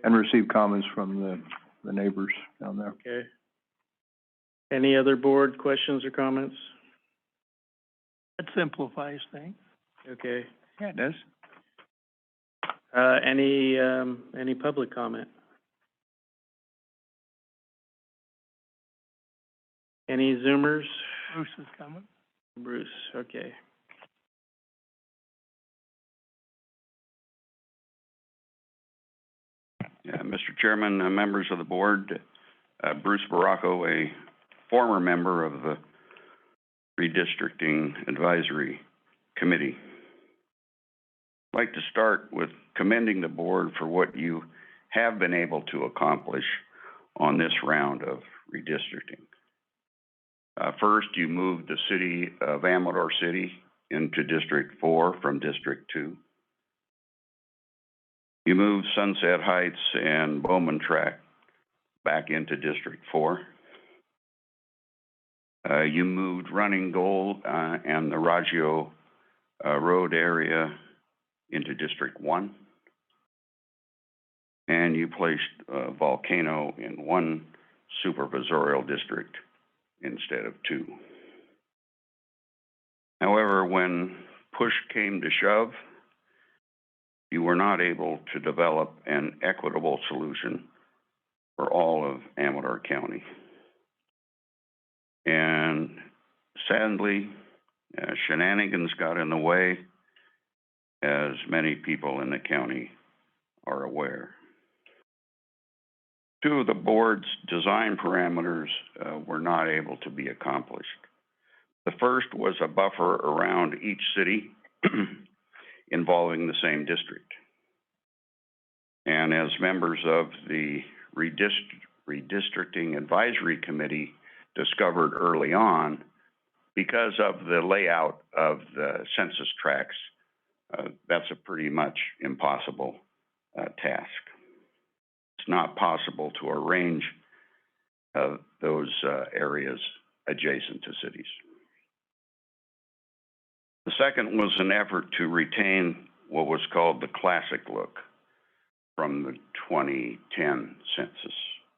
and received comments from the neighbors down there. Okay. Any other board questions or comments? That simplifies things. Okay. Yeah, it does. Any public comment? Any Zoomers? Bruce is coming. Bruce, okay. Yeah, Mr. Chairman, members of the board, Bruce Baracco, a former member of the Redistricting Advisory Committee. I'd like to start with commending the board for what you have been able to accomplish on this round of redistricting. First, you moved the city of Amador City into District 4 from District 2. You moved Sunset Heights and Bowman Tract back into District 4. You moved Running Gold and the Raggio Road area into District 1. And you placed Volcano in one supervisorial district instead of two. However, when push came to shove, you were not able to develop an equitable solution for all of Amador County. And sadly, shenanigans got in the way, as many people in the county are aware. Two of the board's design parameters were not able to be accomplished. The first was a buffer around each city involving the same district. And as members of the Redistricting Advisory Committee discovered early on, because of the layout of the census tracts, that's a pretty much impossible task. It's not possible to arrange those areas adjacent to cities. The second was an effort to retain what was called the classic look from the 2010 census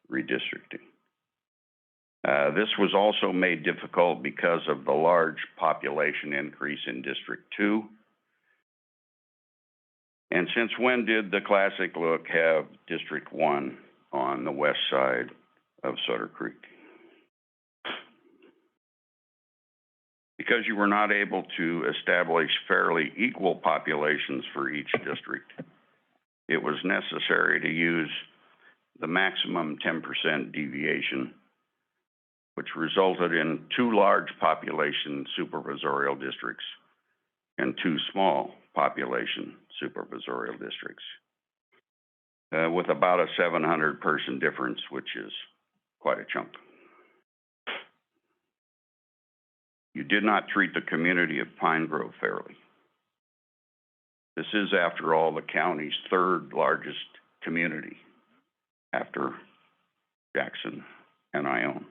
redistricting. This was also made difficult because of the large population increase in District 2. And since when did the classic look have District 1 on the west side of Sutter Creek? Because you were not able to establish fairly equal populations for each district, it was necessary to use the maximum 10% deviation, which resulted in 2 large population supervisorial districts and 2 small population supervisorial districts, with about a 700-person difference, which is quite a chunk. You did not treat the community of Pine Grove fairly. This is, after all, the county's 3rd largest community after Jackson and Ione.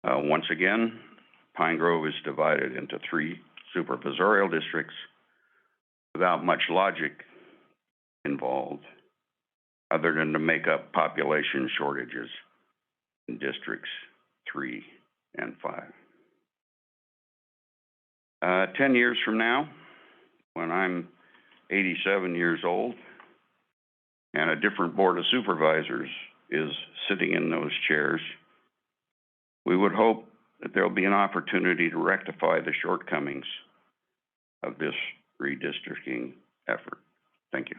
Once again, Pine Grove is divided into 3 supervisorial districts without much logic involved, other than to make up population shortages in districts 3 and 5. 10 years from now, when I'm 87 years old and a different board of supervisors is sitting in those chairs, we would hope that there'll be an opportunity to rectify the shortcomings of this redistricting effort. Thank you.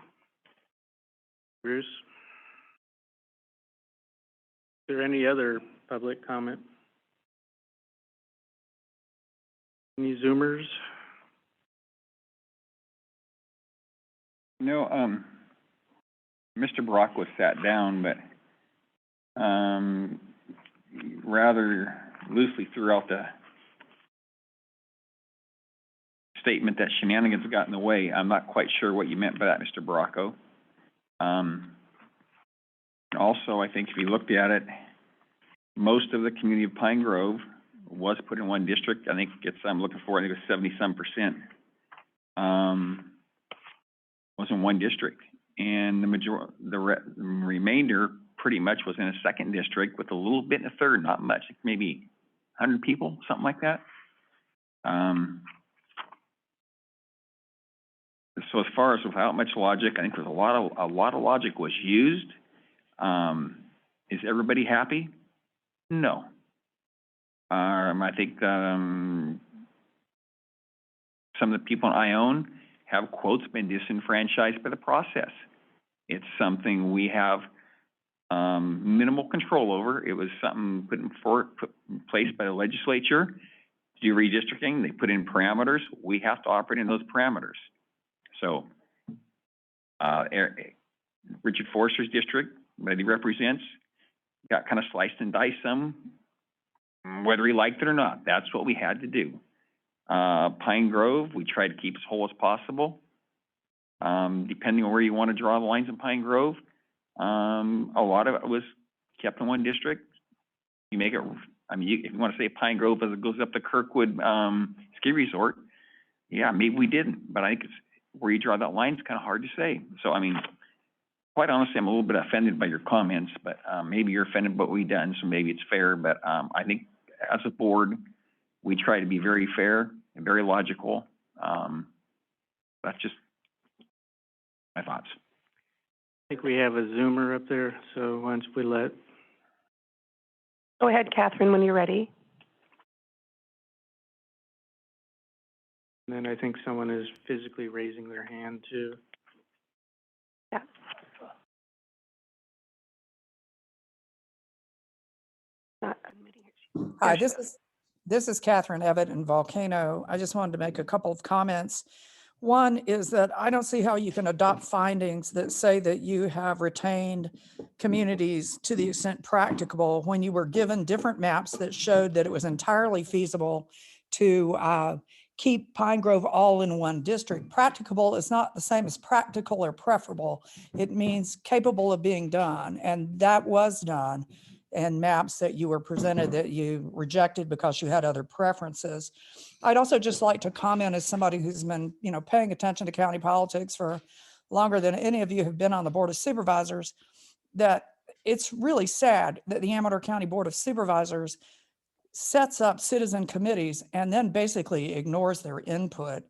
Bruce? Is there any other public comment? Any Zoomers? No, Mr. Brock was sat down, but rather loosely threw out the statement that shenanigans got in the way. I'm not quite sure what you meant by that, Mr. Bracco. Also, I think if you looked at it, most of the community of Pine Grove was put in one district. I think I'm looking for, I think it was 70-some%. Was in one district. And the remainder pretty much was in a second district with a little bit in a third, not much, maybe 100 people, something like that. So as far as without much logic, I think there's a lot of logic was used. Is everybody happy? No. I think some of the people in Ione have, quotes, been disenfranchised by the process. It's something we have minimal control over. It was something put in place by the legislature to do redistricting. They put in parameters. We have to operate in those parameters. So Richard Forrester's district, that he represents, got kind of sliced and diced some, whether he liked it or not. That's what we had to do. Pine Grove, we tried to keep as whole as possible. Depending on where you want to draw the lines in Pine Grove, a lot of it was kept in one district. You make it, if you want to say Pine Grove as it goes up to Kirkwood Ski Resort, yeah, maybe we didn't, but I think it's where you draw that line is kind of hard to say. So, quite honestly, I'm a little bit offended by your comments, but maybe you're offended by what we've done, so maybe it's fair. But I think as a board, we try to be very fair and very logical. That's just my thoughts. I think we have a Zoomer up there, so once we let... Go ahead, Catherine, when you're ready. And then I think someone is physically raising their hand too. Yeah. Not admitting it. Hi, this is Catherine Evett in Volcano. I just wanted to make a couple of comments. One is that I don't see how you can adopt findings that say that you have retained communities to the extent practicable when you were given different maps that showed that it was entirely feasible to keep Pine Grove all in one district. Practicable is not the same as practical or preferable. It means capable of being done, and that was done. and maps that you were presented that you rejected because you had other preferences. I'd also just like to comment as somebody who's been, paying attention to county politics for longer than any of you have been on the Board of Supervisors, that it's really sad that the Amador County Board of Supervisors sets up citizen committees and then basically ignores their input.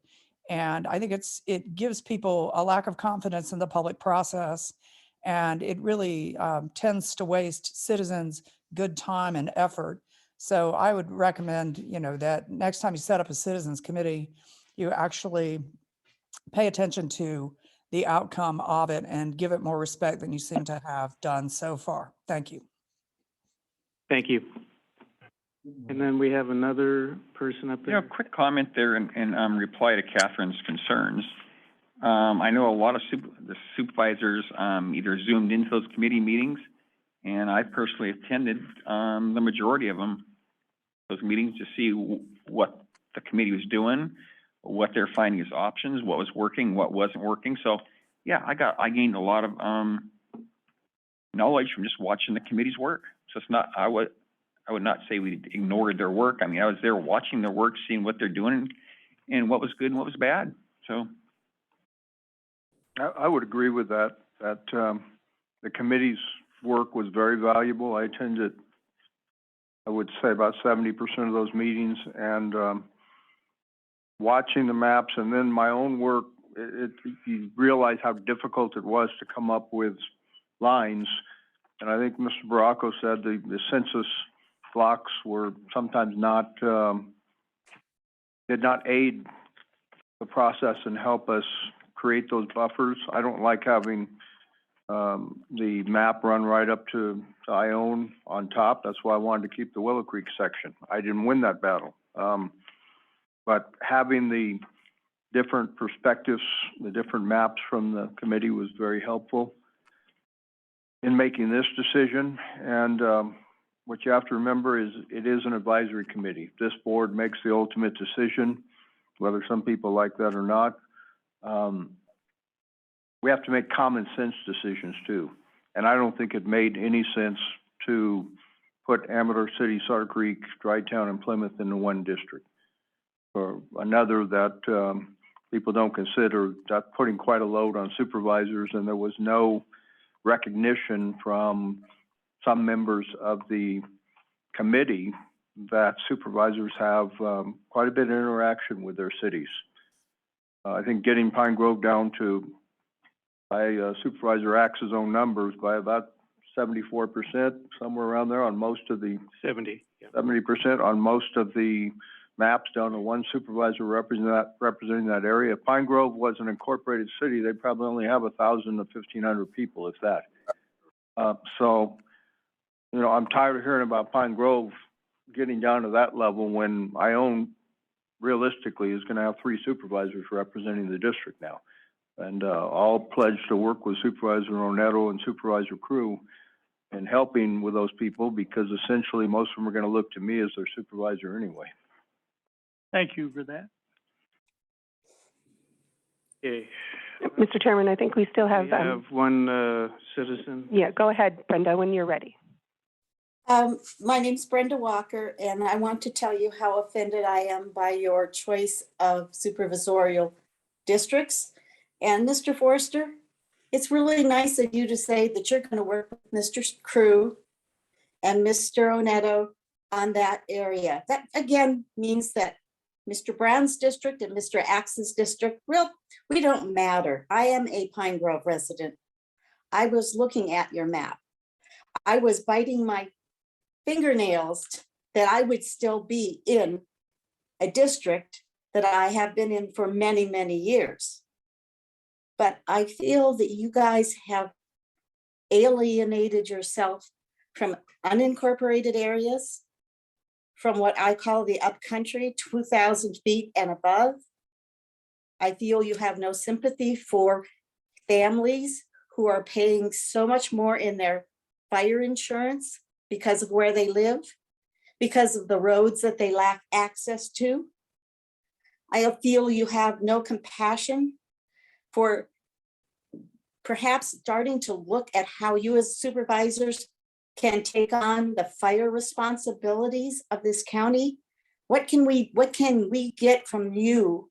And I think it gives people a lack of confidence in the public process, and it really tends to waste citizens' good time and effort. So I would recommend, that next time you set up a citizens committee, you actually pay attention to the outcome of it and give it more respect than you seem to have done so far. Thank you. Thank you. And then we have another person up there. Yeah, quick comment there in reply to Catherine's concerns. I know a lot of the supervisors either zoomed into those committee meetings, and I personally attended the majority of them, those meetings, to see what the committee was doing, what they're finding as options, what was working, what wasn't working. So yeah, I gained a lot of knowledge from just watching the committee's work. So it's not, I would not say we ignored their work. I mean, I was there watching their work, seeing what they're doing and what was good and what was bad. So I would agree with that, the committee's work was very valuable. I attended, I would say, about 70% of those meetings, and watching the maps and then my own work, you realize how difficult it was to come up with lines. And I think Mr. Baracco said the census blocks were sometimes did not aid the process and help us create those buffers. I don't like having the map run right up to Ione on top. That's why I wanted to keep the Willow Creek section. I didn't win that battle. But having the different perspectives, the different maps from the committee was very helpful in making this decision. And what you have to remember is it is an advisory committee. This board makes the ultimate decision, whether some people like that or not. We have to make common sense decisions too. And I don't think it made any sense to put Amador City, Sutter Creek, Dry Town, and Plymouth into one district. Or another that people don't consider, that putting quite a load on supervisors, and there was no recognition from some members of the committee that supervisors have quite a bit of interaction with their cities. I think getting Pine Grove down to, by Supervisor Axe's own numbers, by about 74%, somewhere around there on most of the 70% on most of the maps, down to one supervisor representing that area. If Pine Grove was an incorporated city, they'd probably only have 1,000 to 1,500 people, if that. So, I'm tired of hearing about Pine Grove getting down to that level when Ione realistically is going to have 3 supervisors representing the district now. And all pledged to work with Supervisor Oneto and Supervisor Crew in helping with those people, because essentially most of them are going to look to me as their supervisor anyway. Thank you for that. Okay. Mr. Chairman, I think we still have. We have one citizen. Yeah, go ahead, Brenda, when you're ready. My name's Brenda Walker, and I want to tell you how offended I am by your choice of supervisorial districts. And Mr. Forrester, it's really nice of you to say that you're going to work with Mr. Crew and Mr. Oneto on that area. That again means that Mr. Brown's district and Mr. Axe's district, we don't matter. I am a Pine Grove resident. I was looking at your map. I was biting my fingernails that I would still be in a district that I have been in for many, many years. But I feel that you guys have alienated yourself from unincorporated areas, from what I call the upcountry, 2,000 feet and above. I feel you have no sympathy for families who are paying so much more in their fire insurance because of where they live, because of the roads that they lack access to. I feel you have no compassion for perhaps starting to look at how you as supervisors can take on the fire responsibilities of this county? What can we get from you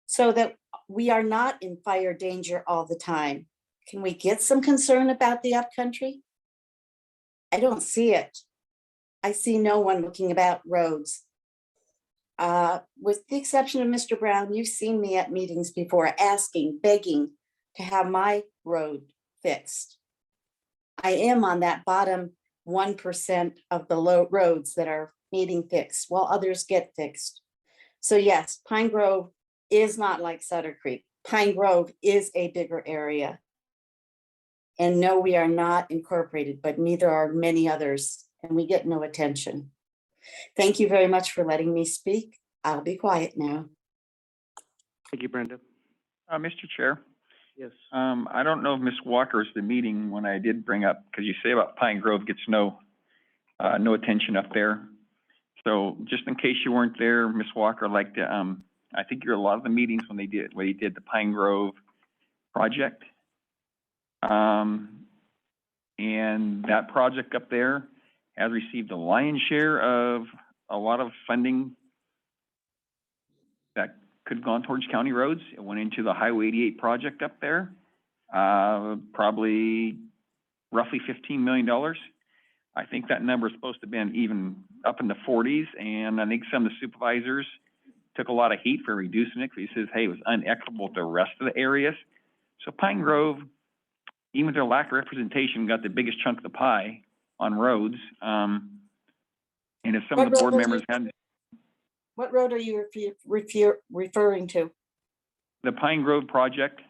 so that we are not in fire danger all the time? Can we get some concern about the upcountry? I don't see it. I see no one looking about roads. With the exception of Mr. Brown, you've seen me at meetings before asking, begging to have my road fixed. I am on that bottom 1% of the low roads that are needing fixed while others get fixed. So yes, Pine Grove is not like Sutter Creek. Pine Grove is a bigger area. And no, we are not incorporated, but neither are many others, and we get no attention. Thank you very much for letting me speak. I'll be quiet now. Thank you, Brenda. Mr. Chair, Yes. I don't know if Ms. Walker's the meeting when I did bring up, because you say about Pine Grove gets no attention up there. So just in case you weren't there, Ms. Walker, I'd like to, I think you're at a lot of the meetings when they did the Pine Grove project. And that project up there has received a lion's share of a lot of funding that could have gone towards county roads. It went into the Highway 88 project up there, probably roughly $15 million. I think that number is supposed to have been even up in the 40s, and I think some of the supervisors took a lot of heat for reducing it, because he says, hey, it was unequitable with the rest of the areas. So Pine Grove, even with their lack of representation, got the biggest chunk of the pie on roads. And if some of the board members had... What road are you referring to? The Pine Grove project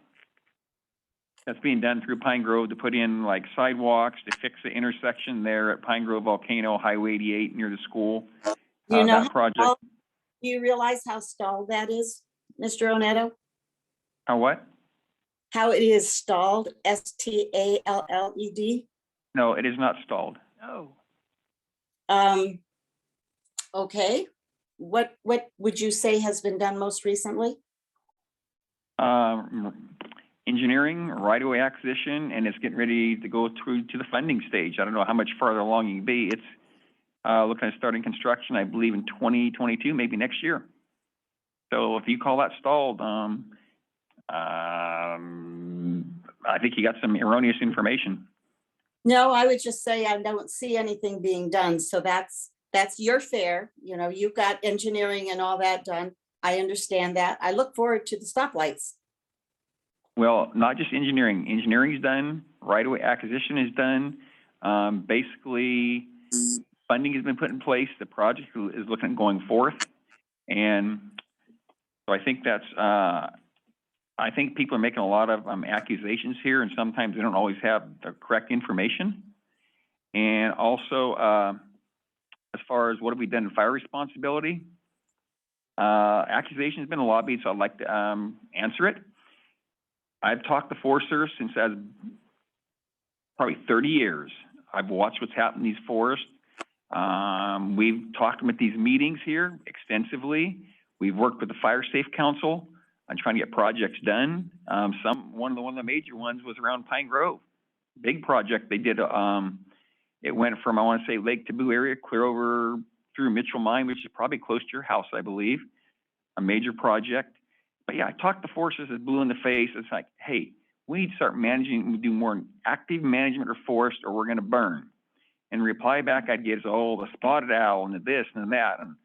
that's being done through Pine Grove to put in like sidewalks to fix the intersection there at Pine Grove Volcano, Highway 88 near the school. Do you know that project. Do you realize how stalled that is, Mr. Oneto? How what? How it is stalled, S-T-A-L-L-E-D? No, it is not stalled. No. Okay. What would you say has been done most recently? Engineering, right-of-way acquisition, and it's getting ready to go through to the funding stage. I don't know how much farther along you can be. It's looking at starting construction, I believe, in 2022, maybe next year. So if you call that stalled, I think you got some erroneous information. No, I would just say I don't see anything being done. So that's your fare. You know, you've got engineering and all that done. I understand that. I look forward to the stoplights. Well, not just engineering. Engineering is done. Right-of-way acquisition is done. Basically, funding has been put in place. The project is looking at going forth. And so I think that's, I think people are making a lot of accusations here, and sometimes they don't always have the correct information. And also, as far as what have we done in fire responsibility, accusation has been lobbied, so I'd like to answer it. I've talked to foresters since I was probably 30 years. I've watched what's happened in these forests. We've talked to them at these meetings here extensively. We've worked with the Fire Safe Council on trying to get projects done. One of the major ones was around Pine Grove. Big project they did. It went from, I want to say, Lake Taboo area, clear over through Mitchell Mine, which is probably close to your house, I believe. A major project. But yeah, I talked to foresters that blew in the face. It's like, hey, we need to start managing, we do more active management of forest or we're going to burn. And the reply back I'd get is, oh, the spotted owl and the this and that. And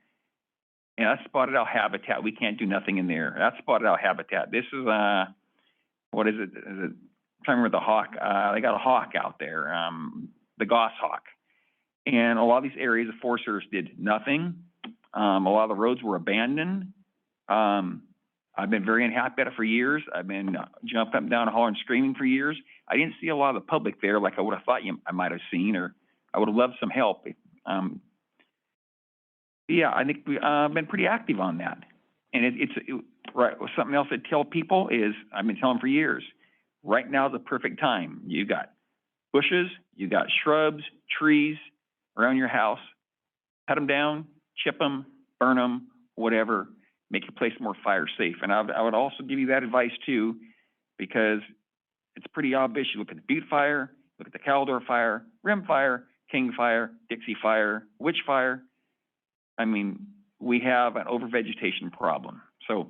that's spotted owl habitat. We can't do nothing in there. That's spotted owl habitat. This is, what is it? I'm trying to remember the hawk. They got a hawk out there, the goshawk. And a lot of these areas, the Forest Service did nothing. A lot of the roads were abandoned. I've been very unhappy about it for years. I've been jumping up and down, hollering, screaming for years. I didn't see a lot of the public there like I would have thought I might have seen, or I would have loved some help. Yeah, I think we've been pretty active on that. And right, something else I tell people is, I've been telling for years, right now is the perfect time. You got bushes, you got shrubs, trees around your house. Cut them down, chip them, burn them, whatever. Make your place more fire safe. And I would also give you that advice too, because it's pretty obvious. You look at the Butte fire, look at the Caldor fire, Rim fire, King Fire, Dixie Fire, Witch Fire. I mean, we have an overvegetation problem. So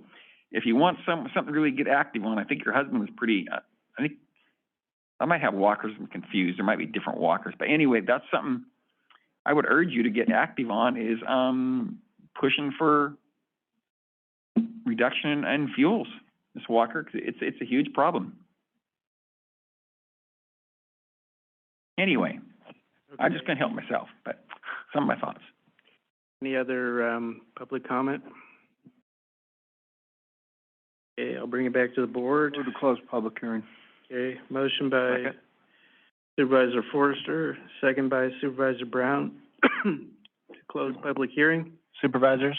if you want something to really get active on, I think your husband was pretty, I think, I might have walkers, I'm confused, there might be different walkers, but anyway, that's something I would urge you to get active on, is pushing for reduction in fuels, Ms. Walker, 'cause it's a huge problem. Anyway, I just couldn't help myself, but some of my thoughts. Any other public comment? Okay, I'll bring it back to the board. Move to close public hearing. Okay, motion by Supervisor Forrester, second by Supervisor Brown to close public hearing. Supervisors?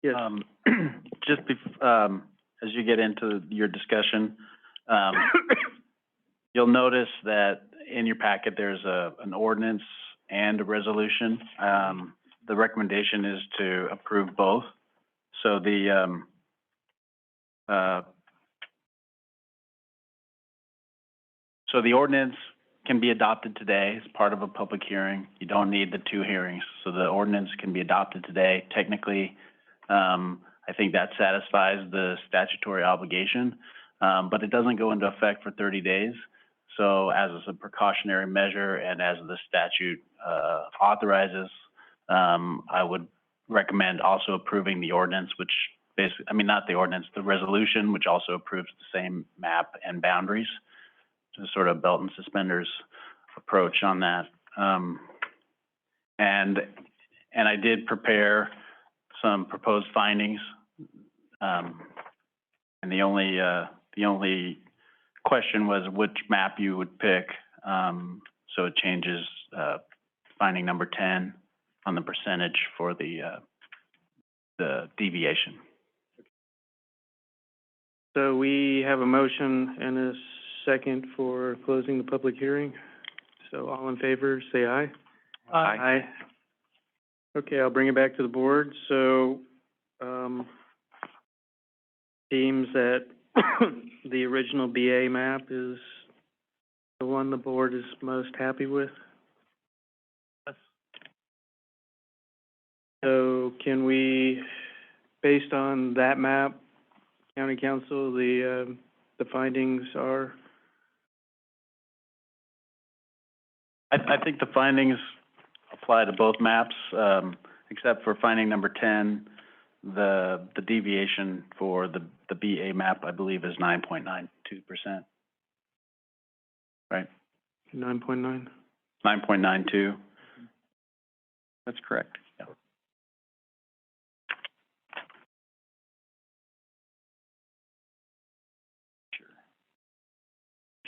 Yes. As you get into your discussion, you'll notice that in your packet, there's an ordinance and a resolution. The recommendation is to approve both. So the ordinance can be adopted today as part of a public hearing. You don't need the 2 hearings. So the ordinance can be adopted today. Technically, I think that satisfies the statutory obligation, but it doesn't go into effect for 30 days. So as a precautionary measure and as the statute authorizes, I would recommend also approving the ordinance, which basically, I mean, not the ordinance, the resolution, which also approves the same map and boundaries. Just sort of belt and suspenders approach on that. And I did prepare some proposed findings. And the only question was which map you would pick. So it changes finding number 10 on the percentage for the deviation. So we have a motion and a second for closing the public hearing. So all in favor, say aye. Aye. Aye. Okay, I'll bring it back to the board. So, seems that the original BA map is the one the board is most happy with. So can we, based on that map, County Council, the findings are? I think the findings apply to both maps, except for finding number 10, the deviation for the BA map, I believe, is 9.92%. Right? 9.9? 9.92. That's correct. Yeah.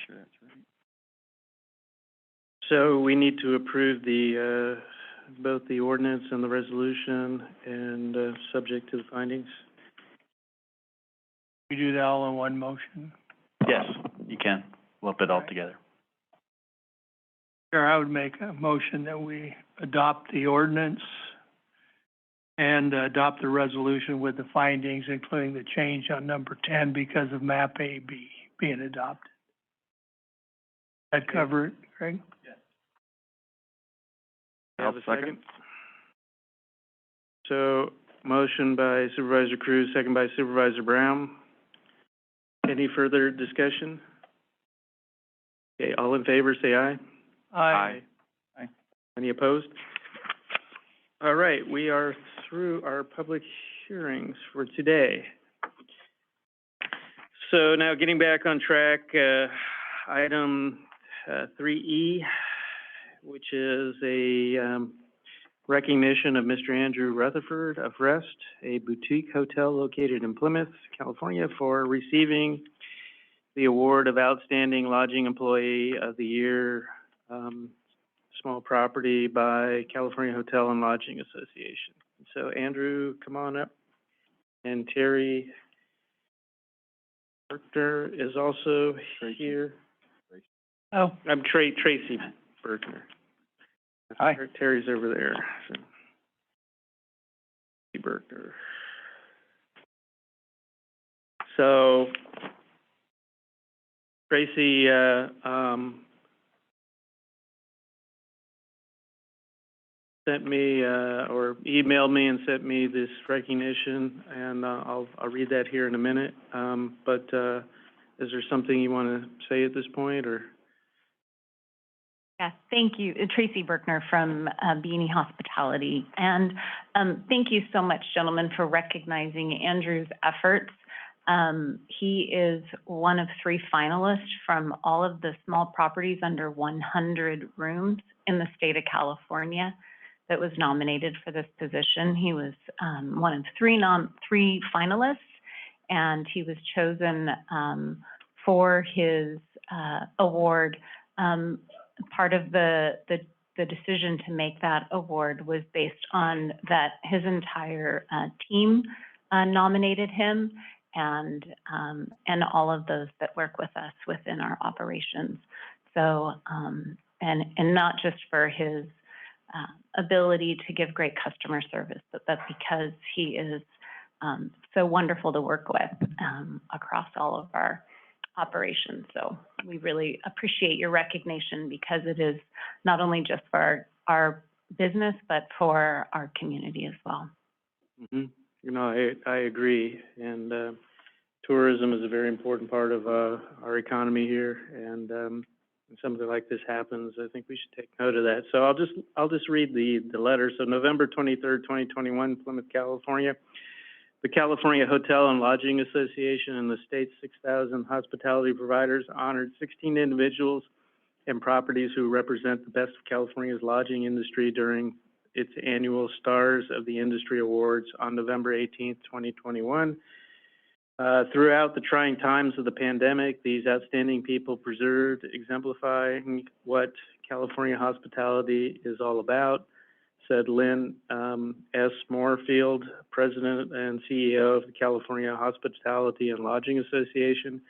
Sure, that's right. So we need to approve the, both the ordinance and the resolution and, subject to the findings? We do that all in one motion? Yes, you can lump it all together. Sure, I would make a motion that we adopt the ordinance and adopt the resolution with the findings, including the change on number 10 because of map AB being adopted. That cover it, Craig? Yes. Have a second? So, motion by Supervisor Cruz, second by Supervisor Brown. Any further discussion? Okay, all in favor, say aye. Aye. Aye. Any opposed? All right, we are through our public hearings for today. So now getting back on track, item 3E, which is a recognition of Mr. Andrew Rutherford of Rest, a boutique hotel located in Plymouth, California, for receiving the award of Outstanding Lodging Employee of the Year, small property by California Hotel and Lodging Association. So Andrew, come on up. And Terry Berkner is also here. Oh. I'm Tracy Berkner. Hi. Terry's over there. Berkner. So, Tracy, sent me, or emailed me and sent me this recognition, and I'll read that here in a minute. But is there something you want to say at this point, or? Yes, thank you. Tracy Berkner from Beanie Hospitality. And thank you so much, gentlemen, for recognizing Andrew's efforts. He is one of 3 finalists from all of the small properties under 100 rooms in the state of California that was nominated for this position. He was one of 3 finalists, and he was chosen for his award. Part of the decision to make that award was based on that his entire team nominated him, and all of those that work with us within our operations. So, and not just for his ability to give great customer service, but that's because he is so wonderful to work with across all of our operations. So we really appreciate your recognition, because it is not only just for our business, but for our community as well. Mm-hmm. You know, I agree. And tourism is a very important part of our economy here. And when something like this happens, I think we should take note of that. So I'll just read the letter. So November 23rd, 2021, Plymouth, California. The California Hotel and Lodging Association and the state's 6,000 hospitality providers honored 16 individuals and properties who represent the best of California's lodging industry during its annual Stars of the Industry Awards on November 18th, 2021. Throughout the trying times of the pandemic, these outstanding people preserved, exemplifying what California hospitality is all about, said Lynn S. Moorfield, President and CEO of the California Hospitality and Lodging Association.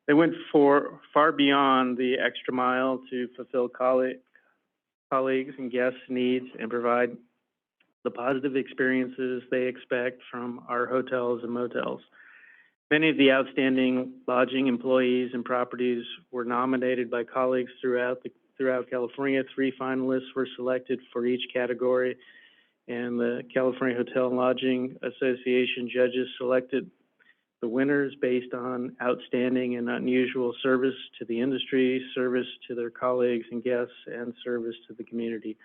They went far beyond the extra mile to fulfill colleagues and guests' needs and provide the positive experiences they expect from our hotels and motels. Many of the outstanding lodging employees and properties were nominated by colleagues throughout California. 3 finalists were selected for each category, and the California Hotel and Lodging Association judges selected the winners based on outstanding and unusual service to the industry, service to their colleagues and guests, and service to the community.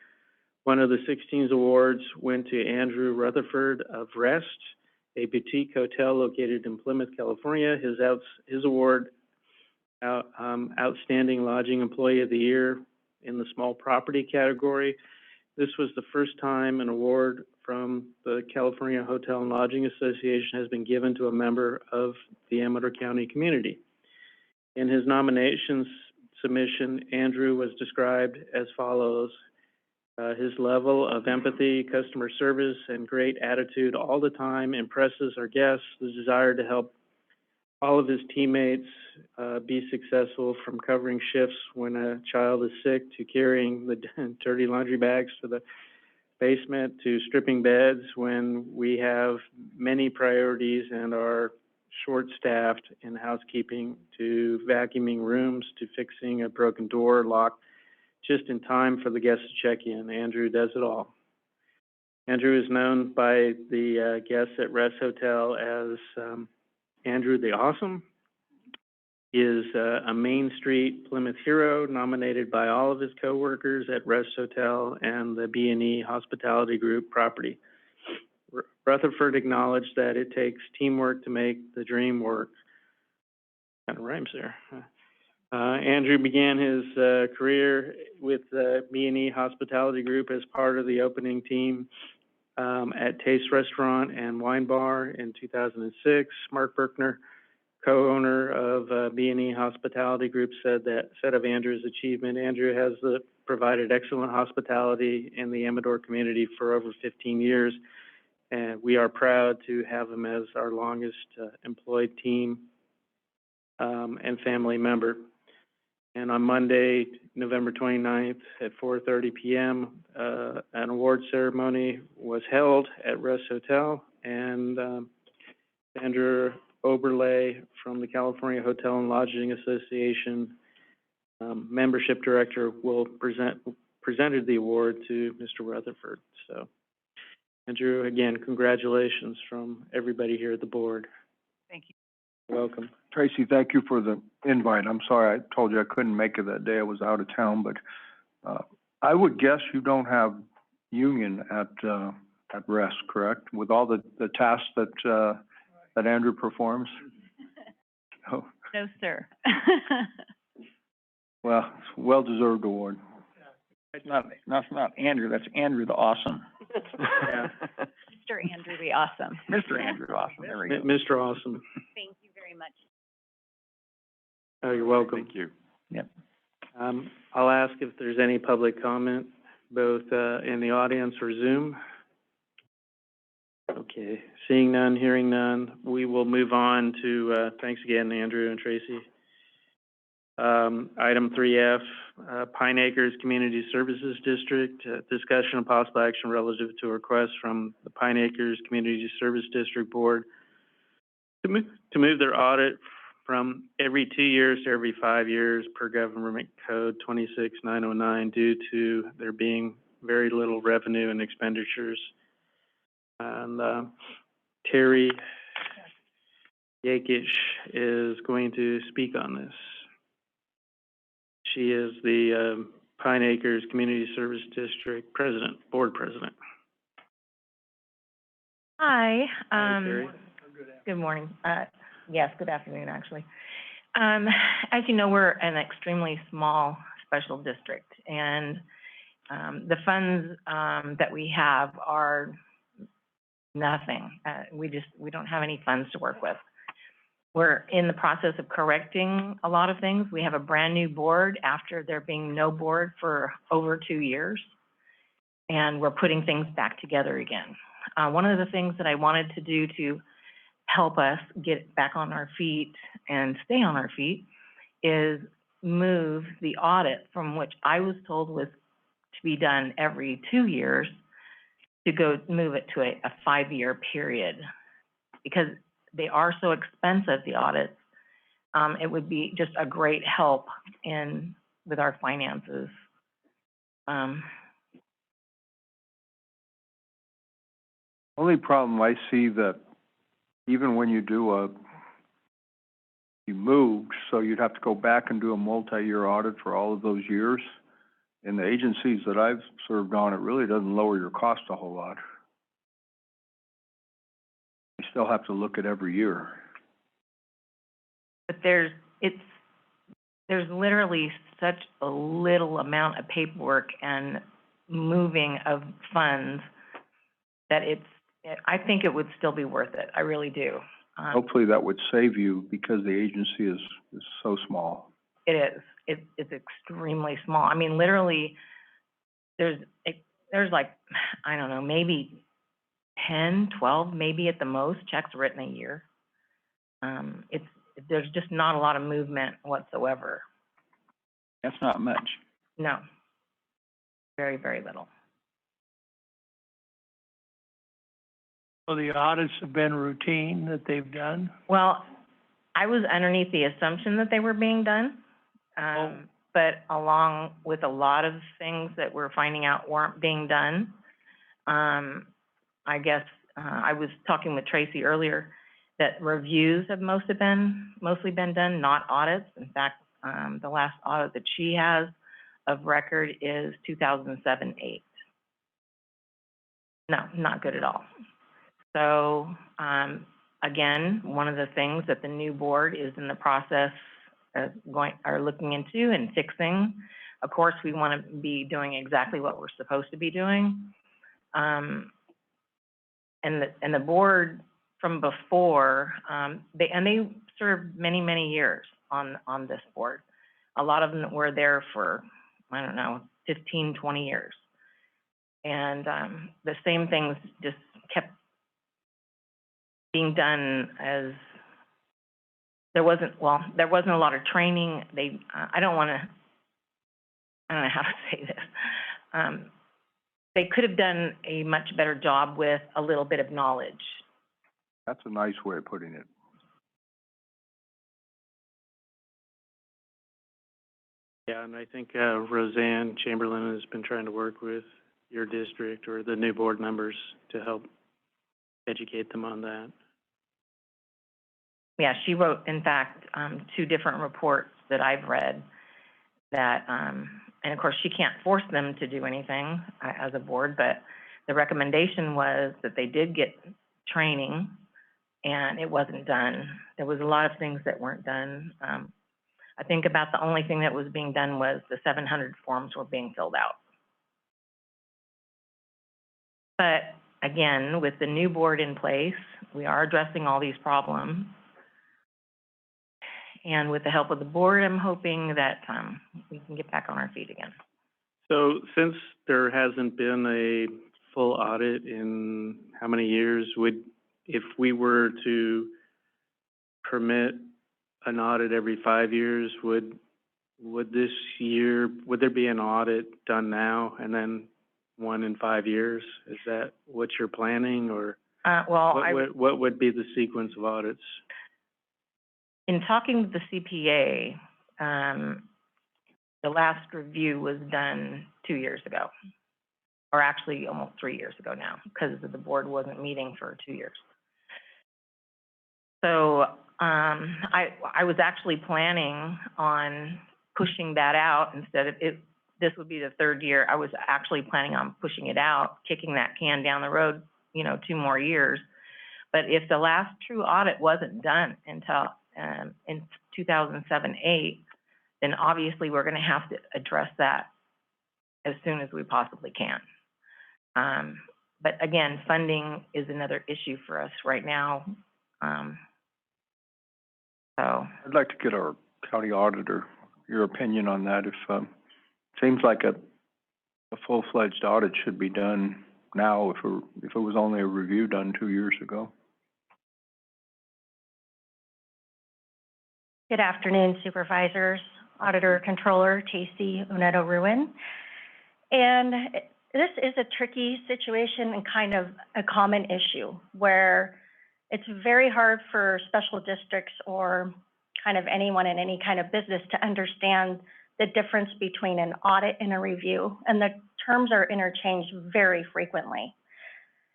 One of the 16 awards went to Andrew Rutherford of Rest, a boutique hotel located in Plymouth, California. His award, Outstanding Lodging Employee of the Year in the small property category. This was the first time an award from the California Hotel and Lodging Association has been given to a member of the Amador County community. In his nominations submission, Andrew was described as follows. His level of empathy, customer service, and great attitude all the time impresses our guests. The desire to help all of his teammates be successful, from covering shifts when a child is sick, to carrying the dirty laundry bags to the basement, to stripping beds when we have many priorities and are short-staffed in housekeeping, to vacuuming rooms, to fixing a broken door lock just in time for the guests to check in. Andrew does it all. Andrew is known by the guests at Rest Hotel as Andrew the Awesome. He is a Main Street Plymouth hero, nominated by all of his coworkers at Rest Hotel and the B&E Hospitality Group property. Rutherford acknowledged that it takes teamwork to make the dream work. Kind of rhymes there. Andrew began his career with the B&E Hospitality Group as part of the opening team at Taste Restaurant and Wine Bar in 2006. Mark Berkner, co-owner of B&E Hospitality Group, said of Andrew's achievement, Andrew has provided excellent hospitality in the Amador community for over 15 years, and we are proud to have him as our longest employed team and family member. And on Monday, November 29th at 4:30 p.m., an award ceremony was held at Rest Hotel, and Sandra Oberle from the California Hotel and Lodging Association, membership director, will present presented the award to Mr. Rutherford. So, Andrew, again, congratulations from everybody here at the board. Thank you. You're welcome. Tracy, thank you for the invite. I'm sorry, I told you I couldn't make it that day. I was out of town, but, I would guess you don't have union at rest, correct? With all the tasks that Andrew performs? Oh, No, sir. well, it's a well-deserved award. That's not Andrew, that's Andrew the Awesome. Yeah. Mr. Andrew the Awesome. Mr. Andrew Awesome, there we go. Mr. Awesome. Thank you very much. Oh, you're welcome. Thank you. Yep. I'll ask if there's any public comment, both in the audience or Zoom. Okay, seeing none, hearing none, we will move on to, thanks again, Andrew and Tracy. Item 3F, Pine Acres Community Services District, discussion of possible action relative to a request from the Pine Acres Community Service District Board to move their audit from every 2 years to every 5 years per Government Code 26909 due to there being very little revenue and expenditures. And Terry Yakish is going to speak on this. She is the Pine Acres Community Service District Board President. Hi. Terry. Good morning. Yes, good afternoon, actually. As you know, we're an extremely small special district, and the funds that we have are nothing. We don't have any funds to work with. We're in the process of correcting a lot of things. We have a brand new board after there being no board for over 2 years, and we're putting things back together again. One of the things that I wanted to do to help us get back on our feet and stay on our feet is move the audit from which I was told was to be done every 2 years to move it to a 5-year period, because they are so expensive, the audits. It would be just a great help with our finances. Only problem I see that even when you you moved, so you'd have to go back and do a multi-year audit for all of those years. In the agencies that I've served on, it really doesn't lower your cost a whole lot. You still have to look at every year. But there's literally such a little amount of paperwork and moving of funds that I think it would still be worth it. I really do. Hopefully that would save you because the agency is so small. It is. It's extremely small. I mean, literally, there's like, I don't know, maybe 10, 12, maybe at the most, checks written a year. There's just not a lot of movement whatsoever. That's not much. No. Very, very little. So the audits have been routine that they've done? Well, I was underneath the assumption that they were being done. But along with a lot of things that we're finding out weren't being done, I guess, I was talking with Tracy earlier, that reviews have mostly been done, not audits. In fact, the last audit that she has of record is 2007-8. No, not good at all. So, again, one of the things that the new board is in the process of looking into and fixing. Of course, we want to be doing exactly what we're supposed to be doing. And the board from before, they served many, many years on this board. A lot of them were there for, I don't know, 15, 20 years. And the same things just kept being done as there wasn't a lot of training. I don't know how to say this. They could have done a much better job with a little bit of knowledge. That's a nice way of putting it. Yeah, and I think, Roseanne Chamberlain has been trying to work with your district or the new board members to help educate them on that. Yeah, she wrote, in fact, 2 different reports that I've read that, and of course, she can't force them to do anything as a board, but the recommendation was that they did get training and it wasn't done. There was a lot of things that weren't done. I think about the only thing that was being done was the 700 forms were being filled out. But again, with the new board in place, we are addressing all these problems. And with the help of the board, I'm hoping that we can get back on our feet again. So since there hasn't been a full audit in how many years, if we were to permit an audit every 5 years, would there be an audit done now and then one in 5 years? Is that what you're planning, or what would be the sequence of audits? In talking with the CPA, the last review was done 2 years ago, or actually almost 3 years ago now, because the board wasn't meeting for 2 years. So I was actually planning on pushing that out instead of this would be the 3rd year. I was actually planning on pushing it out, kicking that can down the road, 2 more years. But if the last true audit wasn't done until in 2007-8, then obviously we're going to have to address that as soon as we possibly can. But again, funding is another issue for us right now. So I'd like to get our county auditor, your opinion on that. If seems like a full-fledged audit should be done now if it was only a review done 2 years ago. Good afternoon, Supervisors, Auditor Controller Casey Unedo-Ruin. And this is a tricky situation and kind of a common issue where it's very hard for special districts or kind of anyone in any kind of business to understand the difference between an audit and a review. And the terms are interchanged very frequently.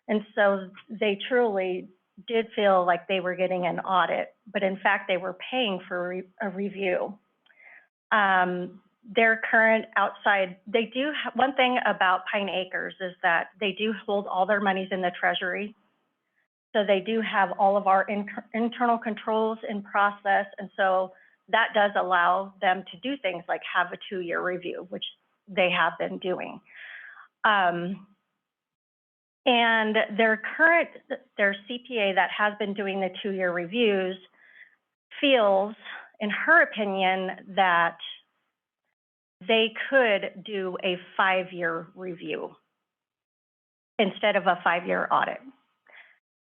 And so they truly did feel like they were getting an audit, but in fact, they were paying for a review. Their current outside, they do, one thing about Pine Acres is that they do hold all their monies in the treasury. So they do have all of our internal controls in process. And so that does allow them to do things like have a 2-year review, which they have been doing. And their CPA that has been doing the 2-year reviews feels, in her opinion, that they could do a 5-year review instead of a 5-year audit.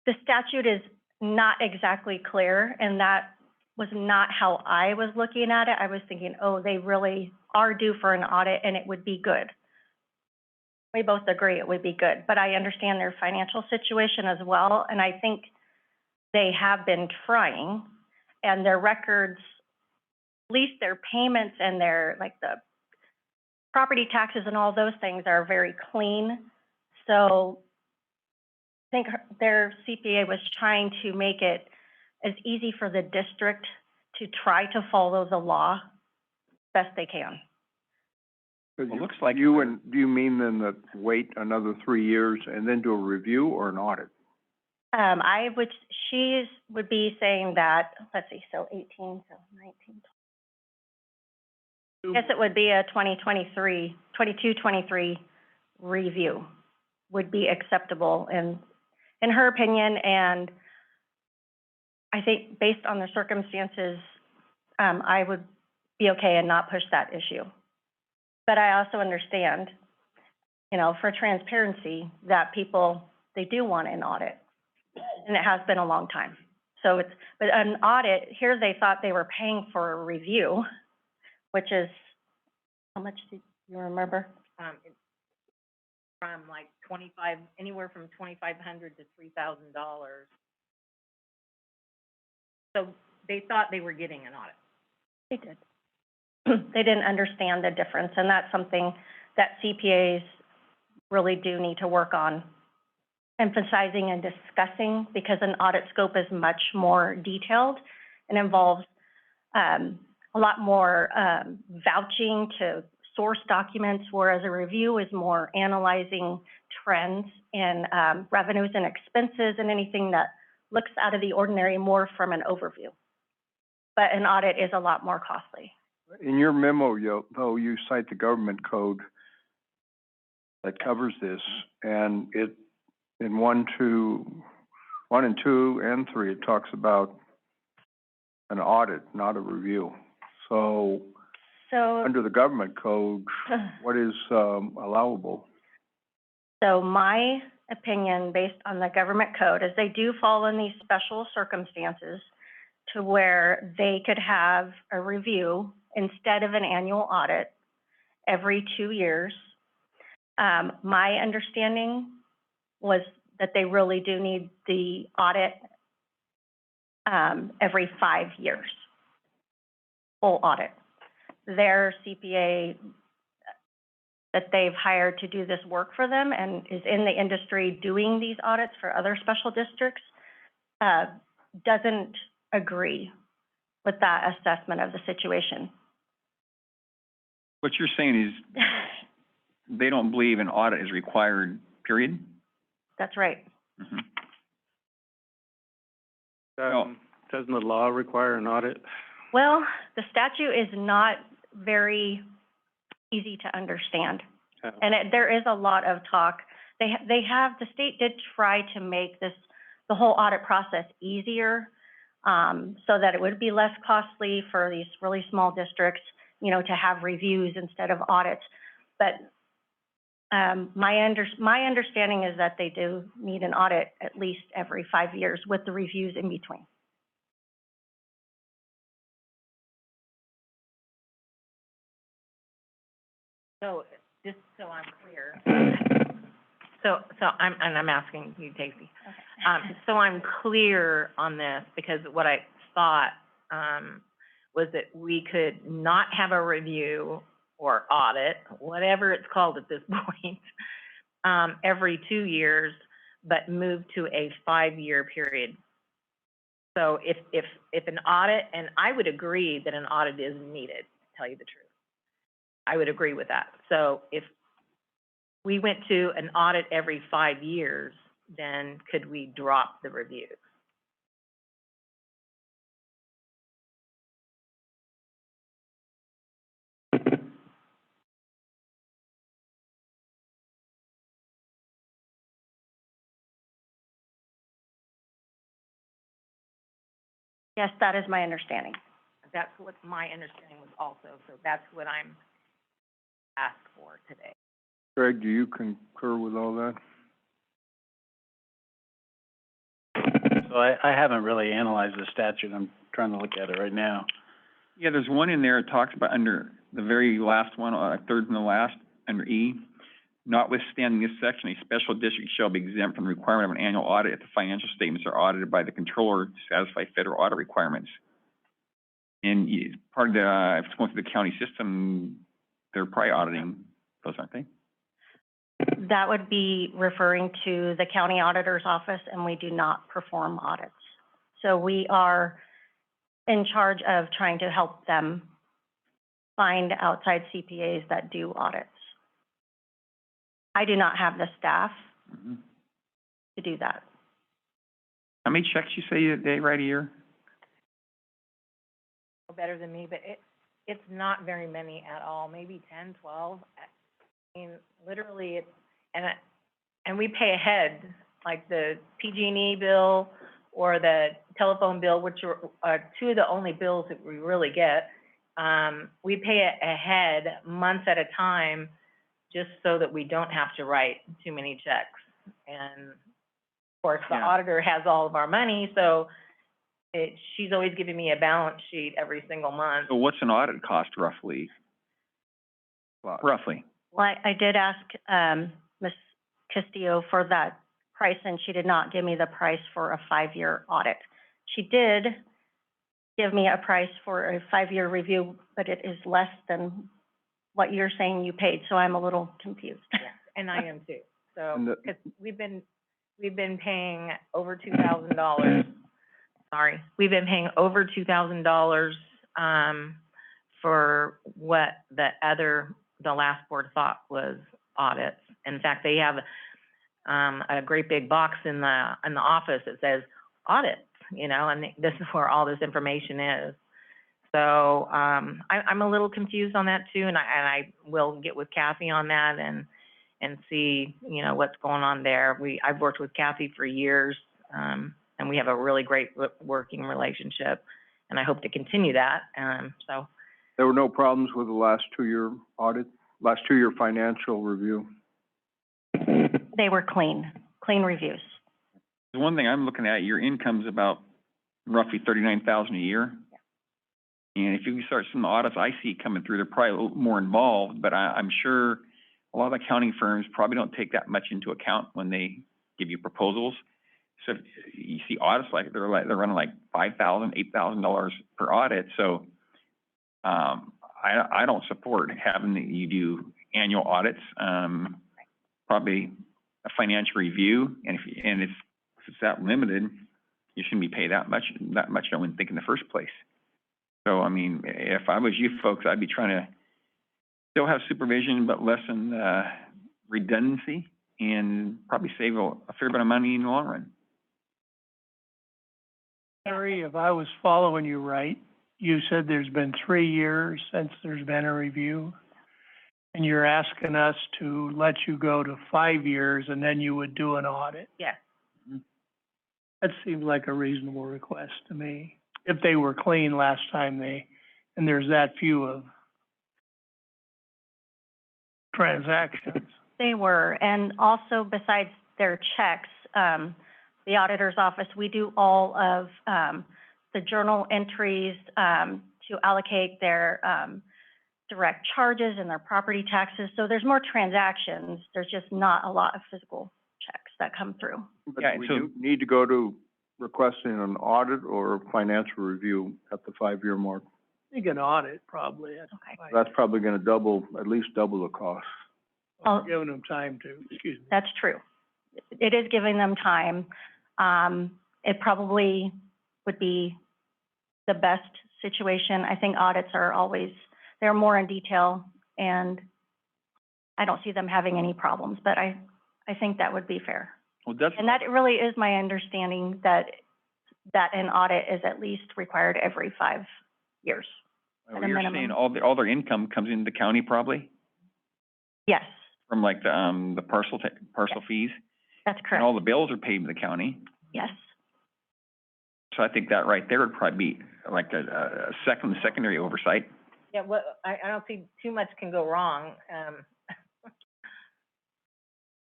The statute is not exactly clear, and that was not how I was looking at it. I was thinking, oh, they really are due for an audit and it would be good. We both agree it would be good, but I understand their financial situation as well, and I think they have been trying, and their records, at least their payments and their, like the property taxes and all those things are very clean. So I think their CPA was trying to make it as easy for the district to try to follow the law best they can. Well, looks like do you mean then that wait another 3 years and then do a review or an audit? She would be saying that, let's see, so 18, so 19. I guess it would be a 22-23 review would be acceptable in her opinion, and I think based on the circumstances, I would be okay and not push that issue. But I also understand, for transparency, that people, they do want an audit, and it has been a long time. So but an audit, here they thought they were paying for a review, which is, how much do you remember? From like anywhere from $2,500 to $3,000. So they thought they were getting an audit. They did. they didn't understand the difference, and that's something that CPAs really do need to work on emphasizing and discussing, because an audit scope is much more detailed and involves a lot more vouching to source documents, whereas a review is more analyzing trends in revenues and expenses and anything that looks out of the ordinary more from an overview. But an audit is a lot more costly. In your memo, though, you cite the government code that covers this, and it, in 1, 2, and 2, and 3, it talks about an audit, not a review. So under the government code, what is allowable? So my opinion, based on the government code, is they do fall in these special circumstances to where they could have a review instead of an annual audit every 2 years. My understanding was that they really do need the audit every 5 years, full audit. Their CPA that they've hired to do this work for them and is in the industry doing these audits for other special districts doesn't agree with that assessment of the situation. What you're saying is they don't believe an audit is required, period? That's right. Mm-hmm. Doesn't the law require an audit? Well, the statute is not very easy to understand. Oh. And there is a lot of talk. The state did try to make the whole audit process easier, so that it would be less costly for these really small districts, to have reviews instead of audits. But my understanding is that they do need an audit at least every 5 years with the reviews in between. So, just so I'm clear, I'm asking you, Casey. Okay. So I'm clear on this, because what I thought, was that we could not have a review or audit, whatever it's called at this point, every 2 years, but move to a 5-year period. So if an audit, and I would agree that an audit is needed, to tell you the truth. I would agree with that. So if we went to an audit every 5 years, then could we drop the review? Yes, that is my understanding. That's what my understanding was also, so that's what I'm asked for today. Greg, do you concur with all that? So I haven't really analyzed the statute. I'm trying to look at it right now. Yeah, there's one in there, it talks about under the very last one, third from the last, under E. Notwithstanding this section, a special district shall be exempt from the requirement of an annual audit if the financial statements are audited by the controller to satisfy federal audit requirements. And part of the, if it's going through the county system, they're probably auditing those, aren't they? That would be referring to the county auditor's office, and we do not perform audits. So we are in charge of trying to help them find outside CPAs that do audits. I do not have the staff to do that. How many checks you say they write a year? Better than me, but it's not very many at all, maybe 10, 12. I mean, literally, it's, and we pay ahead, like the PG&E bill or the telephone bill, which are two of the only bills that we really get. We pay it ahead months at a time, just so that we don't have to write too many checks. And of course, the auditor has all of our money, so she's always giving me a balance sheet every single month. So what's an audit cost roughly? Roughly. Well, I did ask Ms. Castillo for that price, and she did not give me the price for a 5-year audit. She did give me a price for a 5-year review, but it is less than what you're saying you paid, so I'm a little confused. And I am too. So, And the- because we've been paying over $2,000. Sorry, we've been paying over $2,000, for what the last board thought was audits. In fact, they have, a great big box in the office that says audits, you know, and this is where all this information is. So, I'm a little confused on that too, and I will get with Kathy on that and see, you know, what's going on there. I've worked with Kathy for years, and we have a really great working relationship, and I hope to continue that, so. There were no problems with the last 2-year audit, last 2-year financial review? They were clean reviews. The one thing I'm looking at, your income's about roughly $39,000 a year. And if you start some audits I see coming through, they're probably a little more involved, but I'm sure a lot of accounting firms probably don't take that much into account when they give you proposals. So if you see audits they're running like $5,000, $8,000 per audit. So I don't support having you do annual audits. Probably a financial review, and if it's that limited, you shouldn't be paid that much. I wouldn't think in the first place. So I mean, if I was you folks, I'd be trying to still have supervision, but lessen redundancy, and probably save a fair bit of money in the long run. Harry, if I was following you right, you said there's been 3 years since there's been a review, and you're asking us to let you go to 5 years, and then you would do an audit. Yeah. That seems like a reasonable request to me. If they were clean last time and there's that few of transactions. They were, and also besides their checks, the auditor's office, we do all of the journal entries to allocate their direct charges and their property taxes. So there's more transactions. There's just not a lot of physical checks that come through. But we do need to go to requesting an audit or a financial review at the 5-year mark. I think an audit probably. Okay. That's probably going to at least double the cost. Giving them time to, excuse me. That's true. It is giving them time. It probably would be the best situation. I think audits are always, they're more in detail, and I don't see them having any problems, but I think that would be fair. Well, that's, And that really is my understanding, that an audit is at least required every 5 years. At a you're minimum. saying all their income comes into the county probably? Yes, From like the parcel fees? that's And correct. all the bills are paid to the county. Yes. So I think that right there would probably be like a secondary oversight. Yeah, well, I don't see too much can go wrong.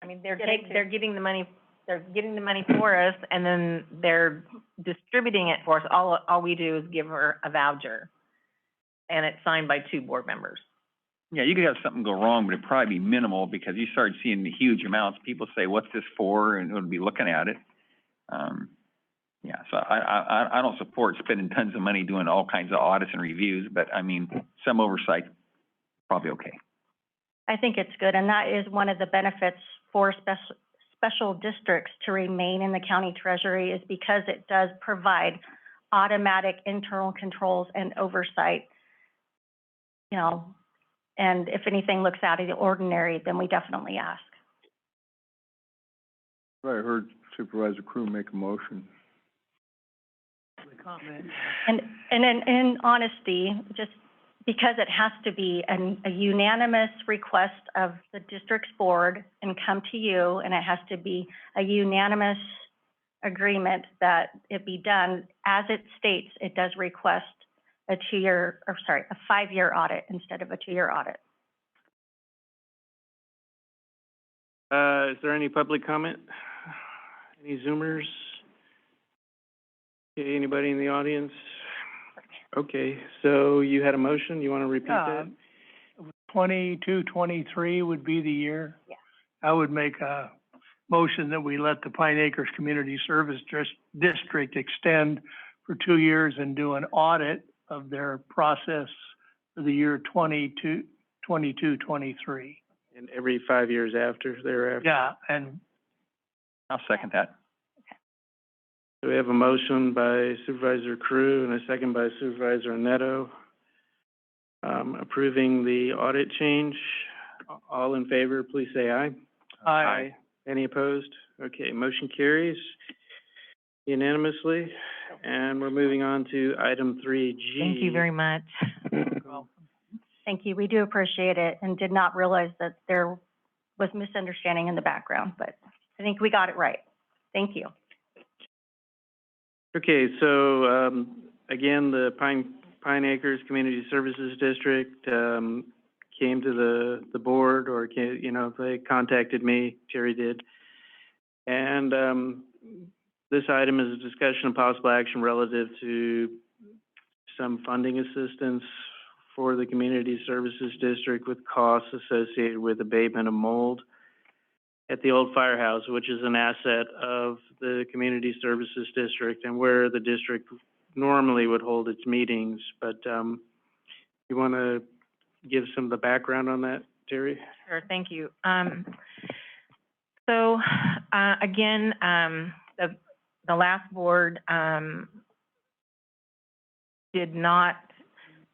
I mean, they're getting the money for us, and then they're distributing it for us. All we do is give her a voucher, and it's signed by 2 board members. Yeah, you could have something go wrong, but it'd probably be minimal because you start seeing the huge amounts. People say, "What's this for?" and would be looking at it. Yeah, so I don't support spending tons of money doing all kinds of audits and reviews, but I mean, some oversight, probably okay. I think it's good, and that is one of the benefits for special districts to remain in the county treasury, is because it does provide automatic internal controls and oversight. You know, and if anything looks out of the ordinary, then we definitely ask. I heard Supervisor Crew make a motion. Comment. And in honesty, just because it has to be a unanimous request of the district's board and come to you, and it has to be a unanimous agreement that it be done, as it states, it does request a 5-year audit instead of a 2-year audit. Is there any public comment? Any Zoomers? Okay, anybody in the audience? Okay, so you had a motion, you want to repeat that? 22, 23 would be the year. Yeah. I would make a motion that we let the Pine Acres Community Service District extend for 2 years and do an audit of their process for the year 22, 23. And every 5 years thereafter. Yeah, and I'll second that. So we have a motion by Supervisor Crew and a second by Supervisor Neto, approving the audit change. All in favor, please say aye. Aye. Any opposed? Okay, motion carries unanimously. And we're moving on to item 3G. Thank you very much. Thank you. We do appreciate it and did not realize that there was misunderstanding in the background, but I think we got it right. Thank you. Okay, so, again, the Pine Acres Community Services District, came to the board, or they contacted me, Terry did. And, this item is a discussion of possible action relative to some funding assistance for the Community Services District with costs associated with abatement of mold at the old firehouse, which is an asset of the Community Services District and where the district normally would hold its meetings. But you want to give some of the background on that, Terry? Sure, thank you. So, again, the last board did not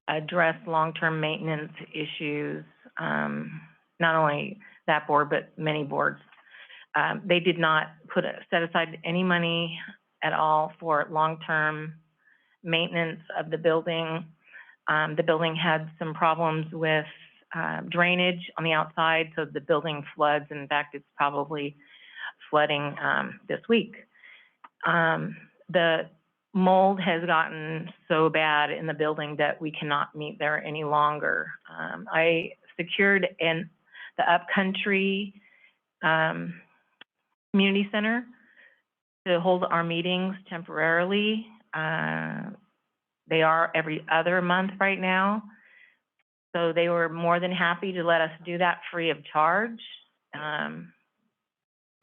address long-term maintenance issues, not only that board, but many boards. They did not set aside any money at all for long-term maintenance of the building. The building had some problems with drainage on the outside, so the building floods. In fact, it's probably flooding this week. The mold has gotten so bad in the building that we cannot meet there any longer. I secured the Upcountry Community Center to hold our meetings temporarily. They are every other month right now. So they were more than happy to let us do that free of charge.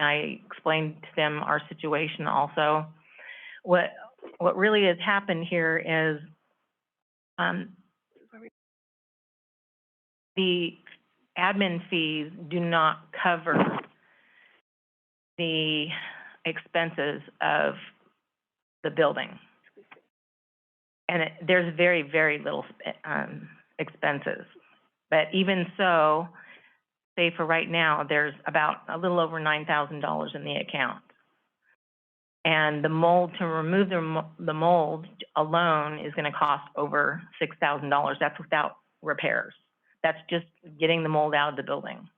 I explained to them our situation also. What really has happened here is the admin fees do not cover the expenses of the building. And there's very, very little expenses. But even so, say for right now, there's about a little over $9,000 in the account. And the mold, to remove the mold alone is going to cost over $6,000. That's without repairs. That's just getting the mold out of the building.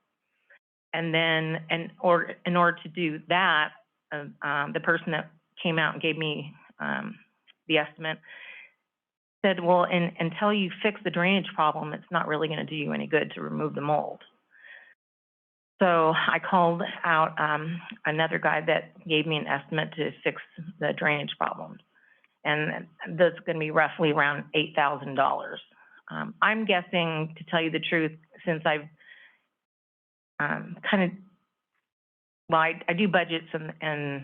And then, in order to do that, the person that came out and gave me the estimate said, well, until you fix the drainage problem, it's not really going to do you any good to remove the mold. So I called out another guy that gave me an estimate to fix the drainage problems. And that's going to be roughly around $8,000. I'm guessing, to tell you the truth, since I've I do budgets and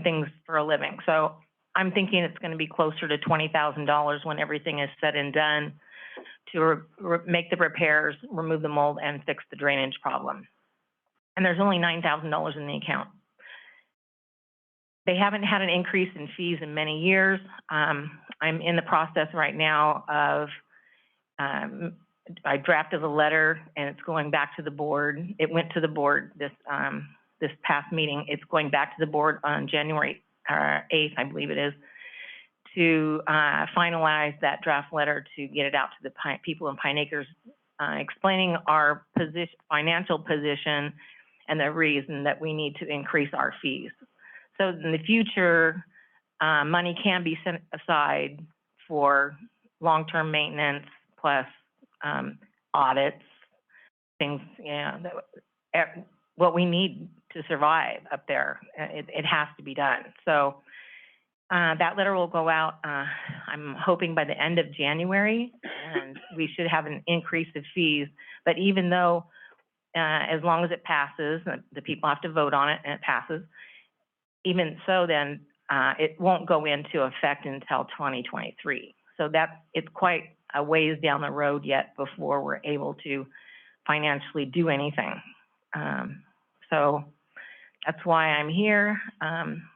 things for a living. So I'm thinking it's going to be closer to $20,000 when everything is said and done to make the repairs, remove the mold, and fix the drainage problem. And there's only $9,000 in the account. They haven't had an increase in fees in many years. I'm in the process right now of, I drafted a letter and it's going back to the board. It went to the board this past meeting. It's going back to the board on January 8th, I believe it is, to finalize that draft letter to get it out to the people in Pine Acres, explaining our financial position and the reason that we need to increase our fees. So in the future, money can be set aside for long-term maintenance plus audits, things, what we need to survive up there. It has to be done. So that letter will go out, I'm hoping by the end of January, and we should have an increase of fees. But even though, as long as it passes, the people have to vote on it and it passes, even so then, it won't go into effect until 2023. So it's quite a ways down the road yet before we're able to financially do anything. So that's why I'm here,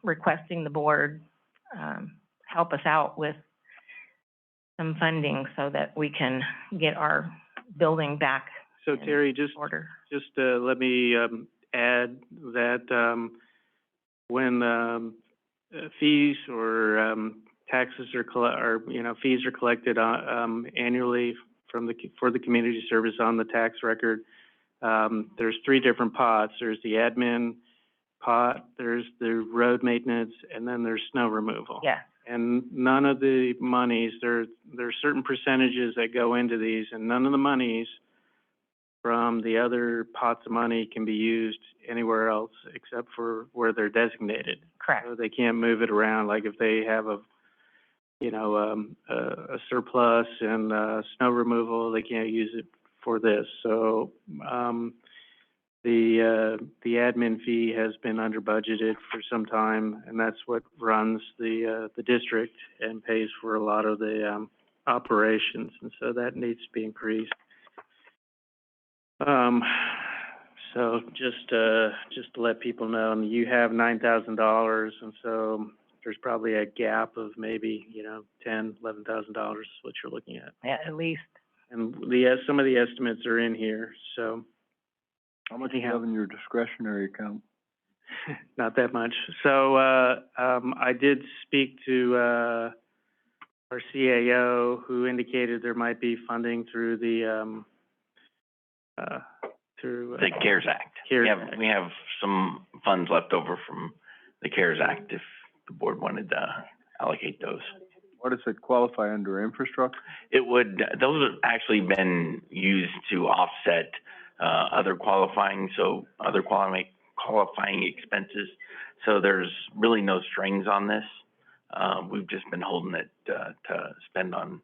requesting the board help us out with some funding so that we can get our building back So Terry, in order. let me add that when fees or taxes fees are collected annually for the community service on the tax record, there's 3 different pots. There's the admin pot, there's the road maintenance, and then there's snow removal. Yeah. And none of the monies, there's certain percentages that go into these, and none of the monies from the other pots of money can be used anywhere else except for where they're designated. Correct. So they can't move it around, like if they have a surplus and snow removal, they can't use it for this. So the admin fee has been under budgeted for some time, and that's what runs the district and pays for a lot of the operations, and so that needs to be increased. So just to let people know, and you have $9,000, and so there's probably a gap of maybe $10,000, $11,000 is what you're looking at. Yeah, at least. And some of the estimates are in here, so. How much do you have in your discretionary account? Not that much. So I did speak to our CAO, who indicated there might be funding through the CARES Act. We have some funds left over from the CARES Act if the board wanted to allocate those. What does it qualify under, infrastructure? Those have actually been used to offset other qualifying expenses. So there's really no strings on this. We've just been holding it to spend on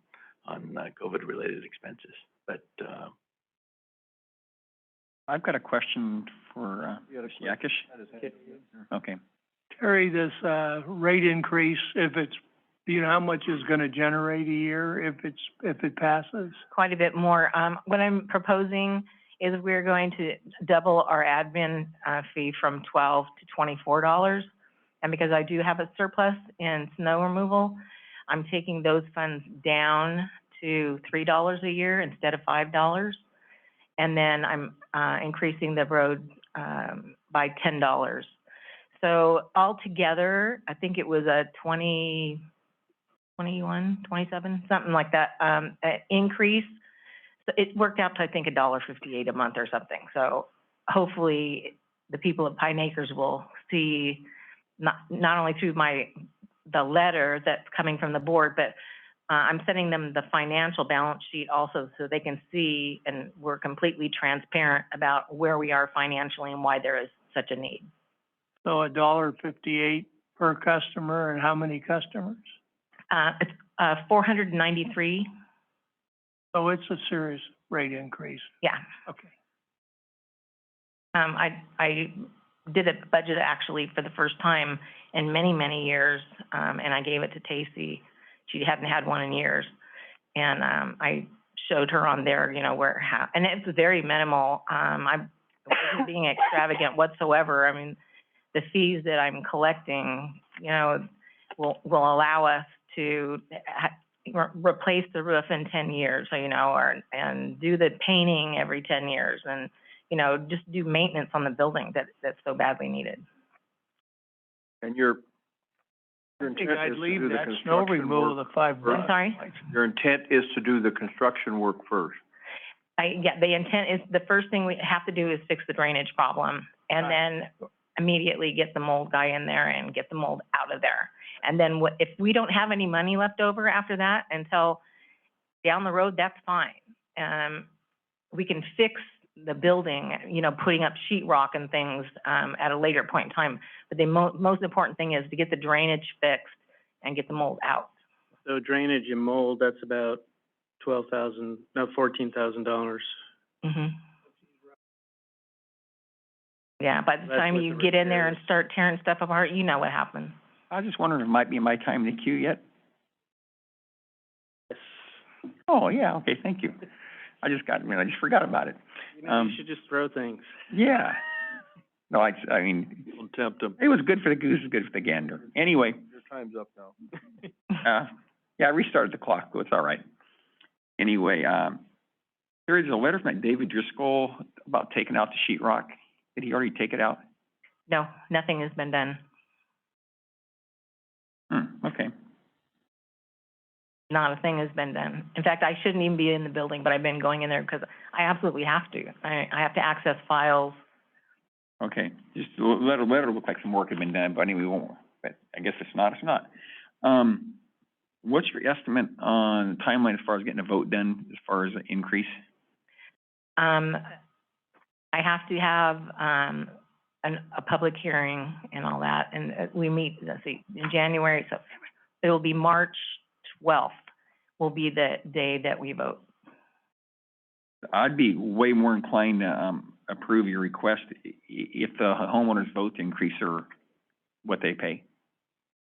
COVID-related expenses. But I've got a question for Yakish. Okay. Terry, this rate increase, do you know how much is going to generate a year if it passes? Quite a bit more. What I'm proposing is we're going to double our admin fee from $12 to $24. And because I do have a surplus in snow removal, I'm taking those funds down to $3 a year instead of $5. And then I'm increasing the road by $10. So altogether, I think it was a 27, something like that, increase. So it worked out to, I think, $1.58 a month or something. So hopefully the people at Pine Acres will see, not only through the letter that's coming from the board, but I'm sending them the financial balance sheet also so they can see, and we're completely transparent about where we are financially and why there is such a need. So $1.58 per customer, and how many customers? It's 493. So it's a serious rate increase. Yeah. Okay. I did a budget actually for the first time in many, many years, and I gave it to Tacey. She hadn't had one in years. And I showed her on there, and it's very minimal. I wasn't being extravagant whatsoever. I mean, the fees that I'm collecting, will allow us to replace the roof in 10 years, and do the painting every 10 years, and, just do maintenance on the building that's so badly needed. And your I think intent I'd is to leave do the that snow construction removal work to $5. I'm sorry? Your intent is to do the construction work first. The intent is, the first thing we have to do is fix the drainage problem, and then immediately get the mold guy in there and get the mold out of there. And then if we don't have any money left over after that until down the road, that's fine. We can fix the building, putting up sheetrock and things at a later point in time. But the most important thing is to get the drainage fixed and get the mold out. So drainage and mold, that's about $14,000. Mm-hmm. Yeah, by the time you get in there and start tearing stuff apart, you know what happens. I was just wondering if it might be my time in the queue yet. Oh, yeah, okay, thank you. I just forgot about it. You know, you should just throw things. Yeah. No, I mean, Don't tempt him. it was good for the goose, it was good for the gander. Anyway, Your time's up now. yeah, I restarted the clock, so it's all right. Anyway, there is a letter from David Driscoll about taking out the sheet rock. Did he already take it out? No, nothing has been done. Okay. Not a thing has been done. In fact, I shouldn't even be in the building, but I've been going in there because I absolutely have to. I have to access files. Okay, just let it look like some work had been done, but anyway, we won't. But I guess it's not, what's your estimate on the timeline as far as getting a vote done, as far as the increase? I have to have, a public hearing and all that, and we meet, let's see, in January, so it will be March 12th will be the day that we vote. I'd be way more inclined to, approve your request if the homeowners vote to increase their, what they pay.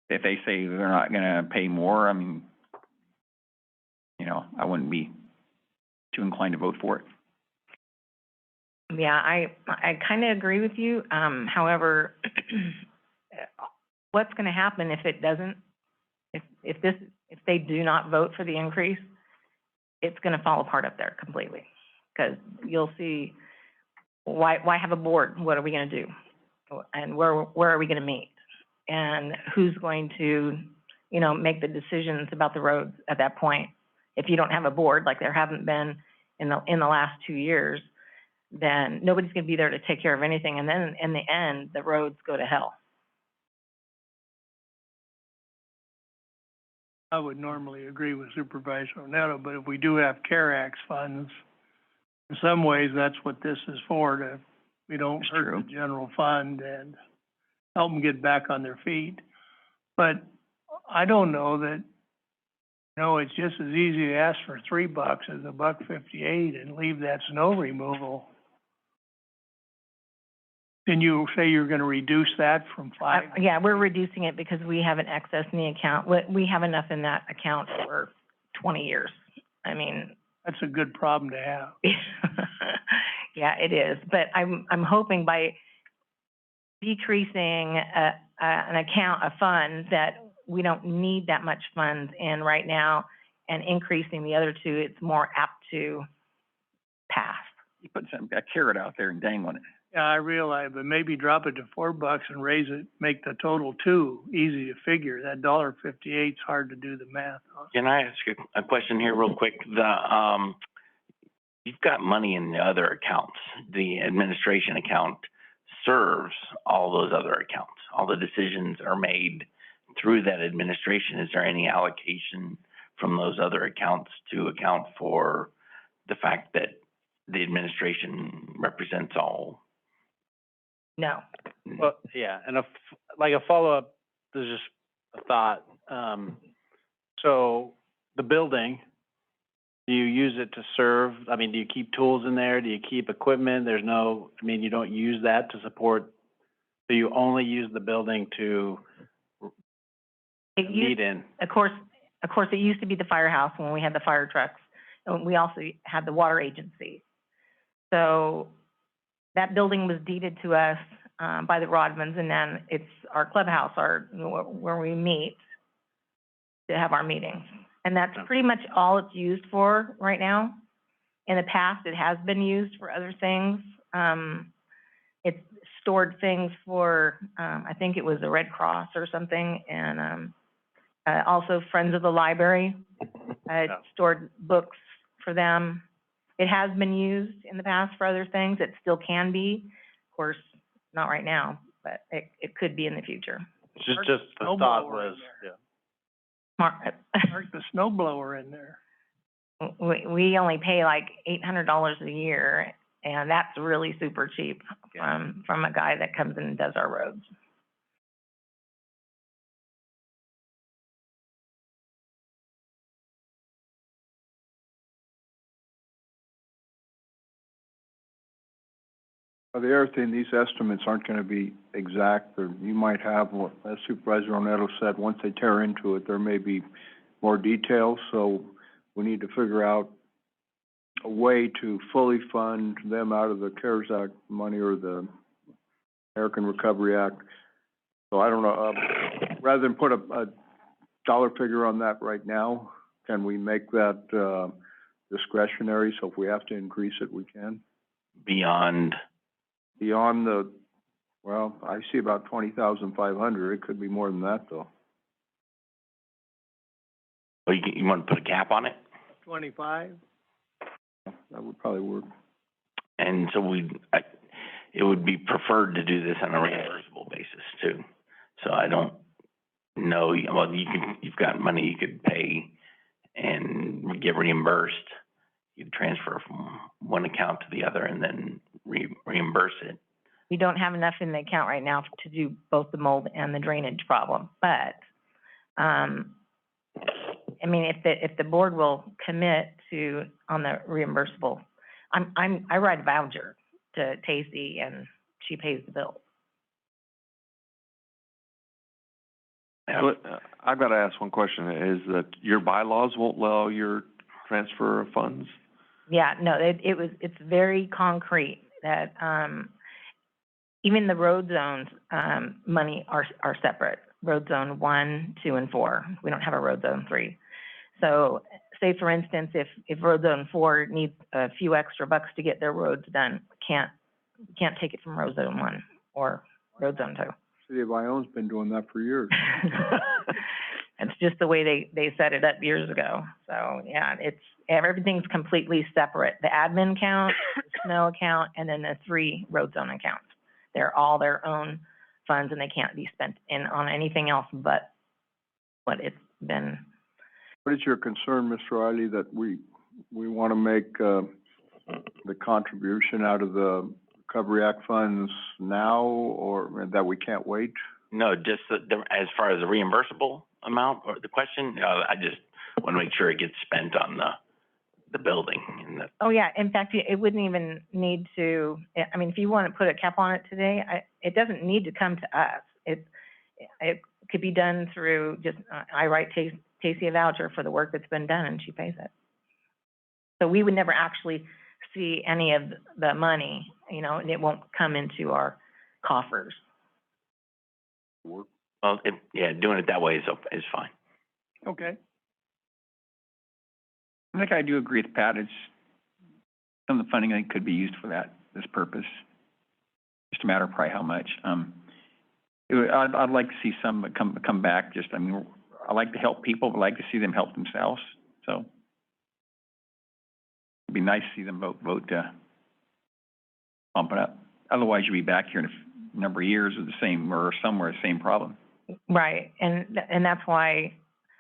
If they say they're not gonna pay more, I mean, you know, I wouldn't be too inclined to vote for it. Yeah, I kind of agree with you. However, what's going to happen if it doesn't? If they do not vote for the increase, it's going to fall apart up there completely. Because you'll see, why have a board? What are we going to do? And where are we going to meet? And who's going to, you know, make the decisions about the roads at that point? If you don't have a board, like there haven't been in the last 2 years, then nobody's going to be there to take care of anything. And then in the end, the roads go to hell. I would normally agree with Supervisor Neto, but if we do have CARE Act funds, in some ways, that's what this is for, we don't hurt the general fund and help them get back on their feet. But I don't know that, you know, it's just as easy to ask for $3 as $1.58 and leave that snow removal. Can you say you're gonna reduce that from 5? Yeah, we're reducing it because we have an excess in the account. We have enough in that account for 20 years. I mean. That's a good problem to have. Yeah, it is. But I'm hoping by decreasing an account, a fund that we don't need that much funds in right now, and increasing the other two, it's more apt to pass. You put a carrot out there and dangle it. Yeah, I realize, but maybe drop it to $4 and raise it, make the total 2 easy to figure. That $1.58 is hard to do the math on. Can I ask you a question here real quick? You've got money in the other accounts. The administration account serves all those other accounts. All the decisions are made through that administration. Is there any allocation from those other accounts to account for the fact that the administration represents all? No. Well, yeah, and like a follow-up, there's just a thought. So the building, do you use it to serve? I mean, do you keep tools in there? Do you keep equipment? You don't use that to support, so you only use the building to meet in? Of course, it used to be the firehouse when we had the fire trucks. And we also had the water agency. So that building was deeded to us by the Rodmans, and then it's our clubhouse, where we meet to have our meetings. And that's pretty much all it's used for right now. In the past, it has been used for other things. It's stored things for, I think it was the Red Cross or something, and also Friends of the Library. It stored books for them. It has been used in the past for other things. It still can be. Of course, not right now, but it could be in the future. Just the thought was, yeah. Mark the snow blower in there. We only pay like $800 a year, and that's really super cheap from a guy that comes in and does our roads. The other thing, these estimates aren't gonna be exact, or you might have, what, as Supervisor Onetto said, once they tear into it, there may be more details, so we need to figure out a way to fully fund them out of the CARES Act money or the American Recovery Act. So I don't know, rather than put a dollar figure on that right now, can we make that, discretionary, so if we have to increase it, we can? Beyond Beyond well, I see about 20,500, it could be more than that, though. well, you want to put a cap on it? 25? That would probably work. And so it would be preferred to do this on a reimbursable basis too. So I don't know, well, you've got money you could pay and get reimbursed. You transfer from one account to the other and then reimburse it. We don't have enough in the account right now to do both the mold and the drainage problem, but, I mean, if the board will commit to, on the reimbursable, I write a voucher to Tacey and she pays the bill. I've got to ask one question, is that your bylaws won't allow your transfer of funds? Yeah, no, it's very concrete that, even the road zones, money are separate. Road zone 1, 2, and 4. We don't have a road zone 3. So say for instance, if road zone 4 needs a few extra bucks to get their roads done, can't take it from road zone 1 or road zone 2. City of Iona's been doing that for years. It's just the way they set it up years ago. So yeah, everything's completely separate. The admin account, the snow account, and then the 3 road zone accounts. They're all their own funds and they can't be spent on anything else but what it's been. What is your concern, Mr. Riley, that we want to make, the contribution out of the Recovery Act funds now, or that we can't wait? No, just as far as the reimbursable amount or the question, I just want to make sure it gets spent on the building. And Oh yeah, in fact, it wouldn't even need to, I mean, if you want to put a cap on it today, it doesn't need to come to us. It could be done through just, I write Tacey a voucher for the work that's been done and she pays it. So we would never actually see any of the money, and it won't come into our coffers. Well, doing it that way is fine. Okay. I think I do agree with Pat. It's some of the funding I think could be used for this purpose. Just a matter of probably how much. I'd like to see some come back. I like to help people, but I like to see them help themselves. So it'd be nice to see them vote to pump it up. Otherwise, you'll be back here in a number of years with the same problem. Right, and that's why.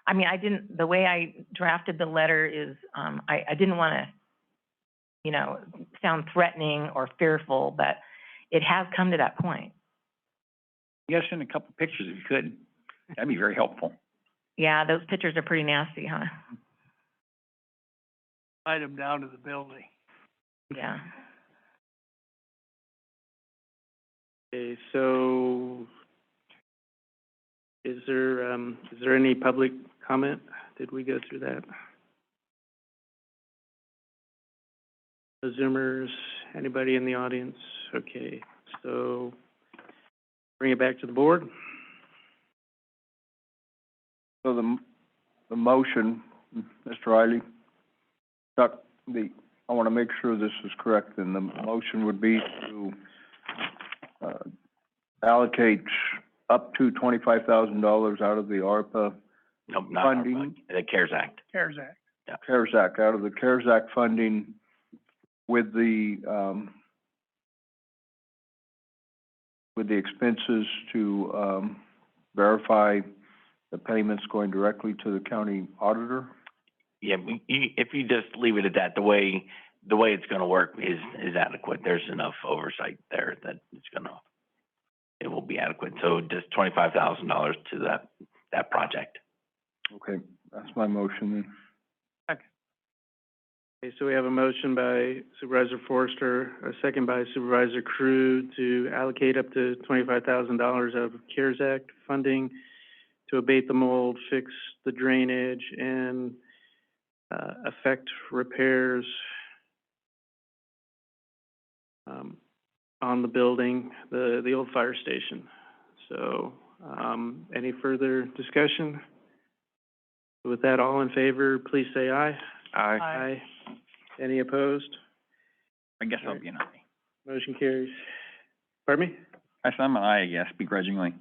I mean, the way I drafted the letter is, I didn't want to, sound threatening or fearful, but it has come to that point. You guys send a couple pictures if you could. That'd be very helpful. Yeah, those pictures are pretty nasty, huh? Slide them down to the building. Yeah. Okay, so is there any public comment? Did we go through that? No Zoomers, anybody in the audience? Okay, so bring it back to the board. So the motion, Mr. Riley, I want to make sure this is correct, and the motion would be to allocate up to $25,000 out of the ARPA Nope, not funding. the CARES Act. CARES Act. Yeah. CARES Act, out of the CARES Act funding with the expenses to verify the payments going directly to the county auditor? Yeah, if you just leave it at that, the way it's going to work is adequate. There's enough oversight there that it will be adequate. So just $25,000 to that project. Okay, that's my motion then. Okay, so we have a motion by Supervisor Forster, a second by Supervisor Crew to allocate up to $25,000 of CARES Act funding to abate the mold, fix the drainage, and effect repairs on the building, the old fire station. So, any further discussion? With that, all in favor, please say aye. Aye. Aye. Any opposed? I guess I'll be an aye. Motion carries. Pardon me? I'm an aye, I guess, begrudgingly.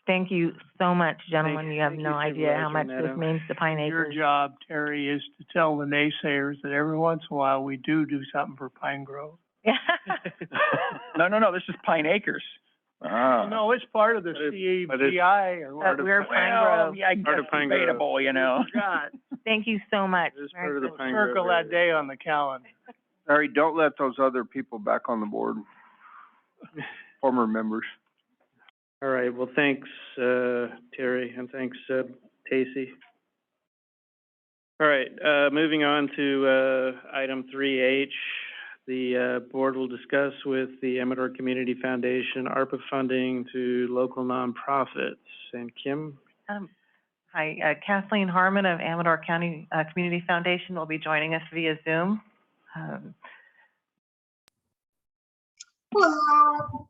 Thank you so much, gentlemen. You have thank no you, idea how much Supervisor this Neto. means to Pine Your Acres. job, Terry, is to tell the naysayers that every once in a while we do something for Pine Grove. No, this is Pine Acres. Ah. No, it's part of the CEGI or what? We're Pine Grove. Yeah, I Part guess of Pine Grove. debatable, you know. God, Thank you so much. It is Merry part of the Christmas. Pine Grove circle that area. day on the calendar. Larry, don't let those other people back on the board, former members. All right, well, thanks, Terry, and thanks, Tacey. All right, moving on to, item 3H. The, board will discuss with the Amador Community Foundation ARPA funding to local nonprofits. And Kim? Hi, Kathleen Harmon of Amador County Community Foundation will be joining us via Zoom. Hello.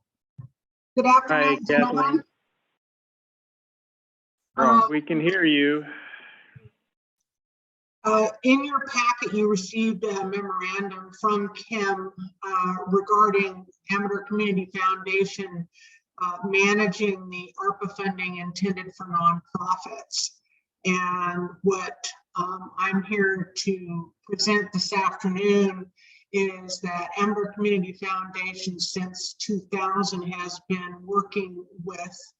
Good Hi, afternoon, Kathleen. gentlemen. We can hear you. In your packet, you received a memorandum from Kim regarding Amador Community Foundation managing the ARPA funding intended for nonprofits. And what I'm here to present this afternoon is that Amador Community Foundation since 2000 has been working with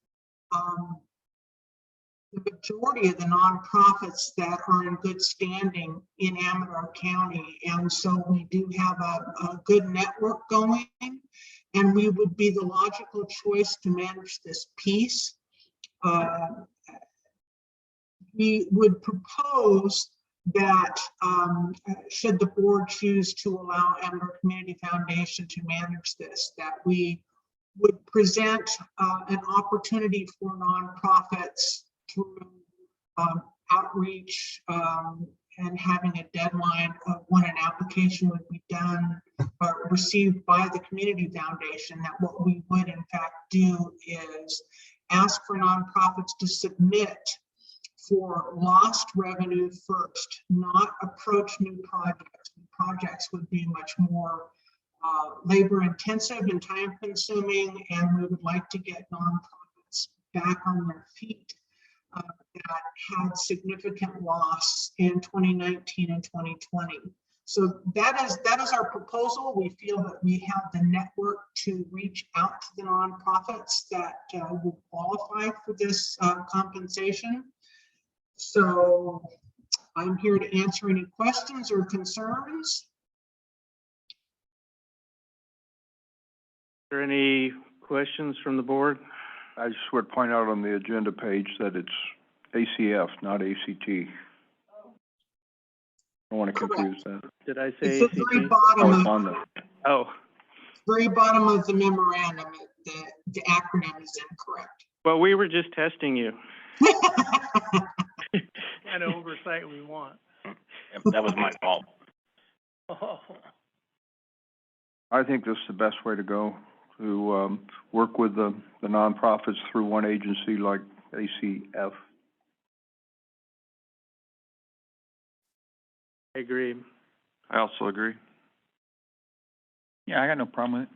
the majority of the nonprofits that are in good standing in Amador County. And so we do have a good network going, and we would be the logical choice to manage this piece. We would propose that should the board choose to allow Amador Community Foundation to manage this, that we would present an opportunity for nonprofits through outreach and having a deadline of when an application would be done or received by the community foundation, that what we would in fact do is ask for nonprofits to submit for lost revenue first, not approach new projects. Projects would be much more labor intensive and time consuming, and we would like to get nonprofits back on their feet that had significant loss in 2019 and 2020. So that is our proposal. We feel that we have the network to reach out to the nonprofits that will qualify for this compensation. So I'm here to answer any questions or concerns. Are there any questions from the board? I just would point out on the agenda page that it's ACF, not ACT. I don't want to confuse that. Did I say It's at the very ACT? bottom It's on the. Very bottom of the memorandum. The acronym is incorrect. Well, we were just testing you. Kind of oversight we want. That was my fault. Oh. I think this is the best way to go, to work with the nonprofits through one agency like ACF. I agree. I also agree. Yeah, I got no problem with it.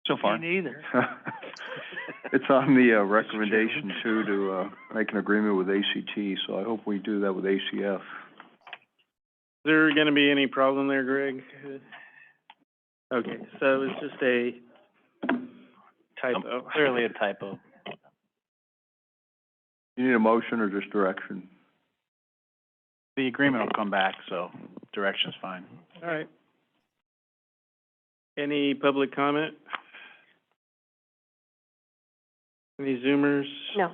So far. Me neither. It's on the recommendation too to make an agreement with ACT, so I hope we do that with ACF. Is there going to be any problem there, Greg? Okay, so it's just a typo. Clearly a typo. You need a motion or just direction? The agreement will come back, so direction's fine. All right. Any public comment? Any Zoomers? No.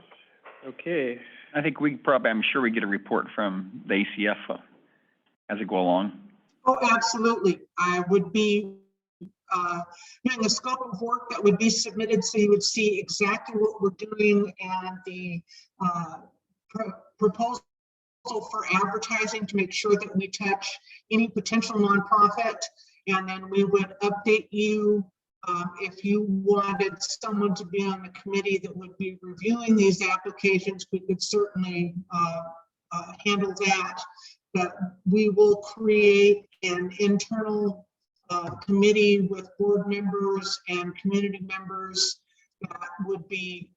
Okay. I think I'm sure we get a report from the ACF as it go along. Oh, absolutely. I would be doing a scope of work that would be submitted, so you would see exactly what we're doing and the proposal for advertising to make sure that we touch any potential nonprofit. And then we would update you if you wanted someone to be on the committee that would be reviewing these applications. We could certainly handle that. But we will create an internal committee with board members and community members that would be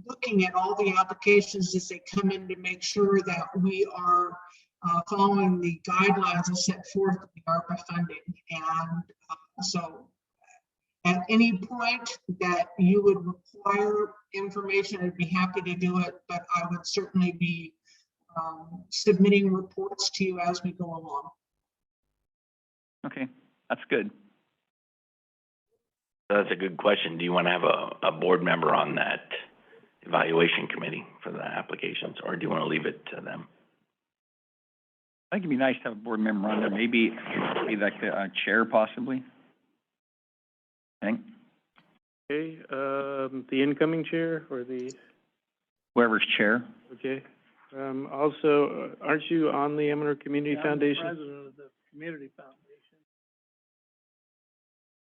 looking at all the applications as they come in to make sure that we are following the guidelines as set forth in the ARPA funding. And so at any point that you would require information, I'd be happy to do it, but I would certainly be submitting reports to you as we go along. Okay, that's good. That's a good question. Do you want to have a board member on that evaluation committee for the applications, or do you want to leave it to them? I think it'd be nice to have a board member on there, maybe like the chair possibly. Okay. Okay, the incoming chair or the? Whoever's chair. Okay. Also, aren't you on the Amador Community Foundation? I'm the president of the Community Foundation.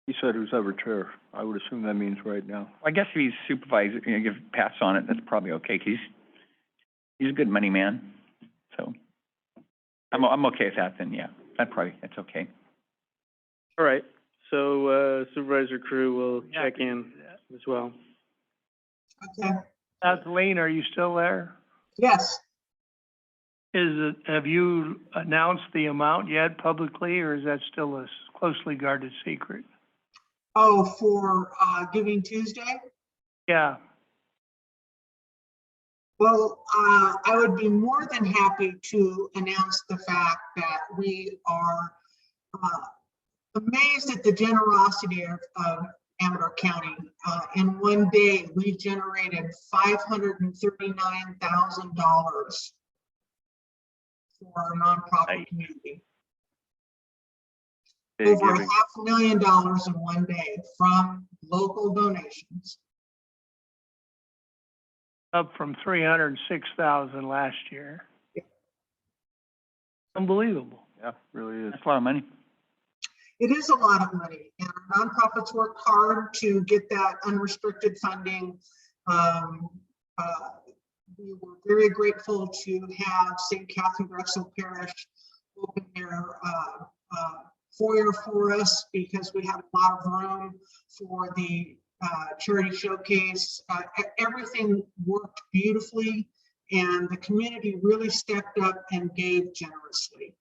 He said who's ever chair. I would assume that means right now. I guess if he's supervisor, you know, give Pat's on it, that's probably okay. He's a good money man, so I'm okay with that. Then yeah, that's okay. All right. So Supervisor Crew will check in as well. Okay. Kathleen, are you still there? Yes. Have you announced the amount yet publicly, or is that still a closely guarded secret? Oh, for Giving Tuesday? Yeah. Well, I would be more than happy to announce the fact that we are amazed at the generosity of Amador County. In one day, we generated $539,000 for our nonprofit community. Over $500,000 in one day from local donations. Up from 306,000 last year. Yeah. Unbelievable. Yeah, really is. That's a lot of money. It is a lot of money, and our nonprofits work hard to get that unrestricted funding. We were very grateful to have St. Catherine Drexel Parish open their foyer for us because we had a lot of room for the charity showcase. Everything worked beautifully, and the community really stepped up and gave generously.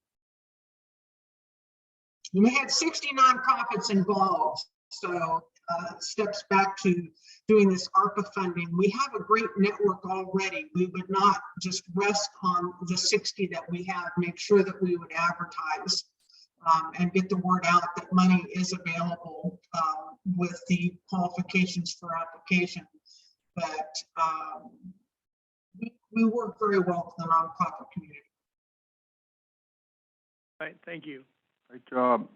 We had 60 nonprofits involved, so steps back to doing this ARPA funding. We have a great network already. We would not just rest on the 60 that we have, make sure that we would advertise and get the word out that money is available with the qualifications for application. But we work very well with the nonprofit community. All right, thank you. Great job.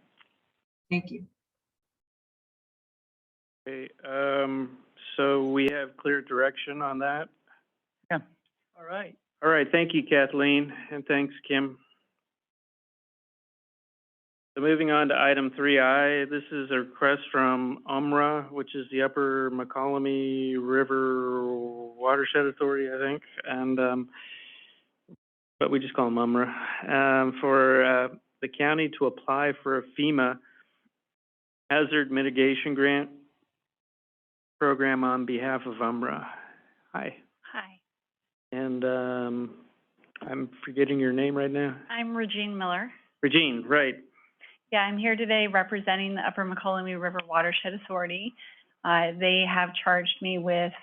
Thank you. Okay, so we have clear direction on that? Yeah. All right. All right, thank you, Kathleen, and thanks, Kim. So moving on to item 3I, this is a request from UMRA, which is the Upper McCollum River Watershed Authority, I think, and but we just call them UMRA, for the county to apply for a FEMA hazard mitigation grant program on behalf of UMRA. Hi. Hi, And I'm forgetting your name right now. I'm Regine Miller. Regine, right. Yeah, I'm here today representing the Upper McCollum River Watershed Authority. They have charged me with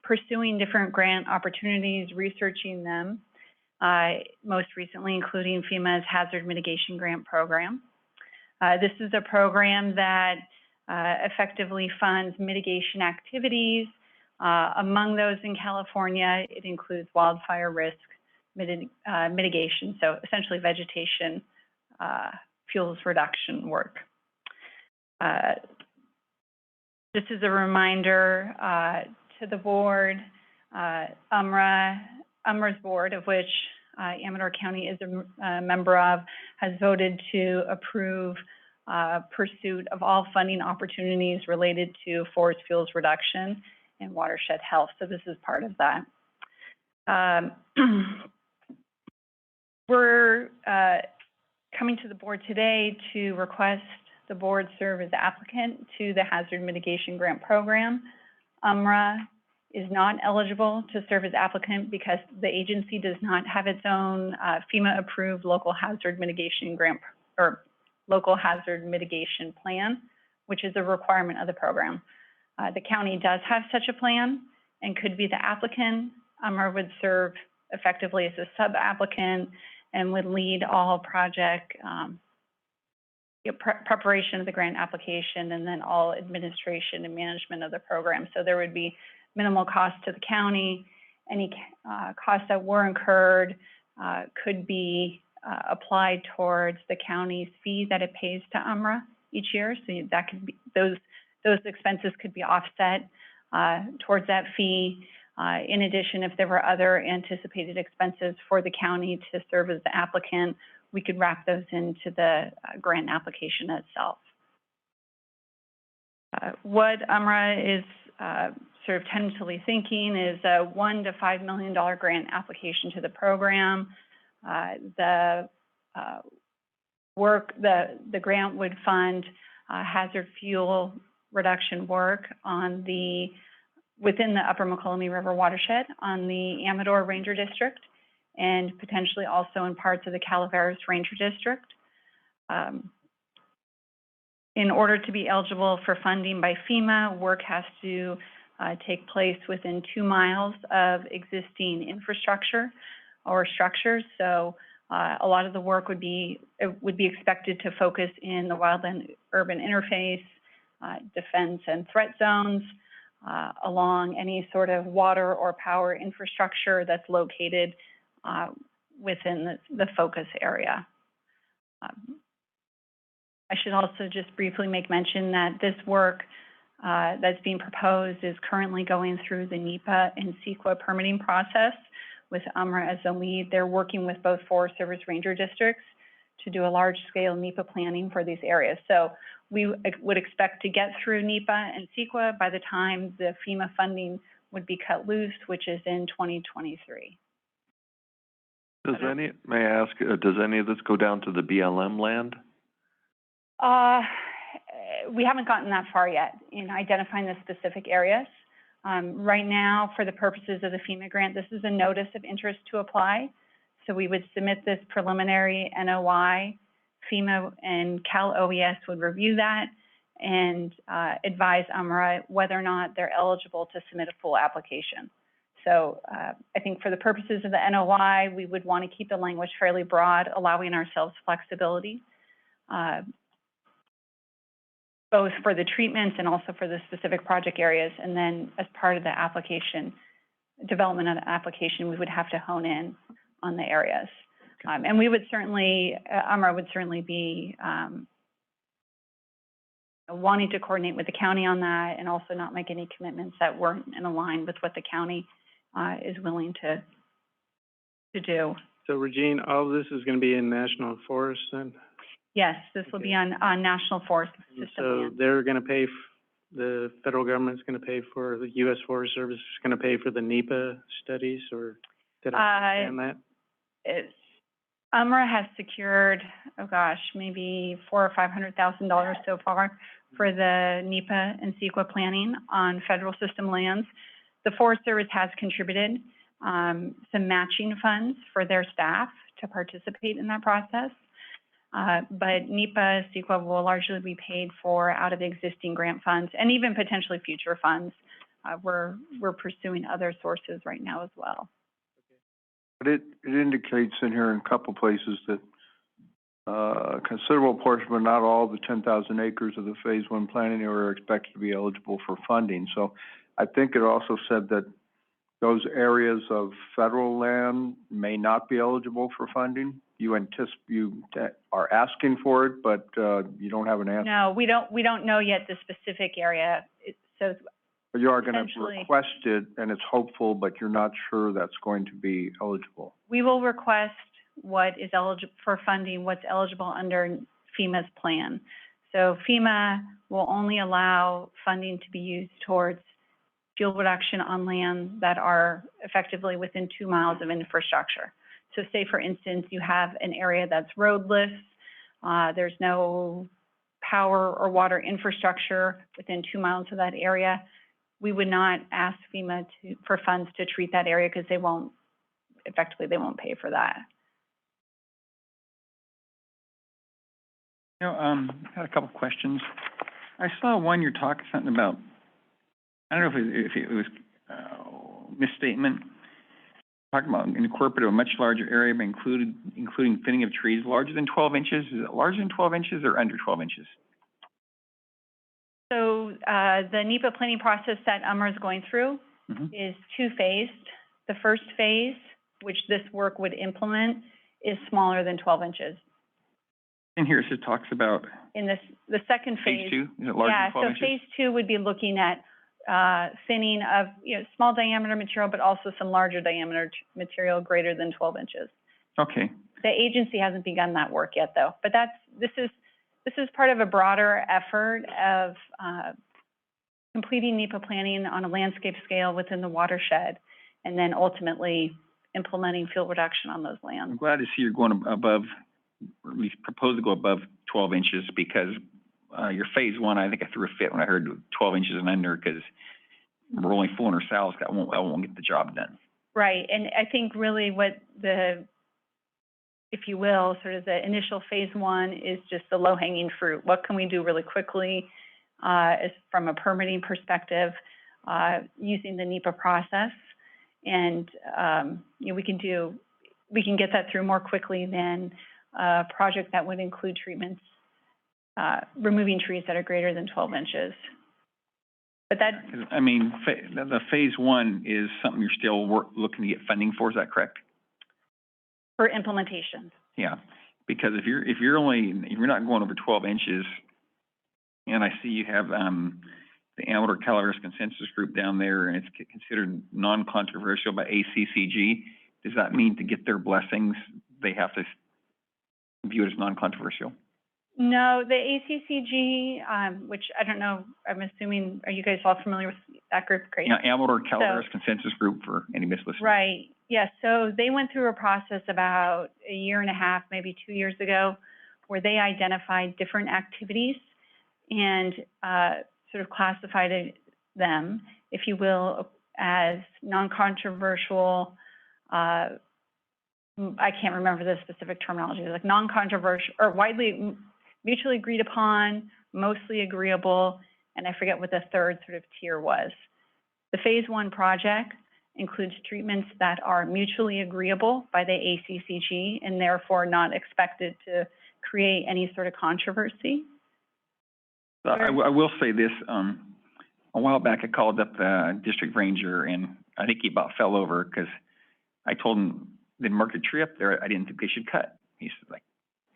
pursuing different grant opportunities, researching them, most recently including FEMA's Hazard Mitigation Grant Program. This is a program that effectively funds mitigation activities. Among those in California, it includes wildfire risk mitigation, so essentially vegetation fuels reduction work. Just as a reminder to the board, UMRA's board, of which Amador County is a member of, has voted to approve pursuit of all funding opportunities related to forest fuels reduction and watershed health. So this is part of that. We're coming to the board today to request the board serve as applicant to the Hazard Mitigation Grant Program. UMRA is not eligible to serve as applicant because the agency does not have its own FEMA-approved local hazard mitigation grant or local hazard mitigation plan, which is a requirement of the program. The county does have such a plan and could be the applicant. UMRA would serve effectively as a sub-applicant and would lead all project preparation of the grant application and then all administration and management of the program. So there would be minimal cost to the county. Any costs that were incurred could be applied towards the county's fee that it pays to UMRA each year. So that could be, those expenses could be offset towards that fee. In addition, if there were other anticipated expenses for the county to serve as the applicant, we could wrap those into the grant application itself. What UMRA is sort of tentatively thinking is a $1 to $5 million grant application to the program. The grant would fund hazard fuel reduction work on within the Upper McCollum River watershed on the Amador Ranger District and potentially also in parts of the Calaveras Ranger District. In order to be eligible for funding by FEMA, work has to take place within 2 miles of existing infrastructure or structures. So a lot of the work would be expected to focus in the wildland-urban interface, defense and threat zones, along any sort of water or power infrastructure that's located within the focus area. I should also just briefly make mention that this work that's being proposed is currently going through the NEPA and CEQA permitting process with UMRA as the lead. They're working with both Forest Service Ranger districts to do a large-scale NEPA planning for these areas. So we would expect to get through NEPA and CEQA by the time the FEMA funding would be cut loose, which is in 2023. May I ask, does any of this go down to the BLM land? We haven't gotten that far yet in identifying the specific areas. Right now, for the purposes of the FEMA grant, this is a notice of interest to apply. So we would submit this preliminary NOI. FEMA and Cal OES would review that and advise UMRA whether or not they're eligible to submit a full application. So I think for the purposes of the NOI, we would want to keep the language fairly broad, allowing ourselves flexibility, both for the treatments and also for the specific project areas. And then as part of the application, development of the application, we would have to hone in on the areas. And we would certainly, UMRA would certainly be wanting to coordinate with the county on that and also not make any commitments that weren't in line with what the county is willing to do. So Regine, all of this is going to be in national forest then? Yes, this will be on national forest system So land. they're going to pay, the federal government's going to pay for, the U.S. Forest Service is going to pay for the NEPA studies, or did I understand that? UMRA has secured, maybe $400,000 or $500,000 so far for the NEPA and CEQA planning on federal system lands. The Forest Service has contributed some matching funds for their staff to participate in that process. But NEPA, CEQA will largely be paid for out of existing grant funds and even potentially future funds. We're pursuing other sources right now as well. But it indicates in here in a couple places that a considerable portion, but not all, the 10,000 acres of the Phase 1 planning area are expected to be eligible for funding. So I think it also said that those areas of federal land may not be eligible for funding? You are asking for it, but, you don't have an answer? No, we don't know yet the specific area. So But you are gonna essentially, request it, and it's hopeful, but you're not sure that's going to be eligible. we will request what is eligible for funding, what's eligible under FEMA's plan. So FEMA will only allow funding to be used towards fuel reduction on land that are effectively within 2 miles of infrastructure. So say, for instance, you have an area that's roadless, there's no power or water infrastructure within 2 miles of that area. We would not ask FEMA for funds to treat that area because they won't pay for that. I had a couple questions. I saw one, you're talking something about, I don't know if it was misstatement, talking about incorporate a much larger area, but including thinning of trees larger than 12 inches. Is it larger than 12 inches or under 12 inches? So the NEPA planning process that UMR is going through is two-phased. The first phase, which this work would implement, is smaller than 12 inches. In here, it talks about In the second phase. phase 2, is it larger than 12 inches? Yeah, so phase 2 would be looking at thinning of, small diameter material, but also some larger diameter material greater than 12 inches. Okay. The agency hasn't begun that work yet, though. But this is part of a broader effort of completing NEPA planning on a landscape scale within the watershed, and then ultimately implementing fuel reduction on those lands. I'm glad to see you're going above, or at least propose to go above 12 inches, because your phase 1, I think I threw a fit when I heard 12 inches and under, because we're only fooling ourselves. That won't get the job done. Right, and I think really what if you will, sort of the initial phase 1 is just the low-hanging fruit. What can we do really quickly from a permitting perspective using the NEPA process? And we can get that through more quickly than a project that would include treatments, removing trees that are greater than 12 inches. But that, I mean, the phase 1 is something you're still looking to get funding for. Is that correct? for implementation. Yeah, because if you're not going over 12 inches, and I see you have the Amador Calaveras Consensus Group down there, and it's considered non-controversial by ACCG. Does that mean to get their blessings, they have to view it as non-controversial? No, the ACCG, which I don't know, I'm assuming, are you guys all familiar with that group? Great. Yeah, Amador Calaveras Consensus Group for any listeners. Right. Yeah, so they went through a process about a year and a half, maybe 2 years ago, where they identified different activities and sort of classified them, if you will, as non-controversial. I can't remember the specific terminology, like non-controversial or widely mutually agreed upon, mostly agreeable, and I forget what the third sort of tier was. The phase 1 project includes treatments that are mutually agreeable by the ACCG and therefore not expected to create any sort of controversy. I will say this, a while back I called up the district ranger and I think he about fell over because I told him they'd mark a tree up there I didn't think they should cut. He's like,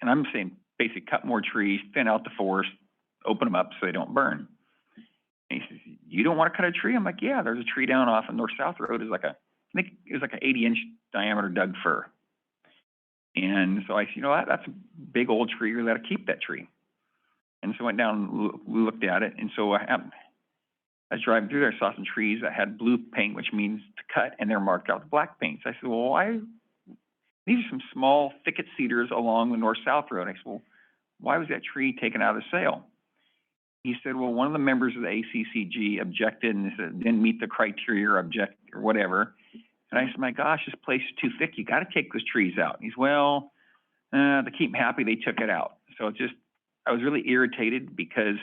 and I'm saying basically cut more trees, thin out the forest, open them up so they don't burn. And he says, you don't want to cut a tree? I'm like, yeah, there's a tree down off of North-South Road. I think it was like an 80-inch diameter Doug fir. And so I said, that's a big old tree. You're allowed to keep that tree. And so I went down, we looked at it. And so I was driving through there, I saw some trees that had blue paint, which means to cut, and they're marked out with black paint. So I said, well, why? These are some small thicket cedars along the North-South Road. I said, well, why was that tree taken out of the sale? He said, well, one of the members of the ACCG objected and said didn't meet the criteria or whatever. And I said, my gosh, this place is too thick. You got to take those trees out. And he's, well, to keep them happy, they took it out. So I was really irritated because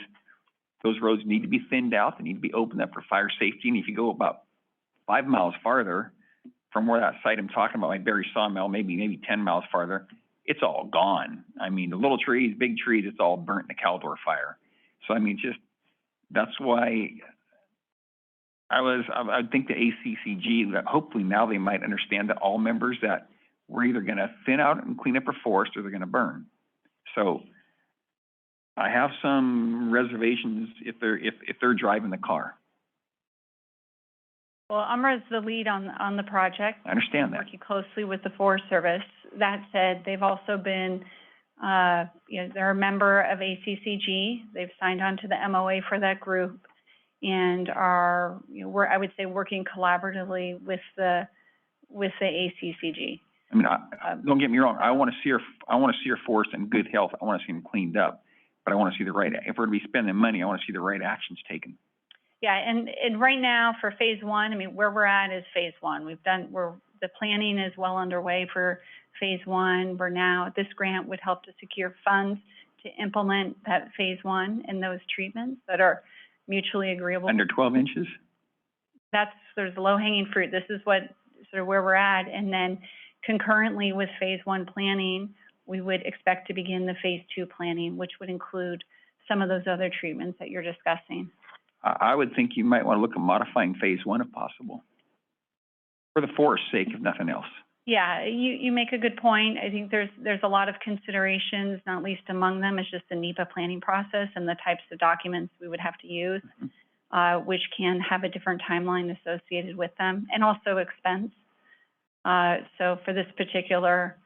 those roads need to be thinned out. They need to be opened up for fire safety. And if you go about 5 miles farther from where that site I'm talking about, my Berry Sawmill, maybe 10 miles farther, it's all gone. I mean, the little trees, big trees, it's all burnt in the Caldor fire. So, I mean, that's why I think the ACCG, that hopefully now they might understand that all members that we're either gonna thin out and clean up our forest or they're gonna burn. So I have some reservations if they're driving the car. Well, UMRA is the lead on the project. I understand that. Working closely with the Forest Service. That said, they've also been, they're a member of ACCG. They've signed on to the MOA for that group and are, I would say, working collaboratively with the ACCG. I mean, don't get me wrong. I want to see your forest in good health. I want to see them cleaned up, but I want to see if we're to be spending money, I want to see the right actions taken. Yeah, and right now for phase one, I mean, where we're at is phase one. The planning is well underway for phase one. This grant would help to secure funds to implement that phase one and those treatments that are mutually agreeable. Under 12 inches? There's low-hanging fruit. This is what sort of where we're at. And then concurrently with phase one planning, we would expect to begin the phase two planning, which would include some of those other treatments that you're discussing. I would think you might want to look at modifying phase one if possible, for the forest's sake, if nothing else. Yeah, you make a good point. I think there's a lot of considerations, not least among them is just the NEPA planning process and the types of documents we would have to use, which can have a different timeline associated with them, and also expense. So for this particular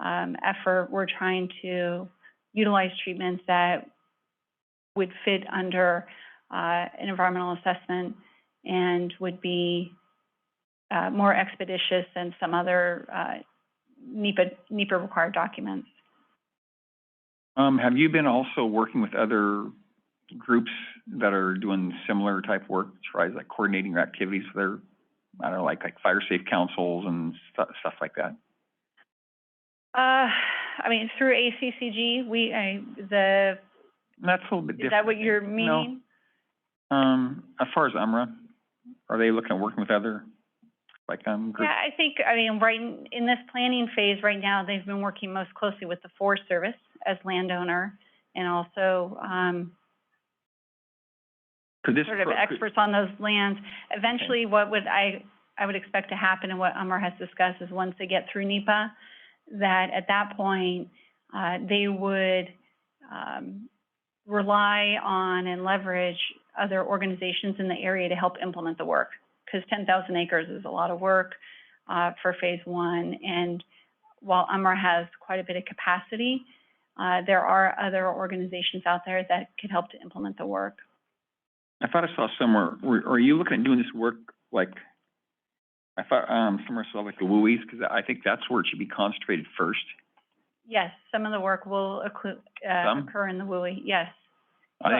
effort, we're trying to utilize treatments that would fit under an environmental assessment and would be more expeditious than some other NEPA required documents. Have you been also working with other groups that are doing similar type work, as far as like coordinating your activities for their, I don't know, like fire safe councils and stuff like that? I mean, through ACCG, That's a little bit different. Is that what you're meaning? No. As far as UMRA, are they looking at working with other, groups? Yeah, I think, right in this planning phase right now, they've been working most closely with the Forest Service as landowner and also, sort of experts on those lands. Eventually, okay. I would expect to happen and what UMRA has discussed is once they get through NEPA, that at that point, they would rely on and leverage other organizations in the area to help implement the work. Because 10,000 acres is a lot of work for phase one. And while UMRA has quite a bit of capacity, there are other organizations out there that could help to implement the work. I thought I saw somewhere, are you looking at doing this work I thought somewhere I saw the WUIs, because I think that's where it should be concentrated first. Yes, some of the work will occur in the WUI, yes. I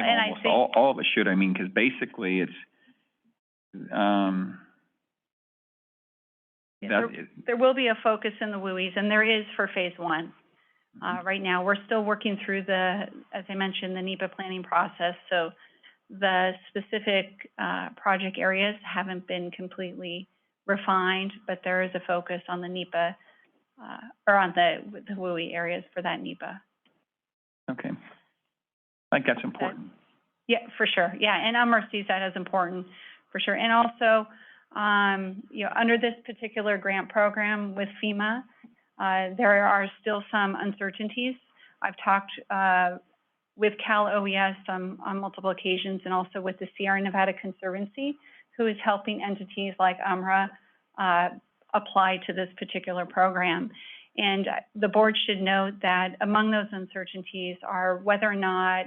think all of it should, because basically it's, there will be a focus in the WUIs, and there is for phase one. Right now, we're still working through as I mentioned, the NEPA planning process, so the specific project areas haven't been completely refined, but there is a focus on the NEPA, or on the WUI areas for that NEPA. Okay. I think that's important. Yeah, for sure. Yeah, and UMRA sees that as important, for sure. And also, under this particular grant program with FEMA, there are still some uncertainties. I've talked with Cal OES on multiple occasions, and also with the Sierra Nevada Conservancy, who is helping entities like UMRA apply to this particular program. And the board should note that among those uncertainties are whether or not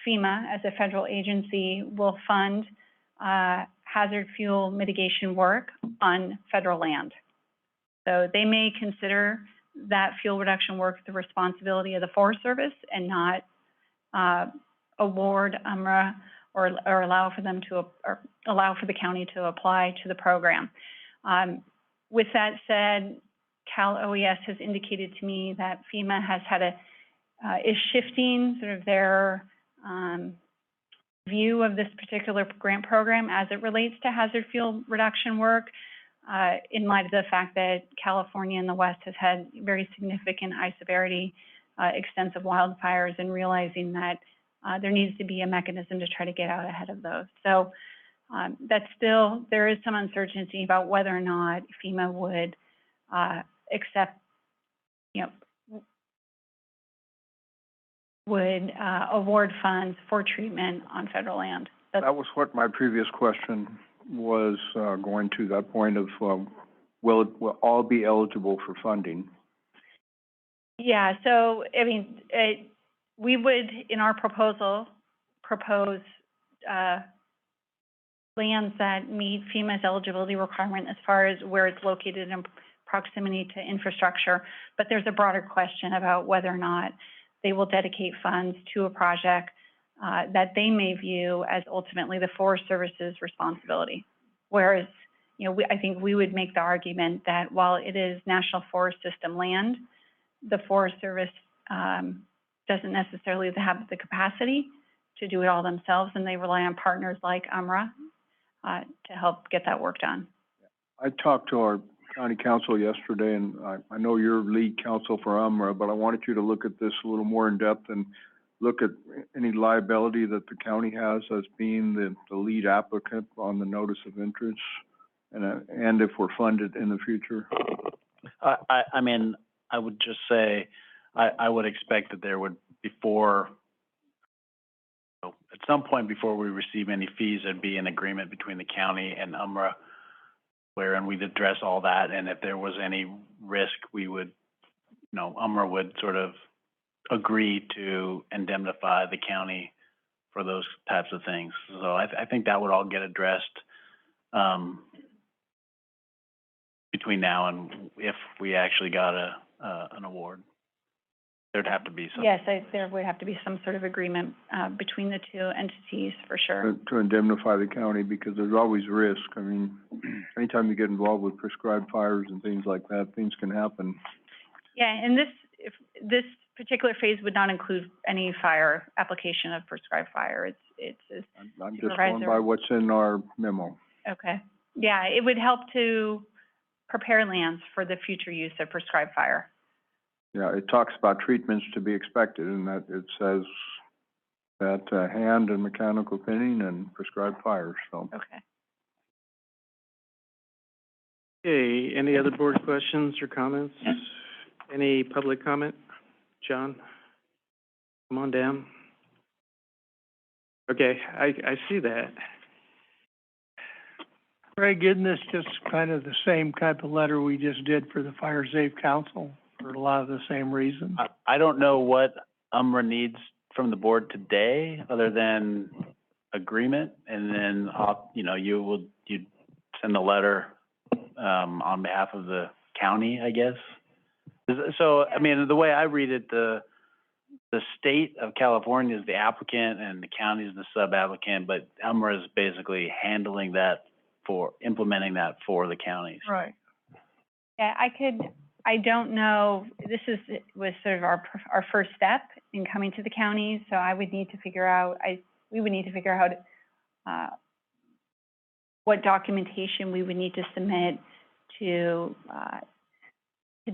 FEMA, as a federal agency, will fund hazard fuel mitigation work on federal land. So they may consider that fuel reduction work the responsibility of the Forest Service and not award UMRA or allow for them to, or allow for the county to apply to the program. With that said, Cal OES has indicated to me that FEMA has had is shifting sort of their view of this particular grant program as it relates to hazard fuel reduction work, in light of the fact that California and the West has had very significant high severity, extensive wildfires, and realizing that there needs to be a mechanism to try to get out ahead of those. So That's still, there is some uncertainty about whether or not FEMA would accept, would award funds for treatment on federal land. That was what my previous question was, going to that point of, will all be eligible for funding? Yeah, so, I mean, we would, in our proposal, propose lands that meet FEMA's eligibility requirement as far as where it's located in proximity to infrastructure. But there's a broader question about whether or not they will dedicate funds to a project that they may view as ultimately the Forest Service's responsibility. Whereas, I think we would make the argument that while it is National Forest System land, the Forest Service doesn't necessarily have the capacity to do it all themselves, and they rely on partners like UMRA to help get that work done. I talked to our county council yesterday, and I know you're lead counsel for UMRA, but I wanted you to look at this a little more in depth and look at any liability that the county has as being the lead applicant on the notice of interest, and if we're funded in the future. I mean, I would just say, I would expect that there would, at some point before we receive any fees, there'd be an agreement between the county and UMRA, wherein we'd address all that, and if there was any risk, we would, UMRA would sort of agree to indemnify the county for those types of things. So I think that would all get addressed between now and if we actually got an award. There'd have to be some. Yes, there would have to be some sort of agreement between the two entities for sure. To indemnify the county, because there's always risk. I mean, anytime you get involved with prescribed fires and things like that, things can happen. Yeah, and this particular phase would not include any fire application of prescribed fire. It's I'm just going by what's in our memo. Okay. Yeah, it would help to prepare lands for the future use of prescribed fire. Yeah, it talks about treatments to be expected, and that it says that hand and mechanical thinning and prescribed fire, so. Okay. Okay, any other board questions or comments? Any public comment? John, come on down. Okay, I see that. Greg, isn't this just kind of the same type of letter we just did for the Fire Safe Council for a lot of the same reasons? I don't know what UMRA needs from the board today, other than agreement, and then, you'd send a letter on behalf of the county, I guess. So, I mean, the way I read it, the state of California is the applicant and the county is the sub-applicant, but UMRA is basically handling that implementing that for the counties. Right. Yeah, I don't know, was sort of our first step in coming to the county, so I would need to figure out, we would need to figure out what documentation we would need to submit to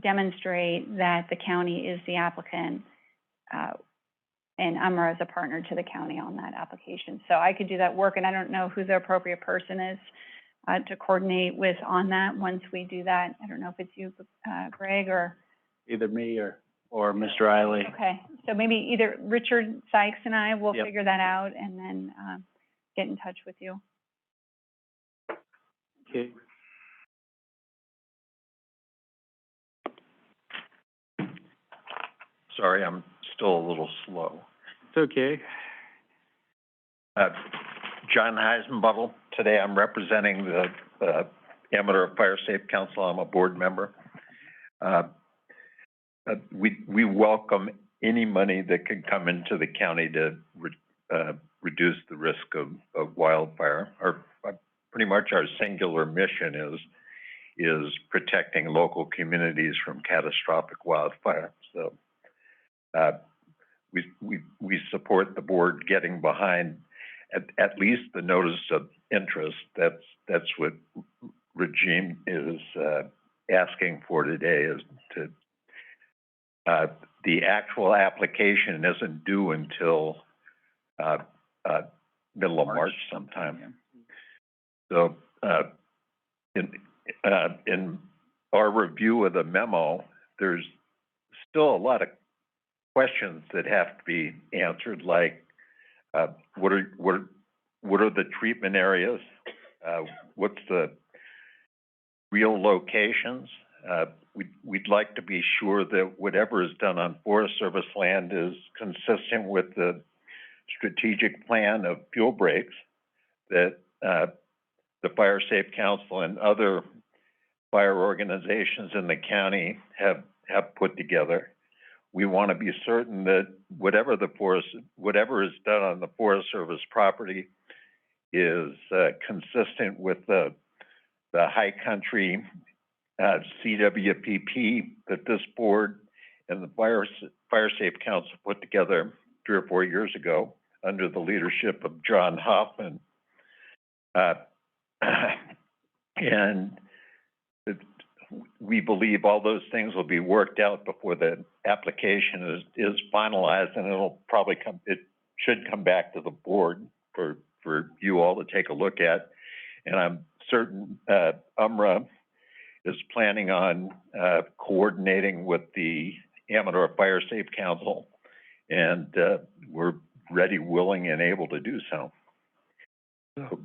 demonstrate that the county is the applicant, and UMRA is a partner to the county on that application. So I could do that work, and I don't know who the appropriate person is to coordinate with on that once we do that. I don't know if it's you, Greg, or either me or Mr. Riley. Okay, so maybe either Richard Sykes and I will Yep. figure that out and then get in touch with you. Okay. Sorry, I'm still a little slow. It's okay. John Heisenbuttel. Today I'm representing the Amador Fire Safe Council. I'm a board member. We welcome any money that can come into the county to reduce the risk of wildfire. Pretty much our singular mission is protecting local communities from catastrophic wildfire. So we support the board getting behind at least the notice of interest. That's what regime is asking for today, is to the actual application isn't due until middle of March sometime. So, in our review of the memo, there's still a lot of questions that have to be answered, like, what are the treatment areas? What's the real locations? We'd like to be sure that whatever is done on Forest Service land is consistent with the strategic plan of fuel breaks that the Fire Safe Council and other fire organizations in the county have put together. We want to be certain that whatever is done on the Forest Service property is consistent with the high country CWPP that this board and the Fire Safe Council put together 3 or 4 years ago under the leadership of John Hoffman. And we believe all those things will be worked out before the application is finalized, and it should come back to the board for you all to take a look at. And I'm certain UMRA is planning on coordinating with the Amador Fire Safe Council, and we're ready, willing, and able to do so. So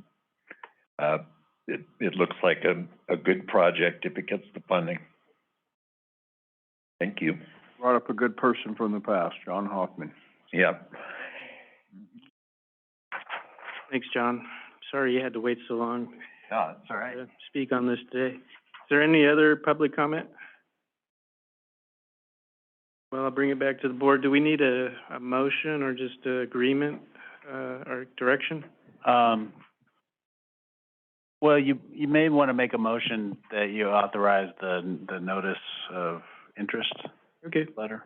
it looks like a good project if it gets the funding. Thank you. Brought up a good person from the past, John Hoffman. Yep. Thanks, John. Sorry you had to wait so long. Oh, that's all right. To speak on this today. Is there any other public comment? Well, I'll bring it back to the board. Do we need a motion or just an agreement or direction? Well, you may want to make a motion that you authorize the notice of interest. Okay. Letter.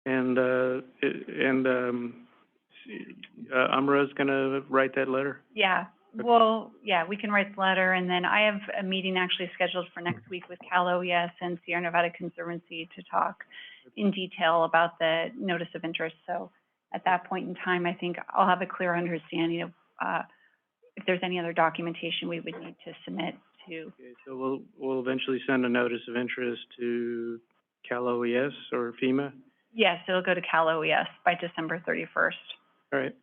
And Amra's gonna write that letter? Yeah, well, yeah, we can write the letter, and then I have a meeting actually scheduled for next week with Cal OES and Sierra Nevada Conservancy to talk in detail about the notice of interest. So at that point in time, I think I'll have a clear understanding of if there's any other documentation we would need to submit to. Okay, so we'll eventually send a notice of interest to Cal OES or FEMA? Yes, it'll go to Cal OES by December 31st. All right.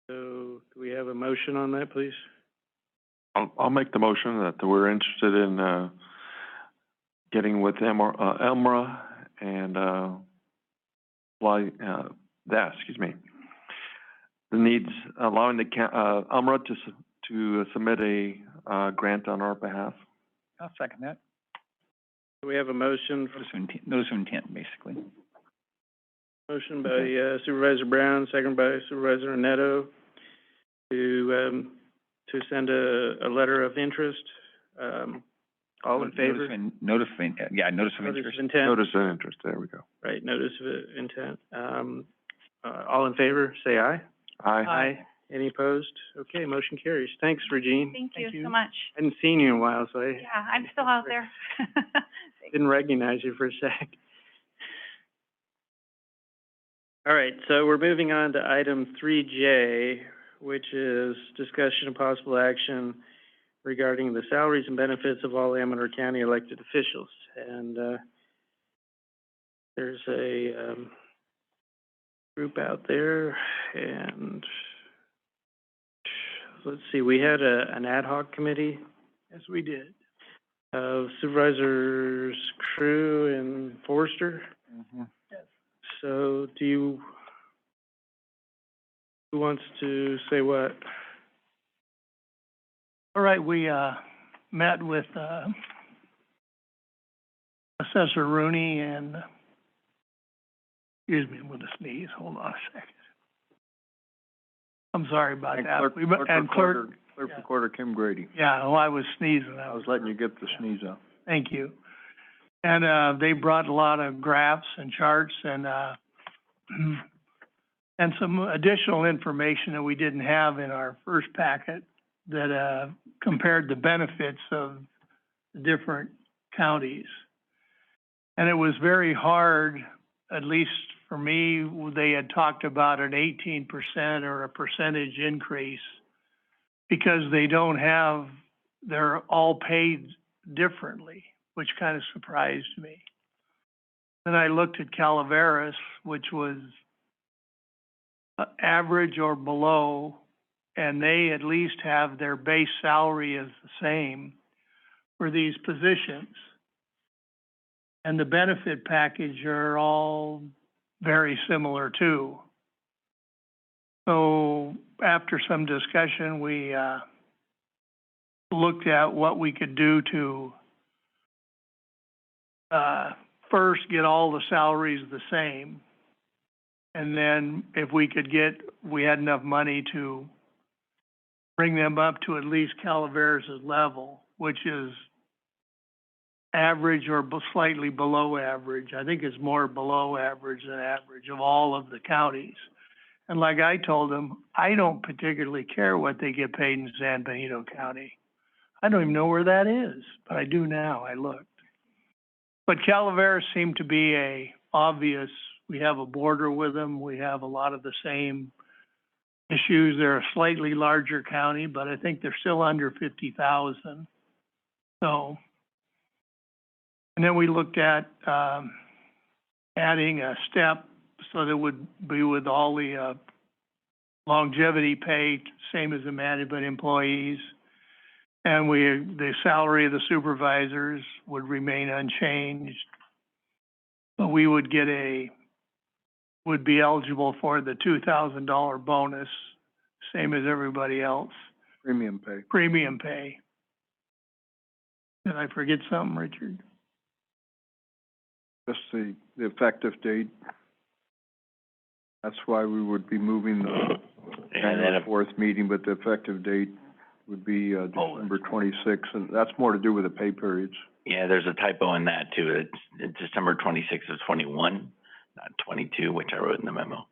So do we have a motion on that, please? I'll make the motion that we're interested in getting with ELMRA and the needs, allowing the ELMRA to submit a grant on our behalf. I'll second that. Do we have a motion? Notice of intent, basically. Motion by Supervisor Brown, second by Supervisor Neto to send a letter of interest. All in favor? Notice of intent. Notice of intent. Notice of interest, there we go. Right, notice of intent. All in favor, say aye. Aye. Aye. Any opposed? Okay, motion carries. Thanks, Regine. Thank you so much. I hadn't seen you in a while, so I Yeah, I'm still out there. didn't recognize you for a sec. All right, so we're moving on to item 3J, which is discussion of possible action regarding the salaries and benefits of all Amador County elected officials. And there's a group out there, and let's see, we had an ad hoc committee. Yes, we did. Of Supervisors Crew and Forster. Mm-hmm. So who wants to say what? All right, we met with Assessor Rooney and, excuse me, I'm going to sneeze. Hold on a second. I'm sorry about that. Clerk Recorder Kim Grady. Yeah, well, I was sneezing. I was letting you get the sneeze out. Thank you. And they brought a lot of graphs and charts and some additional information that we didn't have in our first packet that compared the benefits of the different counties. And it was very hard, at least for me. They had talked about an 18% or a percentage increase because they're all paid differently, which kind of surprised me. Then I looked at Calaveras, which was average or below, and they at least have their base salary is the same for these positions. And the benefit package are all very similar too. So after some discussion, we looked at what we could do to first get all the salaries the same. And then if we had enough money to bring them up to at least Calaveras' level, which is average or slightly below average. I think it's more below average than average of all of the counties. And like I told them, I don't particularly care what they get paid in San Benito County. I don't even know where that is, but I do now. I looked. But Calaveras seemed to be obvious. We have a border with them. We have a lot of the same issues. They're a slightly larger county, but I think they're still under 50,000. So, and then we looked at adding a step so that it would be with all the longevity pay, same as the management employees. And the salary of the supervisors would remain unchanged. But we would be eligible for the $2,000 bonus, same as everybody else. Premium pay. Premium pay. Did I forget something, Richard? Just the effective date. That's why we would be moving the January 4th meeting, but the effective date would be December 26th, and that's more to do with the pay periods. Yeah, there's a typo in that too. It's December 26th of 21, not 22, which I wrote in the memo.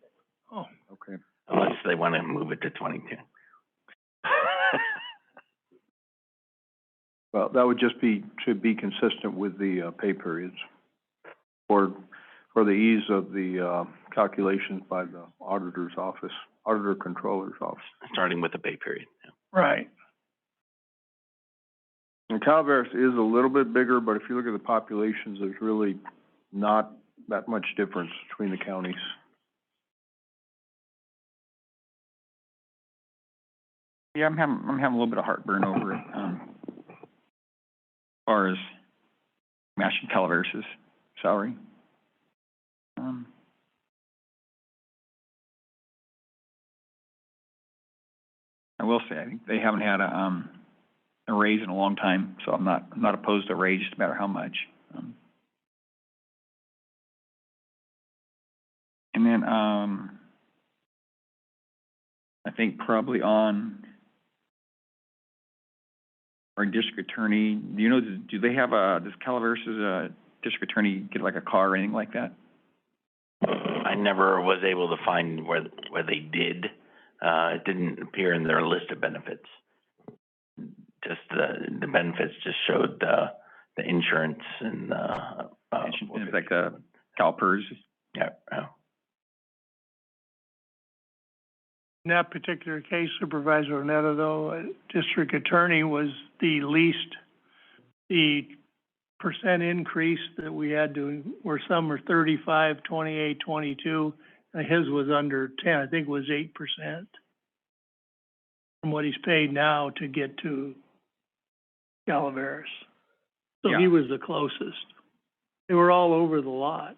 Oh, okay. Unless they want to move it to 22. Well, that would just should be consistent with the pay periods, for the ease of the calculations by the auditor's office, auditor controller's office. Starting with the pay period. Yeah. Right. And Calaveras is a little bit bigger, but if you look at the populations, there's really not that much difference between the counties. Yeah, I'm having a little bit of heartburn over it, as far as matching Calaveras' salary. I will say, I think they haven't had a raise in a long time, so I'm not opposed to a raise, no matter how much. And then I think probably on our district attorney, do they have does Calaveras' district attorney get like a car or anything like that? I never was able to find where they did. It didn't appear in their list of benefits. Just the benefits just showed the insurance and It's like the CalPERS. Yeah. In that particular case, Supervisor Oneta, though, district attorney was the percent increase that we had to, where some were 35, 28, 22, and his was under 10, I think it was 8% from what he's paid now to get to Calaveras. So Yeah. He was the closest. They were all over the lot.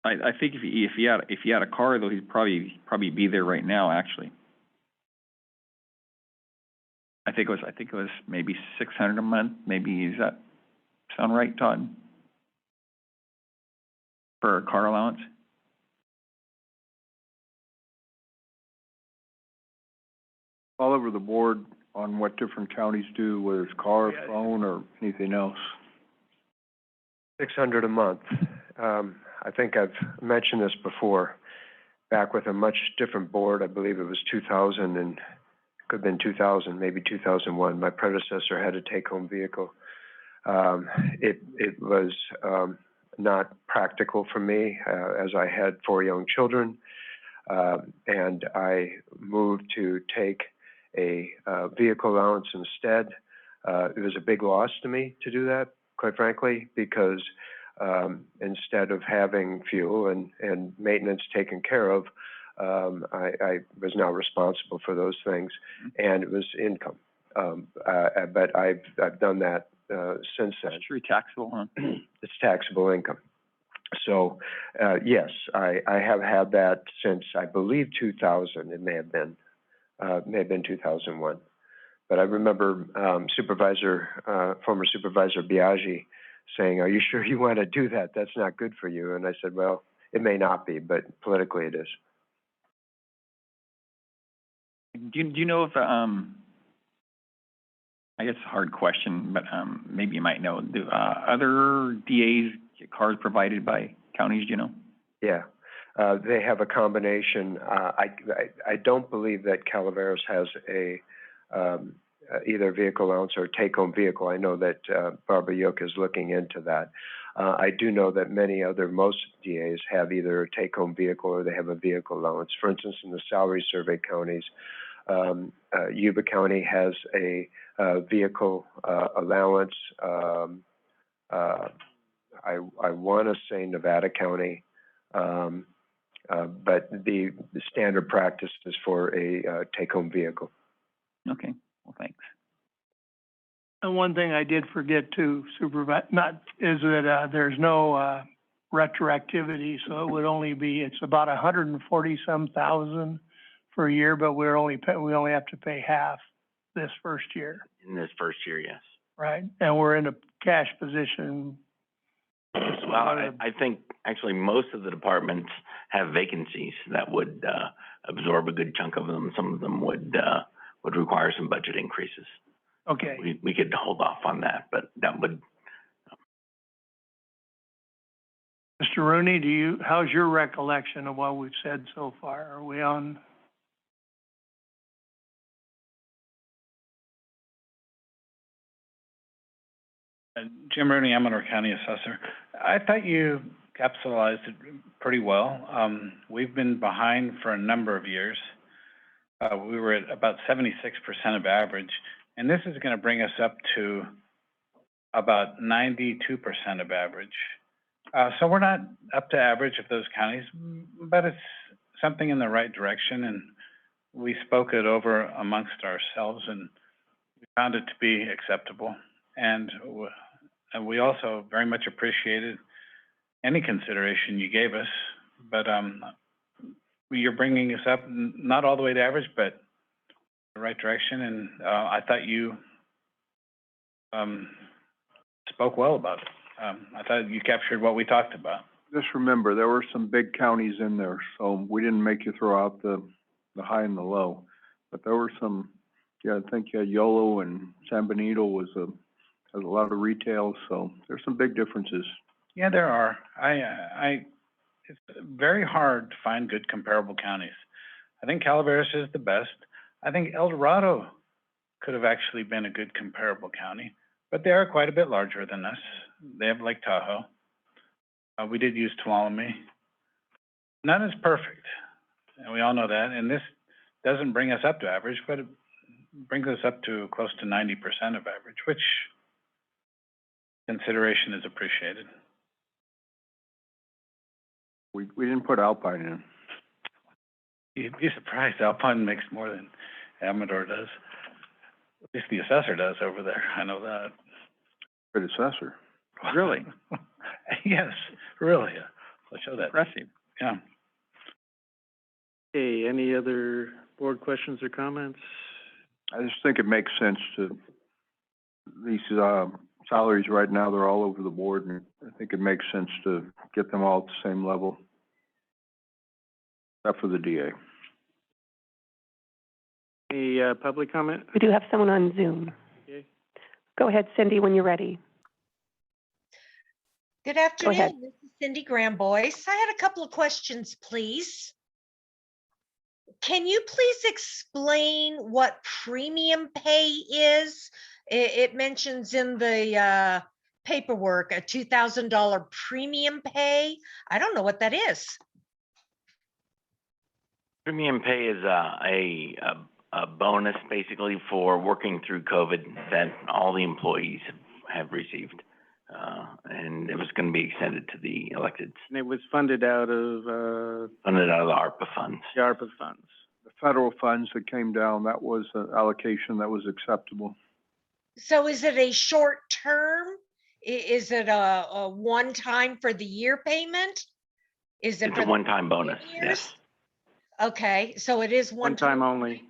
I think if he had a car, though, he'd probably be there right now, actually. I think it was maybe $600 a month. Maybe, does that sound right, Todd? For a car allowance? All over the board on what different counties do, whether it's car, phone, or anything else. $600 a month. I think I've mentioned this before, back with a much different board. I believe it was 2000 and could have been 2000, maybe 2001. My predecessor had a take-home vehicle. It was not practical for me, as I had 4 young children. And I moved to take a vehicle allowance instead. It was a big loss to me to do that, quite frankly, because instead of having fuel and maintenance taken care of, I was now responsible for those things, and it was income. But I've done that since then. It's true taxable, huh? It's taxable income. So yes, I have had that since I believe 2000. It may have been 2001. But I remember former Supervisor Biaggi saying, "Are you sure you want to do that? That's not good for you." And I said, "Well, it may not be, but politically it is." Do you know if, I guess it's a hard question, but maybe you might know, do other DAs get cars provided by counties, do you know? Yeah, they have a combination. I don't believe that Calaveras has a either vehicle allowance or take-home vehicle. I know that Barbara Yoke is looking into that. I do know that most DAs have either a take-home vehicle or they have a vehicle allowance. For instance, in the salary survey counties, Yuba County has a vehicle allowance. I want to say Nevada County, but the standard practice is for a take-home vehicle. Okay, well, thanks. And one thing I did forget to is that there's no retroactivity, so it would only be, it's about 140-some thousand for a year, but we only have to pay half this first year. In this first year, yes. Right, and we're in a cash position. Well, I think actually most of the departments have vacancies that would absorb a good chunk of them. Some of them would require some budget increases. Okay. We could hold off on that, but that would. Mr. Rooney, how's your recollection of what we've said so far? Are we on? Jim Rooney, Amador County Assessor. I thought you capsulized it pretty well. We've been behind for a number of years. We were at about 76% of average, and this is going to bring us up to about 92% of average. So we're not up to average of those counties, but it's something in the right direction, and we spoke it over amongst ourselves, and we found it to be acceptable. And we also very much appreciated any consideration you gave us, but you're bringing us up, not all the way to average, but the right direction, and I thought you spoke well about it. I thought you captured what we talked about. Just remember, there were some big counties in there, so we didn't make you throw out the high and the low. But there were some, I think you had Yolo and San Benito has a lot of retail, so there's some big differences. Yeah, there are. It's very hard to find good comparable counties. I think Calaveras is the best. I think El Dorado could have actually been a good comparable county, but they are quite a bit larger than us. They have Lake Tahoe. We did use Tuolumne. None is perfect, and we all know that. And this doesn't bring us up to average, but it brings us up to close to 90% of average, which consideration is appreciated. We didn't put Alpine in. You'd be surprised. Alpine makes more than Amador does. At least the assessor does over there. I know that. Good assessor. Really? Yes, really. I'll show that. Impressive. Yeah. Okay, any other board questions or comments? I just think it makes sense to, these salaries right now, they're all over the board, and I think it makes sense to get them all at the same level, except for the DA. Any public comment? We do have someone on Zoom. Okay. Go ahead, Cindy, when you're ready. Good Go ahead. afternoon. This is Cindy Graham-Boyce. I had a couple of questions, please. Can you please explain what premium pay is? It mentions in the paperwork a $2,000 premium pay. I don't know what that is. Premium pay is a bonus basically for working through COVID that all the employees have received. And it was going to be extended to the electeds. And it was funded out of, Funded out of the ARPA funds. the ARPA funds. The federal funds that came down, that was an allocation that was acceptable. So is it a short term? Is it a one time for the year payment? Is it It's for a the one-time bonus, years? yes. Okay, so it is One time only.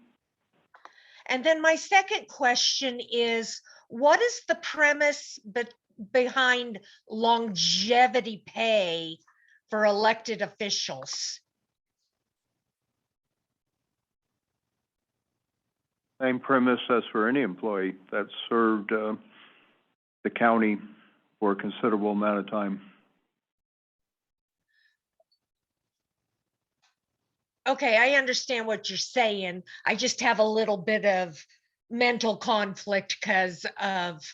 And then my second question is, what is the premise behind longevity pay for elected officials? Same premise as for any employee that served the county for a considerable amount of time. Okay, I understand what you're saying. I just have a little bit of mental conflict because of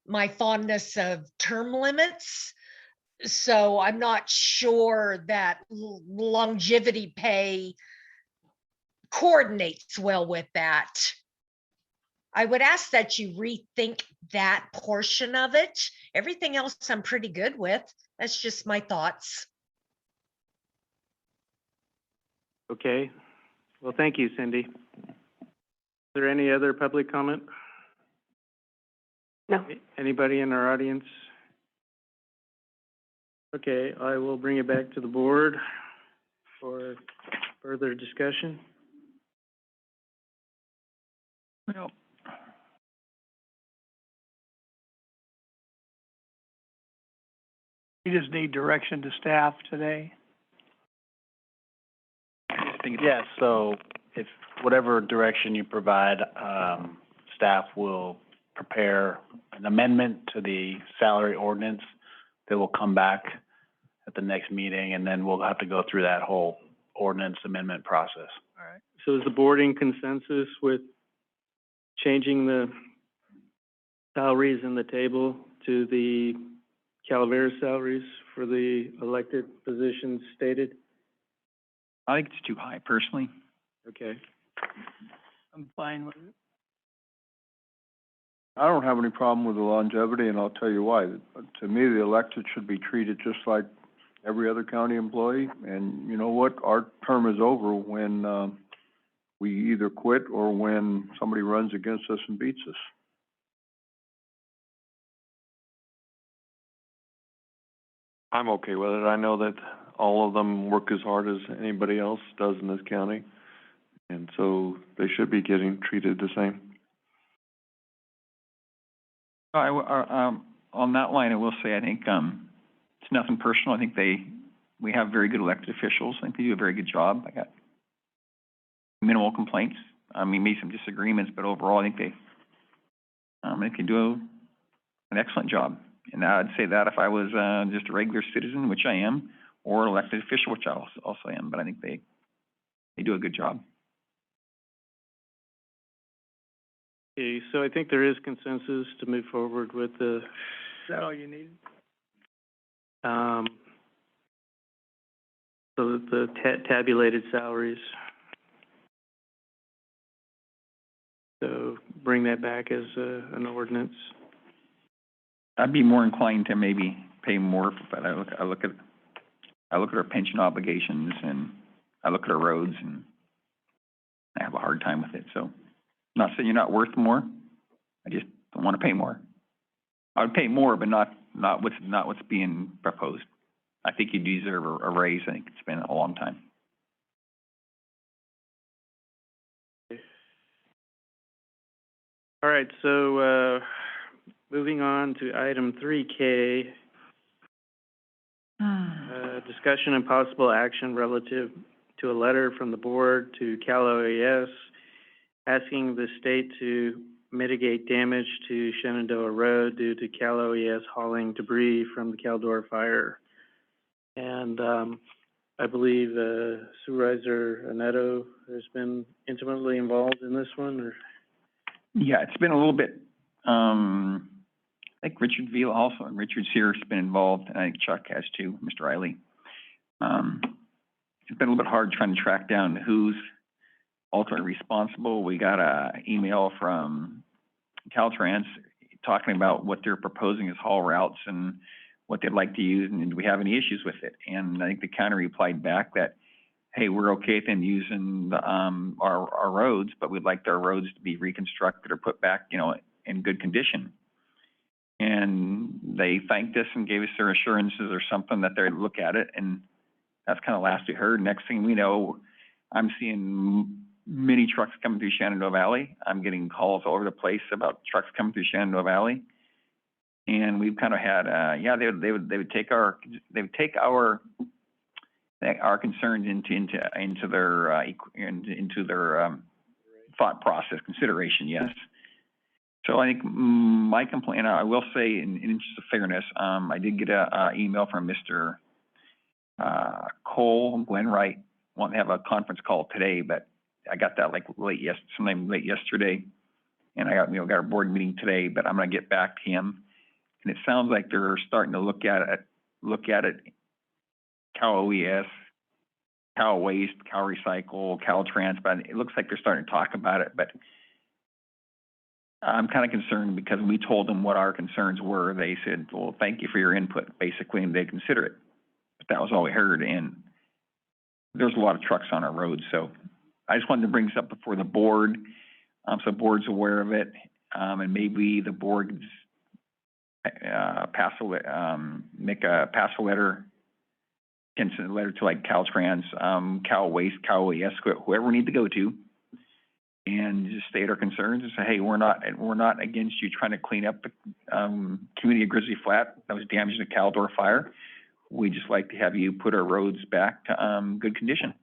my fondness of term limits. So I'm not sure that longevity pay coordinates well with that. I would ask that you rethink that portion of it. Everything else I'm pretty good with. That's just my thoughts. Okay. Well, thank you, Cindy. Is there any other public comment? No. Anybody in our audience? Okay, I will bring it back to the board for further discussion. Well, You just need direction to staff today. Yes, so if whatever direction you provide, staff will prepare an amendment to the salary ordinance that will come back at the next meeting, and then we'll have to go through that whole ordinance amendment process. All right. So is the board in consensus with changing the salaries in the table to the Calaveras salaries for the elected positions stated? I think it's too high personally. Okay. I'm fine with it. I don't have any problem with the longevity, and I'll tell you why. To me, the elected should be treated just like every other county employee, and you know what? Our term is over when we either quit or when somebody runs against us and beats us. I'm okay with it. I know that all of them work as hard as anybody else does in this county, and so they should be getting treated the same. On that line, I will say, I think it's nothing personal. I think we have very good elected officials. I think they do a very good job. I got minimal complaints. I mean, maybe some disagreements, but overall, I think they can do an excellent job. And I'd say that if I was just a regular citizen, which I am, or an elected official, which I also am, but I think they do a good job. Okay, so I think there is consensus to move forward with the. Is that all you need? So the tabulated salaries. So bring that back as an ordinance. I'd be more inclined to maybe pay more, but I look at our pension obligations and I look at our roads and I have a hard time with it. So I'm not saying you're not worth more. I just don't want to pay more. I would pay more, but not what's being proposed. I think you deserve a raise. I think it's been a long time. All right, so moving on to item 3K, discussion and possible action relative to a letter from the board to Cal OES asking the state to mitigate damage to Shenandoah Road due to Cal OES hauling debris from the Caldor fire. And I believe Supervisor Neto has been intimately involved in this one, or? Yeah, it's been a little bit, I think Richard Vila also, and Richard's here, has been involved, and I think Chuck has too, Mr. Riley. It's been a little bit hard trying to track down who's ultimately responsible. We got a email from Caltrans talking about what they're proposing as haul routes and what they'd like to use, and do we have any issues with it? And I think the county replied back that, hey, we're okay with them using our roads, but we'd like their roads to be reconstructed or put back, you know, in good condition. And they thanked us and gave us their assurances or something that they'd look at it, and that's kind of last we heard. Next thing we know, I'm seeing many trucks coming through Shenandoah Valley. I'm getting calls all over the place about trucks coming through Shenandoah Valley. And we've kind of had, they would take our concerns into their thought process, consideration, yes. So I think my complaint, I will say in interest of fairness, I did get a email from Mr. Cole, Glenn Wright, wanting to have a conference call today, but I got that like sometime late yesterday, and I got our board meeting today, but I'm gonna get back to him. And it sounds like they're starting to look at it, Cal OES, Cal Waste, Cal Recycle, Cal Trans, but it looks like they're starting to talk about it, but I'm kind of concerned because we told them what our concerns were. They said, well, thank you for your input, basically, and they consider it. But that was all we heard, and there's a lot of trucks on our roads, so I just wanted to bring this up before the board, so the board's aware of it, and maybe the board make a letter, can send a letter to like Caltrans, Cal Waste, Cal OES, whoever we need to go to, and just state our concerns and say, hey, we're not against you trying to clean up the community of Grizzly Flat that was damaged in the Caldor fire. We just like to have you put our roads back to good condition.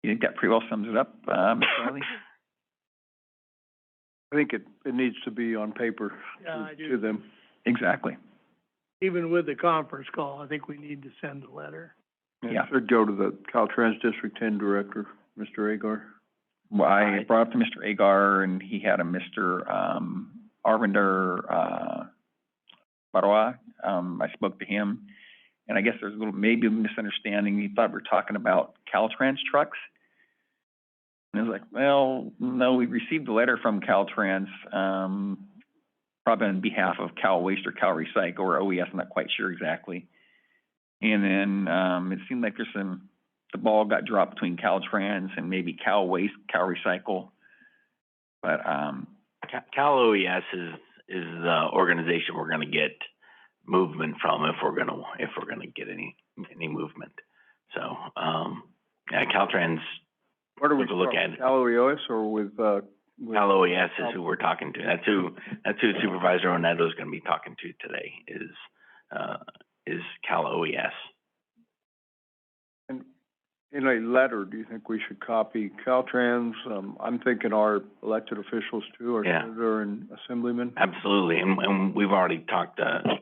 You think that pretty well sums it up, Mr. Riley? I think it needs to be on paper to them. Exactly. Even with the conference call, I think we need to send a letter. Yeah. It should go to the Caltrans District 10 Director, Mr. Agar. Well, I brought up to Mr. Agar, and he had a Mr. Arvinder Baroa. I spoke to him, and I guess there's maybe a misunderstanding. He thought we were talking about Caltrans trucks. And I was like, well, no, we received a letter from Caltrans, probably on behalf of Cal Waste or Cal Recycle or OES, I'm not quite sure exactly. And then it seemed like the ball got dropped between Caltrans and maybe Cal Waste, Cal Recycle. But Cal OES is the organization we're going to get movement from if we're going to get any movement. So yeah, Caltrans. What are we look at? Cal OES or with Cal OES is who we're talking to. That's who Supervisor Oneto is going to be talking to today. Is Cal OES. And in a letter, do you think we should copy Caltrans? I'm thinking our elected officials too, our senator and assemblyman. Absolutely, and we've already talked to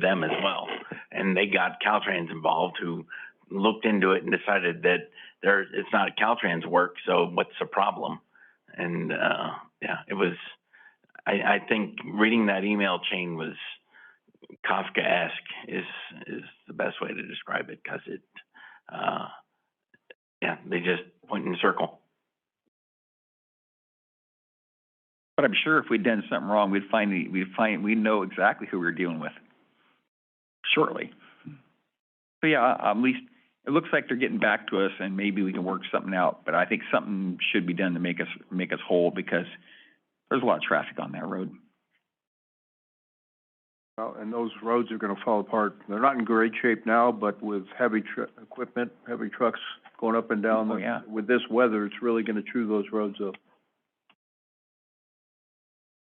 them as well, and they got Caltrans involved, who looked into it and decided that it's not Caltrans work, so what's the problem? And it was. I think reading that email chain was Kafkaesque is the best way to describe it, because it. They just point in a circle. But I'm sure if we'd done something wrong, we'd know exactly who we were dealing with shortly. So yeah, at least it looks like they're getting back to us, and maybe we can work something out. But I think something should be done to make us whole, because there's a lot of traffic on that road. Well, and those roads are going to fall apart. They're not in great shape now, but with heavy equipment, heavy trucks going up and down, with this weather, it's really going to chew those roads up.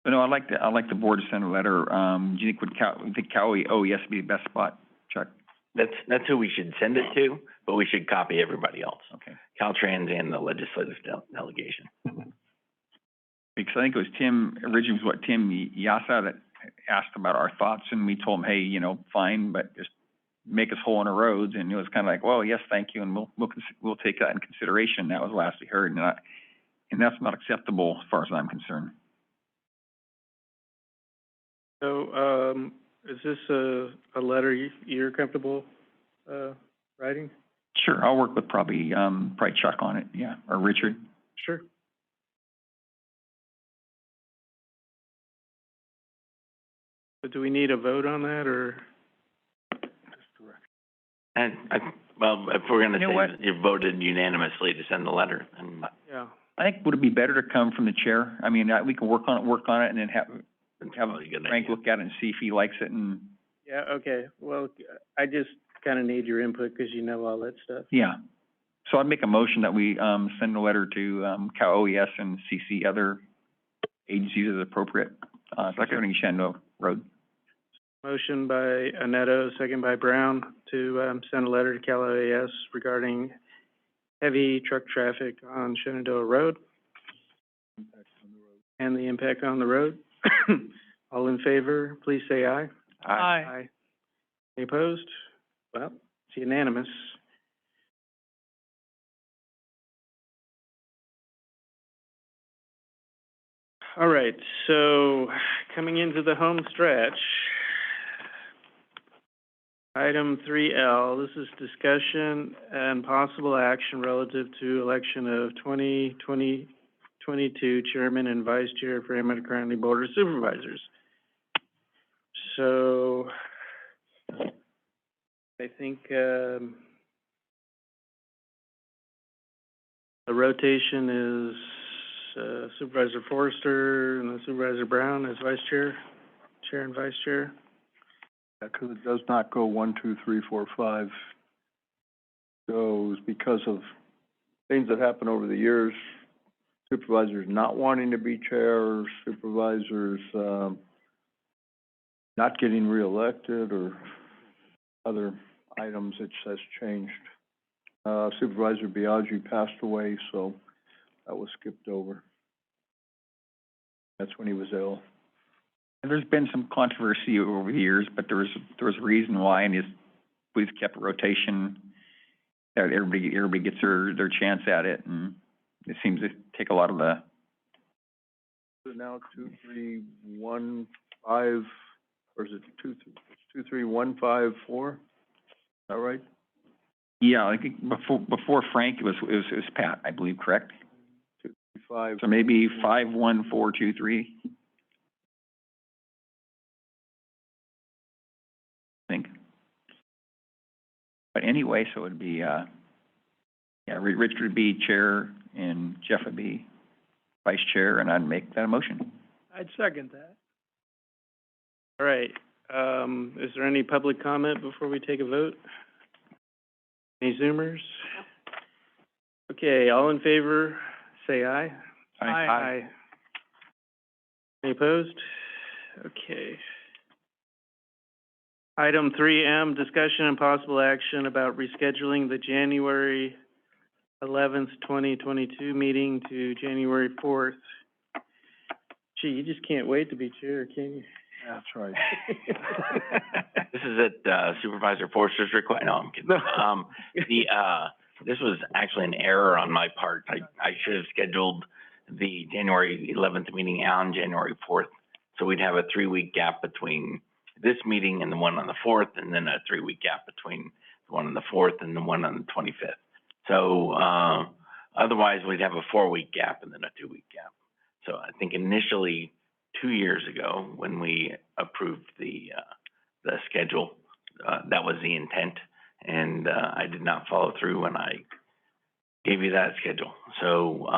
But no, I'd like the board to send a letter. Do you think Cal OES would be the best spot, Chuck? That's who we should send it to, but we should copy everybody else. Okay. Caltrans and the legislative delegation. Because I think it was Tim Yasa that asked about our thoughts, and we told him, hey, fine, but just make us whole on our roads. And it was kind of like, well, yes, thank you, and we'll take that in consideration. That was the last we heard, and that's not acceptable as far as I'm concerned. So, is this a letter you're comfortable writing? Sure, I'll work with probably Chuck on it, yeah, or Richard. Sure. But do we need a vote on that, or? And well, if we're gonna You know say what? that you voted unanimously to send the letter, and Yeah. I think, would it be better to come from the chair? I mean, we can work on it, and then have probably a good Frank idea. look at it and see if he likes it, and, Yeah, okay. Well, I just kind of need your input because you know all that stuff. yeah. So I'd make a motion that we, send a letter to, Cal OES and CC other agencies as appropriate, concerning Shenandoah Road. Motion by Anetto, second by Brown, to send a letter to Cal OAS regarding heavy truck traffic on Shenandoah Road and the impact on the road. All in favor, please say aye. Aye. Any opposed? Well, it's unanimous. All right, so coming into the home stretch, item 3L, this is discussion and possible action relative to election of 2022 chairman and vice chair for Amador County Board of Supervisors. So I think the rotation is Supervisor Forrester and then Supervisor Brown as vice chair, chair and vice chair. Yeah, 'cause it does not go 1, 2, 3, 4, 5. Goes because of things that happen over the years, supervisors not wanting to be chair, supervisors, not getting reelected, or other items that has changed. Supervisor Biagi passed away, so that was skipped over. That's when he was ill. And there's been some controversy over the years, but there was a reason why, and we've kept a rotation. Everybody gets their chance at it, and it seems to take a lot of the. Now 2, 3, 1, 5, or is it 2, 3, 1, 5, 4? Is that right? Yeah, I think before Frank, it was Pat, I believe, correct? 2, 3, 5. So maybe 5, 1, 4, 2, 3. I think. But anyway, so it'd be, Richard would be chair and Jeff would be vice chair, and I'd make that a motion. I'd second that. All right, is there any public comment before we take a vote? Any Zoomers? Okay, all in favor, say aye. Aye. Any opposed? Okay. Item 3M, discussion and possible action about rescheduling the January 11th, 2022 meeting to January 4th. Gee, you just can't wait to be chair, can you? That's right. This is at Supervisor Forster's request. No, I'm kidding. This was actually an error on my part. I should have scheduled the January 11th meeting on January 4th. So we'd have a 3-week gap between this meeting and the one on the 4th, and then a 3-week gap between the one on the 4th and the one on the 25th. So, otherwise we'd have a 4-week gap and then a 2-week gap. So I think initially 2 years ago, when we approved the schedule, that was the intent, and I did not follow through when I gave you that schedule. So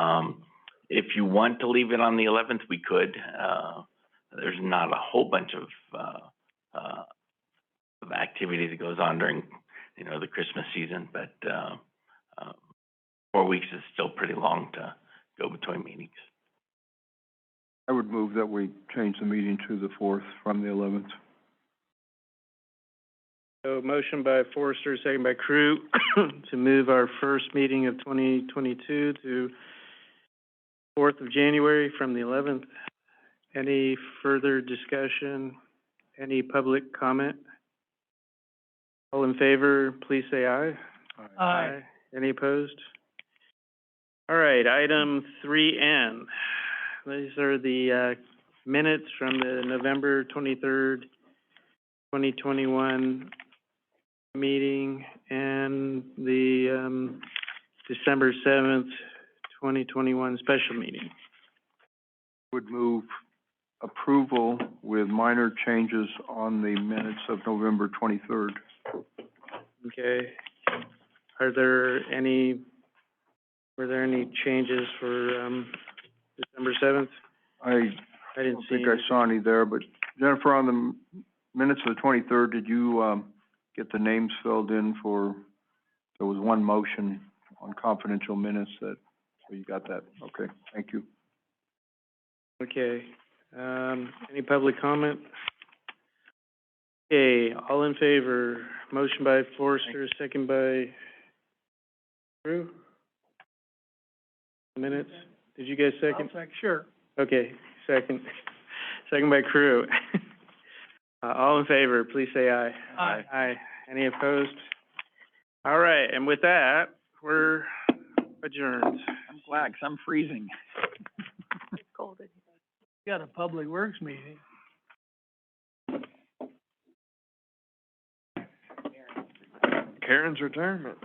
if you want to leave it on the 11th, we could. There's not a whole bunch of activity that goes on during, the Christmas season, but 4 weeks is still pretty long to go between meetings. I would move that we change the meeting to the 4th from the 11th. So motion by Forrester, second by Crew, to move our first meeting of 2022 to 4th of January from the 11th. Any further discussion? Any public comment? All in favor, please say aye. Aye. Any opposed? All right, item 3N. These are the minutes from the November 23rd, 2021 meeting and the, December 7th, 2021 special meeting. Would move approval with minor changes on the minutes of November 23rd. Okay. Were there any changes for, December 7th? I didn't don't see think I saw any there, but Jennifer, on the minutes of the 23rd, did you, get the names filled in for, there was one motion on confidential minutes that, so you got that? Okay, thank you. Okay, any public comment? Okay, all in favor, motion by Forrester, second by Crew? Minutes, did you guys second? Sure. Okay, second by Crew. All in favor, please say aye. Aye. Aye, any opposed? All right, and with that, we're adjourned. I'm glad, 'cause I'm freezing. It's cold in here. We got a public works meeting. Karen's retirement.